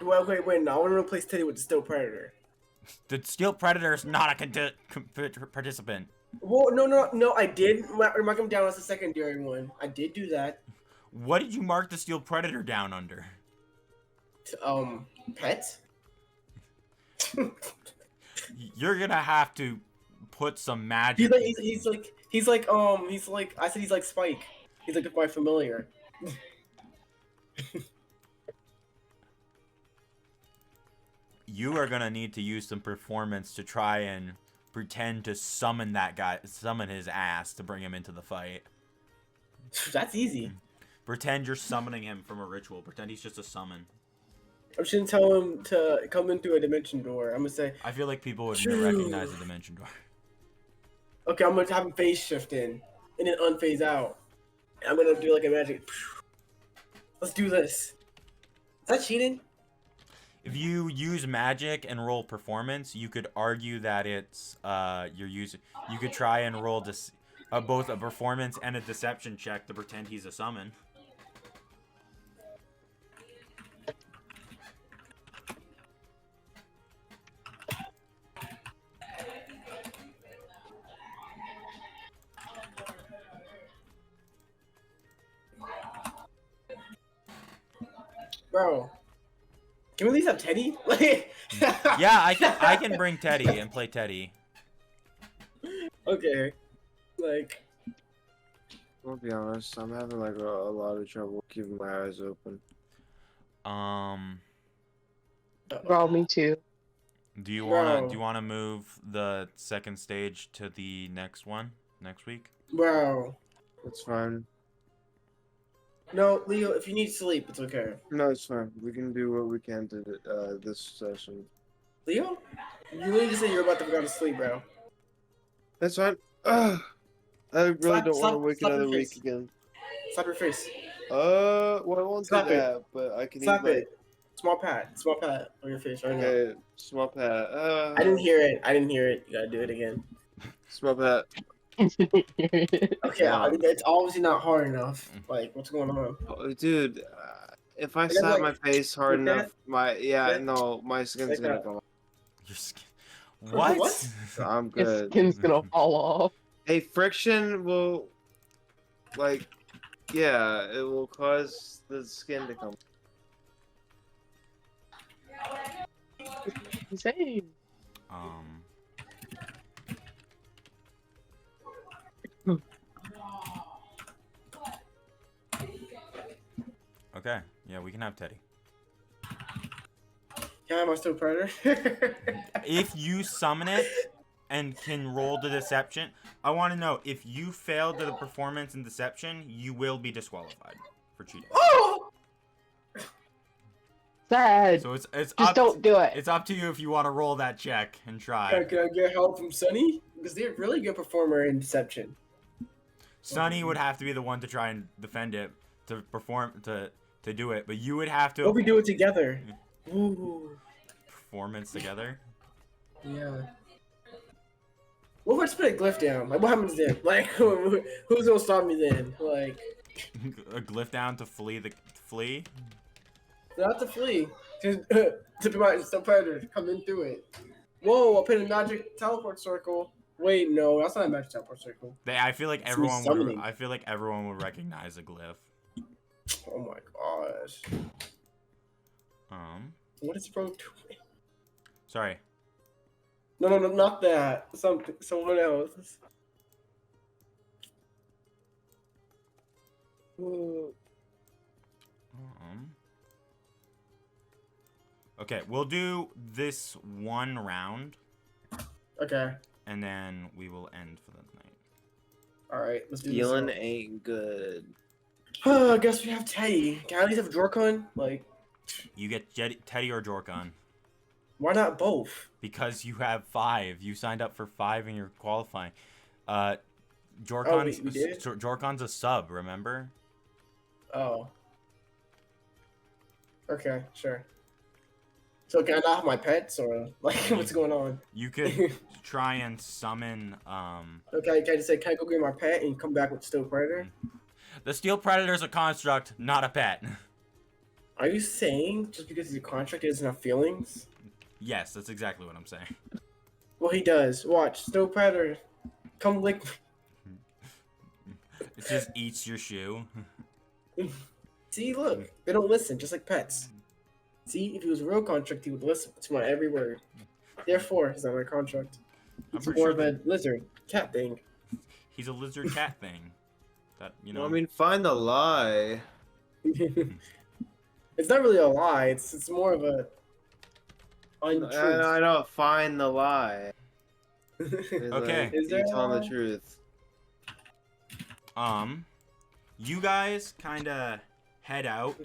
Well, wait, no. I want to replace Teddy with the Steel Predator. The Steel Predator is not a participant. Well, no. I did mark him down as a secondary one. I did do that. What did you mark the Steel Predator down under? Pet. You're gonna have to put some magic. He's like I said he's like Spike. He's like quite familiar. You are gonna need to use some performance to try and pretend to summon that guy, summon his ass to bring him into the fight. That's easy. Pretend you're summoning him from a ritual. Pretend he's just a summon. I shouldn't tell him to come in through a dimension door. I'm gonna say, I feel like people would recognize the dimension door. okay, I'm gonna have him phase shift in and then unphase out. I'm gonna do like a magic. Let's do this. Is that cheating? If you use magic and roll performance, you could argue that it's you're using. You could try and roll both a performance and a deception check to pretend he's a summon. Bro, can we at least have Teddy? Yeah, I can bring Teddy and play Teddy. Okay. Like, I'll be honest, I'm having like a lot of trouble keeping my eyes open. Bro, me too. Do you Bro. wanna move the second stage to the next one next week? bro. It's fine. No, Leo, if you need sleep, it's okay. No, it's fine. We can do what we can to this session. Leo? You literally just said you're about to go to sleep, bro. That's fine. Ugh. I really don't want to Slap wake your another face. week again. Slap your face. Well, I won't Slap do it. that, but I can Slap eat it. Small pat on your face right now. Okay, small pat. I didn't hear it. You gotta do it again. Small pat. Okay, Yeah. it's obviously not hard enough. Like, what's going on? Oh, dude, if I then, slap like, my face hard like that? enough, my skin's Like gonna that. come off. Your skin. What? What? I'm His good. skin's gonna fall off. Hey, friction will, like, yeah, it will cause the skin to come. Insane. Okay. Yeah, we can have Teddy. Yeah, am I still predator? If you summon it, and can roll the deception. I want to know, if you fail the performance and deception, you will be disqualified for cheating. Oh! Sad. So it's Just don't do it. It's up to you if you want to roll that check and try. Can I get help from Sunni? Because they're a really good performer in deception. Sunni would have to be the one to try and defend it, to perform, to do it, but you would have to. What if we do it together? Ooh. Performance together. Yeah. What if I just put a glyph down? Like, what happens then? Like, who's gonna stop me then? Like, A glyph down to flee. not to flee, to prevent some predators coming through it. Whoa! I put a magic teleport circle. Wait, no, that's not a magic teleport circle. I feel like It's everyone would. summoning. I feel like everyone would recognize a glyph. Oh my gosh. What is bro doing? Sorry. No, not that. Someone else. Ooh. Okay, we'll do this one round, Okay. and then we will end for the night. All right. Let's do Feeling this. ain't good. I guess we have Teddy. Can I at least have Jorkon? Like, You get Teddy or Jorkon. why not both? Because you have 5. You signed up for 5 and you're qualifying. Jorkon's, we did? Jorkon's a sub, remember? Oh. Okay, sure. So can I not have my pets or like what's going on? You could try and summon Okay, can I just say, can I go get my pet and come back with Steel Predator? the Steel Predator's a construct, not a pet. Are you saying just because he's a contract he doesn't have feelings? Yes, that's exactly what I'm saying. Well, he does. Watch, Steel Predator, come lick me. It just eats your shoe. See, look, they don't listen, just like pets. See, if he was a real contract, he would listen to my every word. Therefore, he's not my contract. I'm He's pretty more sure of a lizard, cat thing. he's a lizard cat thing. That, you know. I mean, find the lie. It's not really a lie. It's more of a untruth. I don't find the lie. Okay. Is there You a telling the lie? truth. You guys kind of head out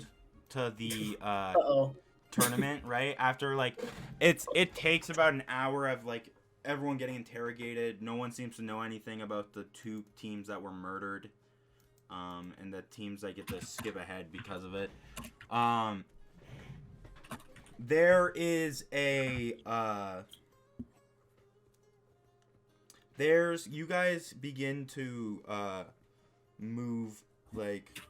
to the Uh-oh. tournament, right? After like it takes about an hour of like everyone getting interrogated. No one seems to know anything about the 2 teams that were murdered. And the teams that get to skip ahead because of it. There is a you guys begin to move, like,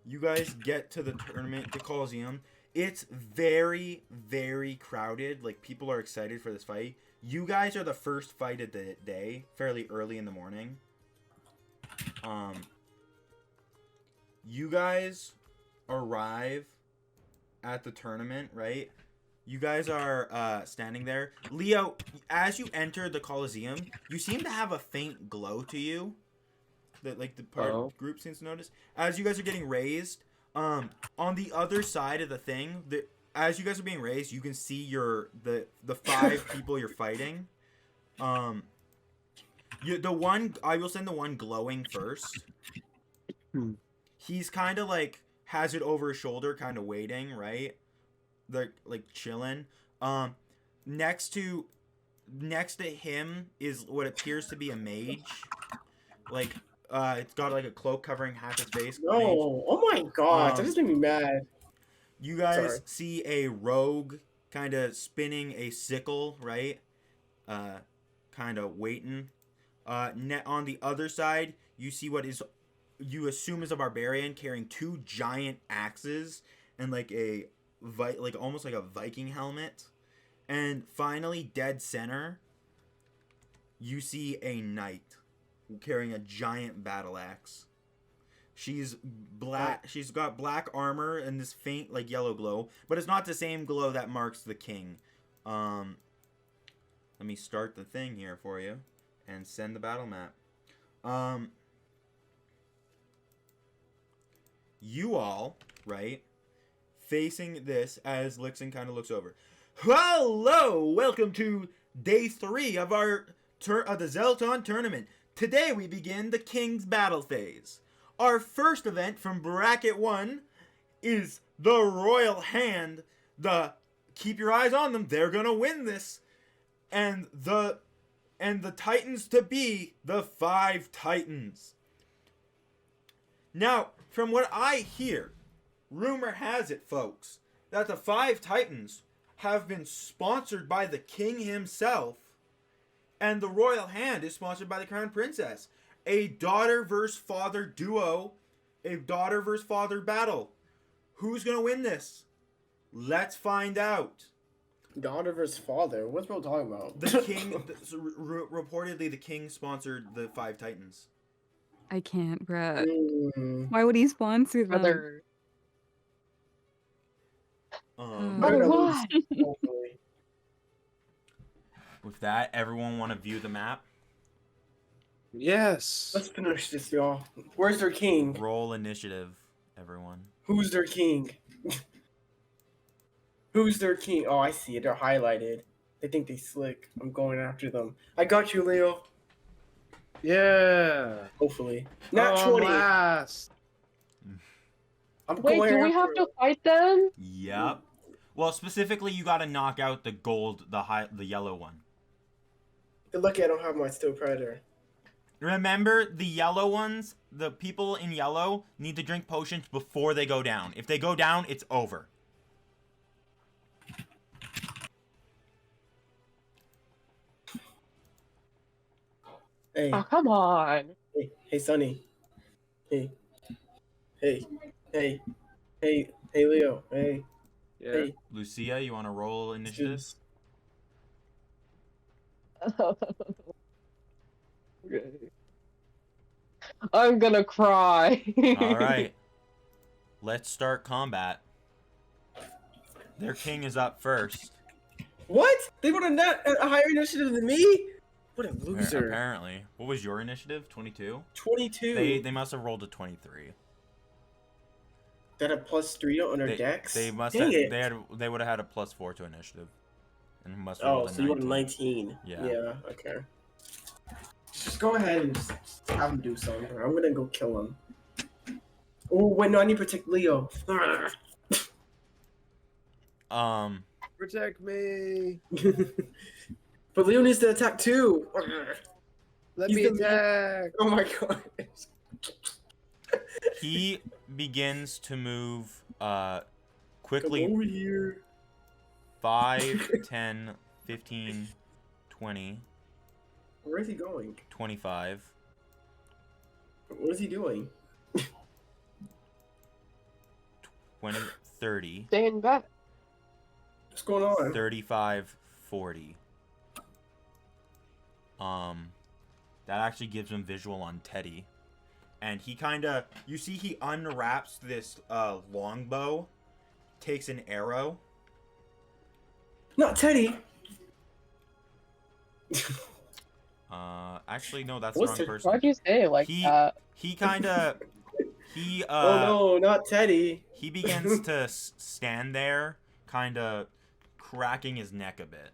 you guys get to the tournament, the Coliseum. It's very, very crowded. Like, people are excited for this fight. You guys are the first fight of the day, fairly early in the morning. You guys arrive at the tournament, right? You guys are standing there. Leo, as you enter the Coliseum, you seem to have a faint glow to you that like the group seems to notice. As you guys are getting raised, on the other side of the thing, as you guys are being raised, you can see the 5 people you're fighting. I will send the one glowing first. He's kind of like has it over his shoulder, kind of waiting, right? They're like chilling. Next to him is what appears to be a mage. Like, it's got like a cloak covering half his face. No! Mage. Oh my god! That just made me mad. You guys Sorry. see a rogue kind of spinning a sickle, right? Kind of waiting. On the other side, you see what you assume is a barbarian carrying 2 giant axes and like almost like a Viking helmet. And finally, dead center, you see a knight carrying a giant battle axe. She's black. She's got black armor and this faint like yellow glow, but it's not the same glow that marks the king. Let me start the thing here for you and send the battle map. You all, right, facing this as Lixon kind of looks over. Hello! Welcome to day 3 of our the Zhelton tournament. Today we begin the King's Battle phase. Our first event from Bracket 1 is the Royal Hand. Keep your eyes on them, they're gonna win this. And the Titans to be the 5 Titans. Now, from what I hear, rumor has it, folks, that the 5 Titans have been sponsored by the king himself, and the Royal Hand is sponsored by the Crown Princess. A daughter versus father duo, a daughter versus father battle. Who's gonna win this? Let's find out. Daughter versus father. What's bro talking about? The king, reportedly, the king sponsored the 5 Titans. I can't, bruh. Mm. Why would he sponsor them? Brother. Um, They're gonna why? lose, hopefully. with that, everyone want to view the map? Yes. Let's finish this, y'all. Where's their king? Roll initiative, everyone. Who's their king? Who's their king? Oh, I see it. They're highlighted. They think they slick. I'm going after them. I got you, Leo. Yeah. Hopefully. Not Oh, 20. last. I'm Wait, going do we after have them. to fight them? Yep. Well, specifically, you got to knock out the gold, the yellow one. Good lucky I don't have my Steel Predator. Remember, the yellow ones, the people in yellow need to drink potions before they go down. If they go down, it's over. Hey, Oh, come on. hey, Sunni. Hey, hey, hey, hey, hey, Leo. Hey, Yeah. hey. Lucia, you want to roll let's do initiative? this. Okay. I'm gonna cry. All right. Let's start combat. Their king is up first. What? They would have not a higher initiative than me? What a loser. Apparently. What was your initiative? 22? 22. They must have rolled a 23. That a +3 on their They, decks? they must Dang have, it. they would have had a +4 to initiative. And must have Oh, rolled a so you want a 19. 19. Yeah. Okay. Just go ahead and just have him do something. I'm gonna go kill him. Oh, wait, no, I need to protect Leo. Protect me. But Leo needs to attack too. Let He's me the- attack. Oh my god. He begins to move Come quickly. over here. 5, 10, 15, 20, Where is he going? 25, What is he doing? 20, 30, Staying back. What's going on? 35, 40. That actually gives him visual on Teddy. And he kind of, you see he unwraps this longbow, takes an arrow. Not Teddy. Actually, no, that's What's the wrong it- person. Why'd you say it like He that? he kind of he Oh no, not Teddy. he begins to stand there, kind of cracking his neck a bit.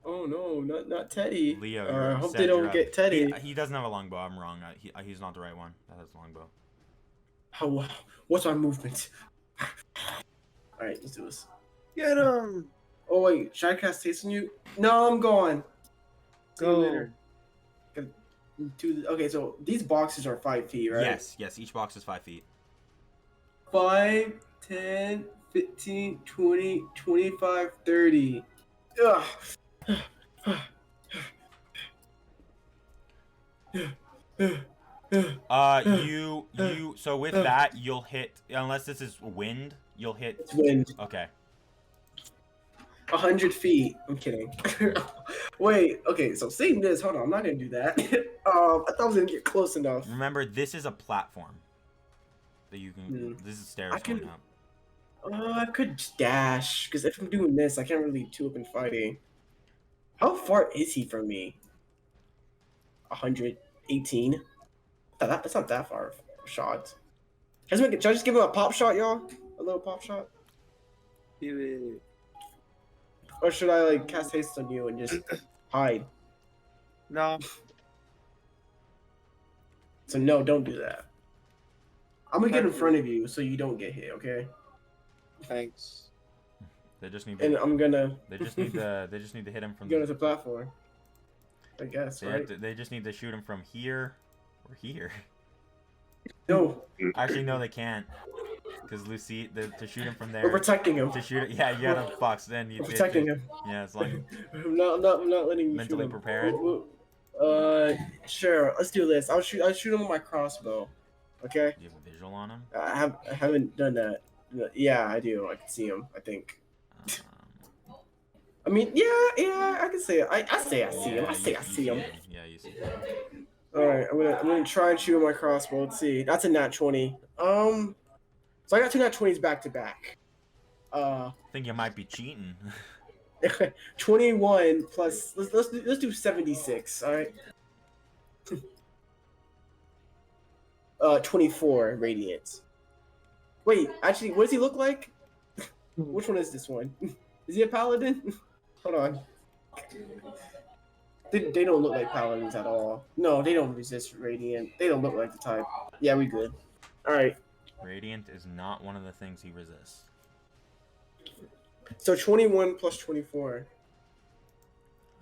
Oh no, not Teddy. Leo, I you're hope set, they you're don't up. get Teddy. He doesn't have a longbow. I'm wrong. He's not the right one. That has a longbow. How? What's our movement? All right, let's do this. Get him. Oh wait, should I cast haste on you? No, I'm going. See you Go. later. Okay, so these boxes are 5 feet, right? Yes. Each box is 5 feet. 5, 10, 15, 20, 25, 30. Ugh. So with that, you'll hit, unless this is wind, you'll hit. It's wind. Okay. 100 feet. I'm kidding. Wait, okay, so seeing this, hold on, I'm not gonna do that. I thought I was gonna get close enough. Remember, this is a platform that you can. This is stairs I can- going up. I could dash, because if I'm doing this, I can't really two up in fighting. How far is he from me? 118? That's not that far of a shot. Should I just give him a pop shot, y'all? A little pop shot? Do it. Or should I, like, cast haste on you and just hide? No. So no, don't do that. I'm gonna get in front of you so you don't get hit, okay? Thanks. They just need And to, I'm gonna they just need to hit him from get on the, the platform. I guess, right? they just need to shoot him from here or here. No, Actually, no, they can't. Because Lucy, to shoot him from there. we're protecting him. To shoot it, yeah, you gotta box. Then you We're protecting him. Yeah, as long I'm not letting you mentally shoot him. prepared. Sure. Let's do this. I'll shoot him with my crossbow. Okay. Do you have a visual on him? I haven't done that. Yeah, I do. I can see him. I think. I mean, yeah. I can say it. I say I see him. I say I see him. Yeah, you see him. All right. I'm gonna try and shoot with my crossbow. Let's see. That's a nat 20. So I got 2 nat 20s back to back. I think you might be cheating. 21 plus. Let's do 76. All right. 24 radiant. Wait, actually, what does he look like? Which one is this one? Is he a paladin? Hold on. They don't look like paladins at all. No, they don't resist radiant. They don't look like the type. Yeah, we good. All right. Radiant is not one of the things he resists. So 21 plus 24.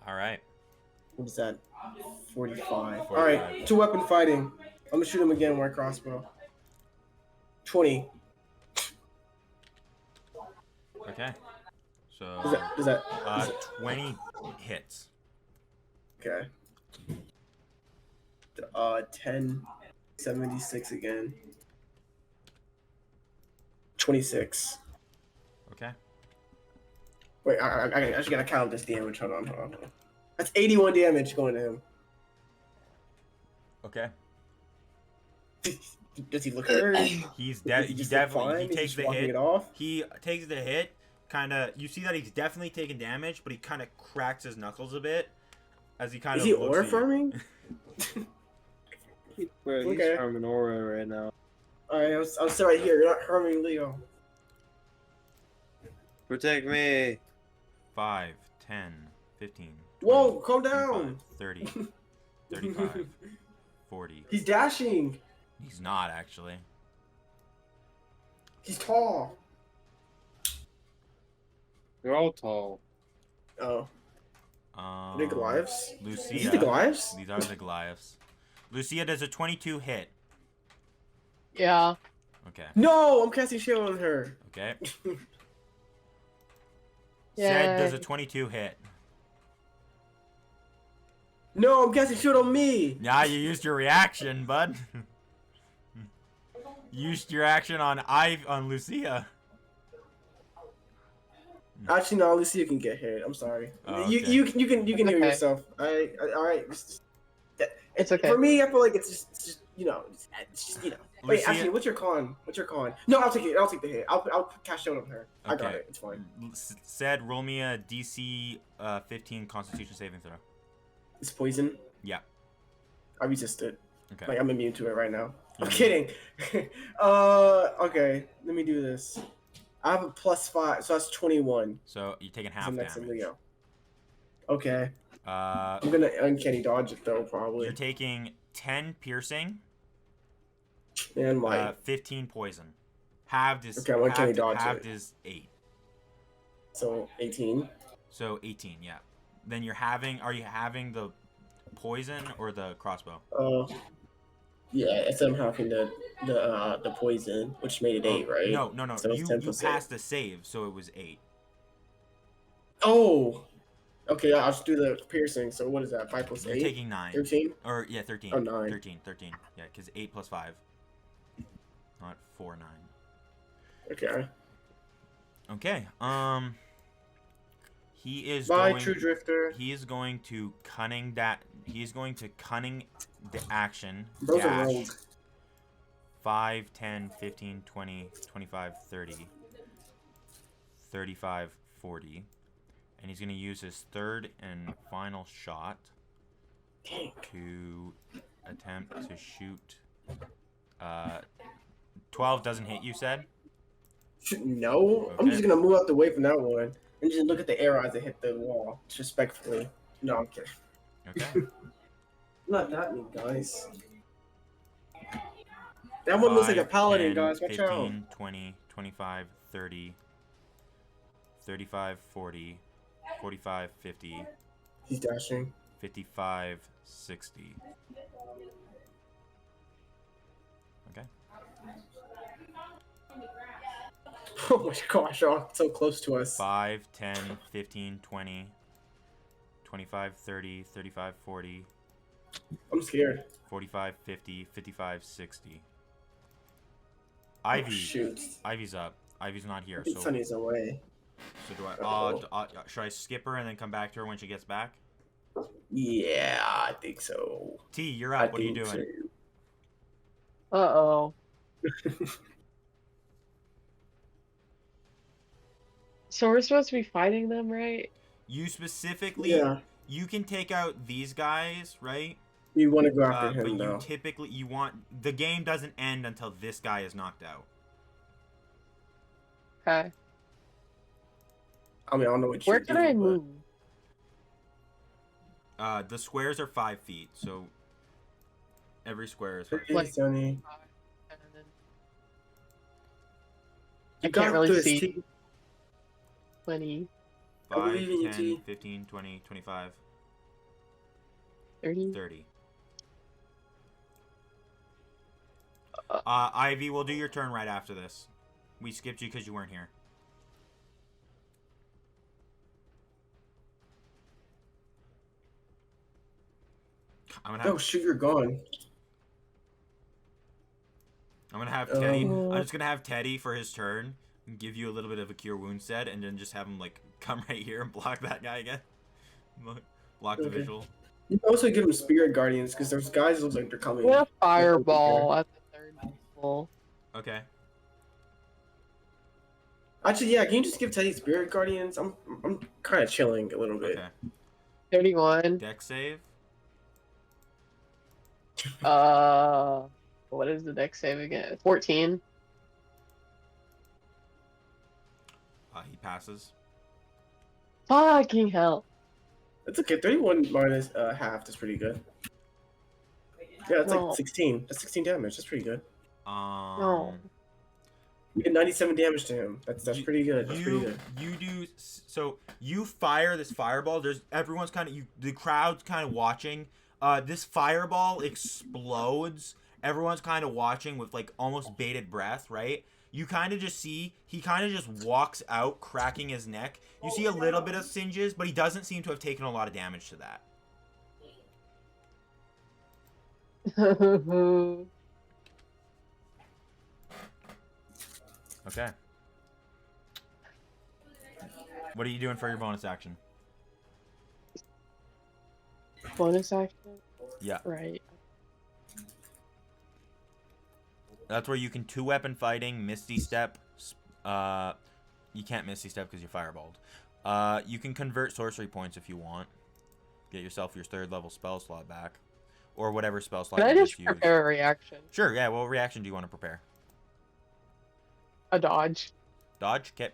All right. What is that? 45. 45. All right. 2 weapon fighting. I'm gonna shoot him again with my crossbow. 20. Okay. So Is that 20 hits. okay? 10, 76 again. 26. Okay. Wait, I actually gotta count this damage. Hold on. That's 81 damage going to him. Okay. Does he look hurt? He's Does he just look definitely fine? he He's takes just the walking hit. it off? He takes the hit. Kind of, you see that he's definitely taking damage, but he kind of cracks his knuckles a bit as he kind Is of. he looks aura at you. farming? Bro, he's Okay. farming aura right now. Alright, I'll sit right here. You're not harming Leo. Protect me. 5, 10, 15. Whoa, 20, calm 25, down. 30, 35, 40. He's dashing. He's not actually. He's tall. They're all tall. Oh, are they Goliaths? Lucia. Is he the Goliaths? These are the Goliaths. Lucia does a 22 hit. Yeah. Okay. No, I'm casting shield on her. Okay. Yeah. Said does a 22 hit. No, I'm casting shield on me. Yeah, you used your reaction, bud. Used your action on Lucia. Actually, no, Lucia can get hit. I'm sorry. Oh, You okay. you can hear Okay. yourself. All right. It's okay. For me, I feel like it's just Wait, Lucia- actually, what's your con? No, I'll take it. I'll take the hit. I'll cast shield on her. I got Okay. it. It's fine. Said roll me a DC 15 Constitution saving throw. It's poison. Yeah. I resist it. Okay. Like I'm immune to it right now. I'm Mhm. kidding. Okay. Let me do this. I have a +5, so that's 21. So you're taking So half next to damage. Leo. Okay. Uh, I'm gonna uncanny dodge it though, probably. you're taking 10 piercing, And my 15 poison. Halved is Okay, I'm uncanny dodge halved it. is 8. so 18. So 18, yeah. Then are you having the poison or the crossbow? Yeah, so I'm having the poison, which made it 8, right? No. So it's you 10%. passed the save, so it was 8. Oh. Okay, I'll just do the piercing. So what is that? 5 plus You're 8. taking 9. 13. Or yeah, 13. Oh, 9. 13. Yeah, because 8 plus 5. Not 4, 9. Okay. Okay. He is Bye, going. True Drifter. He is going to cunning that. He is going to cunning the action. Those are dash. rogue. 5, 10, 15, 20, 25, 30, 35, 40. And he's going to use his third and final shot Dang. to attempt to shoot. 12 doesn't hit, you said? No, I'm Okay. just gonna move out the way from that one and just look at the arrow as I hit the wall, disrespectfully. No, I'm kidding. Okay. Not that many guys. That one looks like a 5, paladin, 10, guys. Watch out. 15, 20, 25, 30, 35, 40, 45, 50, He's dashing. 55, 60. Okay. Oh my gosh, oh, so close to us. 5, 10, 15, 20, 25, 30, 35, 40, I'm scared. 45, 50, 55, 60. Oh, Ivy. shoot. Ivy's up. Ivy's not I here. think So Sunny's away. do I? Uh-oh. Should I skip her and then come back to her when she gets back? Yeah, I think so. T, you're I up. What are you think doing? Uh-oh. So we're supposed to be fighting them, right? You specifically, Yeah. you can take out these guys, right? You want to go after But him, you though. typically, the game doesn't end until this guy is knocked out. Okay. I mean, I don't know what Where you're can I doing, move? The squares are 5 feet, so every square is 5 but... feet. Like- Hey, Sunny. I You can't got really this, see. T. 20, I 5, believe in you, 10, T. 15, 20, 25, 30. 30. Ivy, we'll do your turn right after this. We skipped you because you weren't here. I'm gonna have, Oh, shoot, you're gone. I'm gonna have Teddy. Oh. I'm just gonna have Teddy for his turn and give you a little bit of a cure wound set, and then just have him like come right here and block that guy again. Block the Okay. visual. You can also give him Spirit Guardians, because those guys look like they're coming. What a fireball at the third level. Okay. Actually, yeah, can you just give Teddy Spirit Guardians? I'm kind of chilling a little bit. Okay. 31. Deck save. What is the dex save again? 14. He passes. Fucking hell. That's okay. 31 minus half. That's pretty good. Yeah, that's No. like 16. That's 16 damage. That's pretty good. No. You get 97 damage to him. That's pretty good. That's pretty good. You do so. You fire this fireball. Everyone's kind of the crowd's kind of watching. This fireball explodes. Everyone's kind of watching with like almost bated breath, right? You kind of just see he kind of just walks out, cracking his neck. You see a little bit of singes, but he doesn't seem to have taken a lot of damage to that. Okay. What are you doing for your bonus action? Bonus action? Yeah. Right. That's where you can 2-weapon fighting, Misty Step. You can't Misty Step because you're fireballed. You can convert sorcery points if you want. Get yourself your 3rd level spell slot back. Or whatever spell slot Can I you just use. prepare a reaction? Sure, yeah. What reaction do you want to prepare? A dodge. Dodge? Okay.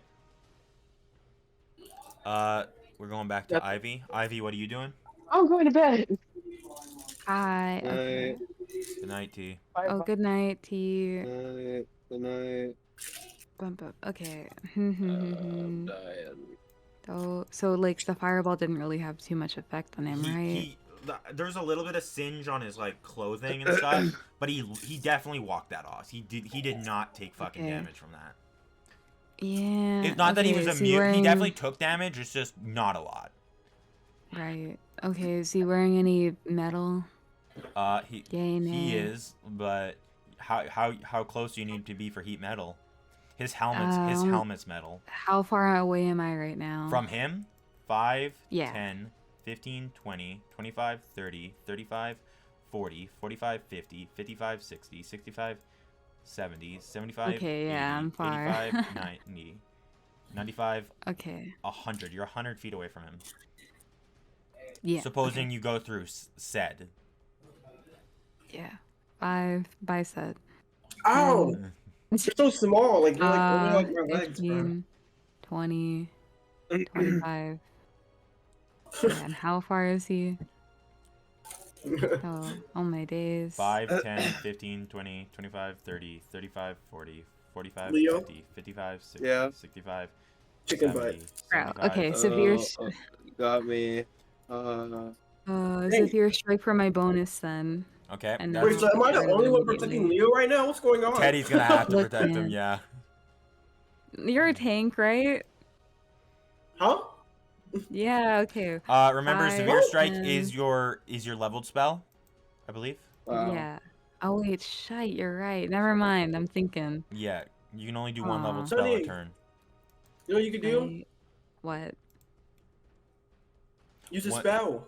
We're going back to Yep. Ivy. Ivy, what are you doing? I'm going to bed. Hi. Okay. Good night, T. Oh, good night, T. Good night. Bump up. Okay. I'm dying. So like the fireball didn't really have too much effect on him, right? There's a little bit of singe on his like clothing and stuff, but he definitely walked that off. He did not take fucking Okay. damage from that. Yeah. It's not that he was okay, is he immune. He wearing- definitely took damage. It's just not a lot. Right. Okay. Is he wearing any metal? He Yay, nay. he is, but how close do you need to be for heat metal? His helmet's metal. How far away am I right now? From him, 5, Yeah. 10, 15, 20, 25, 30, 35, 40, 45, 50, 55, 60, 65, 70, 75, Okay, yeah, 80, I'm far. 85, 90, 95, Okay. 100. You're 100 feet away from him. Yeah. Supposing you go through said. Yeah. 5 by set. Ow! You're so small. Like you're like my legs, bro. 15, 20, 25. Yeah, and how far is he? Oh, all my days. 5, 10, 15, 20, 25, 30, 35, 40, 45, Leo? 50, 55, 60, Yeah. 65, Chicken 70, butt. Bro, 75. okay, severe. You got me. Hey. Severe strike for my bonus then. Okay, And that's- Wait, so am I the Started only one immediately. protecting Leo right now? What's going on? Teddy's gonna have to Look, protect him, man. yeah. You're a tank, right? Huh? Yeah. Okay. Remember, 5, Severe Strike 10. is your leveled spell, I believe. Wow. Yeah. Oh wait, shite. You're right. Never mind. I'm thinking. Yeah, you can only do one leveled Aw. spell a Sunny. turn. You know what you could do? Right. What? Use a What? spell.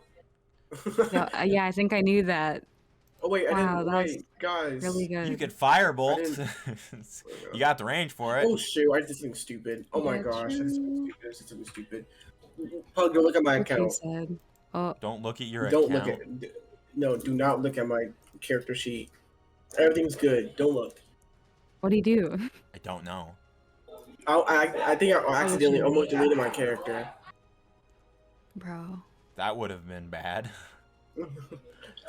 No, yeah, I think I knew that. Oh wait, I Wow, didn't. that's Wait, guys. Really good. You could Firebolt. I You got the range for it. Oh shoot, I did something stupid. Oh my Yeah, gosh, I did something true. stupid. I did something stupid. Pug, go look at my Okay, account. said. Oh, Don't look at your Don't account. look at. No, do not look at my character sheet. Everything's good. Don't look. what do you do? I don't know. I think I accidentally shoot. almost deleted my character. Bro, That would have been bad.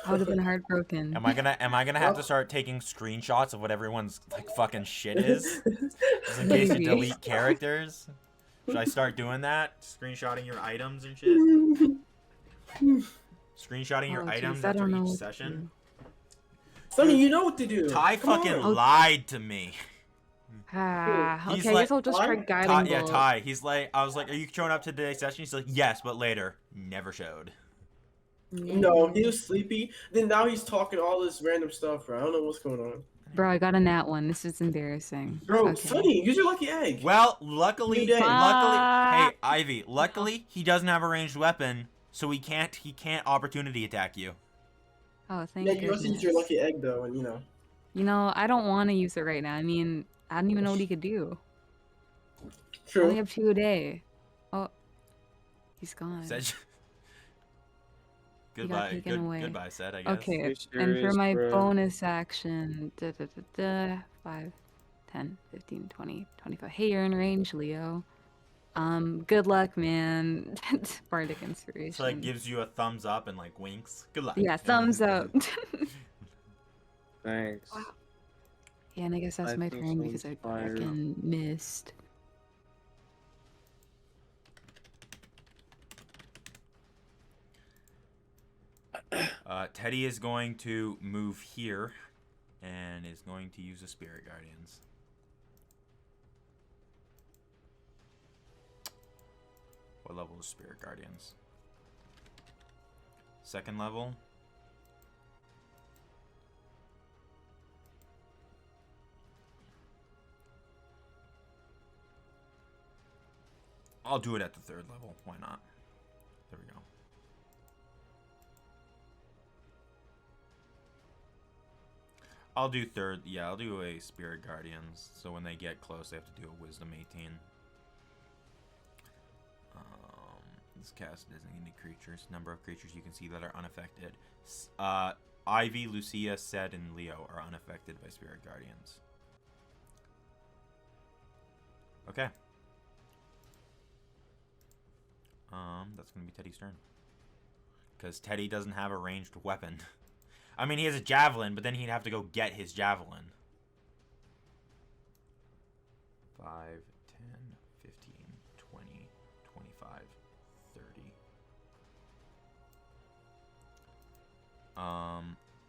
I would have been heartbroken. Am I gonna have to start taking screenshots of what everyone's like fucking shit is? Just in case you Maybe. delete characters? Should I start doing that? Screenshotting your items and shit? Screenshotting your Oh, jeez, items I after don't know each what to session? Sonny, you know what to do. Ty Come fucking on. lied to me. Ah, He's okay, I like- guess I'll just try Ty- guiding bolt. Ty. He's like, I was like, are you showing up to today's session? He's like, yes, but later. Never showed. No, he was sleepy. Then now he's talking all this random stuff, bro. I don't know what's going on. Bro, I got a nat one. This is embarrassing. Bro, Okay. Sonny, use your lucky egg. Well, luckily, New day. hey, Ivy, luckily he doesn't have a ranged weapon, so he can't Oh, opportunity attack you. thank Yeah, you. you also use your lucky egg though, and you know. You know, I don't want to use it right now. I mean, I don't even know what he could do. I only True. have 2 a day. Oh, he's gone. Said, He got taken away. goodbye, said I guess. Okay, You and for serious, my bro? bonus action, 5, 10, 15, 20, 25. Hey, you're in range, Leo. Good luck, man. Bardic inspiration. So like gives you a thumbs up and like winks. Good luck. Yeah, thumbs up. Thanks. Wow. Yeah, and I guess that's I my think turn because I someone's fired. freaking missed. Teddy is going to move here and is going to use the Spirit Guardians. What level is Spirit Guardians? Second level. I'll do it at the third level. Why not? There we go. I'll do third. Yeah, I'll do a Spirit Guardians. So when they get close, they have to do a Wisdom 18. This cast designated creatures. Number of creatures you can see that are unaffected. Ivy, Lucia, Sed, and Leo are unaffected by Spirit Guardians. Okay. That's gonna be Teddy's turn. Because Teddy doesn't have a ranged weapon. I mean, he has a javelin, but then he'd have to go get his javelin. 5, 10, 15, 20, 25, 30.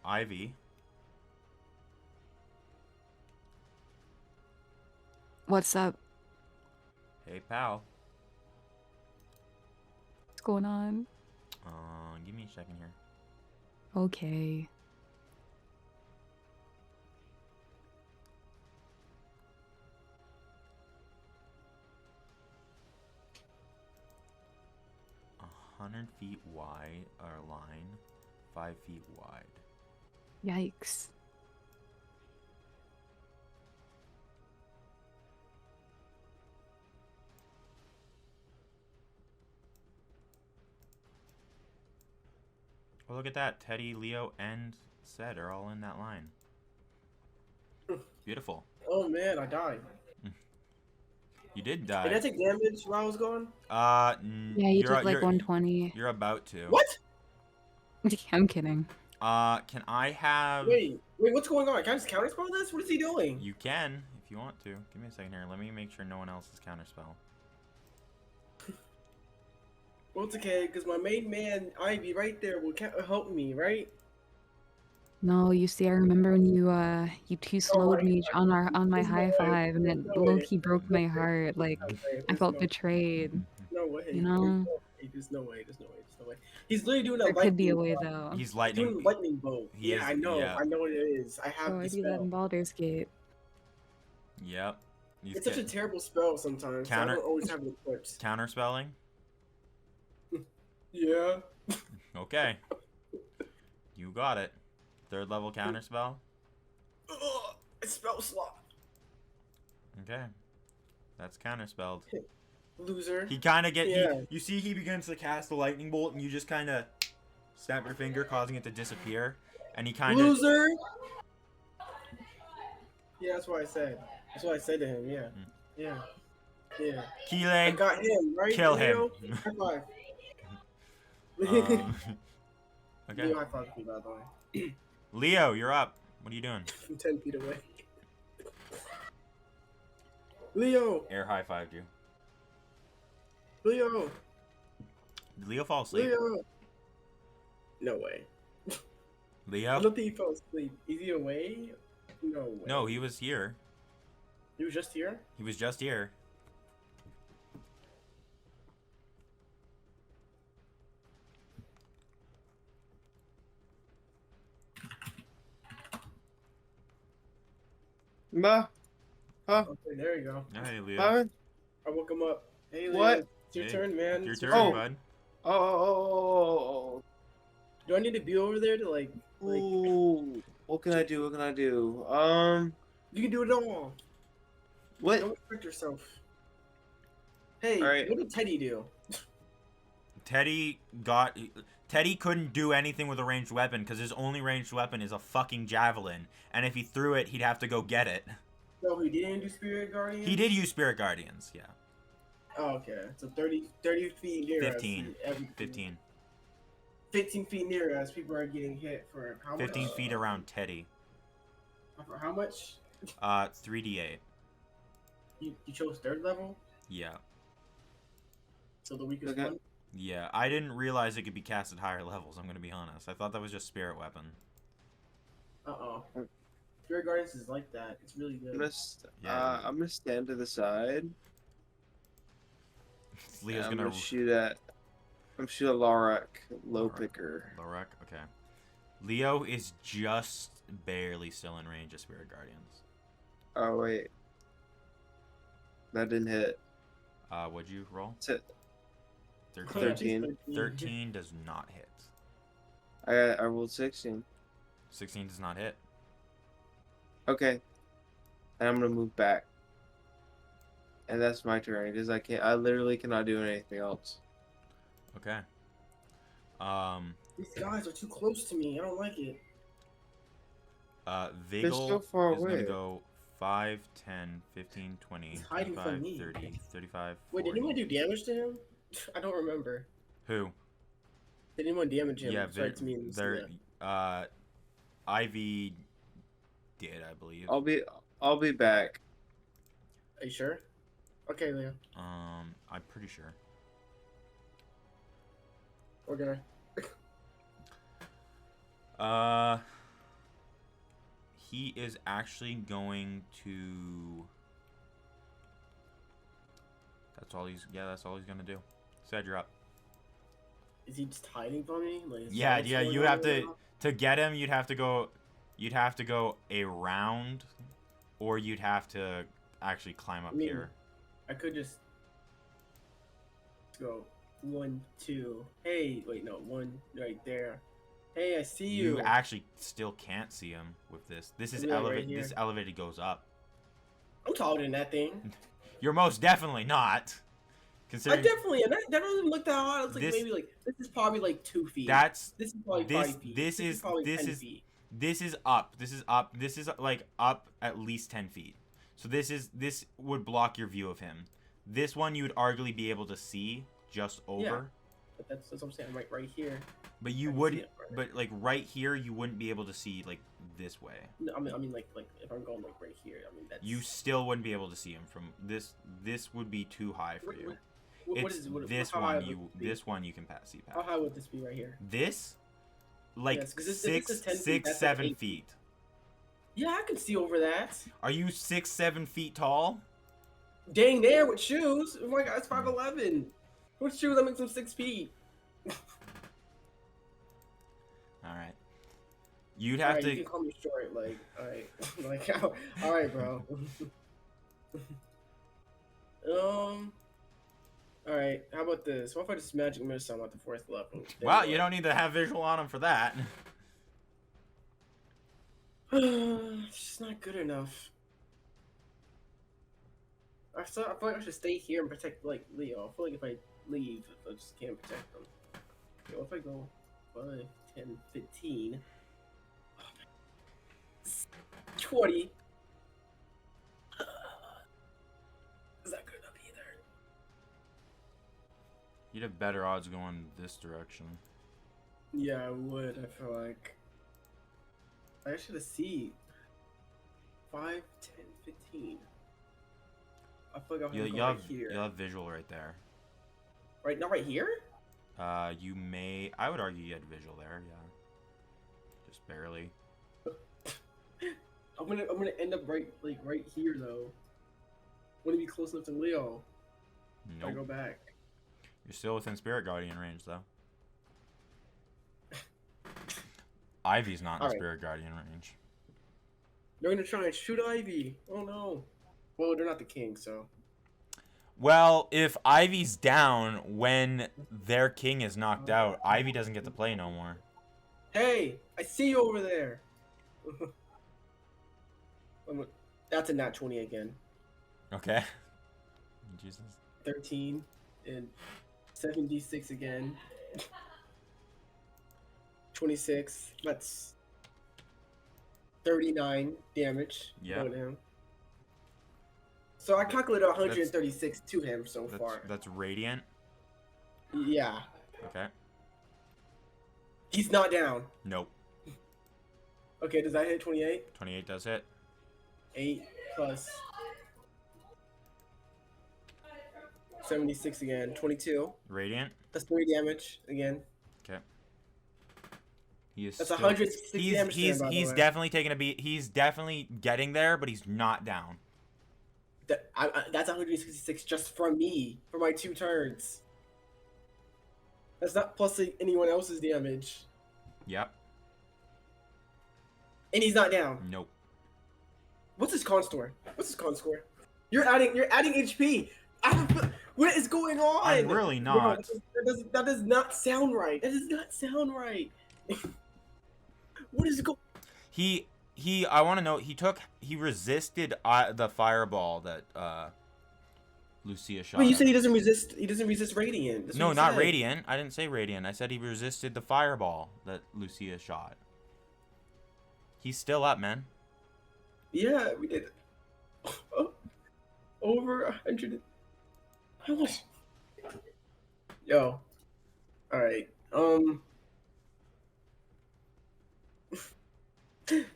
Ivy. What's up? Hey, pal. What's going on? Give me a second here. Okay. A 100 feet wide, or line, 5 feet wide. Yikes. Oh, look at that. Teddy, Leo, and Sed are all in that line. Beautiful. Oh man, I died. You did Did I die. take damage while I was gone? Yeah, you took like 120. You're about to. What? I'm kidding. Can I have... Wait, what's going on? Can I just counterspell this? What is he doing? You can, if you want to. Give me a second here. Let me make sure no one else is counterspell. Well, it's okay, because my main man, Ivy, right there will help me, right? No, you see, I remember when you two slowed me on my There's no high way. five, and it There's no low way. key broke my heart. Like No way. I There's felt no- betrayed. No way. You know? There's no way. There's no way. There's no way. He's literally doing a There could be a lightning way though. He's He's lightning. doing a lightning bolt. He is, I know. yeah. I know what it is. I have Oh, the I do that spell. in Baldur's Gate. Yep. He's It's such a terrible spell sometimes. So I Counter- don't always have it equipped. counterspelling. Yeah. Okay. You got it. 3rd level counterspell. Ugh, it's spell slot. Okay. That's counterspelled. Loser. He kind of Yeah. you see he begins to cast the lightning bolt, and you just kind of snap your finger, causing it to disappear. And he kind of... Loser. Yeah, that's what I said. That's what I said to him. Yeah. Yeah. Yeah. I Keeley, got him, right? kill him. Leo? High five. Okay. Leo high five me, by the way. Leo, you're up. What are you doing? From 10 feet away. Leo! Air high fived you. Leo! Did Leo fall asleep? Leo! No way. I Leo? don't think he fell asleep. Is he away? No way. No, he was here. He was just here? He was just here. Ma. Huh? Okay, there you go. Hey, Leo. Marvin? I woke him up. Hey, Leo. What? It's your Hey, turn, man. Your It's turn, Oh. bud. Oh. Do I need to be over there to, like... Ooh. What can I do? What can I do? You can do it all. What? Don't restrict yourself. Hey, Alright. what did Teddy do? Teddy couldn't do anything with a ranged weapon because his only ranged weapon is a fucking javelin. And if he threw it, he'd have to go get it. No, he didn't do Spirit Guardian? He did use Spirit Guardians, yeah. Oh, okay. So 30 feet near 15. us. 15. 15 feet near us, people are getting hit for how much? 15 feet around Teddy. For how much? 3d8. You chose 3rd level? Yeah. So the weakest Okay. one? Yeah, I didn't realize it could be cast at higher levels, I'm gonna be honest. I thought that was just spirit weapon. Uh-oh. Spirit Guardians is like that. It's really good. I'm gonna stand to the side. Leo's I'm gonna shoot at. I'm shoot at Lorak, low Lorak. picker. Lorak, okay. Leo is just barely still in range of Spirit Guardians. Oh wait, that didn't hit. What'd you roll? It's hit. 13. 13 does not hit. I rolled 16. 16 does not hit. Okay, and I'm gonna move back. And that's my turn because I literally cannot do anything else. Okay. These guys are too close to me. I don't like it. They're so Vigil far is gonna away. go 5, 10, 15, 20, He's hiding from 25, me. 30, 35, Wait, did 40. anyone do damage to him? I don't remember. Who? Did anyone damage him? Yeah, Sorry, to me and they're, Lucia. Ivy did, I believe. I'll be back. Are you sure? Okay, Leo. I'm pretty sure. We're gonna. He is actually going to... That's all he's gonna do. Said you're up. Is he just hiding from me? Like, is Yeah, something yeah, going you on have right to... now? To get him, you'd have to go around, or you'd have to actually climb up I mean, here. I could just go 1, 2. Hey, wait, no, 1 right there. Hey, I see you. You actually still can't see him with this. This is Really, right elevated. here? This elevated goes up. I'm taller than that thing. You're most definitely not. I Considering definitely, and that doesn't look that hard. It's like This- maybe like this is probably like 2 feet. that's This is probably this- 5 feet. this is- probably this 10 is- feet. this is up. This is up. This is like up at least 10 feet. So this would block your view of him. This one you would arguably be able to see just over. But that's what I'm saying. I'm right here. But you I can would, see it, right? but like right here, you wouldn't be able to see like this way. No, I mean, like if I'm going like right here, I mean that's. You still wouldn't be able to see him from this. This would be too high for you. What It's is it? this how high one would you it be? this one you can see How past. high would this be right here? This, like Yes, 'cause this is 10 feet, six, that's like 7 8 feet. Yeah, I can see over that. Are you 6, 7 feet tall? Dang there with shoes. Oh my god, it's 5'11". With shoes, that makes him 6 feet. All right. You'd All have right, to. you can call me short, like, all right, like, all right, bro. All right. How about this? What if I just magic missile him at the 4th level? Well, you don't need to have visual on him for that. It's just not good enough. I feel like I should stay here and protect like Leo. I feel like if I leave, I just can't protect them. Okay, what if I go 5, 10, 15, 20? Is that good enough either? You'd have better odds going this direction. Yeah, I would. I feel like I should have seen 5, 10, 15. I feel like I'm gonna go right here. You'll have visual right there. Right, not right here? You may. I would argue you had visual there. Yeah. Just barely. I'm gonna end up right here though. Wouldn't be close enough to Leo. If I go Nope. back. You're still within Spirit Guardian range though. Ivy's not in Alright. Spirit Guardian range. They're gonna try and shoot Ivy. Oh no. Well, they're not the king, so. Well, if Ivy's down when their king is knocked out, Ivy doesn't get to play no more. Hey, I see you over there. That's a nat 20 again. Okay. Jesus. 13 and 76 again. 26. That's 39 damage. Yeah. Going to him. So I calculated 136 to him so far. That's radiant. Yeah. Okay. He's not down. Nope. Okay, does that hit 28? 28 does hit. 8 plus 76 again. 22. Radiant. That's 3 damage again. Okay. He is That's still- 160 damage to him, by the He's way. definitely taking a beat. He's definitely getting there, but he's not down. That's 166 just from me for my 2 turns. That's not plus anyone else's damage. Yep. And he's not down. Nope. What's his con score? What's his con score? You're adding HP. What is going on? I'm really Bro, not. that does not sound right. That does not sound right. What is going? I want to know, he resisted the fireball that Lucia shot. Wait, you him. said he doesn't resist radiant. That's No, what you not said. radiant. I didn't say radiant. I said he resisted the fireball that Lucia shot. He's still up, man. Yeah, we did. Over 100. How much? Yo. All right.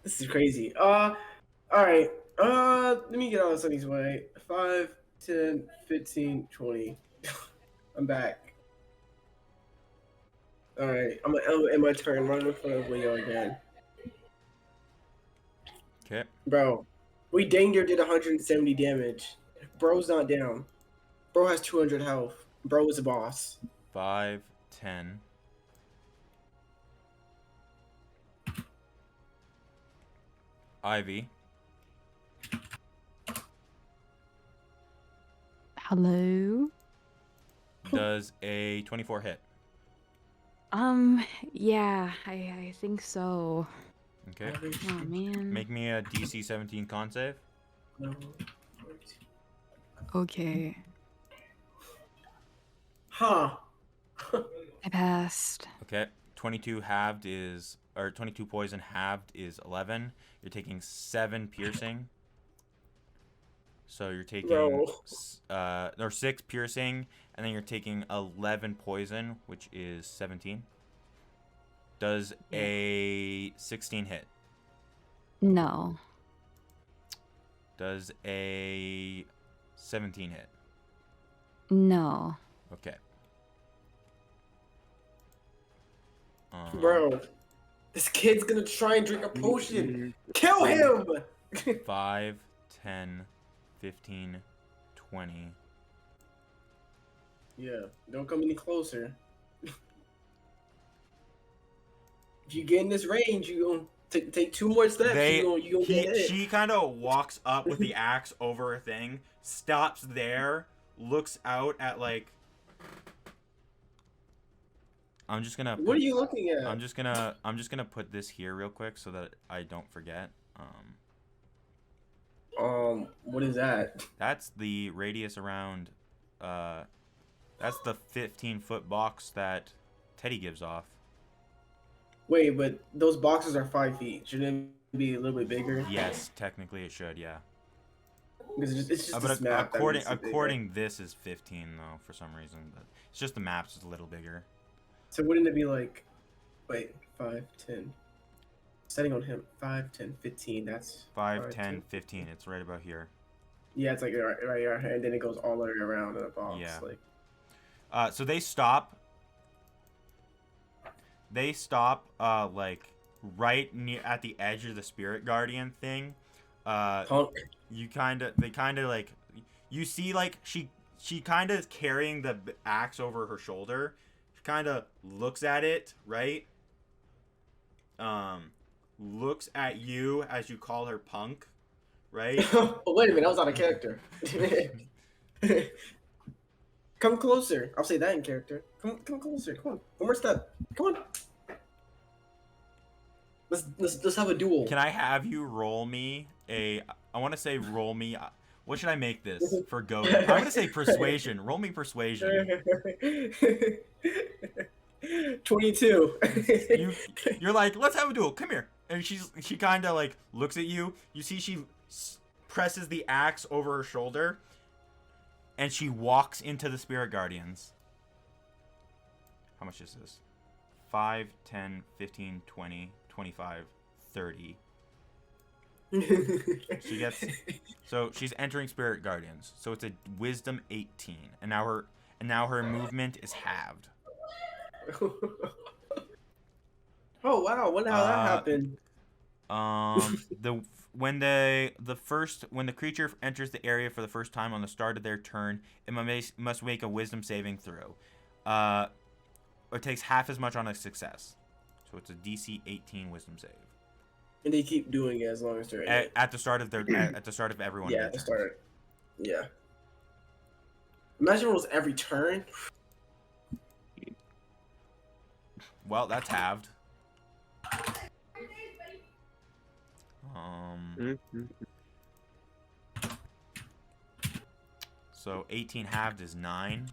This is crazy. All right. Let me get all this on his way. 5, 10, 15, 20. I'm back. All right. I'm gonna end my turn. Run in front of Leo again. Okay. Bro, we dang near did 170 damage. Bro's not down. Bro has 200 health. Bro is a boss. 5, 10. Ivy. Hello? Does a 24 hit. Yeah, I think so. Okay. Oh, man. Make me a DC 17 con save. No. Okay. Huh. I passed. Okay. 22 halved is, or 22 poison halved is 11. You're taking 7 piercing. So you're taking Bro. 6 piercing, and then you're taking 11 poison, which is 17. Does a 16 hit? No. Does a 17 hit? No. Okay. Bro, this kid's gonna try and drink a potion. Kill him! 5, 10, 15, 20. Yeah, don't come any closer. If you get in this range, you gonna take 2 more steps. You gonna get hit. She kind of walks up with the axe over a thing, stops there, looks out at like. I'm just gonna. What are you looking at? I'm just gonna put this here real quick so that I don't forget. What is that? That's the radius around. That's the 15-foot box that Teddy gives off. Wait, but those boxes are 5 feet. Shouldn't it be a little bit bigger? Yes, technically it should. Yeah. Because it's just But this map. according this is 15 though for some reason. But it's just the map's is a little bigger. So wouldn't it be like, wait, 5, 10. Setting on him, 5, 10, 15. That's 5, 10, 15. It's right about here. Yeah, it's like right here, and then it goes all the way around in a box. Yeah. Like, So they stop. They stop, like right near at the edge of the spirit guardian thing. punk. They kind of like, you see like she kind of is carrying the axe over her shoulder. She kind of looks at it, right? Looks at you as you call her punk, right? Oh, wait a minute, I was out of character. Come closer. I'll say that in character. Come closer. Come on. One more step. Come on. Let's have a duel. Can I have you roll me a? I want to say roll me. What should I make this for goat? I'm gonna say persuasion. Roll me persuasion. 22. You're like, let's have a duel. Come here. And she kind of like looks at you. You see she presses the axe over her shoulder, and she walks into the spirit guardians. How much is this? 5, 10, 15, 20, 25, 30. She gets. So she's entering spirit guardians. So it's a wisdom 18, and now her movement is halved. Oh wow! Wonder how that happened. When the creature enters the area for the first time on the start of their turn, it must make a wisdom saving throw. It takes half as much on a success, so it's a DC 18 wisdom save. And they keep doing it as long as they're at the start of their at the start of everyone. Yeah, at the start. Yeah. Imagine it was every turn. Well, that's halved. So 18 halved is 9.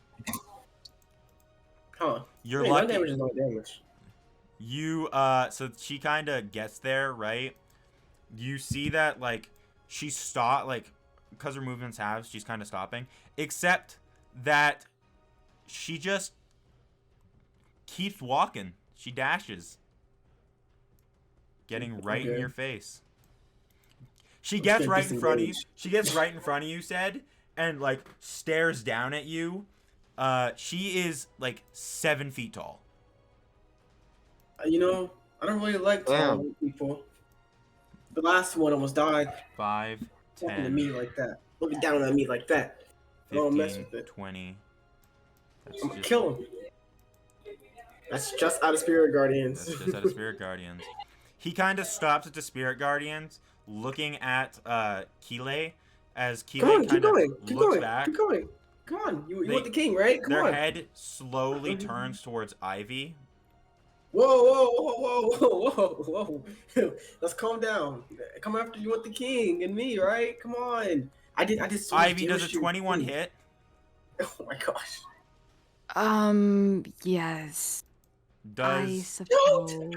Huh. You're Wait, lucky. 9 damage is not damage. So she kind of gets there, right? You see that like she stopped, like because her movement's halved, she's kind of stopping. Except that she just keeps walking. She dashes, getting right in your face. She gets right in front of you. She gets right in front of you, said, and like stares down at you. She is like 7 feet tall. You know, I don't really like tall people. The last one almost died. 5, 10. Looking at me like that. Looking down at me like that. 15, Don't mess with it. 20. I'm gonna kill him. That's just out of Spirit Guardians. That's just out of Spirit Guardians. He kind of stops at the Spirit Guardians, looking at Kile, as Kile kind of looks back. Keep going. Come on. You want the king, right? Come on. Their head slowly turns towards Ivy. Whoa. Let's calm down. Come after you want the king and me, right? Come on. I did so much Ivy, does a 21 hit? Oh my gosh. Yes. I suppose.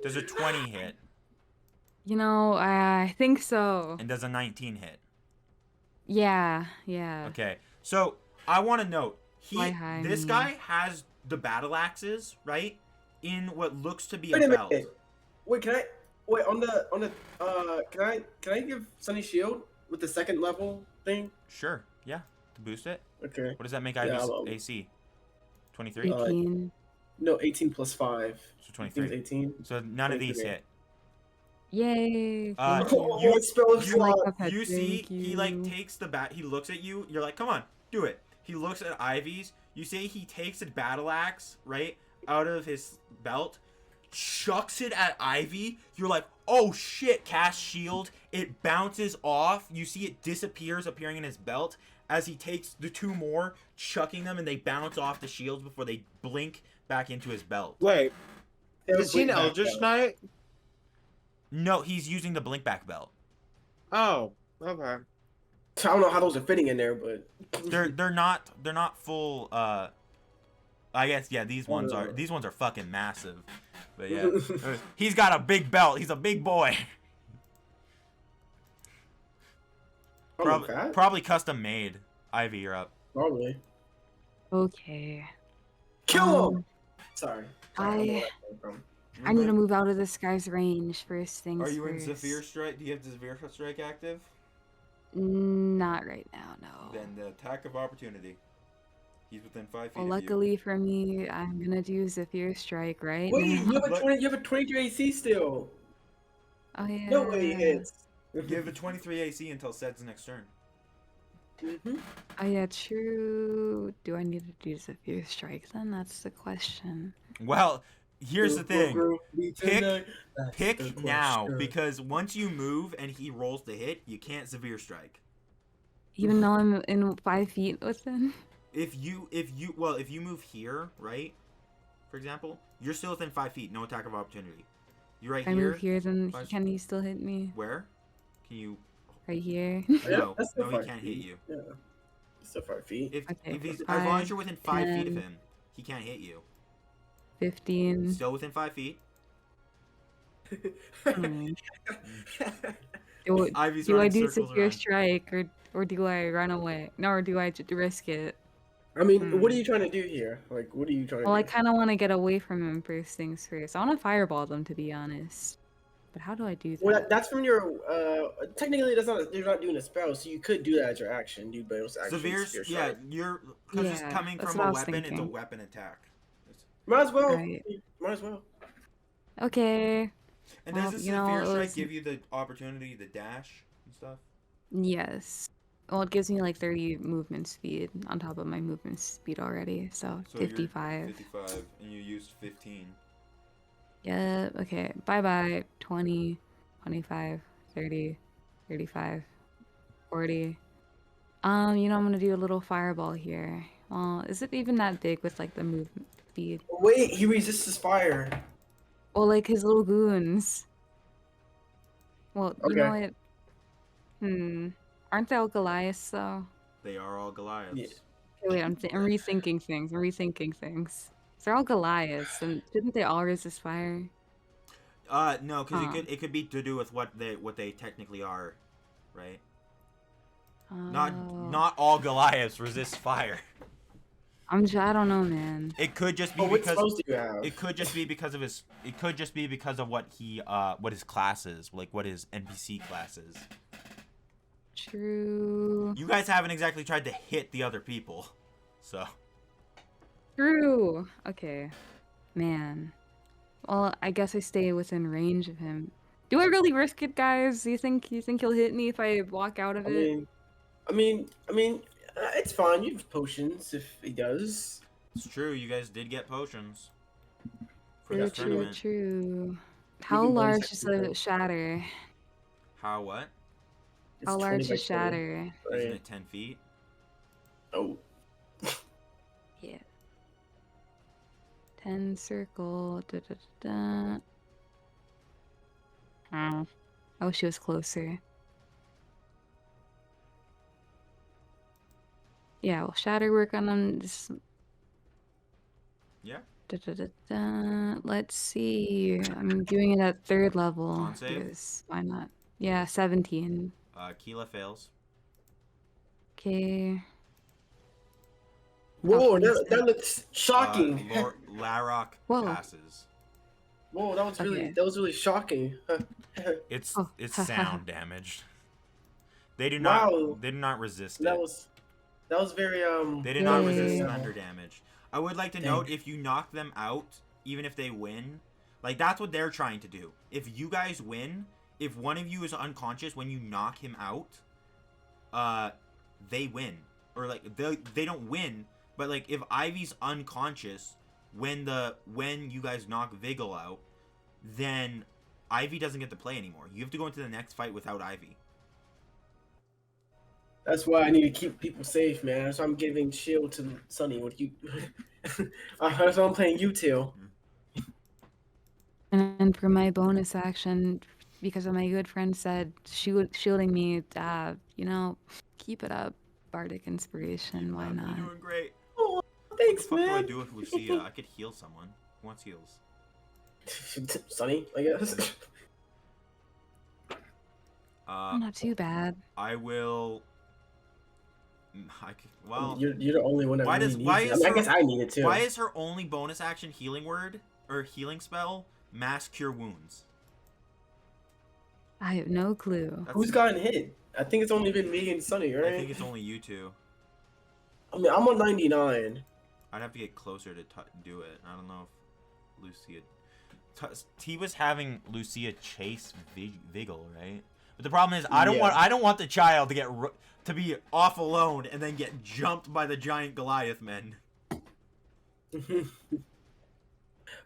Does a 20 hit? You know, I think so. And does a 19 hit? Yeah, yeah. Okay. So I want to note Fly high, this me. guy has the battle axes, right? In what looks to be Wait a a belt. minute. Wait, can I wait on the can I give Sunny shield with the second level thing? Sure. Yeah. To boost it. Okay. What does that make Yeah, Ivy's well, AC? 23? 18. No, 18 plus 5. So I think 23. it's 18. So none of these 23. hit. Yay! Thank Oh, you. what spell you- slot? Cuphead, You see, thank he like you. takes the bat. He looks at you. You're like, come on, do it. He looks at Ivy's. You say he takes a battle axe right out of his belt, chucks it at Ivy. You're like, oh shit! Cast shield. It bounces off. You see it disappears, appearing in his belt as he takes the two more, chucking them, and they bounce off the shields before they blink back into his belt. Wait, It is he an was way back Eldritch then. Knight? No, he's using the blink back belt. Oh, okay. I don't know how those are fitting in there, but They're not full. I guess yeah. These ones are fucking massive. But yeah, he's got a big belt. He's a big boy. Probably custom made. Ivy, you're up. Probably. Okay. Kill him. Sorry. I don't know where that came from. I need to move out of this guy's range first things Are you in first. Zephyr Strike? Do you have Zephyr Strike active? Not right now, no. Then the attack of opportunity. He's within 5 feet Well, of you. luckily for me, I'm gonna do Zephyr Strike right Wait, now. you have a 23 AC still. Oh yeah. No way it hits. You have a 23 AC until Sed's next turn. Mm-hmm. Oh yeah, true. Do I need to do Zephyr Strike then? That's the question. Well, here's the thing. Pick now, because once you move and he rolls the hit, you can't Severe Strike. Even though I'm in 5 feet within. If you move here, right? For example, you're still within 5 feet, no attack of opportunity. You right If I here. move here, then Five- can he still hit me? Where? Can you? Right here. No, that's still no, he 5 can't feet. hit you. Yeah. Still 5 feet. If Okay, he's as long as you're 5, within 5 feet of 10. him, he can't hit you. 15. Still within 5 feet. Hmm. Do, Ivy's do I running do circles Zephyr around. Strike or do I run away? No, or do I risk it? I mean, what are you trying to do here? Like, what are you trying Well, to I do? kind of want to get away from him first things first. I want to fireball them, to be honest. But how do I do that? Well, that's from your. Technically, you're not doing a spell, so you could do that as your action, dude. But it was actually Severe, Severe yeah, Strike. you're because it's Yeah, coming that's from what I a was weapon. It's a thinking. weapon attack. Might as well. Right. Might as well. Okay. And Well, does the you know, Severe it Strike was- give you the opportunity to dash and stuff? Yes. Well, it gives me like 30 movement speed on top of my movement speed already, so So you're 55. 55, and you used 15. Yeah, okay. Bye-bye. 20, 25, 30, 35, 40. You know, I'm gonna do a little fireball here. Well, is it even that big with like the movement speed? Wait, he resists fire. Well, like his little goons. Well, you know Okay. what? Aren't they all Goliaths though? They are all Goliaths. Yeah. Okay, wait, I'm rethinking things. So they're all Goliaths, and shouldn't they all resist fire? No, because Huh. it could be to do with what they technically are, right? Not all Goliaths resist fire. I don't know, man. It could just be Oh, what because spells do you have? it could just be because of his. It could just be because of what his class is, like what his NPC class is. True. You guys haven't exactly tried to hit the other people, so. True. Okay. Man. Well, I guess I stay within range of him. Do I really risk it, guys? You think he'll hit me if I walk out of it? I mean, it's fine. You have potions if he does. It's true. You guys did get potions for True, this true, tournament. true. How can bonus large action is a roll. shatter? How what? It's How 20 large by is 20, shatter? Isn't right? it 10 feet? Oh, Yeah. 10 circle. Da, da, da, da. Oh. I wish she was closer. Yeah, will shatter work on them? Just... Yeah. Let's see. I'm doing it at 3rd level. Con save? Because why not? Yeah, 17. Keela fails. Okay. Whoa, please. that looks shocking. Larrock Whoa. passes. Whoa, that was Okay. really shocking. It's Oh. sound damaged. They do Wow. not resist That it. was very They did not resist Yay. thunder damage. I would like to Dang. note, if you knock them out, even if they win, like that's what they're trying to do. If you guys win, if one of you is unconscious when you knock him out, they win. Or like they don't win, but like if Ivy's unconscious when you guys knock Vigil out, then Ivy doesn't get to play anymore. You have to go into the next fight without Ivy. That's why I need to keep people safe, man. That's why I'm giving shield to Sunny. What you? That's why I'm playing you two. And for my bonus action, because my good friend said shielding me, keep it up. Bardic inspiration, why not? You're doing great. Oh, What thanks, the fuck do I man. do with Lucia? I could heal someone. Who wants heals? Sunny, I guess. Not too bad. I will. Well, you're the only one that why really does- needs why it. is I her- guess I need it too. why is her only bonus action healing word or healing spell mass cure wounds? I have no clue. That's- Who's gotten hit? I think it's only been me and Sunny, right? I think it's only you two. I mean, I'm on 99. I'd have to get closer to do it. I don't know if Lucia. He was having Lucia chase Vigil, right? But the problem is, I don't want the child to to be off alone and then get jumped by the giant Goliath men.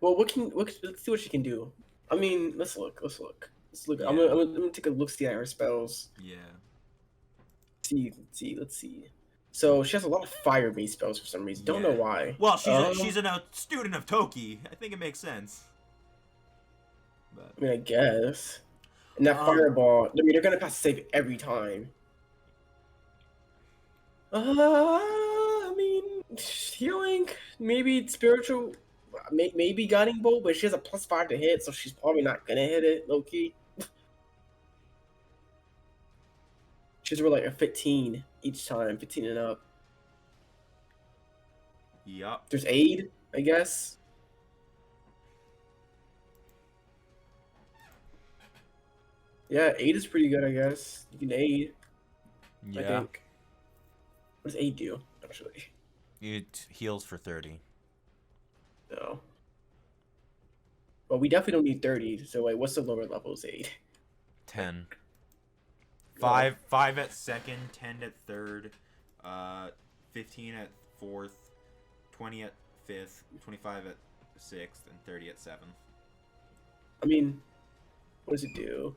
Well, let's see what she can do. I mean, let's look. Yeah. I'm gonna take a look, see at her spells. Yeah. Let's see. So she has a lot of fire-based spells for some reason. Don't know Yeah. why. Well, she's a student of Toki. I think it makes sense. But I mean, I guess. And that fireball. I mean, they're gonna pass the save every time. I mean, healing, maybe spiritual, maybe guiding bolt, but she has a +5 to hit, so she's probably not gonna hit it, low key. She's really like a 15 each time, 15 and up. yep. There's aid, I guess. Yeah, aid is pretty good, I guess. You can aid, I Yeah. think. What does aid do, actually? It heals for 30. No. Well, we definitely don't need 30, so wait, what's the lower levels aid? 10. 5 at second, 10 at third, 15 at fourth, 20 at fifth, 25 at sixth, and 30 at seventh. I mean, what does it do?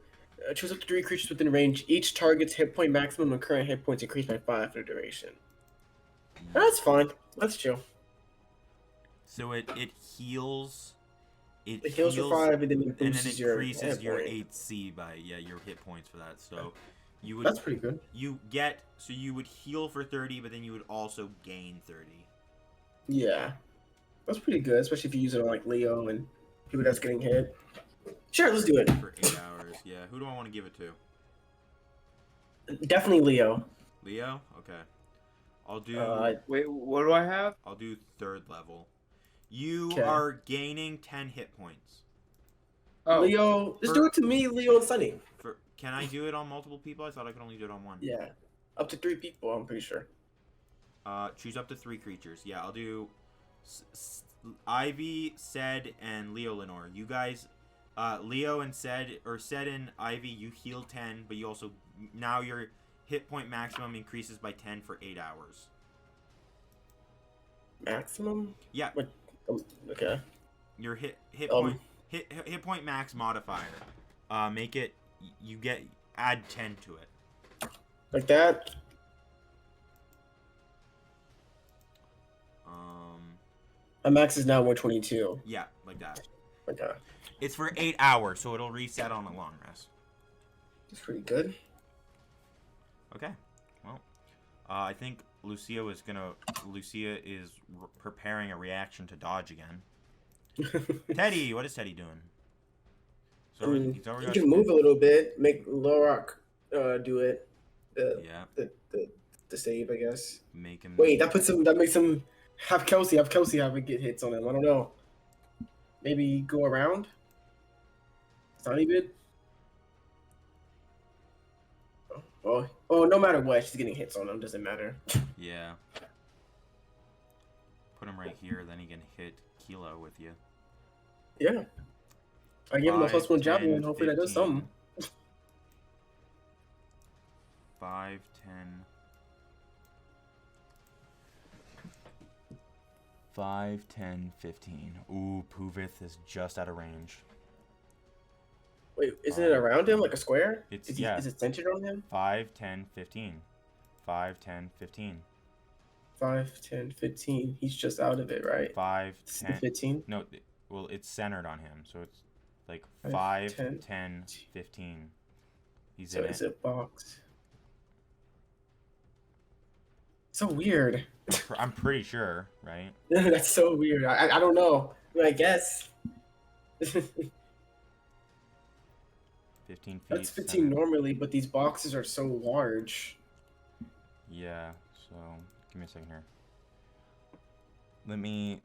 Choose up to 3 creatures within range. Each target's hit point maximum and current hit points increase by 5 for the duration. That's fine. That's chill. So it heals. It heals for 5 and then it and then increases increases your your hit point. HC by your hit points for that. So you would That's pretty good. you would heal for 30, but then you would also gain 30. Yeah. That's pretty good, especially if you use it on like Leo and people that's getting hit. Sure, let's do it. For 8 hours. Yeah. Who do I want to give it to? Definitely Leo. Leo? Okay. I'll do Wait, what do I have? I'll do 3rd level. You Okay. are gaining 10 hit points. Oh, Leo, just do it to me, Leo, and Sunny. Can I do it on multiple people? I thought I could only do it on one. Yeah. Up to 3 people, I'm pretty sure. Choose up to 3 creatures. Yeah, I'll do Ivy, Sed, and Leo Lenore. You guys, Leo and Sed and Ivy, you heal 10, but you also, now your hit point maximum increases by 10 for 8 hours. Maximum? Yeah. Okay. Your hit Um, point max modifier. Make it, add 10 to it. Like that? My max is now 122. Yeah, like that. Okay. It's for 8 hours, so it'll reset on a long rest. That's pretty good. Okay. Well, I think Lucia is preparing a reaction to dodge again. Teddy, what is Teddy doing? He's already He got can move a little bit, make Lorok do it. Yeah. The save, I guess. Make him. Wait, that makes him have Kelsey have it get hits on him. I don't know. Maybe go around. Sunny bid. Oh, no matter what, she's getting hits on him. Doesn't matter. Yeah. Put him right here, then he can hit Kilo with you. Yeah. I give him a 5, +1 javelin, 10, and hopefully that does something. 5, 10. 5, 10, 15. Ooh, Puvith is just out of range. Wait, isn't it around him like a square? It's Is it centered on him? 5, 10, 15. 5, 10, 15. 5, 10, 15. He's just out of it, right? 5, This is 10. the 15. No, well, it's centered on him, so it's like 5, 5, 10, 10, 15. He's So in it's it. a box. So weird. I'm pretty sure, right? That's so weird. I don't know. I guess. 15 feet. That's 15 centered. normally, but these boxes are so large. Yeah, so give me a second here. Let me.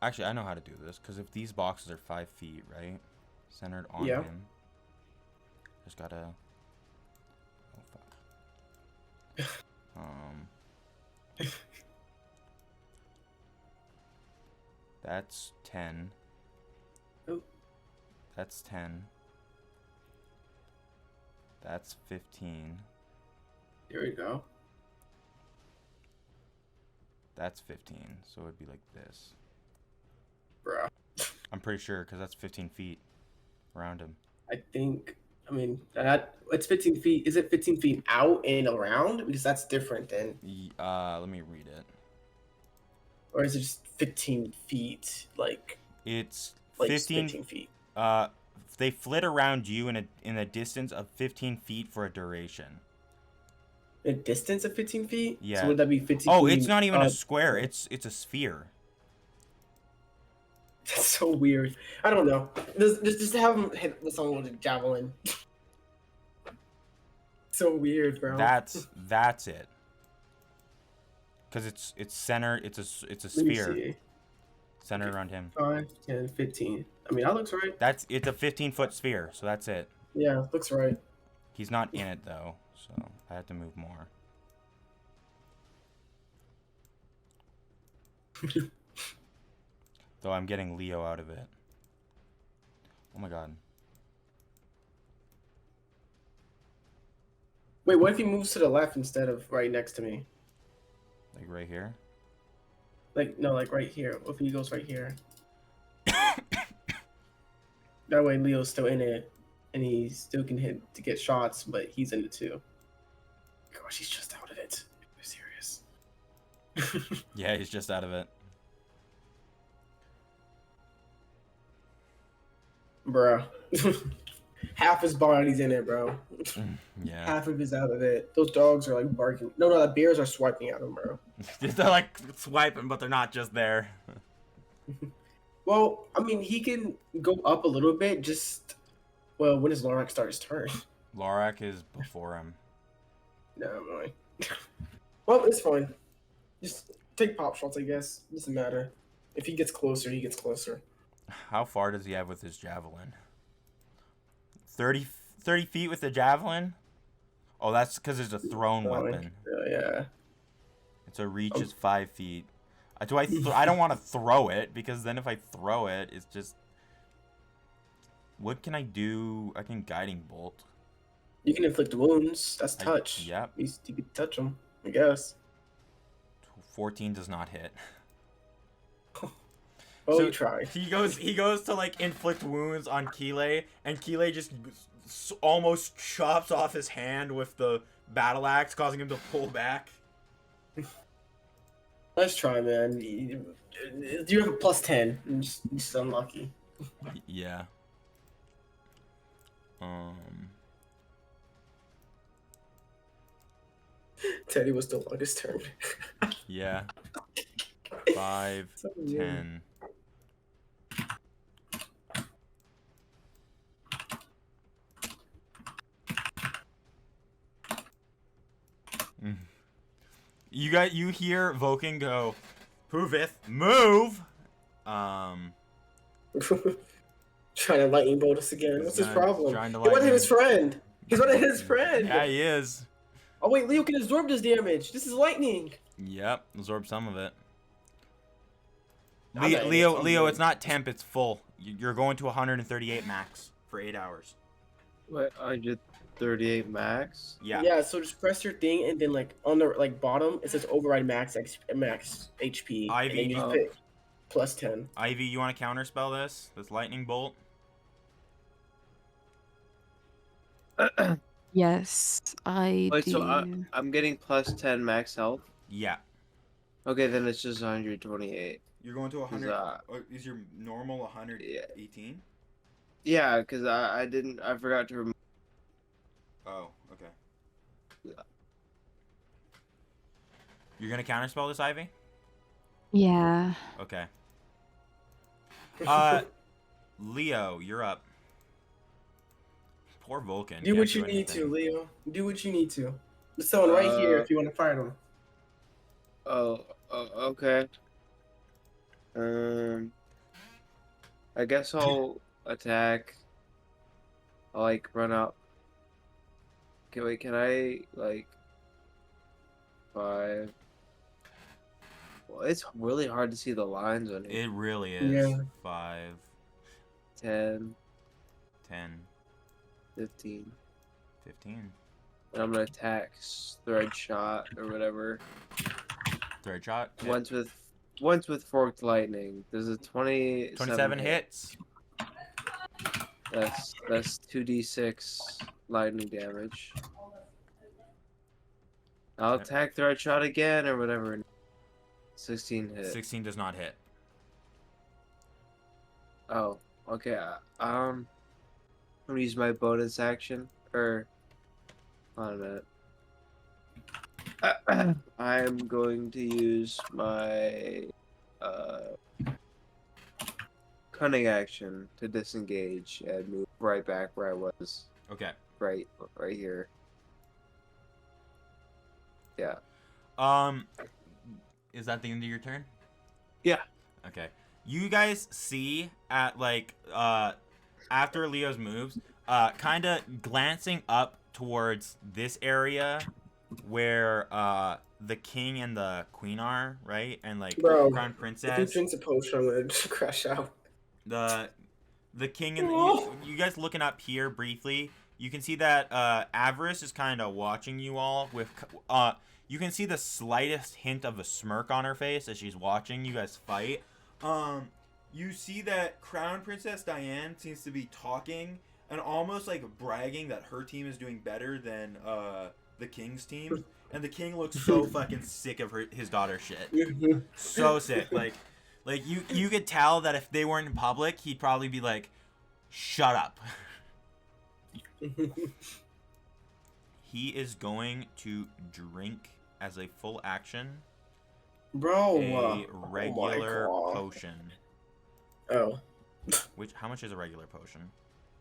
Actually, I know how to do this because if these boxes are 5 feet, right? Centered on Yeah. him. Just gotta. Oh, fuck. That's 10. Oh. That's 10. That's 15. Here we go. That's 15. So it'd be like this. Bruh. I'm pretty sure because that's 15 feet around him. I mean, it's 15 feet. Is it 15 feet out and around? Because that's different than. Let me read it. Or is it just 15 feet? It's Like 15. 15 feet. They flit around you in a distance of 15 feet for a duration. A distance of 15 feet? Yeah. So would that be 15 Oh, feet? it's not even a square. It's a sphere. That's so weird. I don't know. Just have him hit someone with a javelin. So weird, bro. That's it. Because it's centered. It's a Let me sphere see. centered around him. 5, 10, 15. I mean, that looks right. It's a 15-foot sphere, so that's it. Yeah, looks right. He's not in it though, so I had to move more. Though I'm getting Leo out of it. Oh my god. Wait, what if he moves to the left instead of right next to me? Like right here? No, like right here. What if he goes right here? That way Leo's still in it, and he still can hit to get shots, but he's in it too. Gosh, he's just out of it. Are you serious? Yeah, he's just out of it. Bruh. Half his body's in it, bro. Yeah. Half of his out of it. Those dogs are like barking. No, the bears are swiping at him, bro. They're like swiping, but they're not just there. Well, I mean, he can go up a little bit. When does Lorax start his turn? Lorak is before him. No, mind. Well, it's fine. Just take pop shots, I guess. Doesn't matter. If he gets closer, he gets closer. How far does he have with his javelin? 30 feet with the javelin? Oh, that's because it's a thrown weapon. Yeah. It's a reach is 5 feet. I don't want to throw it because then if I throw it, it's just. What can I do? I can guiding bolt. You can inflict wounds. That's touch. Yep. You can touch them, I guess. 14 does not hit. Oh, So you try. He goes to like inflict wounds on Kile, and Kile just almost chops off his hand with the battle axe, causing him to pull back. Let's try, man. You have a +10. You're just unlucky. Yeah. Teddy was still on his turn. Yeah. 5, So weird. 10. You hear Vulcan go, "Puvith, move!" Trying to lightning bolt us again. He's What's his gonna- problem? trying to He wanted lightning- his friend. He's one of his friend. Yeah, he is. Oh wait, Leo can absorb this damage. This is lightning. Yep, absorb some of it. I'm not Leo, even- Leo, it's not temp, it's full. You're going to 138 max for 8 hours. What? 138 max? Yeah. Yeah. So just press your thing, and then like on the like bottom, it says override max max HP. Ivy, and then you just oh. pick plus 10. Ivy, you want to counterspell this lightning bolt? Yes, I Wait, do. so I'm getting plus 10 max health? Yeah. Okay, then it's just 128. You're going to 100. uh, Is your normal 118? Yeah, because I forgot to remove. Oh, okay. Yeah. You're gonna counterspell this, Ivy? Yeah. Okay. Leo, you're up. Poor Vulcan. Do can't what you need anything. to, Leo. Do what you need to. There's someone right here if you want to fight him. Okay. I guess I'll attack. I'll like run up. Okay, wait, can I like 5? Well, it's really hard to see the lines on it. It really is. Yeah. 5, 10, 10, 15. 15. And I'm gonna attack thread shot or whatever. Third shot. hit. Once with forked lightning. There's a 27 hits. That's 2d6 lightning damage. I'll Yep. attack thread shot again or whatever. 16 hit. 16 does not hit. Oh, okay. I'm gonna use my bonus action or hold on a minute. I'm going to use my cunning action to disengage and move right back where I was. Okay. Right here. Yeah. Is that the end of your turn? Yeah. Okay. You guys see at like after Leo's moves, kind of glancing up towards this area where the king and the queen are, right? And like Bro, crown If he princess. drinks a potion, I'm gonna just crash out. The king and Oh. you guys looking up here briefly, you can see that Avarice is kind of watching you all with you can see the slightest hint of a smirk on her face as she's watching you guys fight. You see that Crown Princess Diane seems to be talking and almost like bragging that her team is doing better than the king's team, and the king looks so fucking sick of his daughter's shit. So sick. Like you could tell that if they weren't in public, he'd probably be like, "Shut up." He is going to drink as a full action Bro, a regular oh my God. potion. Oh, How much is a regular potion?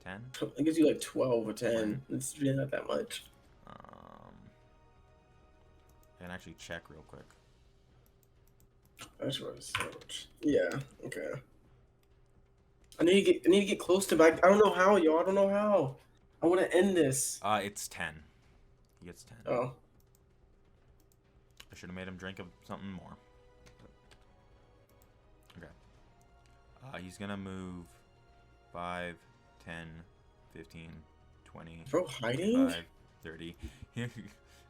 10? it gives you like 12 or 10. It's really not that much. I can actually check real quick. That's what it's so much. Yeah. Okay. I need to get close to back. I don't know how, y'all. I don't know how. I want to end this. It's 10. He gets 10. Oh. I should have made him drink of something more. Okay. He's gonna move 5, 10, 15, 20, Bro, hiding? 25, 30.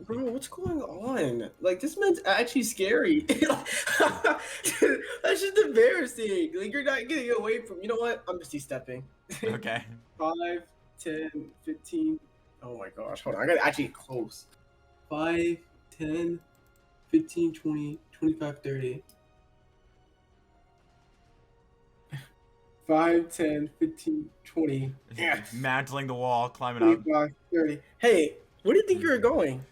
Bro, what's going on? Like, this man's actually scary. That's just embarrassing. Like, you're not getting away from. You know what? I'm just stepping. Okay. 5, 10, 15. Oh my gosh. Hold on. I gotta actually get close. 5, 10, 15, 20, 25, 30. 5, 10, 15, 20. Yeah. Mantling the wall, climbing up. 25, 30. Hey, where do you think you're going?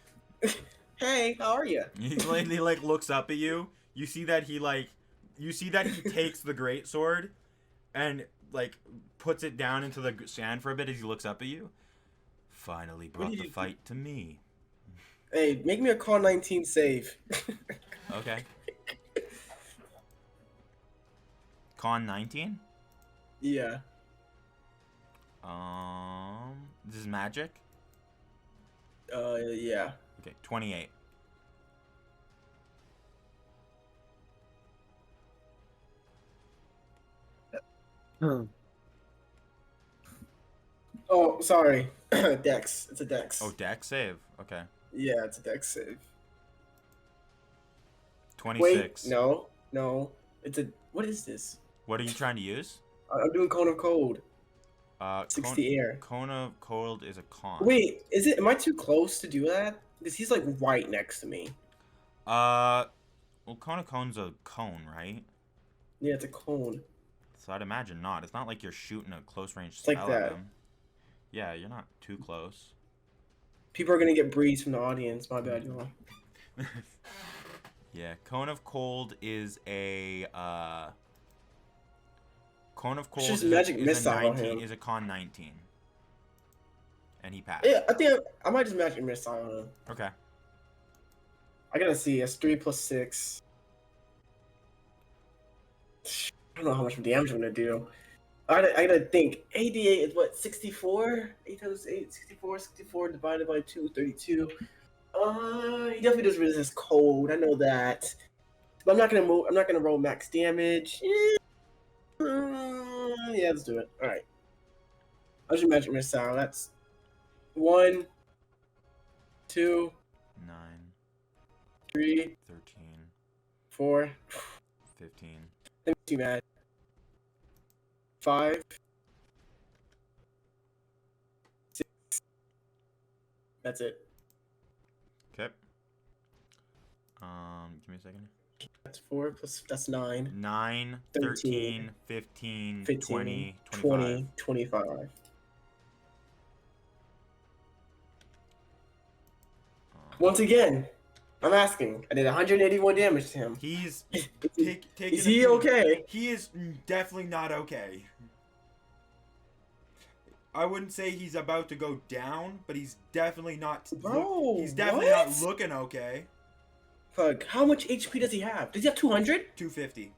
Hey, how are you? He like looks up at you. You see that he takes the great sword and like puts it down into the sand for a bit as he looks up at you. Finally brought the fight to me. Hey, make me a call 19 save. Okay. Con 19? Yeah. This is magic? Yeah. Okay, 28. Oh, sorry. Dex. It's a Dex. Oh, deck save. Okay. Yeah, it's a Dex save. 26. Wait, no. It's a. What is this? What are you trying to use? I'm doing Cone of Cold. Cone, 60 air. Cone of Cold is a con. Wait, is it? Am I too close to do that? Because he's like right next to me. Well, Cone of Cone's a cone, right? Yeah, it's a cone. So I'd imagine not. It's not like you're shooting a close range like spell that. at them. Yeah, you're not too close. People are gonna get breezed from the audience. My bad, y'all. Yeah, Cone of Cold is a Cone of Cold just is, magic is, a missile on 19, him. is a con 19. And he passed. Yeah, I think I might just magic missile on him. Okay. I gotta see. It's 3 plus 6. I don't know how much damage I'm gonna do. I gotta think. AD8 is what, 64? 8 times 8, 64 divided by 2, 32. He definitely does resist cold. I know that. But I'm not gonna roll max damage. Yeah, let's do it. Alright. I'll just magic missile. That's 1, 2, 9, 3, 13, 4. 15. Let me see, man. 5, 6. That's it. Okay. Give me a second. That's 4 plus. That's 9. 9, 13, 13, 15, 15, 20, 25. 20, 25. Once again, I'm asking. I did 181 damage to him. He's Is taking he okay? He is definitely not okay. I wouldn't say he's about to go down, but he's definitely not. Bro, he's definitely what? not looking okay. Fuck. How much HP does he have? Does he have 200? 250,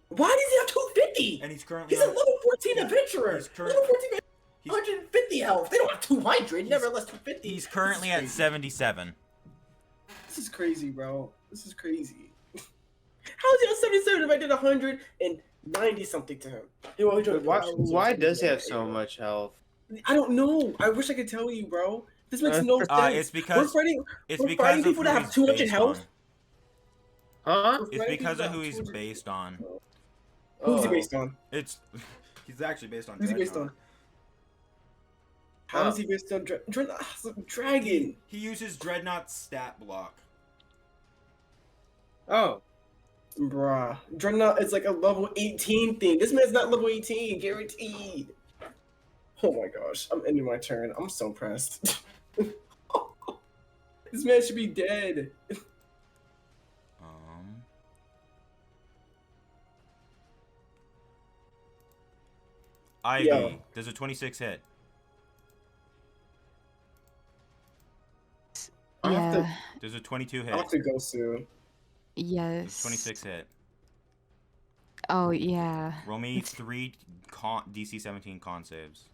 Why does he have 250? and he's currently He's a on, level 14 adventurer. he's Level 14 he's, 150 health. They don't have 200. Never less 250. he's currently at 77. This is crazy, bro. This is crazy. How is he at 77 if I did 190 something to him? Why does he have so much health? I don't know. I wish I could tell you, bro. This makes no sense. It's because we're fighting of people who that have he's 200 based health. Huh? We're It's fighting because people of that who have he's 200 based on. Who's he Oh. based on? It's he's actually based on. Who's he based Dreadnought. on? How is he based on Dragon? He uses Dreadnought's stat block. Oh. Bruh. Dreadnought is like a level 18 thing. This man's not level 18, guaranteed. Oh my gosh. I'm ending my turn. I'm so pressed. This man should be dead. Ivy, Yo. does a 26 hit? I have Yeah. Does a 22 I hit? have to go soon. Does Yes. 26 hit? Oh yeah. Roll me 3 DC 17 con saves.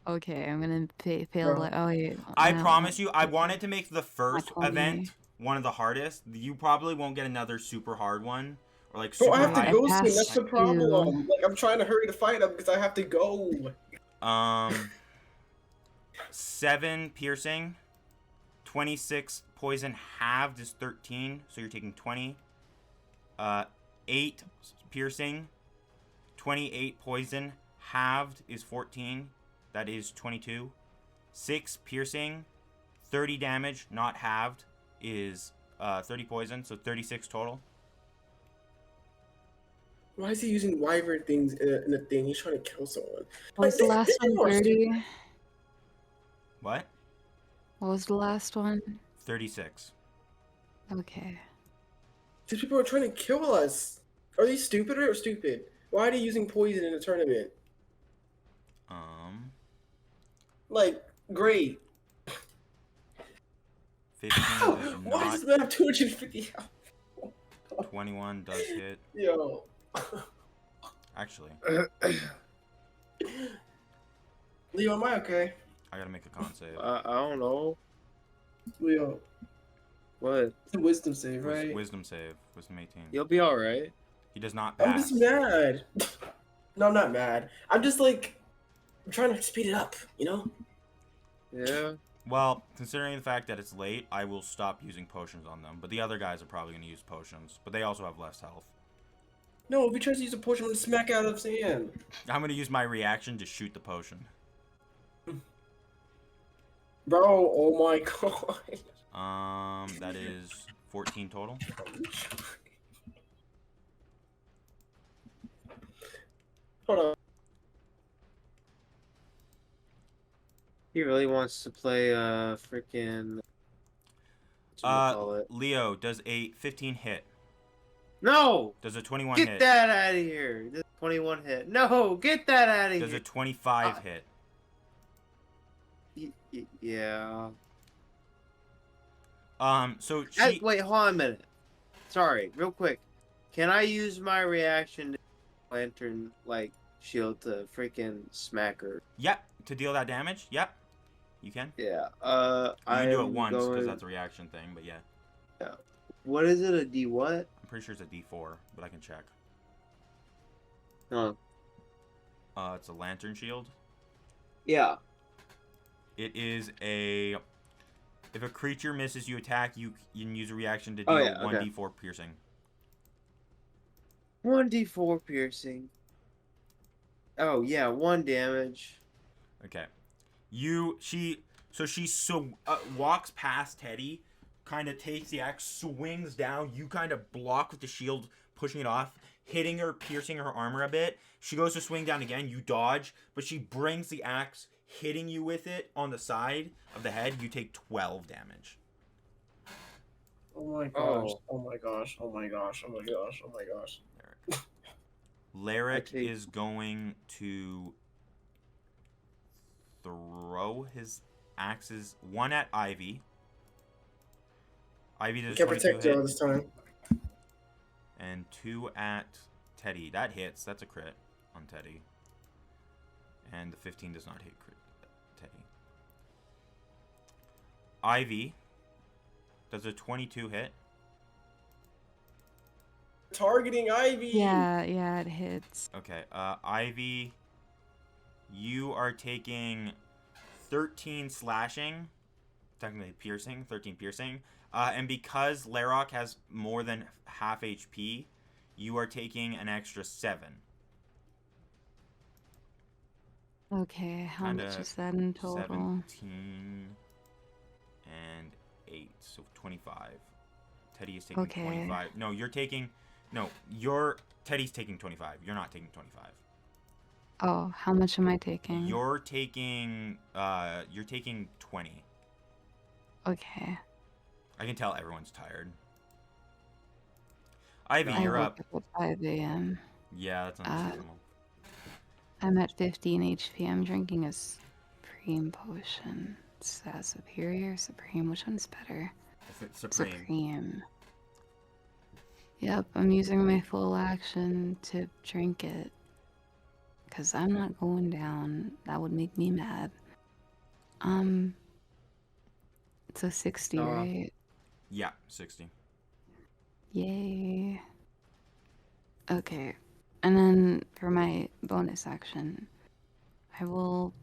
Okay, I'm gonna fail. Bro. Oh yeah. I no. promise you, I wanted to make the first 20. event one of the hardest. You probably won't get another super hard one. Or like Bro, super I have to high. go soon. passed That's the you. problem. Like, I'm trying to hurry to fight him because I have to go. 7 piercing. 26 poison halved is 13, so you're taking 20. 8 piercing. 28 poison halved is 14. That is 22. 6 piercing. 30 damage, not halved, is 30 poison, so 36 total. Why is he using wyvern things in a thing? He's trying to kill someone. What was the Like, last this is more one? 30? What? What was the last one? 36. Okay. These people are trying to kill us. Are they stupid or stupid? Why are they using poison in a tournament? Like, great. 15 does Why not. does man have 250 health? 21 does hit. Yo. Actually, Leo, am I okay? I gotta make a con save. I don't know. Leo, What? it's a wisdom save, right? Wisdom save. Wisdom 18. You'll be alright. He does not I'm pass. just mad. No, I'm not mad. I'm just like, I'm trying to speed it up, you know? Yeah. Well, considering the fact that it's late, I will stop using potions on them. But the other guys are probably going to use potions. But they also have less health. No, if he tries to use a potion, I'm gonna smack out of sand. I'm going to use my reaction to shoot the potion. Bro, oh my god. That is 14 total. Hold on. He really wants to play freaking. Leo, does a 15 hit? No! Does a 21 Get hit? that out of here! This 21 hit. No! Get that out of Does here! a 25 hit? Yeah. So she... Wait, hold on a minute. Sorry, real quick. Can I use my reaction to lantern, like, shield to freaking smack her? Yep, to deal that damage? Yep. You can? Yeah. You can do it I'm once, because going- that's a reaction thing, but yeah. What is it? A D what? I'm pretty sure it's a D4, but I can check. No. It's a lantern shield. Yeah. It is a... If a creature misses you attack, you can use a reaction to deal Oh, yeah, 1d4 piercing. 1d4 piercing. Oh yeah, 1 damage. Okay. She walks past Teddy, kind of takes the axe, swings down. You kind of block with the shield, pushing it off, hitting her, piercing her armor a bit. She goes to swing down again. You dodge, but she brings the axe, hitting you with it on the side of the head. You take 12 damage. Oh my gosh. Oh my gosh. Oh my gosh. Oh my gosh. Oh my gosh. Lyric is going to throw his axes, one at Ivy. Ivy does Can't 22 protect her hit, this time. and 2 at Teddy. That hits. That's a crit on Teddy. And the 15 does not hit Teddy. Ivy does a 22 hit. Targeting Ivy. Yeah, it hits. Okay, Ivy, you are taking 13 slashing, technically piercing, 13 piercing, and because Larok has more than half HP, you are taking an extra 7. Okay, how much is that in total? 17 and 8, so 25. Teddy is taking 25. No, you're taking... No, Teddy's taking 25. You're not taking 25. Oh, how much am I taking? You're taking 20. Okay. I can tell everyone's tired. Ivy, I you're woke up. up at 5 a.m. Yeah, that's understandable. I'm at 15 HP. I'm drinking a Supreme potion. It's Superior, Supreme. Which one's better? It's Supreme. Supreme. Yep, I'm using my full action to drink it. Because I'm not going down. That would make me mad. It's a 60, right? Yeah, 60. Yay. Okay. And then for my bonus action, I will...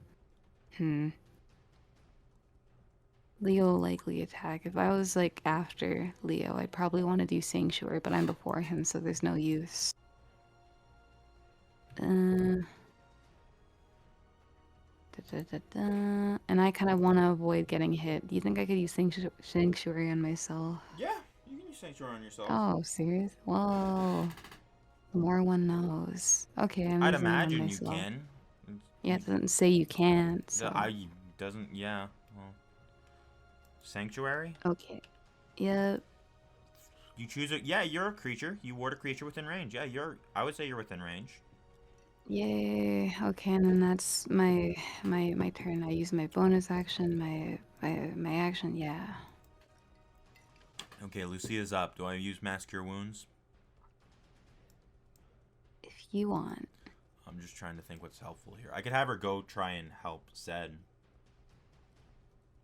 Leo likely attack. If I was like after Leo, I'd probably want to do Sanctuary, but I'm before him, so there's no use. And I kind of want to avoid getting hit. Do you think I could use Sanctuary on myself? Yeah, you can use Sanctuary on yourself. Oh, serious? Whoa. The more one knows. Okay, I'm I'd using it on imagine you myself. can. Yeah, it doesn't say you can't. So. Yeah. Well, Sanctuary? Okay. Yep. You choose it. Yeah, you're a creature. You ward a creature within range. Yeah, I would say you're within range. Yay. Okay, and then that's my turn. I use my bonus action, my action. Yeah. Okay, Lucia's up. Do I use Mass Cure Wounds? If you want. I'm just trying to think what's helpful here. I could have her go try and help Zed.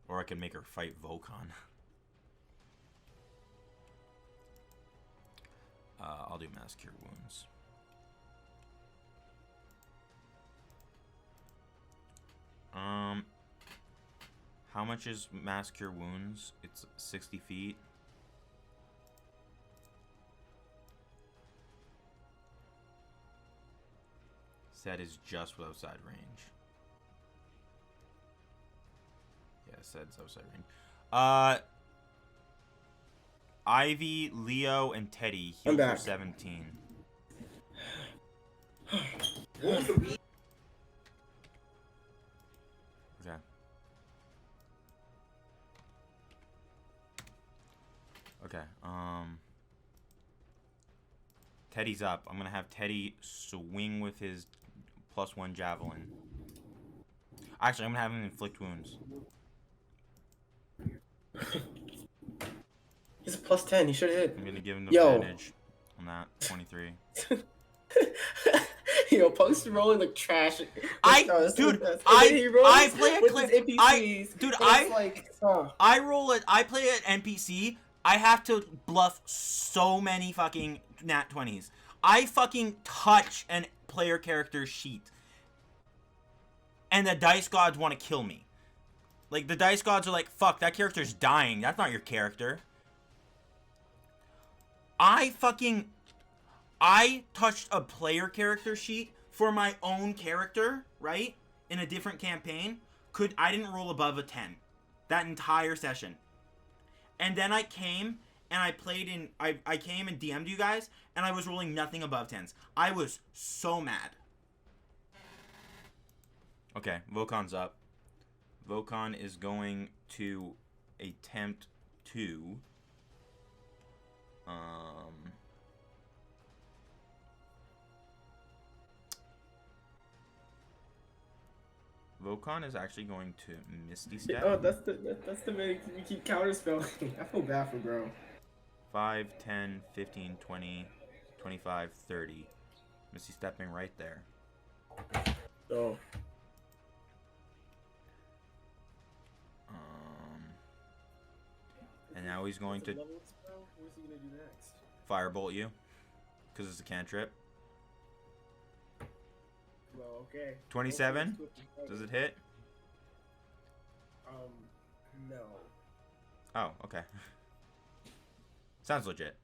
Or I could make her fight Volcon. I'll do Mass Cure Wounds. How much is Mass Cure Wounds? It's 60 feet. Zed is just outside range. Yeah, Zed's outside range. Ivy, Leo, and Teddy heal for 17. Okay. Okay. Teddy's up. I'm gonna have Teddy swing with his +1 javelin. Actually, I'm gonna have him inflict wounds. He's a +10. He should have hit. I'm gonna give him Yo. advantage on that. 23. Yo, Punk's rolling like trash. I play a with his NPCs. Dude, and it's like, I play an NPC. I have to bluff so many fucking nat 20s. I fucking touch an player character's sheet. And the dice gods want to kill me. Like, the dice gods are like, fuck, that character's dying. That's not your character. I touched a player character sheet for my own character, right? In a different campaign. I didn't roll above a 10. That entire session. And then I came and I played in... I came and DM'd you guys, and I was rolling nothing above 10s. I was so mad. Okay, Vokon's up. Vokon is going to attempt to... Vokon is actually going to Misty Step. oh, that's the man you keep counterspelling. I feel bad for bro. 5, 10, 15, 20, 25, 30. Misty Stepping right there. Oh. And now he's going to What's he gonna do next? firebolt you. Because it's a cantrip. Well, okay. 27? Does it hit? No. Oh, okay. Sounds legit.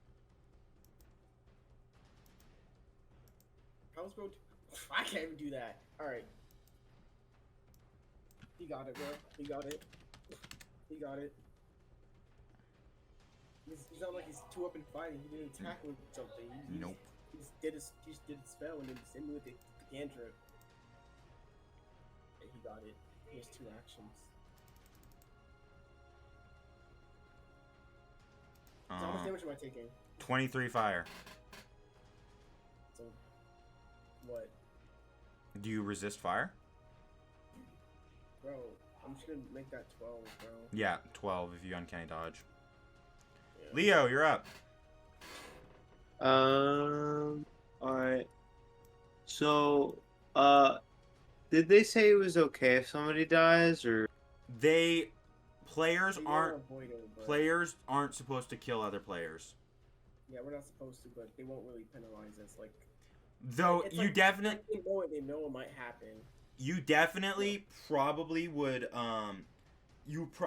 How's bro? I can't even do that. All right. He got it, bro. He got it. He got it. He's not like he's too up and fighting. He didn't attack with something. Nope. He just did a spell and then just ended with the cantrip. And he got it. He has 2 actions. So how much damage am I taking? 23 fire. So, what? Do you resist fire? Bro, I'm just gonna make that 12, bro. Yeah, 12 if you uncanny dodge. Yeah. Leo, you're up. Alright. So, did they say it was okay if somebody dies, or? Players They aren't wanna avoid it, but- players aren't supposed to kill other players. Yeah, we're not supposed to, but they won't really penalize us. Like, Though it's you like, definitely they know it might happen. you definitely probably would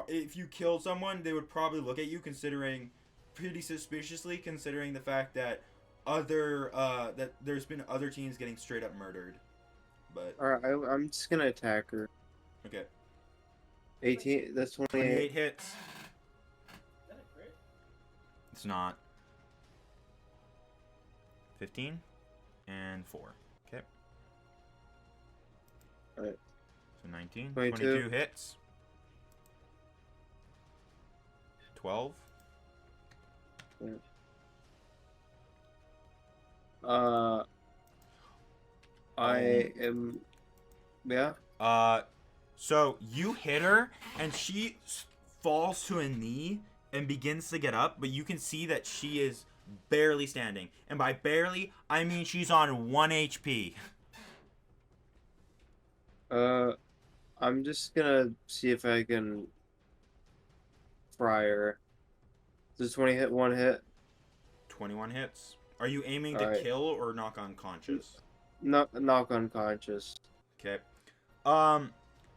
if you killed someone, they would probably look at you considering pretty suspiciously, considering the fact that that there's been other teams getting straight up murdered. But Alright, I'm just gonna attack her. okay. 18, that's 28 28. hits. Is that a crit? It's not. 15 and 4. Okay. Alright. So 19. 22. 22 hits. 12. I am, yeah. So you hit her, and she falls to a knee and begins to get up, but you can see that she is barely standing. And by barely, I mean she's on 1 HP. I'm just gonna see if I can fry her. Does 20 hit one hit? 21 hits. Are you aiming to Alright. kill or knock unconscious? Knock unconscious. Okay.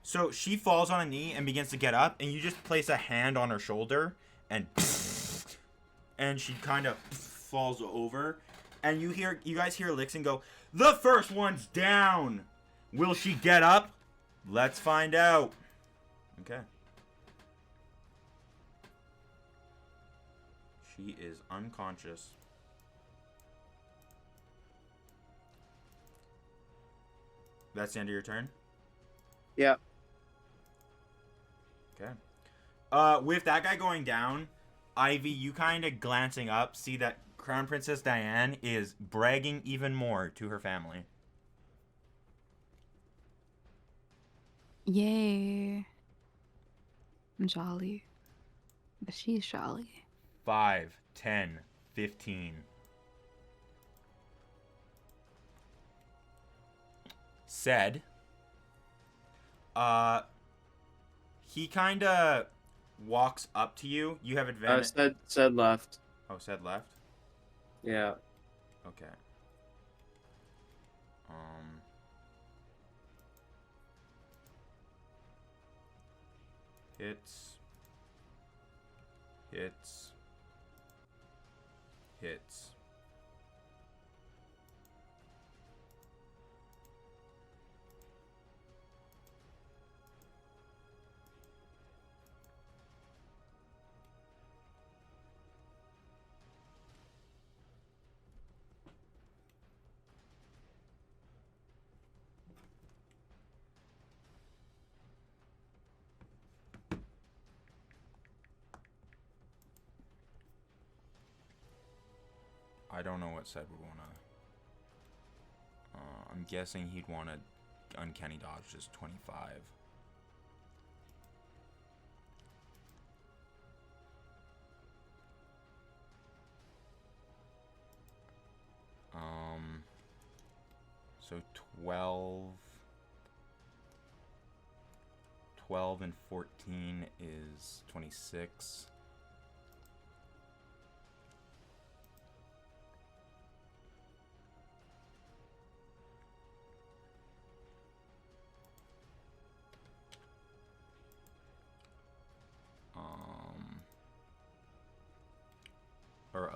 So she falls on a knee and begins to get up, and you just place a hand on her shoulder, and she kind of falls over, and you guys hear Lixin go, "The first one's down. Will she get up? Let's find out." Okay. She is unconscious. That's the end of your turn? Yeah. Okay. With that guy going down, Ivy, you kind of glancing up, see that Crown Princess Diane is bragging even more to her family. Yay. I'm jolly. But she's jolly. 5, 10, 15. Said. He kind of walks up to you. You have advantage. Said left. Oh, said left? Yeah. Okay. Hits. Hits. Hits. I don't know what Sed would want to... I'm guessing he'd want to uncanny dodge just 25. So 12 and 14 is 26. Or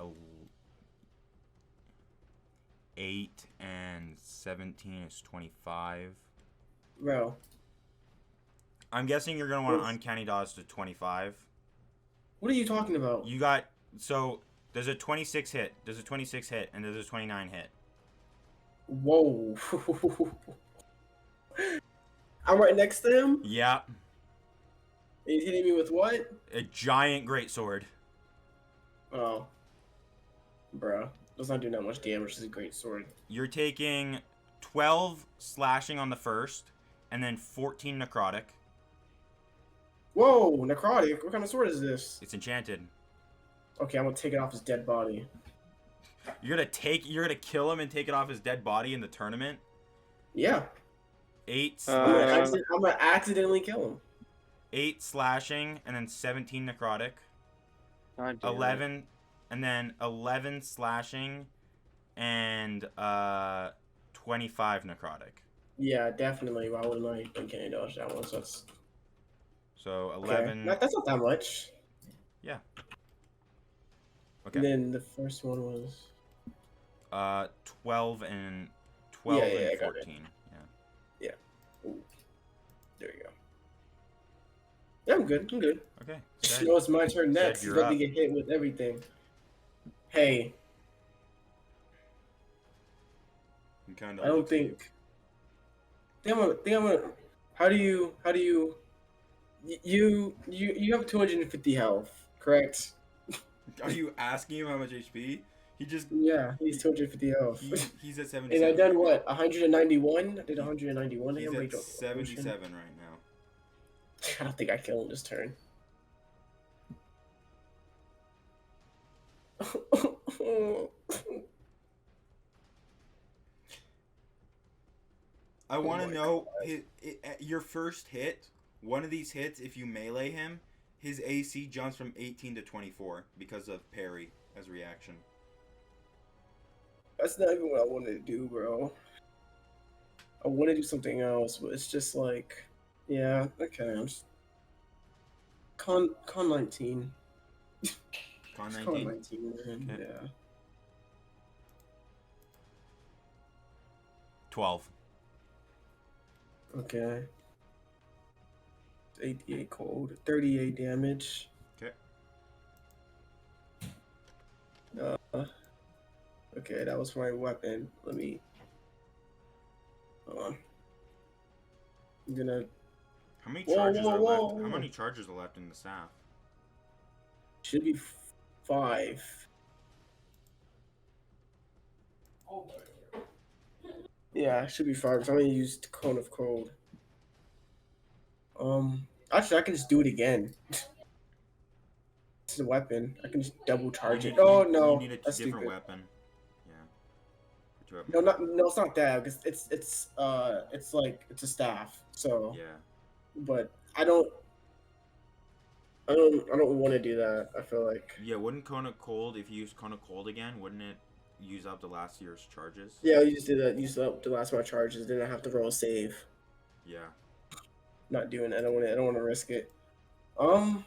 8 and 17 is 25. Bro. I'm guessing you're going to want to uncanny dodge to 25. What are you talking about? You got... So, does a 26 hit? Does a 26 hit? And does a 29 hit? Whoa. I'm right next to him? Yeah. He's hitting me with what? A giant greatsword. Oh. Bruh. Does not do that much damage. It's a great sword. You're taking 12 slashing on the first, and then 14 necrotic. Whoa, necrotic. What kind of sword is this? It's enchanted. Okay, I'm gonna take it off his dead body. You're gonna kill him and take it off his dead body in the tournament? Yeah. 8 I'm slashing. gonna accidentally kill him. 8 slashing, and then 17 necrotic. God damn it. 11, and then 11 slashing, and 25 necrotic. Yeah, definitely. Why wouldn't I uncanny dodge that one? So that's So okay. 11. That's not that much. Yeah. And Okay. then the first one was 12 and Yeah, I and got it. 14. Ooh. There you go. Yeah, I'm good. I'm good. Okay. You know, it's my turn next. He's you're about to up. get hit with everything. Hey, I don't think. Think I'm gonna. How do you? You have 250 health, correct? Are you asking him how much HP? He just Yeah, he's 250 health. he's at And 77. I done what? 191. I did 191. He's How many at drops? 77 right now. I don't think I kill him this turn. I Oh want to my know your first hit. One of these hits, if you melee him, his AC jumps from 18 to 24 because of parry as reaction. That's not even what I wanted to do, bro. I want to do something else, but it's just like, yeah, okay. I'm just con 19. Con Just con 19. 19, man. Okay. Yeah. 12. Okay. 88 cold, 38 damage. Okay. Okay, that was my weapon. Let me. Hold on. I'm gonna. How many Whoa, charges whoa, are left? whoa, How whoa. many charges are left in the staff? Should be 5. Yeah, should be 5. So I'm gonna use the Cone of Cold. Actually, I can just do it again. It's a weapon. I can just double charge it. Oh You no, need a that's different stupid. weapon. Yeah. Put you up No, more. no, it's not that. Because it's like it's a staff. So, Yeah. but I don't want to do that. I feel like. Yeah, wouldn't Kona Cold, if you use Kona Cold again, wouldn't it use up the last year's charges? Yeah, you just did that. Use up the last of my charges. Then I have to roll a save. Yeah. Not doing it. I don't want to risk it. Hold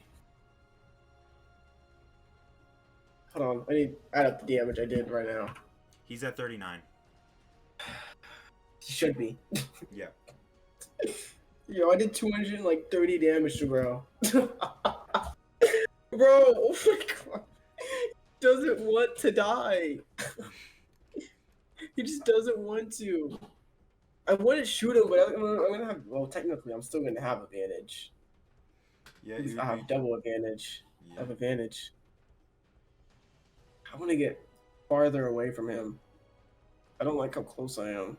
on. I need to add up the damage I did right now. He's at 39. He should be. Yeah. Yo, I did 230 damage to bro. Bro, oh my god. He doesn't want to die. He just doesn't want to. I want to shoot him, but I'm gonna have. Well, technically, I'm still gonna have advantage. Yeah, Because you'd I have be- double advantage. I yeah. have advantage. I want to get farther away from him. I don't like how close I am.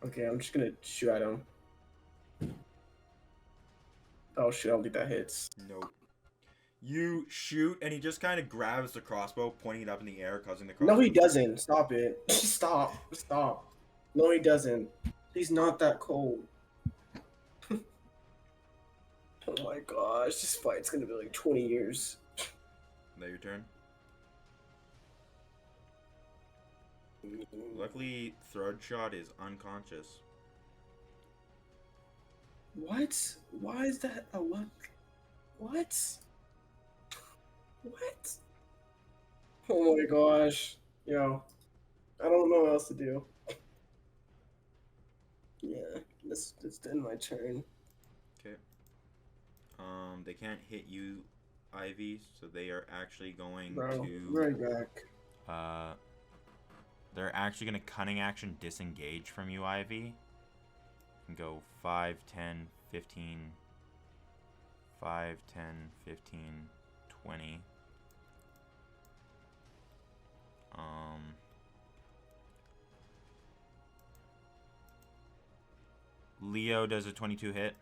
Okay, I'm just gonna shoot at him. Oh shit, I don't think that hits. Nope. You shoot, and he just kind of grabs the crossbow, pointing it up in the air, causing the crossbow. No, he doesn't. Stop it. Stop. Stop. No, he doesn't. He's not that cold. Oh my gosh, this fight's gonna be like 20 years. Is that your turn? Luckily, Throat Shot is unconscious. What? Why is that a luck? What? What? Oh my gosh. Yo. I don't know what else to do. Yeah, let's end my turn. Okay. They can't hit you, Ivy, so they are actually going Bro, to. right back. They're actually going to cunning action disengage from you, Ivy. And go 5, 10, 15. 5, 10, 15, 20. Leo does a 22 hit.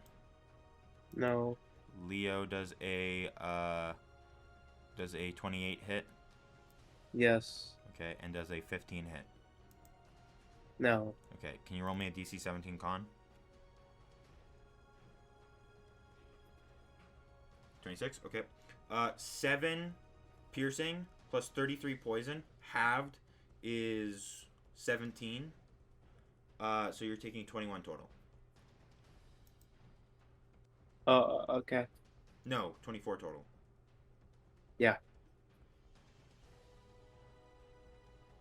No. Leo does a 28 hit. Yes. Okay, and does a 15 hit. No. Okay, can you roll me a DC 17 con? 26, okay. 7 piercing plus 33 poison. Halved is 17. So you're taking 21 total. Okay. No, 24 total. Yeah.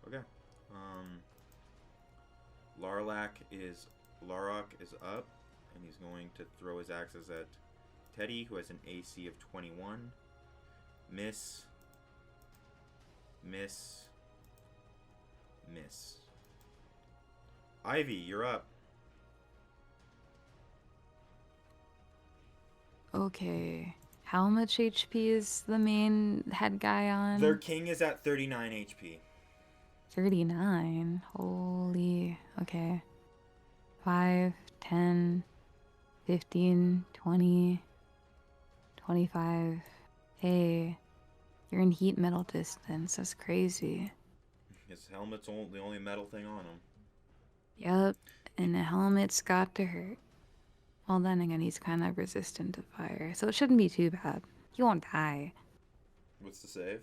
Okay. Larrock is up, and he's going to throw his axes at Teddy, who has an AC of 21. Miss. Ivy, you're up. Okay. How much HP is the main head guy on? Their king is at 39 HP. 39. Holy. Okay. 5, 10, 15, 20, 25. Hey. You're in heat metal distance. That's crazy. His helmet's the only metal thing on him. Yep, and a helmet's got to hurt. Well, then again, he's kind of resistant to fire, so it shouldn't be too bad. He won't die. What's the save?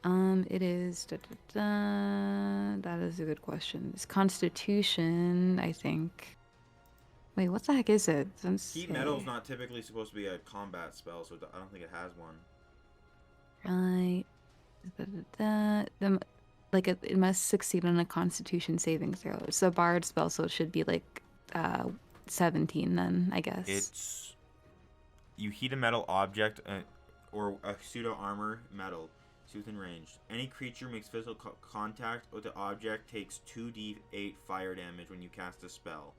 It is. That is a good question. It's Constitution, I think. Wait, what the heck is it? Heat metal's not typically supposed to be a combat spell, so I don't think it has one. Right. It must succeed on a Constitution saving throw. It's a bard spell, so it should be like 17 then, I guess. You heat a metal object or a pseudo armor metal. It's within range. Any creature makes physical contact with the object takes 2d8 fire damage when you cast a spell.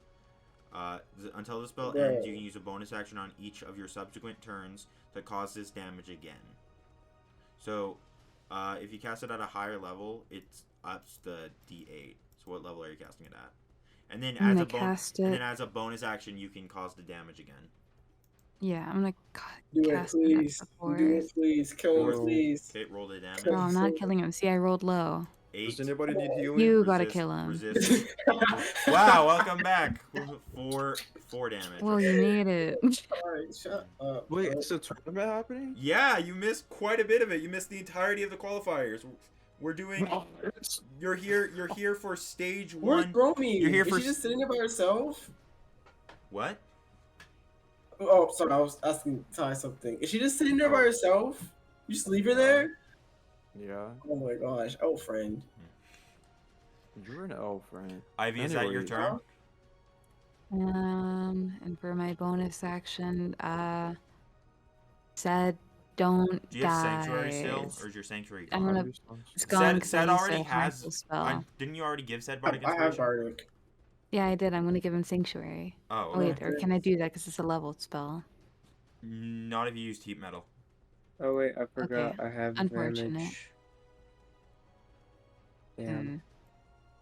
Until the spell ends, you can use a bonus action on each of your subsequent turns to cause this damage again. So, if you cast it at a higher level, it ups the d8. So what level are you casting it at? And then as a bonus action, you can cause the damage again. Yeah, I'm gonna Do it, cast please. it Do it, please. Kill him, please. Okay, roll the damage. Oh, I'm not killing him. See, I rolled low. 8. Does anybody need healing? You gotta kill him. Resist. Wow, welcome back. 4 damage. Well, you made it. Alright, shut up. Wait, is the tournament happening? Yeah, you missed quite a bit of it. You missed the entirety of the qualifiers. We're doing. You're here for stage 1. Where's Bromy? You're here Is for she just sitting there by herself? What? Oh, sorry, I was asking Ty something. Is she just sitting there by herself? You just leave her there? Yeah. Oh my gosh, oh friend. You're an elf, right? Ivy, is that your turn? And for my bonus action, said don't Do you have die. sanctuary still, or is your sanctuary I'm gone? gonna. It's gone. Sed already has. Spell. Didn't you already give Sed Bardic I have Inspiration? Bardic. Yeah, I did. I'm gonna give him sanctuary. Oh, Oh, okay. wait, or can I do that because it's a leveled spell? Not if you used heat metal. Oh wait, I forgot. Okay. I have Unfortunate. damage. Yeah. Hmm.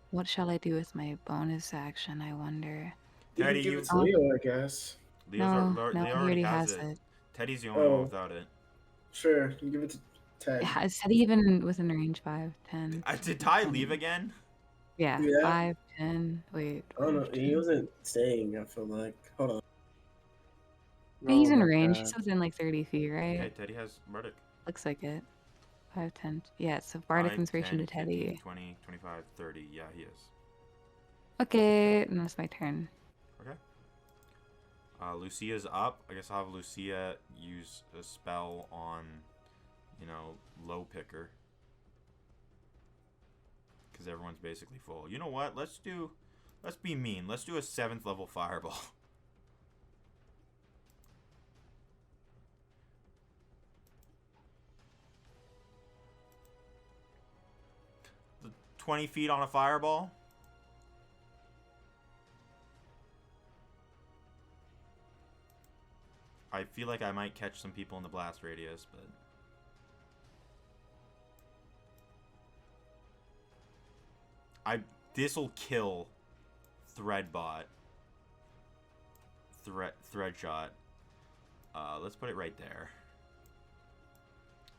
What shall I do with my bonus action? I wonder. Teddy, You can give you. it to Leo, I guess. Leo No, he already has it. Teddy's the only one without it. Sure, you give it to Ted. Yeah, is Teddy even within range 5, 10? Did Ty leave again? Yeah, Yeah. 5, 10. Wait. I don't know. 5, He 10. wasn't staying, I feel like. Hold on. Yeah, he's Oh in my range. God. He's within like 30 feet, right? Hey, Teddy has Bardic. Looks like it. 5, 10. Yeah, so Bardic 5, Inspiration 10, to Teddy. 15, 20, 25, 30. Yeah, he is. Okay, and that's my turn. Okay. Lucia's up. I guess I'll have Lucia use a spell on, low picker. Because everyone's basically full. You know what? Let's be mean. Let's do a 7th level fireball. The 20 feet on a fireball. I feel like I might catch some people in the blast radius, but... This'll kill Threadbot. Threadshot. Let's put it right there.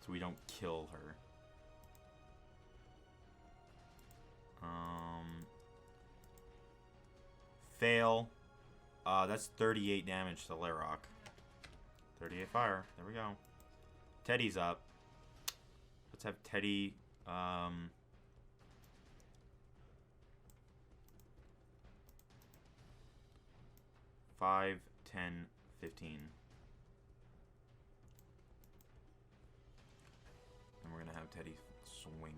So we don't kill her. Fail. That's 38 damage to Larok. 38 fire. There we go. Teddy's up. Let's have Teddy, 5, 10, 15. And we're gonna have Teddy swing.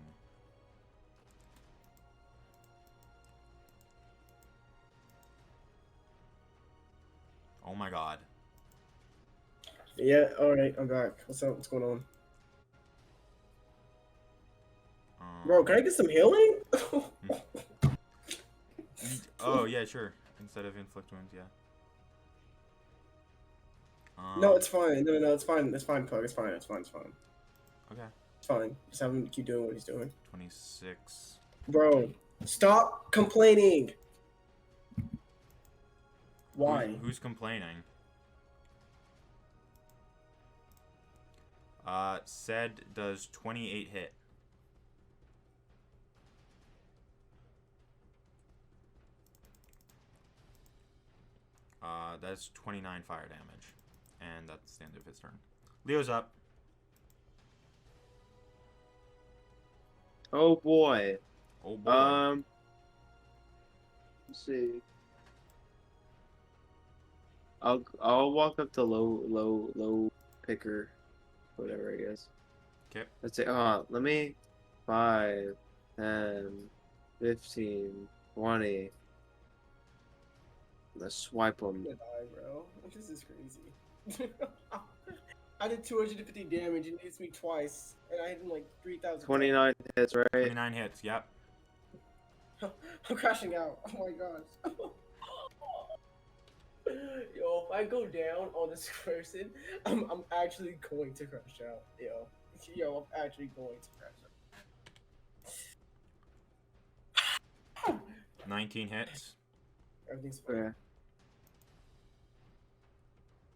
Oh my god. Yeah, alright, I'm back. What's up? What's going on? Bro, can I get some healing? Oh, yeah, sure. Instead of inflict wounds, yeah. No, it's fine. No, it's fine. It's fine, Pug. It's fine. It's fine. Okay. It's fine. Just have him keep doing what he's doing. 26. Bro, stop complaining. Why? Who's complaining? Said does 28 hit. That's 29 fire damage. And that's the end of his turn. Leo's up. Oh boy. Oh boy. Let's see. I'll walk up to low picker, whatever I guess. Okay. Let's say let me 5, 10, 15, 20. Let's swipe them. I'm gonna die, bro. This is crazy. I did 250 damage and it hits me twice, and I hit him like 3,000. 29 hits, right? 29 hits, yep. I'm crashing out. Oh my gosh. Yo, if I go down on this person, I'm actually going to crash out. Yo, I'm actually going to crash out. 19 hits. Everything's fine. Okay.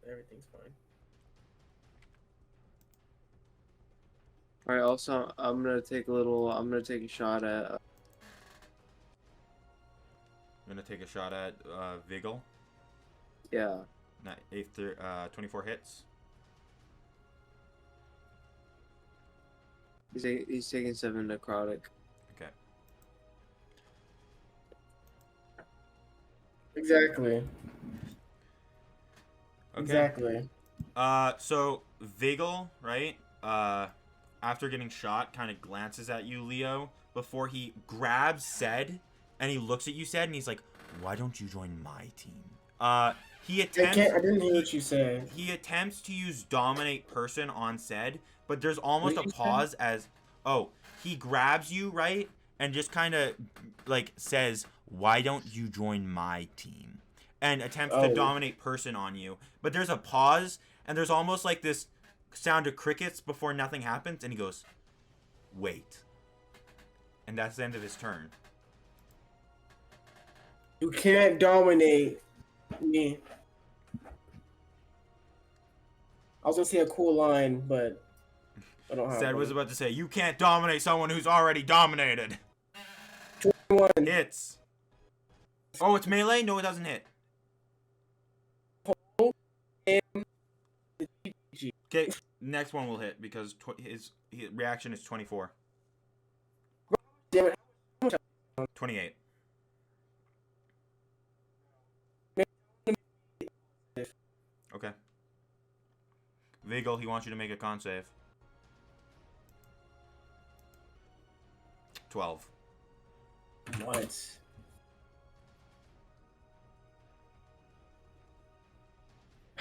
Everything's fine. Alright, also, I'm gonna take a shot at... I'm gonna take a shot at Vigil. yeah. 24 hits. He's taking 7 necrotic. Okay. Exactly. Okay. Exactly. So Vigil, right? After getting shot, kind of glances at you, Leo, before he grabs Sed, and he looks at you, Sed, and he's like, "Why don't you join my team?" He attempts. I didn't hear what you said. He attempts to use dominate person on Sed, but there's almost What a you said? pause as, he grabs you, right, and just kind of like says, "Why don't you join my team?" and attempts to dominate person on you. But there's a pause, and there's almost like this sound of crickets before nothing happens, and he goes, "Wait." And that's the end of his turn. You can't dominate me. I was gonna say a cool line, but I don't have Sed one. was about to say, "You can't dominate someone who's already dominated." 21. Hits. Oh, it's melee? No, it doesn't hit. Okay, next one will hit because his reaction is 24. Damn it. 28. Okay. Vigil, he wants you to make a con save. 12. What?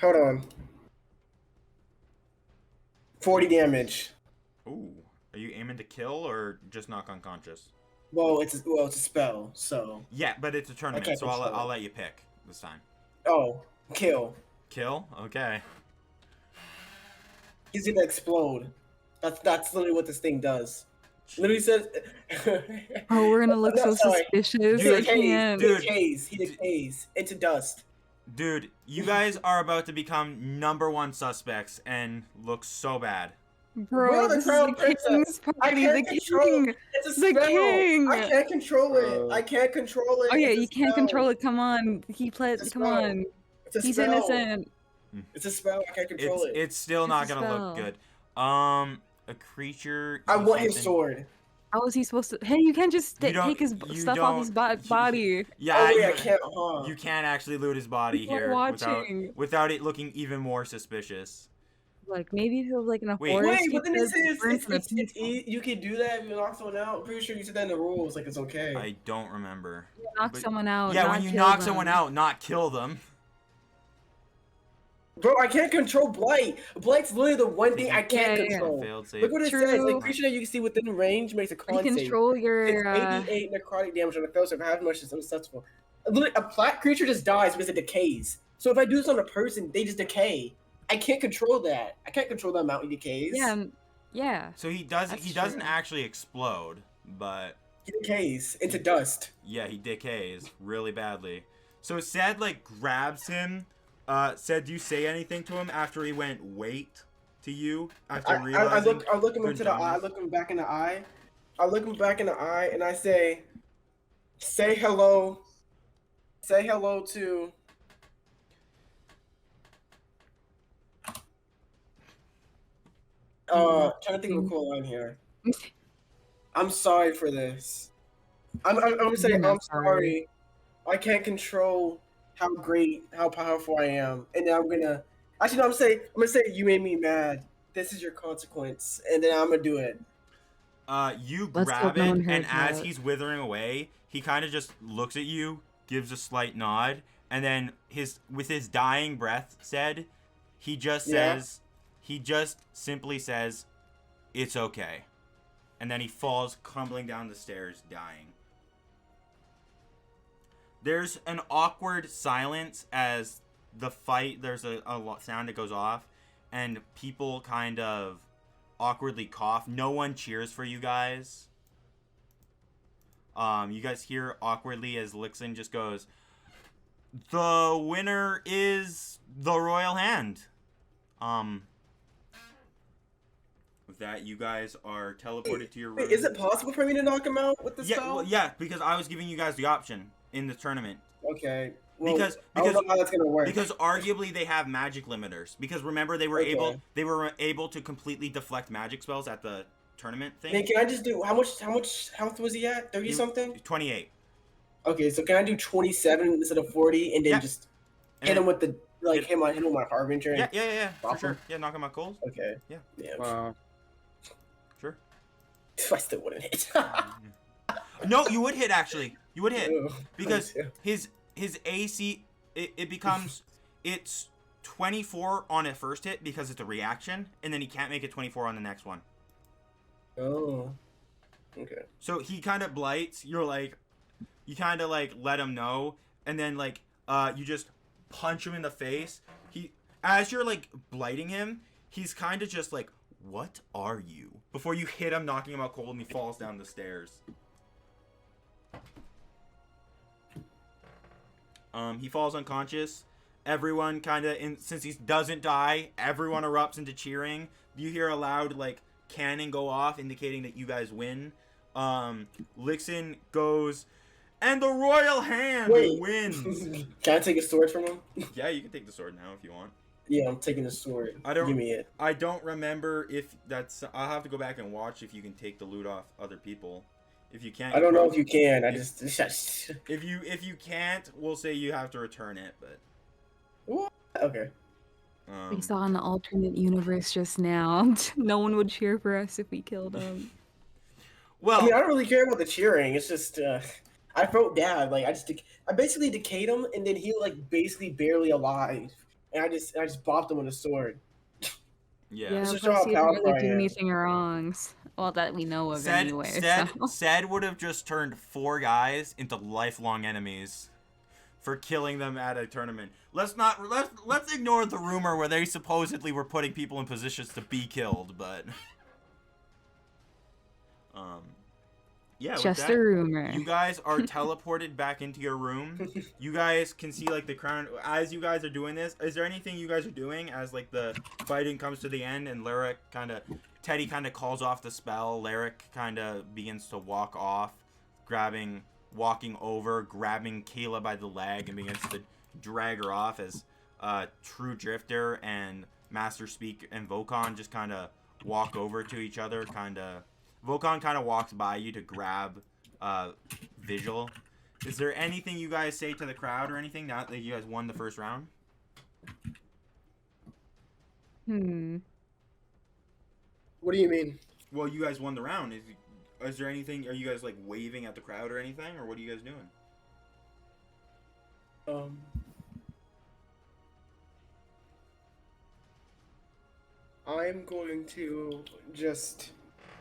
Hold on. 40 damage. Ooh. Are you aiming to kill or just knock unconscious? Well, it's a spell, so. Yeah, but it's a tournament, can't so control I'll it. let you pick this time. Oh, kill. Kill? Okay. He's gonna explode. That's literally what this thing does. Literally says. Oh, we're gonna look No, so sorry. suspicious. Dude, I can't. dude. He decays into dust. Dude, you guys are about to become #1 suspects and look so bad. Bro, We're the this is crown the princess. king's I party. can't The control king. it. It's a The spell. king. I can't control it. Bro. I can't control it. Oh yeah, It's a you can't spell. control it. Come on, he played. It's a Come spell. on, It's a he's spell. innocent. It's a spell. I can't control it. It's still It's not a gonna look spell. good. A creature. I you want his something- sword. How is he supposed to? Hey, you can't just You don't- take his you stuff off his don't- body. Yeah, Oh wait, you, I can't. Huh? you can't actually loot his body People are here watching. without it looking even more suspicious. Like maybe if it was like in a Wait. forest. Wait, he but then it could says burn from the people. you can do that if you knock someone out. I'm pretty sure you said that in the rules. Like it's okay. I don't remember. Knock But- someone out. Yeah, not when you kill knock them. someone out, not kill them. Bro, I can't control blight. Blight's literally the one thing I can't Yeah, yeah. control. Failed save. Look what it says. True. Like creature that you can see within range makes a You con save. control your. It's 88 necrotic damage on a fail save. How much is unsuccessful? Literally, a plat creature just dies because it decays. So if I do this on a person, they just decay. I can't control that. I can't control the amount he decays. Yeah. So he That's doesn't true. actually explode, but He decays into dust. yeah, he decays really badly. So Sed like grabs him. Sed, do you say anything to him after he went wait? to you after realizing. I look him their into the eye. I dumbness. look him back in the eye. I look him back in the eye, and I say hello. Say hello to. Trying to think of a cool line here. I'm sorry for this. I'm You're saying not I'm sorry. I can't control how great, how powerful I am, and then I'm gonna. Actually, no. I'm gonna say you made me mad. This is your consequence, and then I'm gonna do it. You Let's grab hope no it, one and heard as that. he's withering away, he kind of just looks at you, gives a slight nod, and then with his dying breath said, he just Yeah. says, he just simply says, "It's okay," and then he falls crumbling down the stairs, dying. There's an awkward silence as the fight. There's a sound that goes off, and people kind of awkwardly cough. No one cheers for you guys. You guys hear awkwardly as Lixin just goes, "The winner is the royal hand." With that, you guys are teleported to your room. Wait, is it possible for me to knock him out with the Yeah, spell? well, yeah, because I was giving you guys the option in the tournament. Okay. Well, Because I don't know how that's gonna work. Because arguably they have magic limiters. Because remember they were Okay. able to completely deflect magic spells at the tournament thing. Hey, can I just do how much health was he at? 30 something? 28. Okay, so can I do 27 instead of 40 and then Yeah. just And hit then- him with the hit him with my harbinger? and- Yeah, for Drop sure. him? Yeah, knock him out cold. Okay. Yeah. Yeah. Wow. Sure. I still wouldn't hit. No, you would hit actually. You would hit Ew. because Yeah. his AC it becomes it's 24 on a first hit because it's a reaction, and then he can't make it 24 on the next one. Oh. Okay. So he kind of blights. You're like, you kind of like let him know, and then like you just punch him in the face. As you're like blighting him, he's kind of just like, "What are you?" Before you hit him, knocking him out cold, and he falls down the stairs. He falls unconscious. Everyone kind of, since he doesn't die, everyone erupts into cheering. You hear a loud like cannon go off, indicating that you guys win. Lixin goes, and the royal hand wins. Can I take a sword from him? Yeah, you can take the sword now if you want. Yeah, I'm taking the sword. Give me it. I don't remember if that's. I'll have to go back and watch if you can take the loot off other people. If you can't, I don't know if you can. I just. If you can't, we'll say you have to return it. But What? Okay. We saw in the alternate universe just now. No one would cheer for us if we killed him. Well, I mean, I don't really care about the cheering. It's just, I felt bad. Like I basically decayed him, and then he was like basically barely alive, and I just bopped him with a sword. yeah. Yeah, This plus is how he didn't powerful really I do am. anything wrong. Well, that we know of anyway. So. Said would have just turned 4 guys into lifelong enemies for killing them at a tournament. Let's ignore the rumor where they supposedly were putting people in positions to be killed, but yeah, Just with that, a rumor. you guys are teleported back into your room. You guys can see like the crown as you guys are doing this. Is there anything you guys are doing as like the fighting comes to the end and Teddy kind of calls off the spell. Lyric kind of begins to walk off, walking over, grabbing Kayla by the leg and begins to drag her off as True Drifter and Master Speak and Vokon just kind of walk over to each other. Vokon kind of walks by you to grab Visual. Is there anything you guys say to the crowd or anything now that you guys won the first round? What do you mean? Well, you guys won the round. Is there anything? Are you guys like waving at the crowd or anything, or what are you guys doing? I'm going to just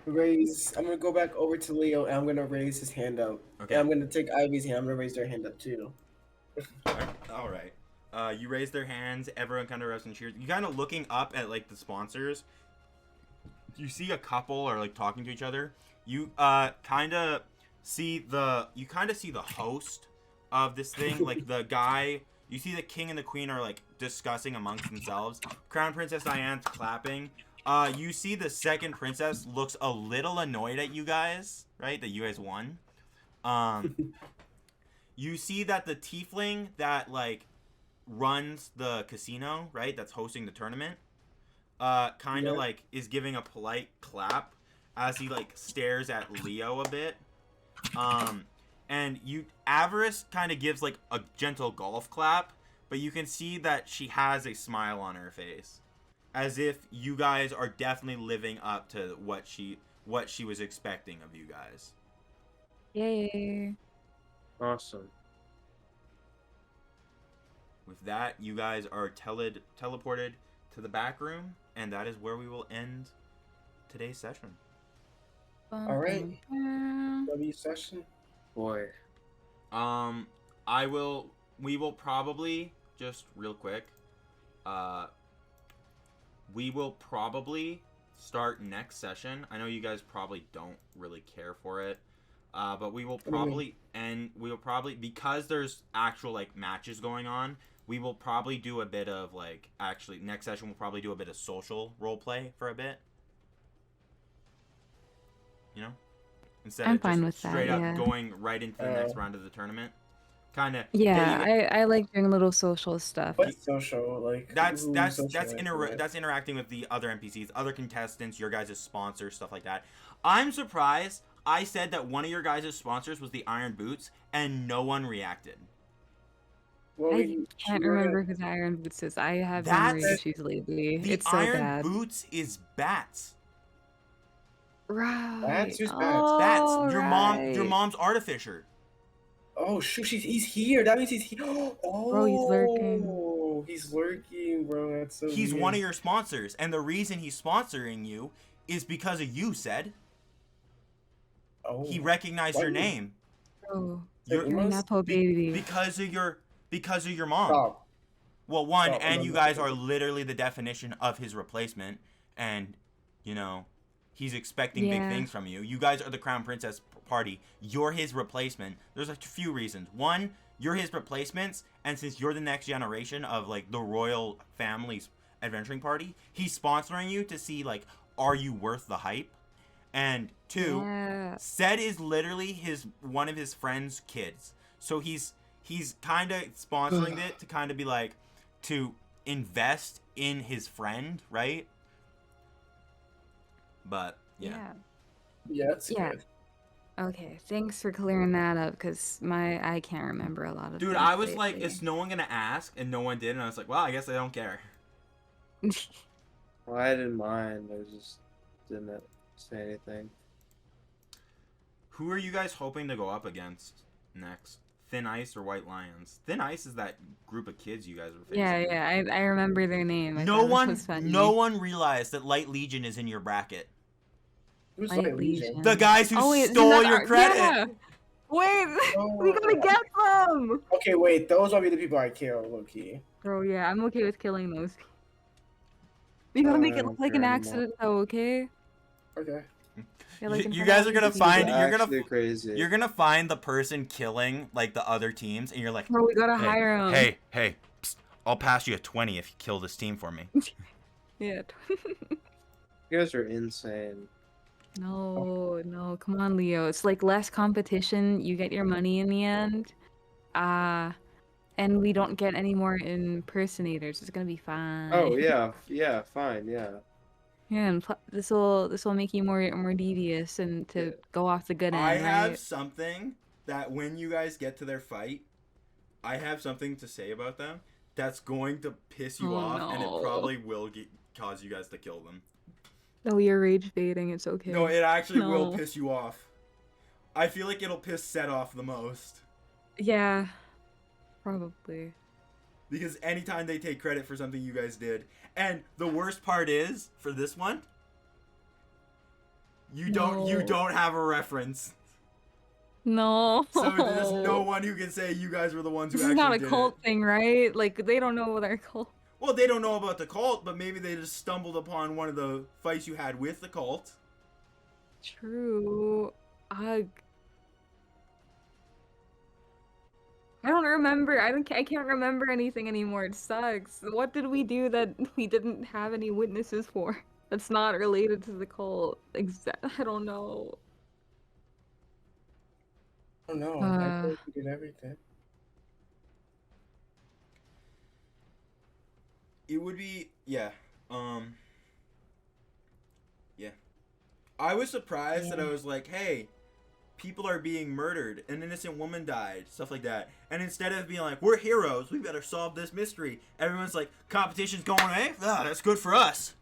raise. I'm gonna go back over to Leo, and I'm gonna raise his hand up. Okay. And I'm gonna take Ivy's hand. I'm gonna raise their hand up too. All right. You raise their hands. Everyone kind of rests and cheers. You kind of looking up at like the sponsors. You see a couple are like talking to each other. You kind of see the host of this thing, like the guy. You see the king and the queen are like discussing amongst themselves. Crown Princess Diane's clapping. You see the second princess looks a little annoyed at you guys, right? That you guys won. You see that the tiefling that like runs the casino, right? That's hosting the tournament. Kind of like is giving a polite clap as he like stares at Leo a bit. And Avarice kind of gives like a gentle golf clap, but you can see that she has a smile on her face, as if you guys are definitely living up to what she was expecting of you guys. Yay. Awesome. With that, you guys are teleported to the back room, and that is where we will end today's session. All right. W session. Boy. We will probably, just real quick, we will probably start next session. I know you guys probably don't really care for it, but we will probably because there's actual like matches going on, we will probably do a bit of like, actually next session we'll probably do a bit of social role play for a bit. You know? Instead I'm of fine just with that, straight up yeah. going right into the next round of the tournament. Kind of. Yeah, I like doing a little social stuff. What's social? Like That's social activity? that's interacting with the other NPCs, other contestants, your guys' sponsors, stuff like that. I'm surprised I said that one of your guys' sponsors was the Iron Boots, and no one reacted. Well, I can't remember whose Iron Boots is. I have memory That's- issues lately. The It's so Iron bad. Boots is Bats. Right. That's who's Bats. Oh, Bats. Your right. mom's artificer. Oh shoot, he's here. That means he's here. Oh, Bro, he's lurking. He's lurking, bro. That's so. He's weird. one of your sponsors, and the reason he's sponsoring you is because of you, said. Oh. He recognized your name. Oh, You're- you're a Nepo baby. because of your mom. Stop. Well, one, Stop. and No, you no, guys no. are literally the definition of his replacement, and you know, he's expecting big Yeah. things from you. You guys are the Crown Princess party. You're his replacement. There's a few reasons. One, you're his replacements, and since you're the next generation of like the royal family's adventuring party, he's sponsoring you to see like, are you worth the hype? And two, Yeah. Sed is literally one of his friend's kids. So he's kind of sponsoring it to kind of be like, to invest in his friend, right? But yeah. Yeah, that's Yeah. good. Okay, thanks for clearing that up, because I can't remember a lot of Dude, things I was like, lately. is no one gonna ask? And no one did, and I was like, well, I guess I don't care. Well, I didn't mind. I just didn't say anything. Who are you guys hoping to go up against next? Thin Ice or White Lions? Thin Ice is that group of kids you guys were facing. Yeah, I remember their name. I No thought this one, was funny. no one realized that Light Legion is in your bracket. Who's Light like Legion? Legion. The guys who wait, isn't stole that your our- credit. Yeah. Wait, we gotta get them! Okay, wait. Those will be the people I kill, low key. Bro, yeah, I'm okay with killing those. We gotta make I it don't look like care an anymore. accident, though, okay? Okay. Yeah, like in You front guys of are gonna the find- TV. you're gonna- Actually crazy. You're gonna find the person killing like the other teams, and you're like, Bro, we gotta hey, hire them. hey, psst, I'll pass you a 20 if you kill this team for me. Yeah. You guys are insane. No, come on, Leo. It's like less competition. You get your money in the end. And we don't get any more impersonators. It's gonna be fine. Oh yeah, fine, yeah. Yeah, and this will make you more devious and to Yeah. go off the good end, I have right? something that when you guys get to their fight, I have something to say about them that's going to piss you Oh, off, and it no. probably will cause you guys to kill them. Oh, you're rage baiting. It's okay. No, it actually will No. piss you off. I feel like it'll piss Set off the most. Yeah, probably. Because anytime they take credit for something you guys did. And the worst part is, for this one, you No. don't have a reference. No. So there's no one who can say you guys were the ones who This is actually not a did cult it. thing, right? Like they don't know what our cult. Well, they don't know about the cult, but maybe they just stumbled upon one of the fights you had with the cult. True. Ugh. I don't remember. I can't remember anything anymore. It sucks. What did we do that we didn't have any witnesses for? That's not related to the cult. I don't know. Oh no, I Uh, think we did everything. It would be yeah. Um yeah. I was surprised that I was like, hey, people are being murdered, an innocent woman died, stuff like that. And instead of being like, we're heroes, we better solve this mystery, everyone's like, competition's going away? Ah, that's good for us.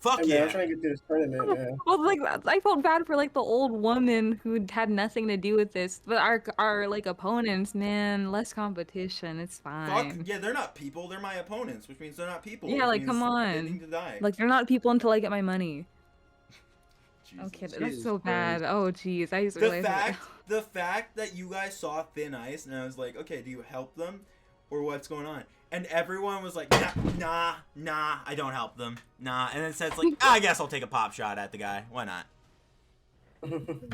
Fuck Hey man, I'm yeah. trying to get through this tournament, man. well, like I felt bad for like the old woman who had nothing to do with this, but our like opponents, man, less competition. It's Fuck fine. yeah, they're not people, they're my opponents, which means they're not people, Yeah, which like come means they need on. to die. Like they're not people until I get my money. Jesus. Okay, that's Jesus so bad. Christ. Oh jeez, I just The realized that. fact that you guys saw Thin Ice and I was like, okay, do you help them or what's going on? And everyone was like, nah, I don't help them, nah. And then says like, I guess I'll take a pop shot at the guy. Why not?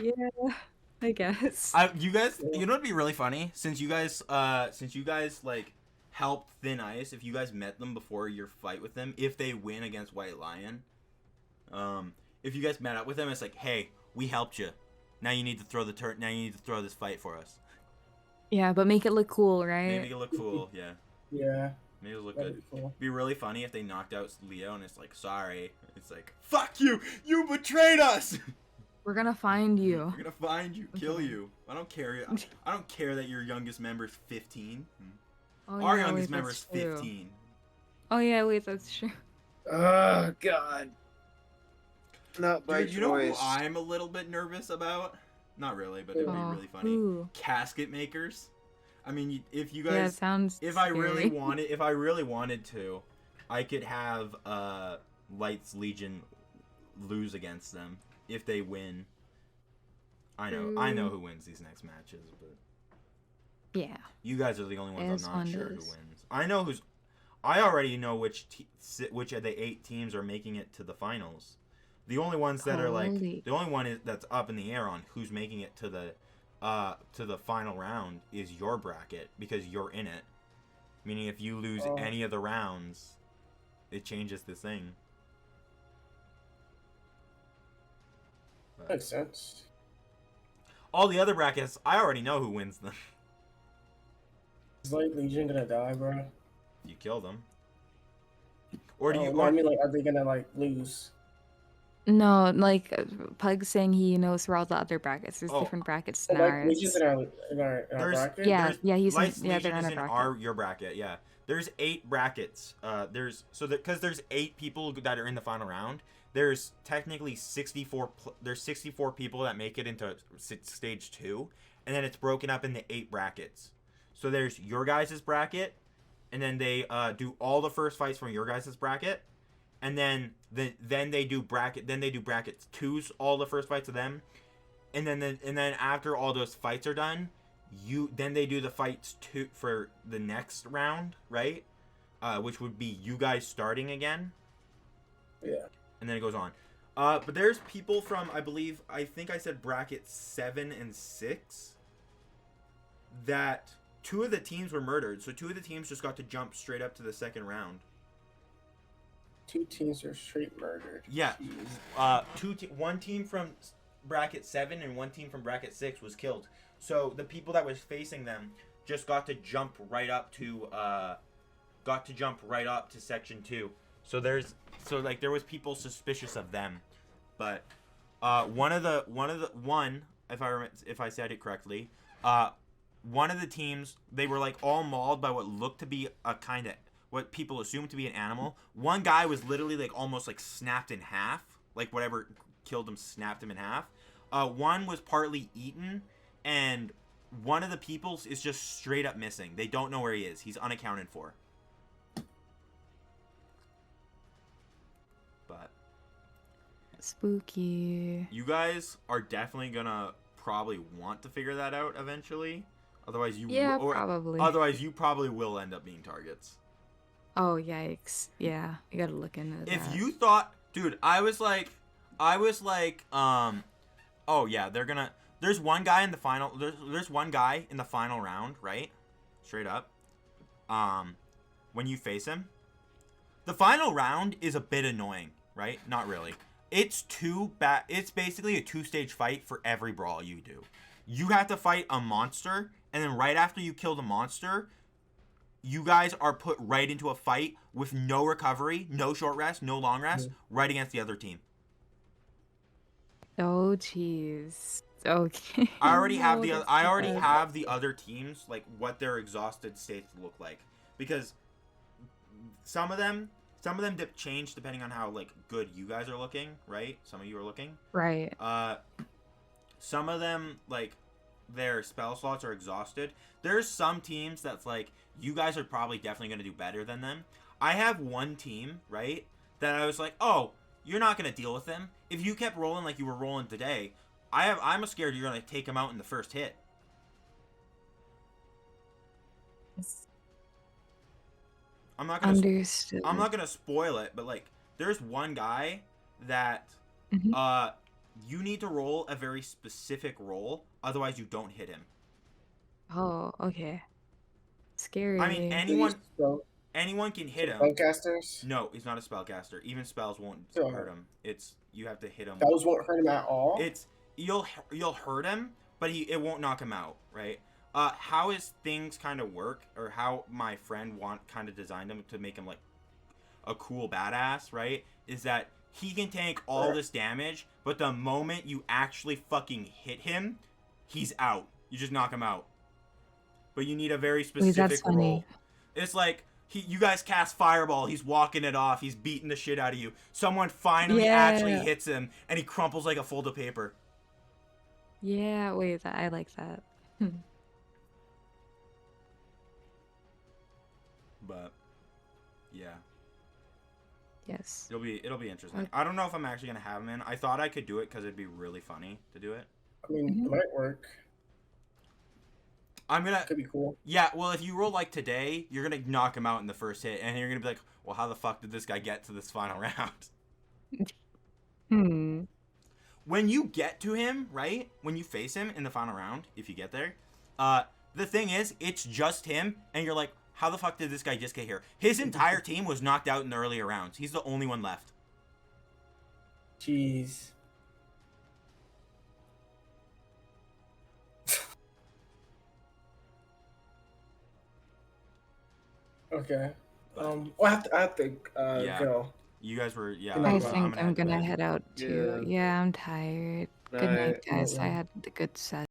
Yeah, I guess. You guys, you know what'd be really funny? Since you guys like helped Thin Ice, if you guys met them before your fight with them, if they win against White Lion, if you guys met up with them, it's like, hey, we helped you. Now you need to throw now you need to throw this fight for us. Yeah, but make it look cool, right? Make it look cool, yeah. Yeah, Maybe it'll look that'd good. be cool. Be really funny if they knocked out Leo and it's like, sorry. It's like, fuck you! You betrayed us! We're gonna find you. We're gonna find you, kill you. I don't care. I don't care that your youngest member's 15. Oh, Our yeah, youngest wait, member's that's true. 15. Oh yeah, wait, that's true. Oh God. Not by Dude, you know who choice. I'm a little bit nervous about? Not really, but it'd be Oh, really funny. who? Casket makers. I mean, if you Yeah, it guys, sounds if I really scary. wanted to, I could have Light's Legion lose against them if they win. I know who wins these next matches, but Yeah. you guys are the only ones As I'm not one sure does. who wins. I already know which of the 8 teams are making it to the finals. The only ones that are like Holy. the only one that's up in the air on who's making it to the final round is your bracket because you're in it. Meaning if you lose Oh. any of the rounds, it changes the thing. But Makes sense. all the other brackets, I already know who wins them. Is like Legion gonna die, bro? You kill them. Or do you No, I mean, like, are they gonna like lose? No, like Pug's saying he knows through all the other brackets. There's Oh. different brackets Oh, than like ours. Legion's in our There's- bracket. Yeah, There's- yeah, he's in, Light's yeah, Legion they're in is a in bracket. your bracket, yeah. There's 8 brackets. Because there's 8 people that are in the final round. There's technically 64. There's 64 people that make it into stage 2, and then it's broken up into 8 brackets. So there's your guys' bracket, and then they do all the first fights from your guys' bracket, and then they do brackets 2's all the first fights of them, and then after all those fights are done, then they do the fights for the next round, right? Which would be you guys starting again. Yeah. And then it goes on. But there's people from I think I said bracket 7 and 6 that 2 of the teams were murdered, so 2 of the teams just got to jump straight up to the second round. 2 teams are straight murdered. Yeah. Jeez. One team from bracket 7 and one team from bracket 6 was killed. So the people that was facing them just got to jump right up to section 2. So there was people suspicious of them. But if I said it correctly, one of the teams, they were like all mauled by what looked to be what people assumed to be an animal. One guy was literally like almost like snapped in half, like whatever killed him snapped him in half. One was partly eaten, and one of the people is just straight up missing. They don't know where he is. He's unaccounted for. But Spooky. you guys are definitely gonna probably want to figure that out eventually. Otherwise, Probably. Otherwise, you probably will end up being targets. Oh yikes! Yeah, you gotta look into that. If you thought, dude, I was like, oh yeah, there's one guy in the final, there's one guy in the final round, right? Straight up. When you face him, the final round is a bit annoying. right? Not really. It's basically a 2-stage fight for every brawl you do. You have to fight a monster, and then right after you kill the monster, you guys are put right into a fight with no recovery, no short rest, no long rest, right against the other team. Oh, jeez. Okay. I already have No, the that's I too already bad. have the other teams, like what their exhausted states look like, because some of them change depending on how like good you guys are looking, right? Some of you are looking. Right. Some of them, like, their spell slots are exhausted. There's some teams that's like, you guys are probably definitely going to do better than them. I have one team, right, that I was like, oh, you're not going to deal with them. If you kept rolling like you were rolling today, I'm scared you're going to take them out in the first hit. I'm not going to... Understood. I'm not going to spoil it, but, like, there's one guy that... Mhm. You need to roll a very specific roll, otherwise you don't hit him. Oh, okay. Scary. I mean, anyone can hit him. Spellcasters? No, he's not a spellcaster. Even spells won't Sure. hurt him. It's you have to hit him. Spells won't hurt him at all? It's you'll hurt him, but it won't knock him out, right? How his things kind of work, or how my friend kind of designed him to make him like a cool badass, right? Is that he can tank all this damage, but the moment you actually fucking hit him, he's out. You just knock him out. But you need a very specific that's funny. roll. It's like you guys cast Fireball, he's walking it off, he's beating the shit out of you. Someone finally actually hits him, and he crumples like a fold of paper. Yeah, wait, I like that. But yeah. Yes. It'll be interesting. I don't know if I'm actually gonna have him in. I thought I could do it because it'd be really funny to do it. I mean, it might work. Could be cool. Yeah, well, if you roll like today, you're gonna knock him out in the first hit, and you're gonna be like, well, how the fuck did this guy get to this final round? When you get to him, right? When you face him in the final round, if you get there, the thing is, it's just him, and you're like, how the fuck did this guy just get here? His entire team was knocked out in the earlier rounds. He's the only one left. Jeez. Okay. I have to go. You guys were, I think I'm gonna head out too. Yeah, I'm tired. Good night, guys. I had a good set.